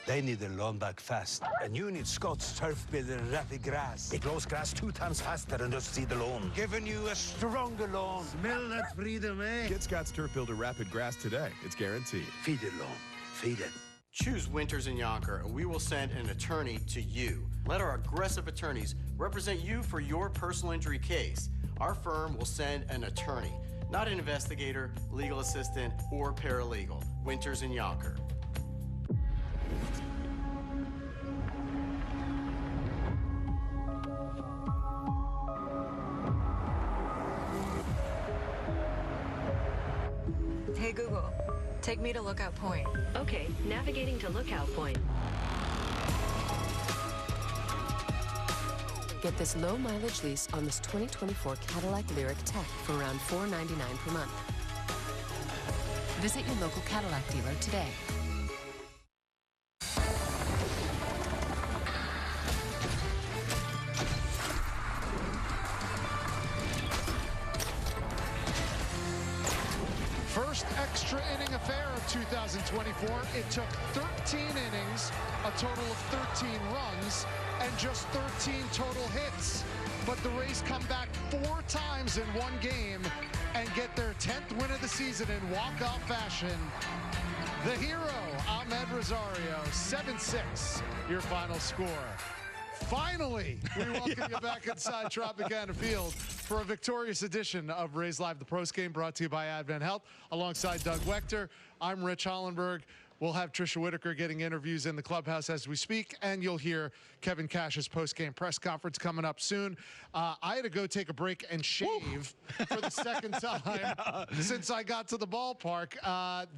They need their lawn back fast. And you need Scott's Turf Builder Rapid Grass. It grows grass 2 times faster than just seed the lawn. Giving you a stronger lawn. Smell that freedom, eh? Get Scott's Turf Builder Rapid Grass today. It's guaranteed. Feed it, lawn. Feed it. Choose Winters and Yonker, and we will send an attorney to you. Let our aggressive attorneys represent you for your personal injury case. Our firm will send an attorney, not an investigator, legal assistant, or paralegal. Winters and Yonker. Hey Google, take me to Lookout Point. Okay, navigating to Lookout Point. Get this low mileage lease on this 2024 Cadillac Lyriq Tech for around $499 per month. Visit your local Cadillac dealer today. First extra inning affair of 2024. It took 13 innings, a total of 13 runs, and just 13 total hits. But the Rays come back 4 times in one game and get their 10th win of the season in walk-off fashion. The hero, Ahmed Rosario, 7-6, your final score. Finally, we welcome you back inside Tropicana Field for a victorious edition of Rays Live, the postgame, brought to you by Advent Health. Alongside Doug Wechter, I'm Rich Hollenberg. We'll have Tricia Whitaker getting interviews in the clubhouse as we speak, and you'll hear Kevin Cash's postgame press conference coming up soon. I had to go take a break and shave for the second time since I got to the ballpark.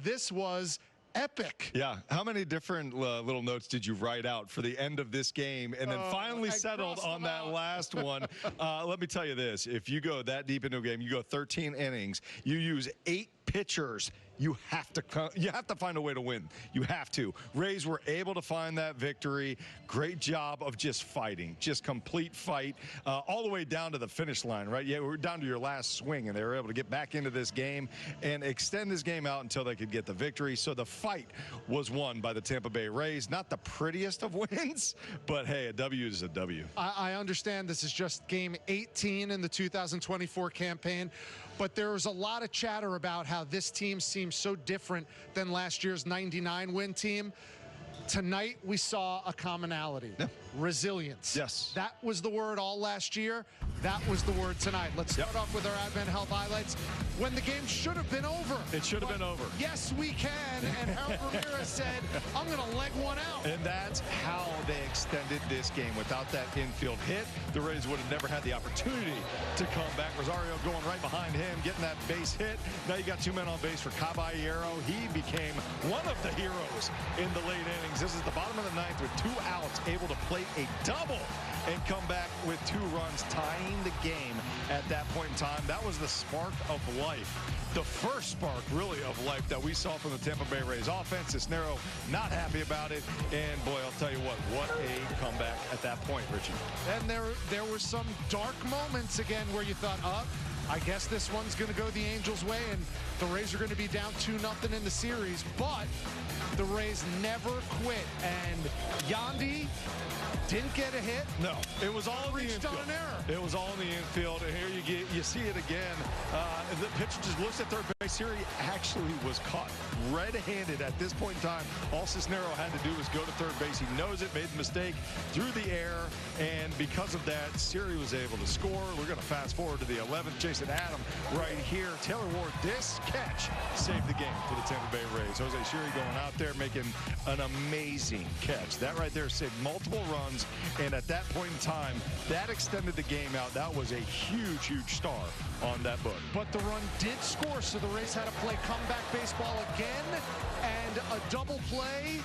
This was epic. Yeah. How many different little notes did you write out for the end of this game and then finally settled on that last one? Let me tell you this. If you go that deep into a game, you go 13 innings, you use 8 pitchers, you have to find a way to win. You have to. Rays were able to find that victory. Great job of just fighting, just complete fight all the way down to the finish line, right? Yeah, we're down to your last swing, and they were able to get back into this game and extend this game out until they could get the victory. So the fight was won by the Tampa Bay Rays. Not the prettiest of wins, but hey, a W is a W. I understand this is just game 18 in the 2024 campaign, but there was a lot of chatter about how this team seems so different than last year's 99 win team. Tonight we saw a commonality. Yeah. Resilience. Yes. That was the word all last year. That was the word tonight. Let's start off with our Advent Health highlights. When the game should have been over. It should have been over. Yes, we can. And Harold Ramirez said, I'm going to leg one out. And that's how they extended this game. Without that infield hit, the Rays would have never had the opportunity to come back. Rosario going right behind him, getting that base hit. Now you got 2 men on base for Caballero. He became one of the heroes in the late innings. This is the bottom of the 9th with 2 outs, able to plate a double and come back with 2 runs, tying the game at that point in time. That was the spark of life. The first spark, really, of life that we saw from the Tampa Bay Rays offense. Cisnero not happy about it. And, boy, I'll tell you what a comeback at that point, Richie. And there were some dark moments, again, where you thought, I guess this one's going to go the Angels' way, and the Rays are going to be down 2-0 in the series. But the Rays never quit. And Yandy didn't get a hit. No, it was all in the infield. On an error. It was all in the infield, and here you see it again. The pitcher just looks at third base. Here he actually was caught red-handed at this point in time. All Cisnero had to do was go to third base. He knows it, made the mistake, threw the air, and because of that, Siri was able to score. We're going to fast forward to the 11th. Jason Adam right here. Taylor Ward, this catch saved the game for the Tampa Bay Rays. Jose Siri going out there making an amazing catch. That right there saved multiple runs, and at that point in time, that extended the game out. That was a huge, huge star on that book. But the run did score, so the Rays had to play comeback baseball again, and a double play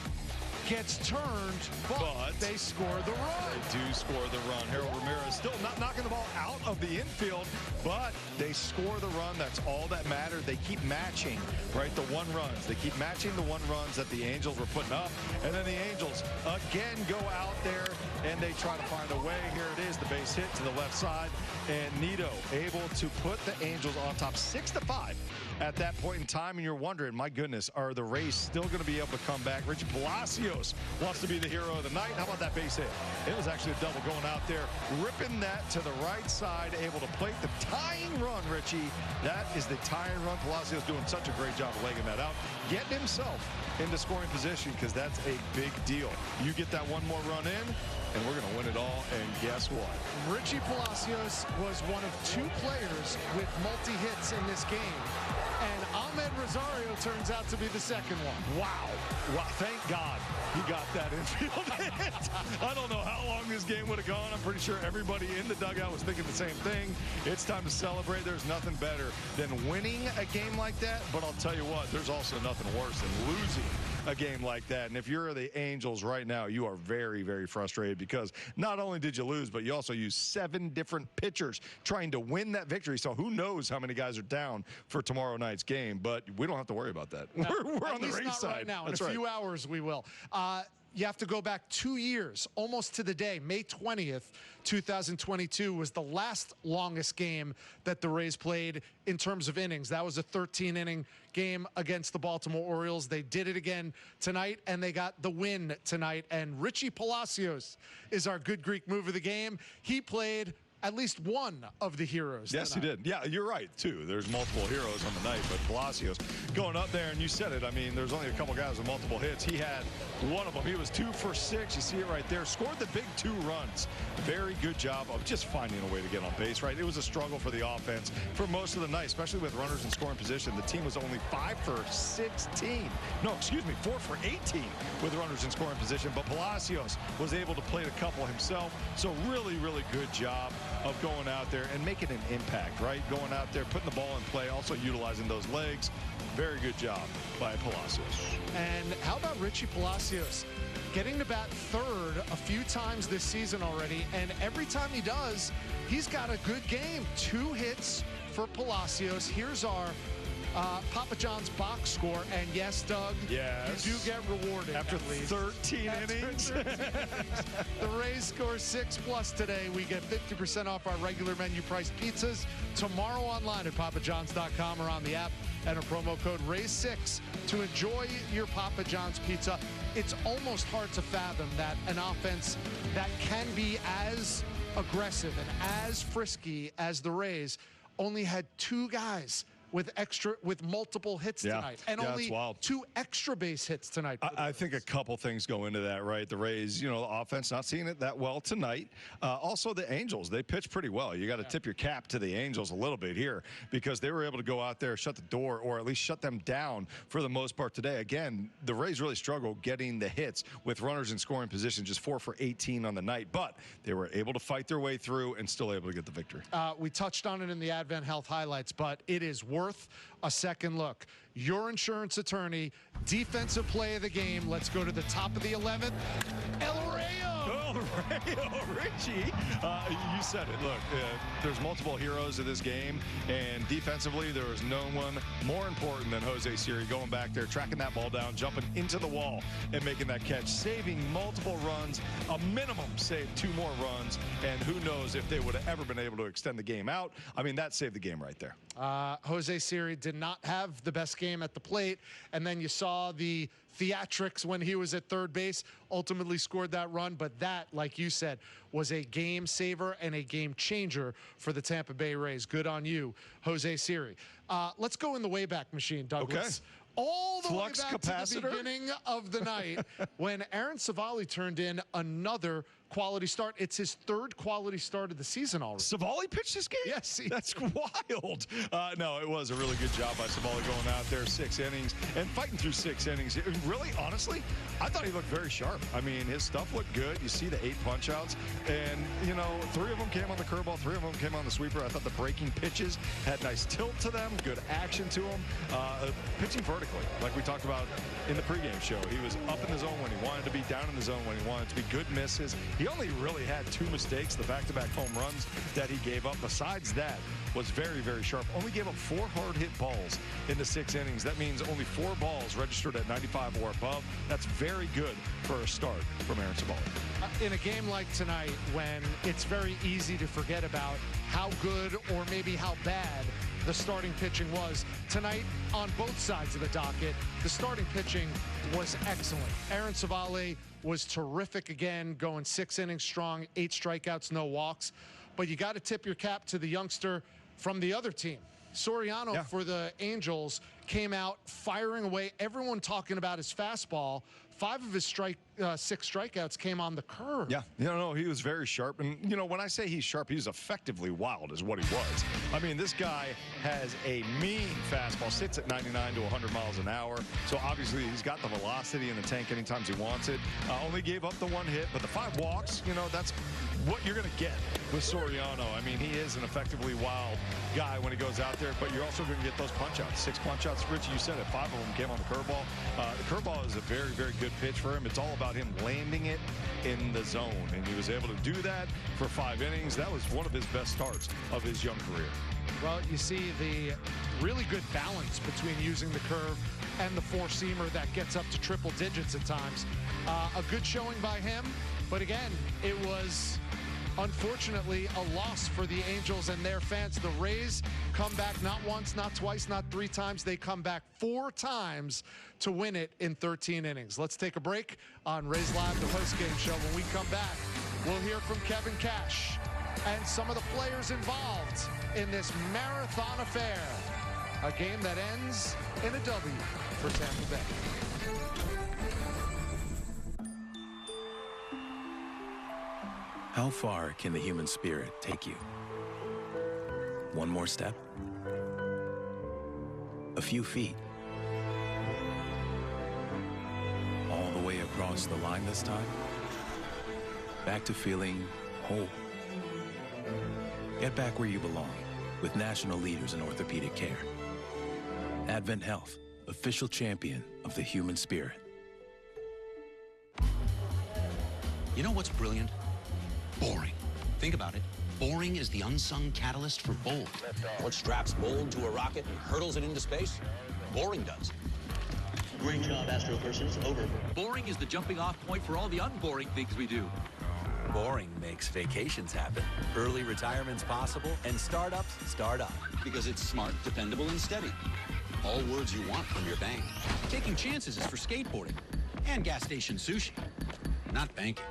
gets turned, but they score the run. They do score the run. Harold Ramirez still not knocking the ball out of the infield, but they score the run. That's all that mattered. They keep matching, right, the 1 runs. They keep matching the 1 runs that the Angels were putting up, and then the Angels again go out there and they try to find a way. Here it is, the base hit to the left side, and Nito able to put the Angels on top 6-5 at that point in time, and you're wondering, my goodness, are the Rays still going to be able to come back? Richie Palacios wants to be the hero of the night. How about that base hit? It was actually a double going out there, ripping that to the right side, able to plate the tying run, Richie. That is the tying run. Palacios doing such a great job of legging that out, getting himself into scoring position, because that's a big deal. You get that 1 more run in, and we're going to win it all, and guess what? Richie Palacios was one of 2 players with multi-hits in this game, and Ahmed Rosario turns out to be the second one. Wow. Thank God he got that infield hit. I don't know how long this game would have gone. I'm pretty sure everybody in the dugout was thinking the same thing. It's time to celebrate. There's nothing better than winning a game like that, but I'll tell you what, there's also nothing worse than losing a game like that. And if you're the Angels right now, you are very, very frustrated, because not only did you lose, but you also used 7 different pitchers trying to win that victory. So who knows how many guys are down for tomorrow night's game, but we don't have to worry about that. No, we're on the Rays side. Right now. That's in a few hours we will. You have to go back 2 years, almost to the day. May 20th, 2022 was the last longest game that the Rays played in terms of innings. That was a 13-inning game against the Baltimore Orioles. They did it again tonight, and they got the win tonight. And Richie Palacios is our good Greek move of the game. He played at least one of the heroes. Yes, tonight. he did. Yeah, you're right, too. There's multiple heroes on the night, but Palacios going up there, and you said it. I mean, there's only a couple guys with multiple hits. He had one of them. He was 2 for 6. You see it right there. Scored the big 2 runs. Very good job of just finding a way to get on base, right? It was a struggle for the offense for most of the night, especially with runners in scoring position. The team was only 5 for 16. No, excuse me, 4 for 18 with runners in scoring position, but Palacios was able to plate a couple himself. So really, really good job of going out there and making an impact, right? Going out there, putting the ball in play, also utilizing those legs. Very good job by Palacios. And how about Richie Palacios? Getting to bat third a few times this season already, and every time he does, he's got a good game. 2 hits for Palacios. Here's our Papa John's box score, and yes, Doug, yes, you do get rewarded after 13 innings. The Rays score 6+ today. We get 50% off our regular menu price pizzas tomorrow online at papajohns.com or on the app. Enter promo code RAYS6 to enjoy your Papa John's pizza. It's almost hard to fathom that an offense that can be as aggressive and as frisky as the Rays only had 2 guys with multiple hits tonight, and only 2 extra base hits tonight. I think a couple things go into that, right? The Rays, the offense not seeing it that well tonight. Also, the Angels, they pitched pretty well. You got to tip your cap to the Angels a little bit here, because they were able to go out there, shut the door, or at least shut them down for the most part today. Again, the Rays really struggled getting the hits with runners in scoring position, just 4 for 18 on the night, but they were able to fight their way through and still able to get the victory. We touched on it in the Advent Health highlights, but it is worth a second look. Your insurance attorney, defensive play of the game. Let's go to the top of the 11th. El Rayo, Richie. You said it. Look, there's multiple heroes of this game, and defensively, there was no one more important than Jose Siri going back there, tracking that ball down, jumping into the wall, and making that catch, saving multiple runs, a minimum saved 2 more runs, and who knows if they would have ever been able to extend the game out. I mean, that saved the game right there. Jose Siri did not have the best game at the plate, and then you saw the theatrics when he was at third base, ultimately scored that run, but that, like you said, was a game saver and a game changer for the Tampa Bay Rays. Good on you, Jose Siri. Let's go in the Wayback Machine, Douglas. Okay. All the Flux way back capacitor? to the beginning of the night when Aaron Civale turned in another quality start. It's his 3rd quality start of the season already. Civale pitched this game? Yes. That's wild. No, it was a really good job by Civale going out there, 6 innings, and fighting through 6 innings. Really, honestly, I thought he looked very sharp. I mean, his stuff looked good. You see the 8 punch-outs, and, 3 of them came on the curveball, 3 of them came on the sweeper. I thought the breaking pitches had nice tilt to them, good action to them. Pitching vertically, like we talked about in the pregame show. He was up in the zone when he wanted to be, down in the zone when he wanted to be. Good misses. He only really had 2 mistakes, the back-to-back home runs that he gave up. Besides that, was very, very sharp. Only gave up 4 hard-hit balls in the 6 innings. That means only 4 balls registered at 95 or above. That's very good for a start from Aaron Civale. In a game like tonight, when it's very easy to forget about how good or maybe how bad the starting pitching was, tonight on both sides of the docket, the starting pitching was excellent. Aaron Civale was terrific again, going 6 innings strong, 8 strikeouts, no walks. But you got to tip your cap to the youngster from the other team. Soriano for the Angels came out firing away. Everyone talking about his fastball. 5 of his 6 strikeouts came on the curve. Yeah, he was very sharp. And, when I say he's sharp, he's effectively wild is what he was. I mean, this guy has a mean fastball, sits at 99 to 100 miles an hour. So, obviously, he's got the velocity in the tank anytime he wants it. Only gave up the 1 hit, but the 5 walks, that's what you're going to get with Soriano. I mean, he is an effectively wild guy when he goes out there, but you're also going to get those punch-outs. 6 punch-outs. Richie, you said it. 5 of them came on the curveball. The curveball is a very, very good pitch for him. It's all about him landing it in the zone, and he was able to do that for 5 innings. That was one of his best starts of his young career. Well, you see the really good balance between using the curve and the 4-seamer that gets up to triple digits at times. A good showing by him, but again, it was unfortunately a loss for the Angels and their fans. The Rays come back not once, not twice, not 3 times. They come back 4 times to win it in 13 innings. Let's take a break on Rays Live, the postgame show. When we come back, we'll hear from Kevin Cash and some of the players involved in this marathon affair. A game that ends in a W for Tampa Bay. How far can the human spirit take you? One more step? A few feet? All the way across the line this time? Back to feeling whole. Get back where you belong with national leaders in orthopedic care. Advent Health, official champion of the human spirit. You know what's brilliant? Boring. Think about it. Boring is the unsung catalyst for bold. What straps bold to a rocket and hurtles it into space? Boring does. Great job, Astro persons. Over. Boring is the jumping off point for all the unboring things we do. Boring makes vacations happen. Early retirement's possible, and startups start up. Because it's smart, dependable, and steady. All words you want from your bank. Taking chances is for skateboarding and gas station sushi, not banking.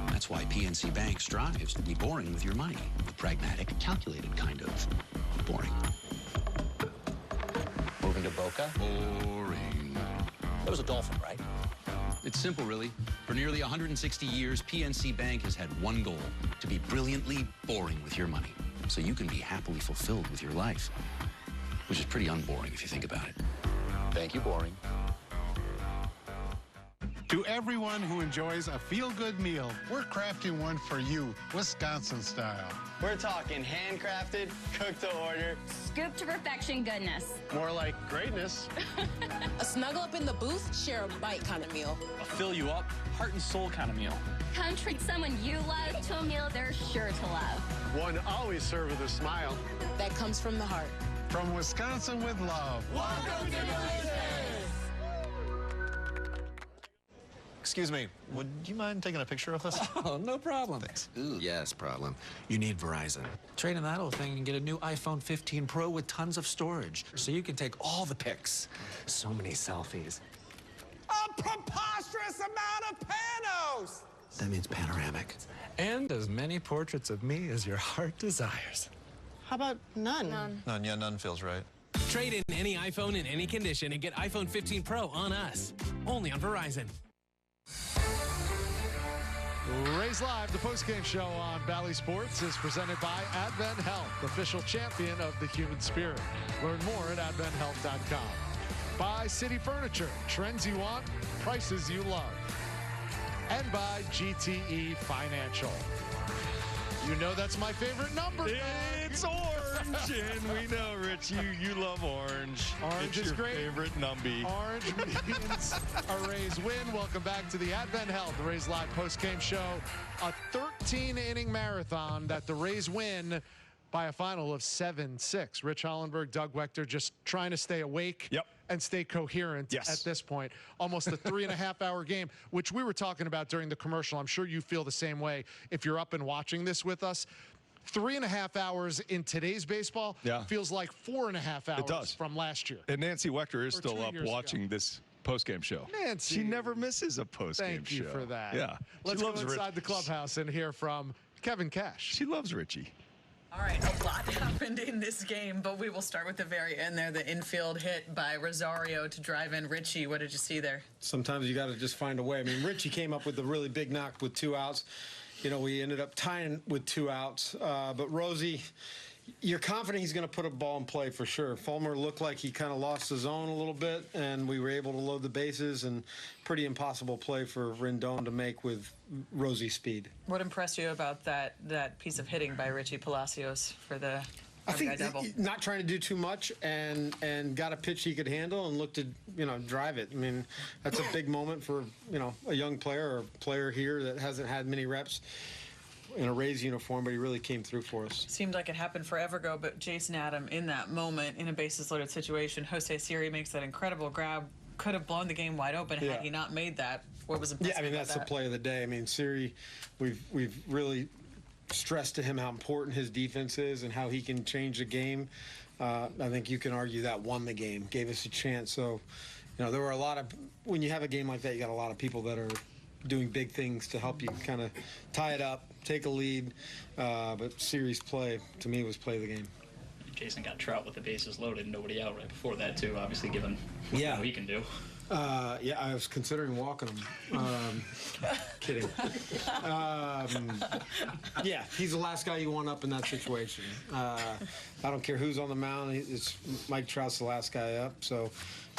That's why PNC Bank strives to be boring with your money. The pragmatic, calculated kind of boring. Moving to Boca? Boring. That was a dolphin, right? It's simple, really. For nearly 160 years, PNC Bank has had one goal: to be brilliantly boring with your money, so you can be happily fulfilled with your life. Which is pretty unboring if you think about it. Thank you, boring. To everyone who enjoys a feel-good meal, we're crafting one for you, Wisconsin style. We're talking handcrafted, cooked to order. Scoop to perfection goodness. More like greatness. A snuggle up in the booth, share a bite kind of meal. A fill you up, heart and soul kind of meal. Come treat someone you love to a meal they're sure to love. One always served with a smile. That comes from the heart. From Wisconsin with love. Welcome to Delicious! Excuse me, would you mind taking a picture of us? Oh, no problem. Thanks. Ooh, yes, problem. You need Verizon. Trade in that old thing and get a new iPhone 15 Pro with tons of storage, so you can take all the pics. So many selfies. A preposterous amount of panos! That means panoramic. And as many portraits of me as your heart desires. How about none? None, yeah, none feels right. Trade in any iPhone in any condition and get iPhone 15 Pro on us. Only on Verizon. Rays Live, the postgame show on Bally Sports, is presented by Advent Health, official champion of the human spirit. Learn more at adventhealth.com. By City Furniture, trends you want, prices you love. And by GTE Financial. You know that's my favorite number. It's orange, and we know, Rich, you love orange. Orange it's is your great. Favorite numby. Orange means a Rays win. Welcome back to the Advent Health, the Rays Live postgame show. A 13-inning marathon that the Rays win by a final of 7-6. Rich Hollenberg, Doug Wechter just trying to stay awake. Yep. And stay coherent at this point. Almost a 3.5-hour game, which we were talking about during the commercial. I'm sure you feel the same way if you're up and watching this with us. 3.5 hours in today's baseball feels like 4.5 hours from last year. And Nancy Wechter is still up watching ago. this postgame show. Nancy. She never misses a postgame show. Thank you for that. Yeah. Let's go inside the clubhouse and hear from Kevin Cash. She loves Richie. All right, a lot happened in this game, but we will start with the very end there, the infield hit by Rosario to drive in Richie. What did you see there? Sometimes you got to just find a way. I mean, Richie came up with a really big knock with 2 outs. You know, we ended up tying with 2 outs. But Rosie, you're confident he's going to put a ball in play for sure. Fulmer looked like he kind of lost his own a little bit, and we were able to load the bases, and pretty impossible play for Rendon to make with Rosie's speed. What impressed you about that piece of hitting by Richie Palacios for the I think double? Not trying to do too much and got a pitch he could handle and looked to, drive it. I mean, that's a big moment for, a young player or a player here that hasn't had many reps in a Rays uniform, but he really came through for us. Seemed like it happened forever ago, but Jason Adam in that moment in a bases-loaded situation, Jose Siri makes that incredible grab, could have blown the game wide open had he not made that. What was impressive? Yeah, I mean, that's the play of the day. I mean, Siri, we've really stressed to him how important his defense is and how he can change the game. I think you can argue that won the game, gave us a chance. So, there were a lot of, when you have a game like that, you got a lot of people that are doing big things to help you kind of tie it up, take a lead. But Siri's play, to me, was play of the game. Jason got Trout with the bases loaded, nobody out right before that, too, obviously, given what he can do. Yeah, I was considering walking him. Kidding. Yeah, he's the last guy you want up in that situation. I don't care who's on the mound. It's Mike Trout's the last guy up. So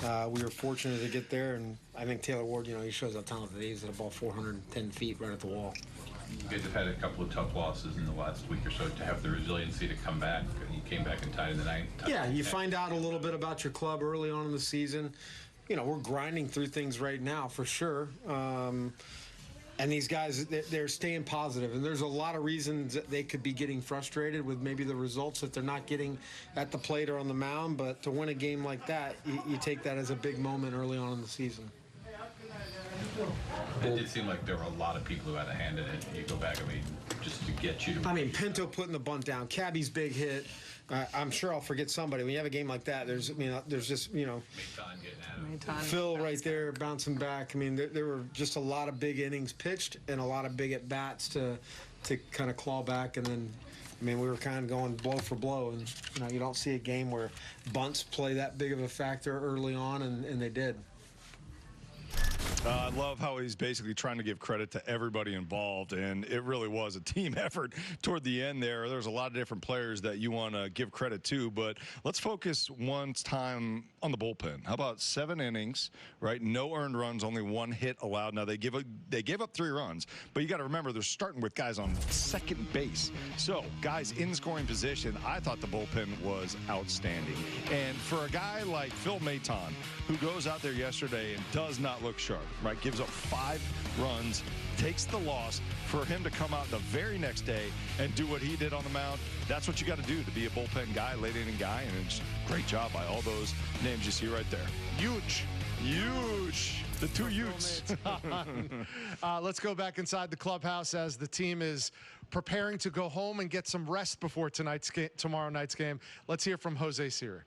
we were fortunate to get there, and I think Taylor Ward, he shows how talented he is at a ball 410 feet right at the wall. You guys have had a couple of tough losses in the last week or so. To have the resiliency to come back, you came back and tied in the ninth. Yeah, you find out a little bit about your club early on in the season. You know, we're grinding through things right now for sure. And these guys, they're staying positive. And there's a lot of reasons that they could be getting frustrated with maybe the results that they're not getting at the plate or on the mound. But to win a game like that, you take that as a big moment early on in the season. It did seem like there were a lot of people who had a hand in it. You go back, I mean, just to get you to... I mean, Pinto putting the bunt down, Cabby's big hit. I'm sure I'll forget somebody. When you have a game like that, there's just, you know, Phil right there bouncing back. I mean, there were just a lot of big innings pitched and a lot of big at-bats to kind of claw back. And then, I mean, we were kind of going blow for blow. And, you know, you don't see a game where bunts play that big of a factor early on, and they did. I love how he's basically trying to give credit to everybody involved, and it really was a team effort toward the end there. There's a lot of different players that you want to give credit to, but let's focus one time on the bullpen. How about 7 innings, right? No earned runs, only 1 hit allowed. Now, they gave up 3 runs, but you got to remember they're starting with guys on second base. So, guys in scoring position, I thought the bullpen was outstanding. And for a guy like Phil Maton, who goes out there yesterday and does not look sharp, right? Gives up 5 runs, takes the loss. For him to come out the very next day and do what he did on the mound, that's what you got to do to be a bullpen guy, late inning guy, and it's a great job by all those names you see right there. Huge. The 2 Utes. Let's go back inside the clubhouse as the team is preparing to go home and get some rest before tomorrow night's game. Let's hear from Jose Siri.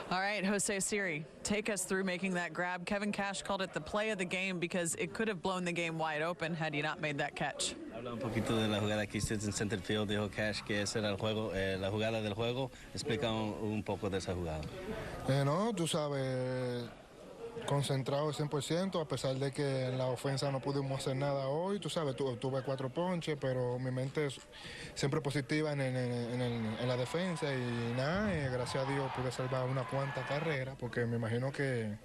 All right, Jose Siri, take us through making that grab. Kevin Cash called it the play of the game because it could have blown the game wide open had you not made that catch. Habla un poquito de la jugada que hiciste en center field, dijo Cash que ese era el juego, la jugada del juego. Explica un poco de esa jugada. No, tú sabes, concentrado 100%, a pesar de que en la ofensa no pudimos hacer nada hoy. Tú sabes, tuve 4 ponches, pero mi mente es siempre positiva en la defensa y nada, gracias a Dios pude salvar una cuanta carrera, porque me imagino que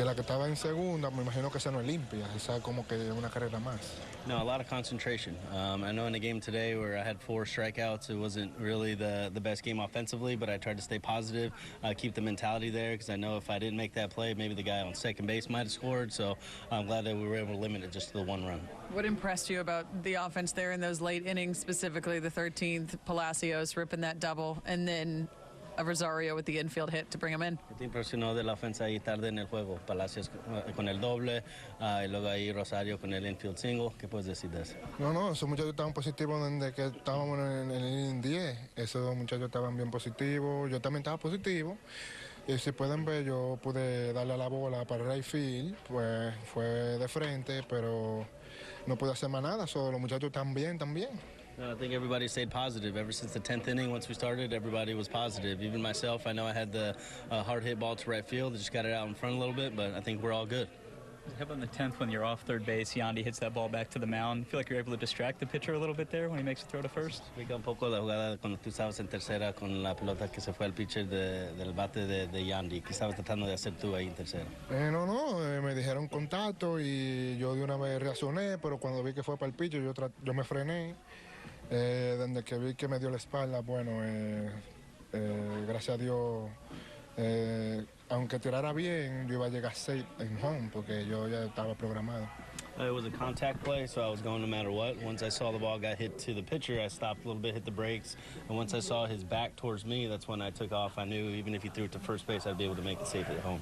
la que estaba en segunda, me imagino que esa no es limpia, esa como que una carrera más. No, a lot of concentration. I know in the game today where I had 4 strikeouts, it wasn't really the best game offensively, but I tried to stay positive, keep the mentality there, because I know if I didn't make that play, maybe the guy on second base might have scored, so I'm glad that we were able to limit it just to the 1 run. What impressed you about the offense there in those late innings, specifically the 13th, Palacios ripping that double, and then a Rosario with the infield hit to bring him in? ¿Qué te impresionó de la ofensa ahí tarde en el juego? Palacios con el doble, y luego ahí Rosario con el infield single. ¿Qué puedes decir de eso? No, esos muchachos estaban positivos desde que estábamos en el inning 10. Esos muchachos estaban bien positivos. Yo también estaba positivo. Y si pueden ver, yo pude darle a la bola para el right field. Pues fue de frente, pero no pude hacer más nada. Los muchachos también. No, I think everybody stayed positive. Ever since the 10th inning, once we started, everybody was positive. Even myself, I know I had the hard hit ball to right field. I just got it out in front a little bit, but I think we're all good. How about on the 10th when you're off third base, Yandy hits that ball back to the mound? Feel like you're able to distract the pitcher a little bit there when he makes a throw to first? Explica un poco la jugada cuando tú estabas en tercera con la pelota que se fue al pitcher del bate de Yandy. ¿Qué estabas tratando de hacer tú ahí en tercera? Me dijeron contacto y yo de una vez reaccioné, pero cuando vi que fue para el pitcher, yo me frené. Desde que vi que me dio la espalda, bueno, gracias a Dios, aunque tirara bien, yo iba a llegar safe en home, porque yo ya estaba programado. It was a contact play, so I was going no matter what. Once I saw the ball got hit to the pitcher, I stopped a little bit, hit the brakes, and once I saw his back towards me, that's when I took off. I knew even if he threw it to first base, I'd be able to make it safely at home.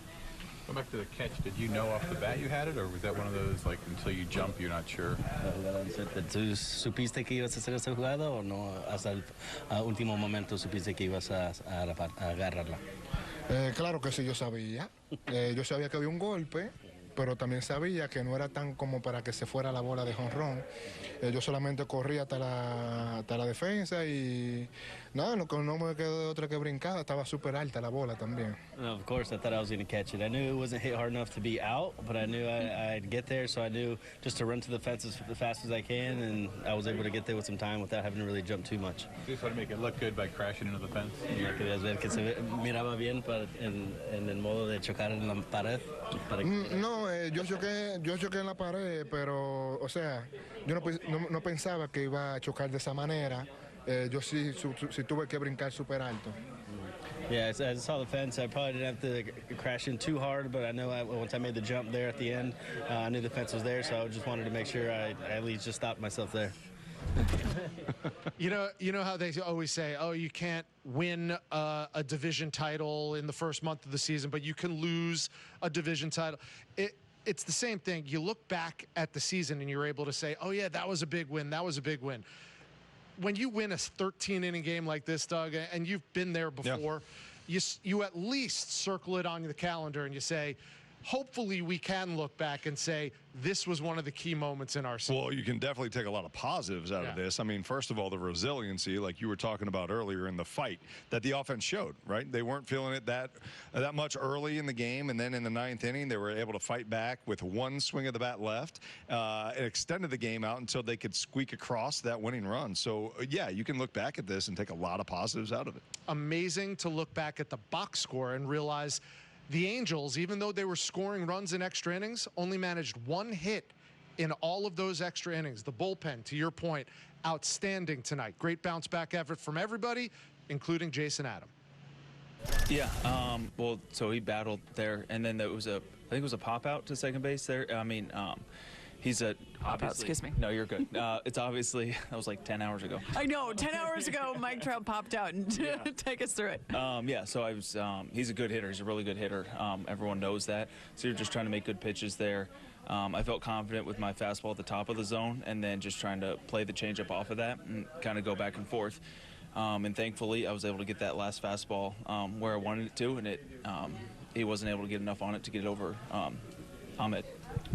Go back to the catch. Did you know off the bat you had it, or was that one of those, like, until you jump, you're not sure? ¿Tú supiste que ibas a hacer esa jugada o no? Hasta el último momento supiste que ibas a agarrarla. Claro que sí, yo sabía. Yo sabía que había un golpe, pero también sabía que no era tan como para que se fuera la bola de jonrón. Yo solamente corrí hasta la defensa y nada, no me quedó de otra que brincar. Estaba súper alta la bola también. Of course, I thought I was going to catch it. I knew it wasn't hit hard enough to be out, but I knew I'd get there, so I knew just to run to the fence as fast as I can, and I was able to get there with some time without having to really jump too much. You just want to make it look good by crashing into the fence? Querías ver que se miraba bien en el modo de chocar en la pared. No, No, yo choqué en la pared, pero, o sea, yo no pensaba que iba a chocar de esa manera. Yo sí tuve que brincar súper alto. Yeah, I saw the fence. I probably didn't have to crash in too hard, but I know once I made the jump there at the end, I knew the fence was there, so I just wanted to make sure I at least just stopped myself there. You know how they always say, oh, you can't win a division title in the first month of the season, but you can lose a division title. It's the same thing. You look back at the season and you're able to say, oh, yeah, that was a big win. That was a big win. When you win a 13-inning game like this, Doug, and you've been there before, you at least circle it on the calendar and you say, hopefully we can look back and say this was one of the key moments in our season. Well, you can definitely take a lot of positives out of this. I mean, first of all, the resiliency, like you were talking about earlier, in the fight that the offense showed, right? They weren't feeling it that much early in the game, and then in the 9th inning, they were able to fight back with one swing of the bat left. It extended the game out until they could squeak across that winning run. So, yeah, you can look back at this and take a lot of positives out of it. Amazing to look back at the box score and realize the Angels, even though they were scoring runs in extra innings, only managed one hit in all of those extra innings. The bullpen, to your point, outstanding tonight. Great bounce back effort from everybody, including Jason Adam. Yeah, well, so he battled there, and then there was I think it was a pop out to second base there. I mean, he's a pop out. Excuse me. No, you're good. It's obviously that was like 10 hours ago. I know, 10 hours ago, Mike Trout popped out and take us through it. Yeah, so I was. He's a good hitter. He's a really good hitter. Everyone knows that. So you're just trying to make good pitches there. I felt confident with my fastball at the top of the zone, and then just trying to play the changeup off of that and kind of go back and forth. And thankfully, I was able to get that last fastball where I wanted it to, and he wasn't able to get enough on it to get it over Ahmed.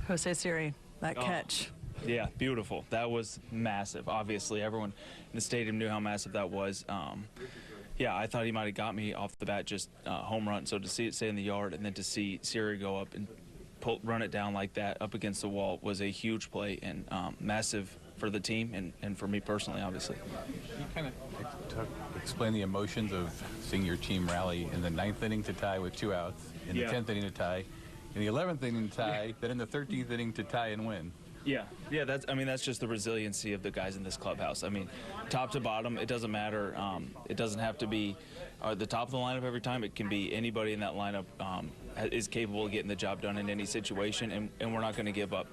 Jose Siri, that catch. Yeah, beautiful. That was massive. Obviously, everyone in the stadium knew how massive that was. Yeah, I thought he might have got me off the bat, just home run. So to see it stay in the yard and then to see Siri go up and run it down like that up against the wall was a huge play and massive for the team and for me personally, obviously. Can you kind of explain the emotions of seeing your team rally in the 9th inning to tie with 2 outs, in the 10th inning to tie, in the 11th inning to tie, then in the 13th inning to tie and win? Yeah, that's just the resiliency of the guys in this clubhouse. I mean, top to bottom, it doesn't matter. It doesn't have to be the top of the lineup every time. It can be anybody in that lineup is capable of getting the job done in any situation, and we're not going to give up.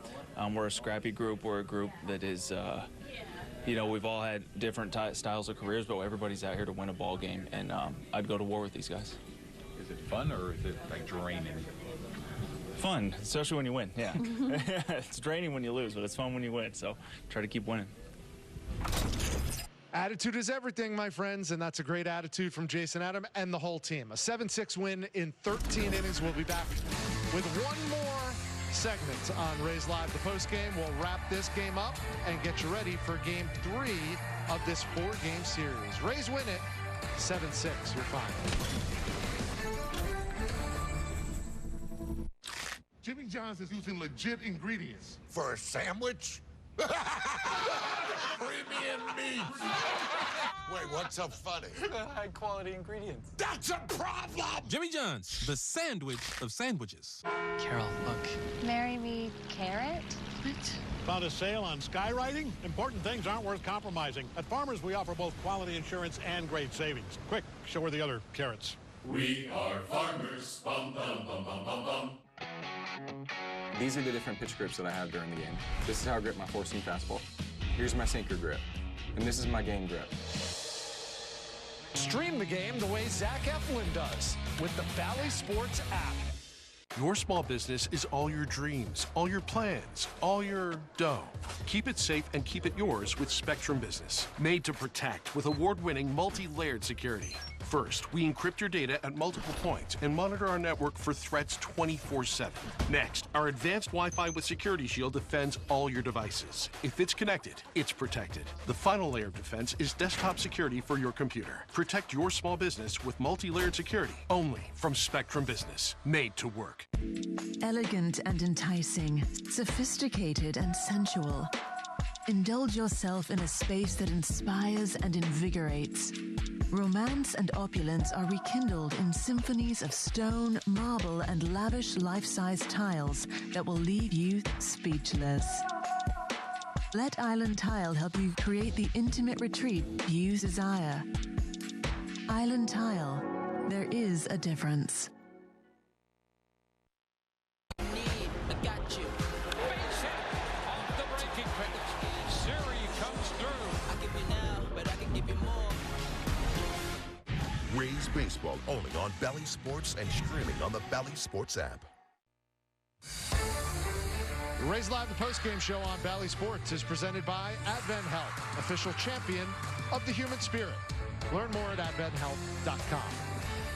We're a scrappy group. We're a group that is, we've all had different styles of careers, but everybody's out here to win a ball game, and I'd go to war with these guys. Is it fun or is it like draining? Fun, especially when you win, yeah. It's draining when you lose, but it's fun when you win, so try to keep winning. Attitude is everything, my friends, and that's a great attitude from Jason Adam and the whole team. A 7-6 win in 13 innings. We'll be back with one more segment on Rays Live, the postgame. We'll wrap this game up and get you ready for Game 3 of this 4-game series. Rays win it 7-6. You're fine. Jimmy John's is using legit ingredients. For a sandwich? Premium meat. Wait, what's so funny? High quality ingredients. That's a problem! Jimmy John's, the sandwich of sandwiches. Carol, look. Marry me, carrot? What? Found a sale on skywriting? Important things aren't worth compromising. At Farmers, we offer both quality insurance and great savings. Quick, show her the other carrots. We are farmers. Bum, bum, bum, bum, bum, bum. These are the different pitch grips that I have during the game. This is how I grip my four-seam fastball. Here's my sinker grip. And this is my game grip. Stream the game the way Zach Eflin does with the Bally Sports app. Your small business is all your dreams, all your plans, all your dough. Keep it safe and keep it yours with Spectrum Business. Made to protect with award-winning multi-layered security. First, we encrypt your data at multiple points and monitor our network for threats 24/7. Next, our advanced Wi-Fi with Security Shield defends all your devices. If it's connected, it's protected. The final layer of defense is desktop security for your computer. Protect your small business with multi-layered security only from Spectrum Business. Made to work. Elegant and enticing, sophisticated and sensual. Indulge yourself in a space that inspires and invigorates. Romance and opulence are rekindled in symphonies of stone, marble, and lavish life-size tiles that will leave you speechless. Let Island Tile help you create the intimate retreat you desire. Island Tile. There is a difference. Rays baseball only on Bally Sports and streaming on the Bally Sports app. The Rays Live, the postgame show on Bally Sports, is presented by Advent Health, official champion of the human spirit. Learn more at adventhealth.com.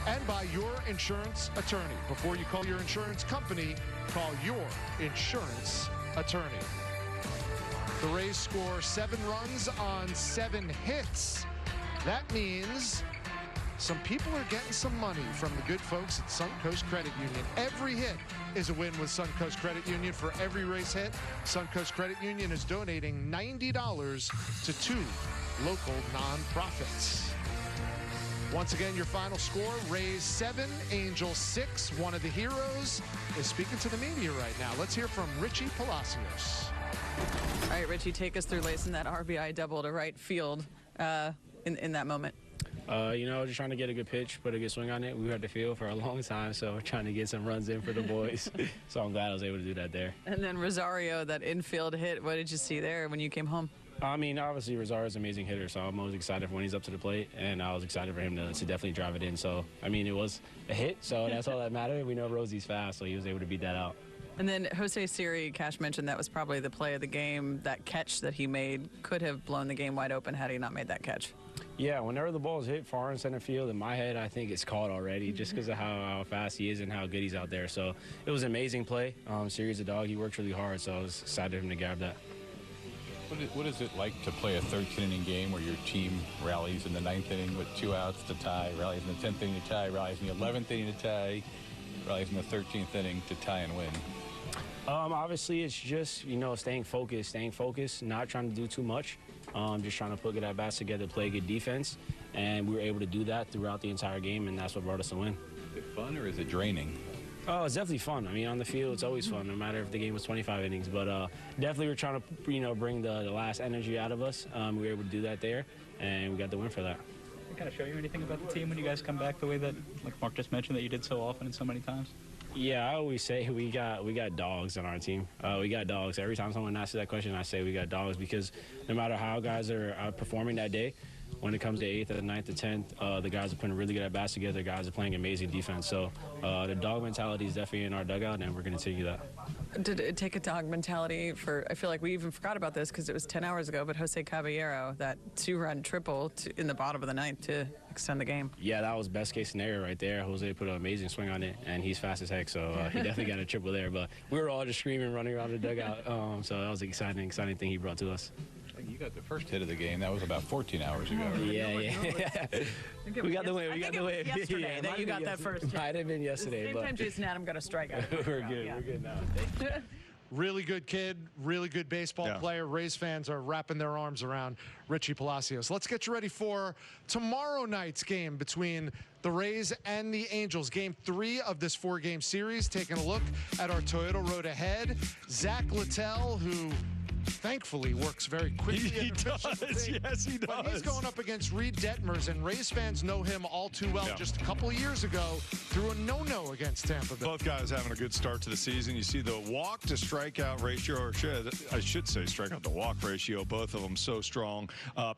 And by your insurance attorney. Before you call your insurance company, call your insurance attorney. The Rays score 7 runs on 7 hits. That means some people are getting some money from the good folks at Suncoast Credit Union. Every hit is a win with Suncoast Credit Union. For every Rays hit, Suncoast Credit Union is donating $90 to 2 local nonprofits. Once again, your final score, Rays 7, Angels 6. One of the heroes is speaking to the media right now. Let's hear from Richie Palacios. All right, Richie, take us through lacing that RBI double to right field in that moment. Just trying to get a good pitch, put a good swing on it. We had the field for a long time, so we're trying to get some runs in for the boys. So I'm glad I was able to do that there. And then Rosario, that infield hit, what did you see there when you came home? I mean, obviously Rosario's an amazing hitter, so I'm always excited for when he's up to the plate, and I was excited for him to definitely drive it in. So, I mean, it was a hit, so that's all that mattered. We know Rosie's fast, so he was able to beat that out. And then Jose Siri, Cash mentioned that was probably the play of the game. That catch that he made could have blown the game wide open had he not made that catch. Yeah, whenever the ball is hit far in center field, in my head, I think it's caught already just because of how fast he is and how good he's out there. So it was an amazing play. Siri's a dog. He worked really hard, so I was excited for him to grab that. What is it like to play a 13-inning game where your team rallies in the 9th inning with 2 outs to tie, rallies in the 10th inning to tie, rallies in the 11th inning to tie, rallies in the 13th inning to tie and win? Obviously, it's just, staying focused, not trying to do too much, just trying to put good at-bats together, play good defense, and we were able to do that throughout the entire game, and that's what brought us the win. Is it fun or is it draining? Oh, it's definitely fun. I mean, on the field, it's always fun, no matter if the game was 25 innings. But definitely we're trying to, bring the last energy out of us. We were able to do that there, and we got the win for that. Can it kind of show you anything about the team when you guys come back the way that, like Mark just mentioned, that you did so often and so many times? Yeah, I always say we got dogs on our team. We got dogs. Every time someone asks that question, I say we got dogs because no matter how guys are performing that day, when it comes to 8th, or the 9th, or 10th, the guys are putting really good at-bats together. The guys are playing amazing defense. So the dog mentality is definitely in our dugout, and we're going to continue that. Did it take a dog mentality for, I feel like we even forgot about this because it was 10 hours ago, but Jose Caballero, that 2-run triple in the bottom of the 9th to extend the game. Yeah, that was best-case scenario right there. Jose put an amazing swing on it, and he's fast as heck, so he definitely got a triple there. But we were all just screaming, running around the dugout, so that was an exciting thing he brought to us. You got the first hit of the game. That was about 14 hours ago. Yeah. We got the win. Yesterday that you got that first hit. Might have been yesterday. Same time Jason Adam got a strikeout. We're good. We're good now. Really good kid, really good baseball player. Rays fans are wrapping their arms around Richie Palacios. Let's get you ready for tomorrow night's game between the Rays and the Angels. Game 3 of this 4-game series. Taking a look at our Toyota road ahead. Zach Littell, who thankfully works very quickly. He does. Yes, he does. But he's going up against Reed Detmers, and Rays fans know him all too well. Just a couple of years ago, threw a no-no against Tampa Bay. Both guys having a good start to the season. You see the walk to strikeout ratio, or I should say strikeout to walk ratio. Both of them so strong.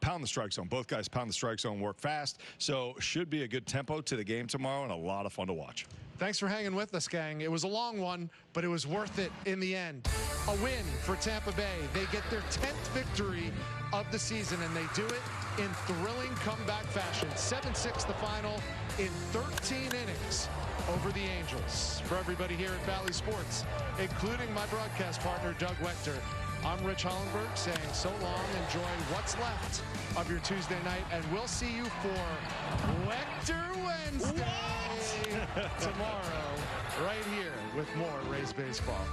Pound the strike zone. Both guys pound the strike zone, work fast. So should be a good tempo to the game tomorrow and a lot of fun to watch. Thanks for hanging with us, gang. It was a long one, but it was worth it in the end. A win for Tampa Bay. They get their 10th victory of the season, and they do it in thrilling comeback fashion. 7-6 the final in 13 innings over the Angels. For everybody here at Bally Sports, including my broadcast partner, Doug Wechter, I'm Rich Hollenberg saying so long. Enjoy what's left of your Tuesday night, and we'll see you for Wechter Wednesday tomorrow right here with more Rays baseball.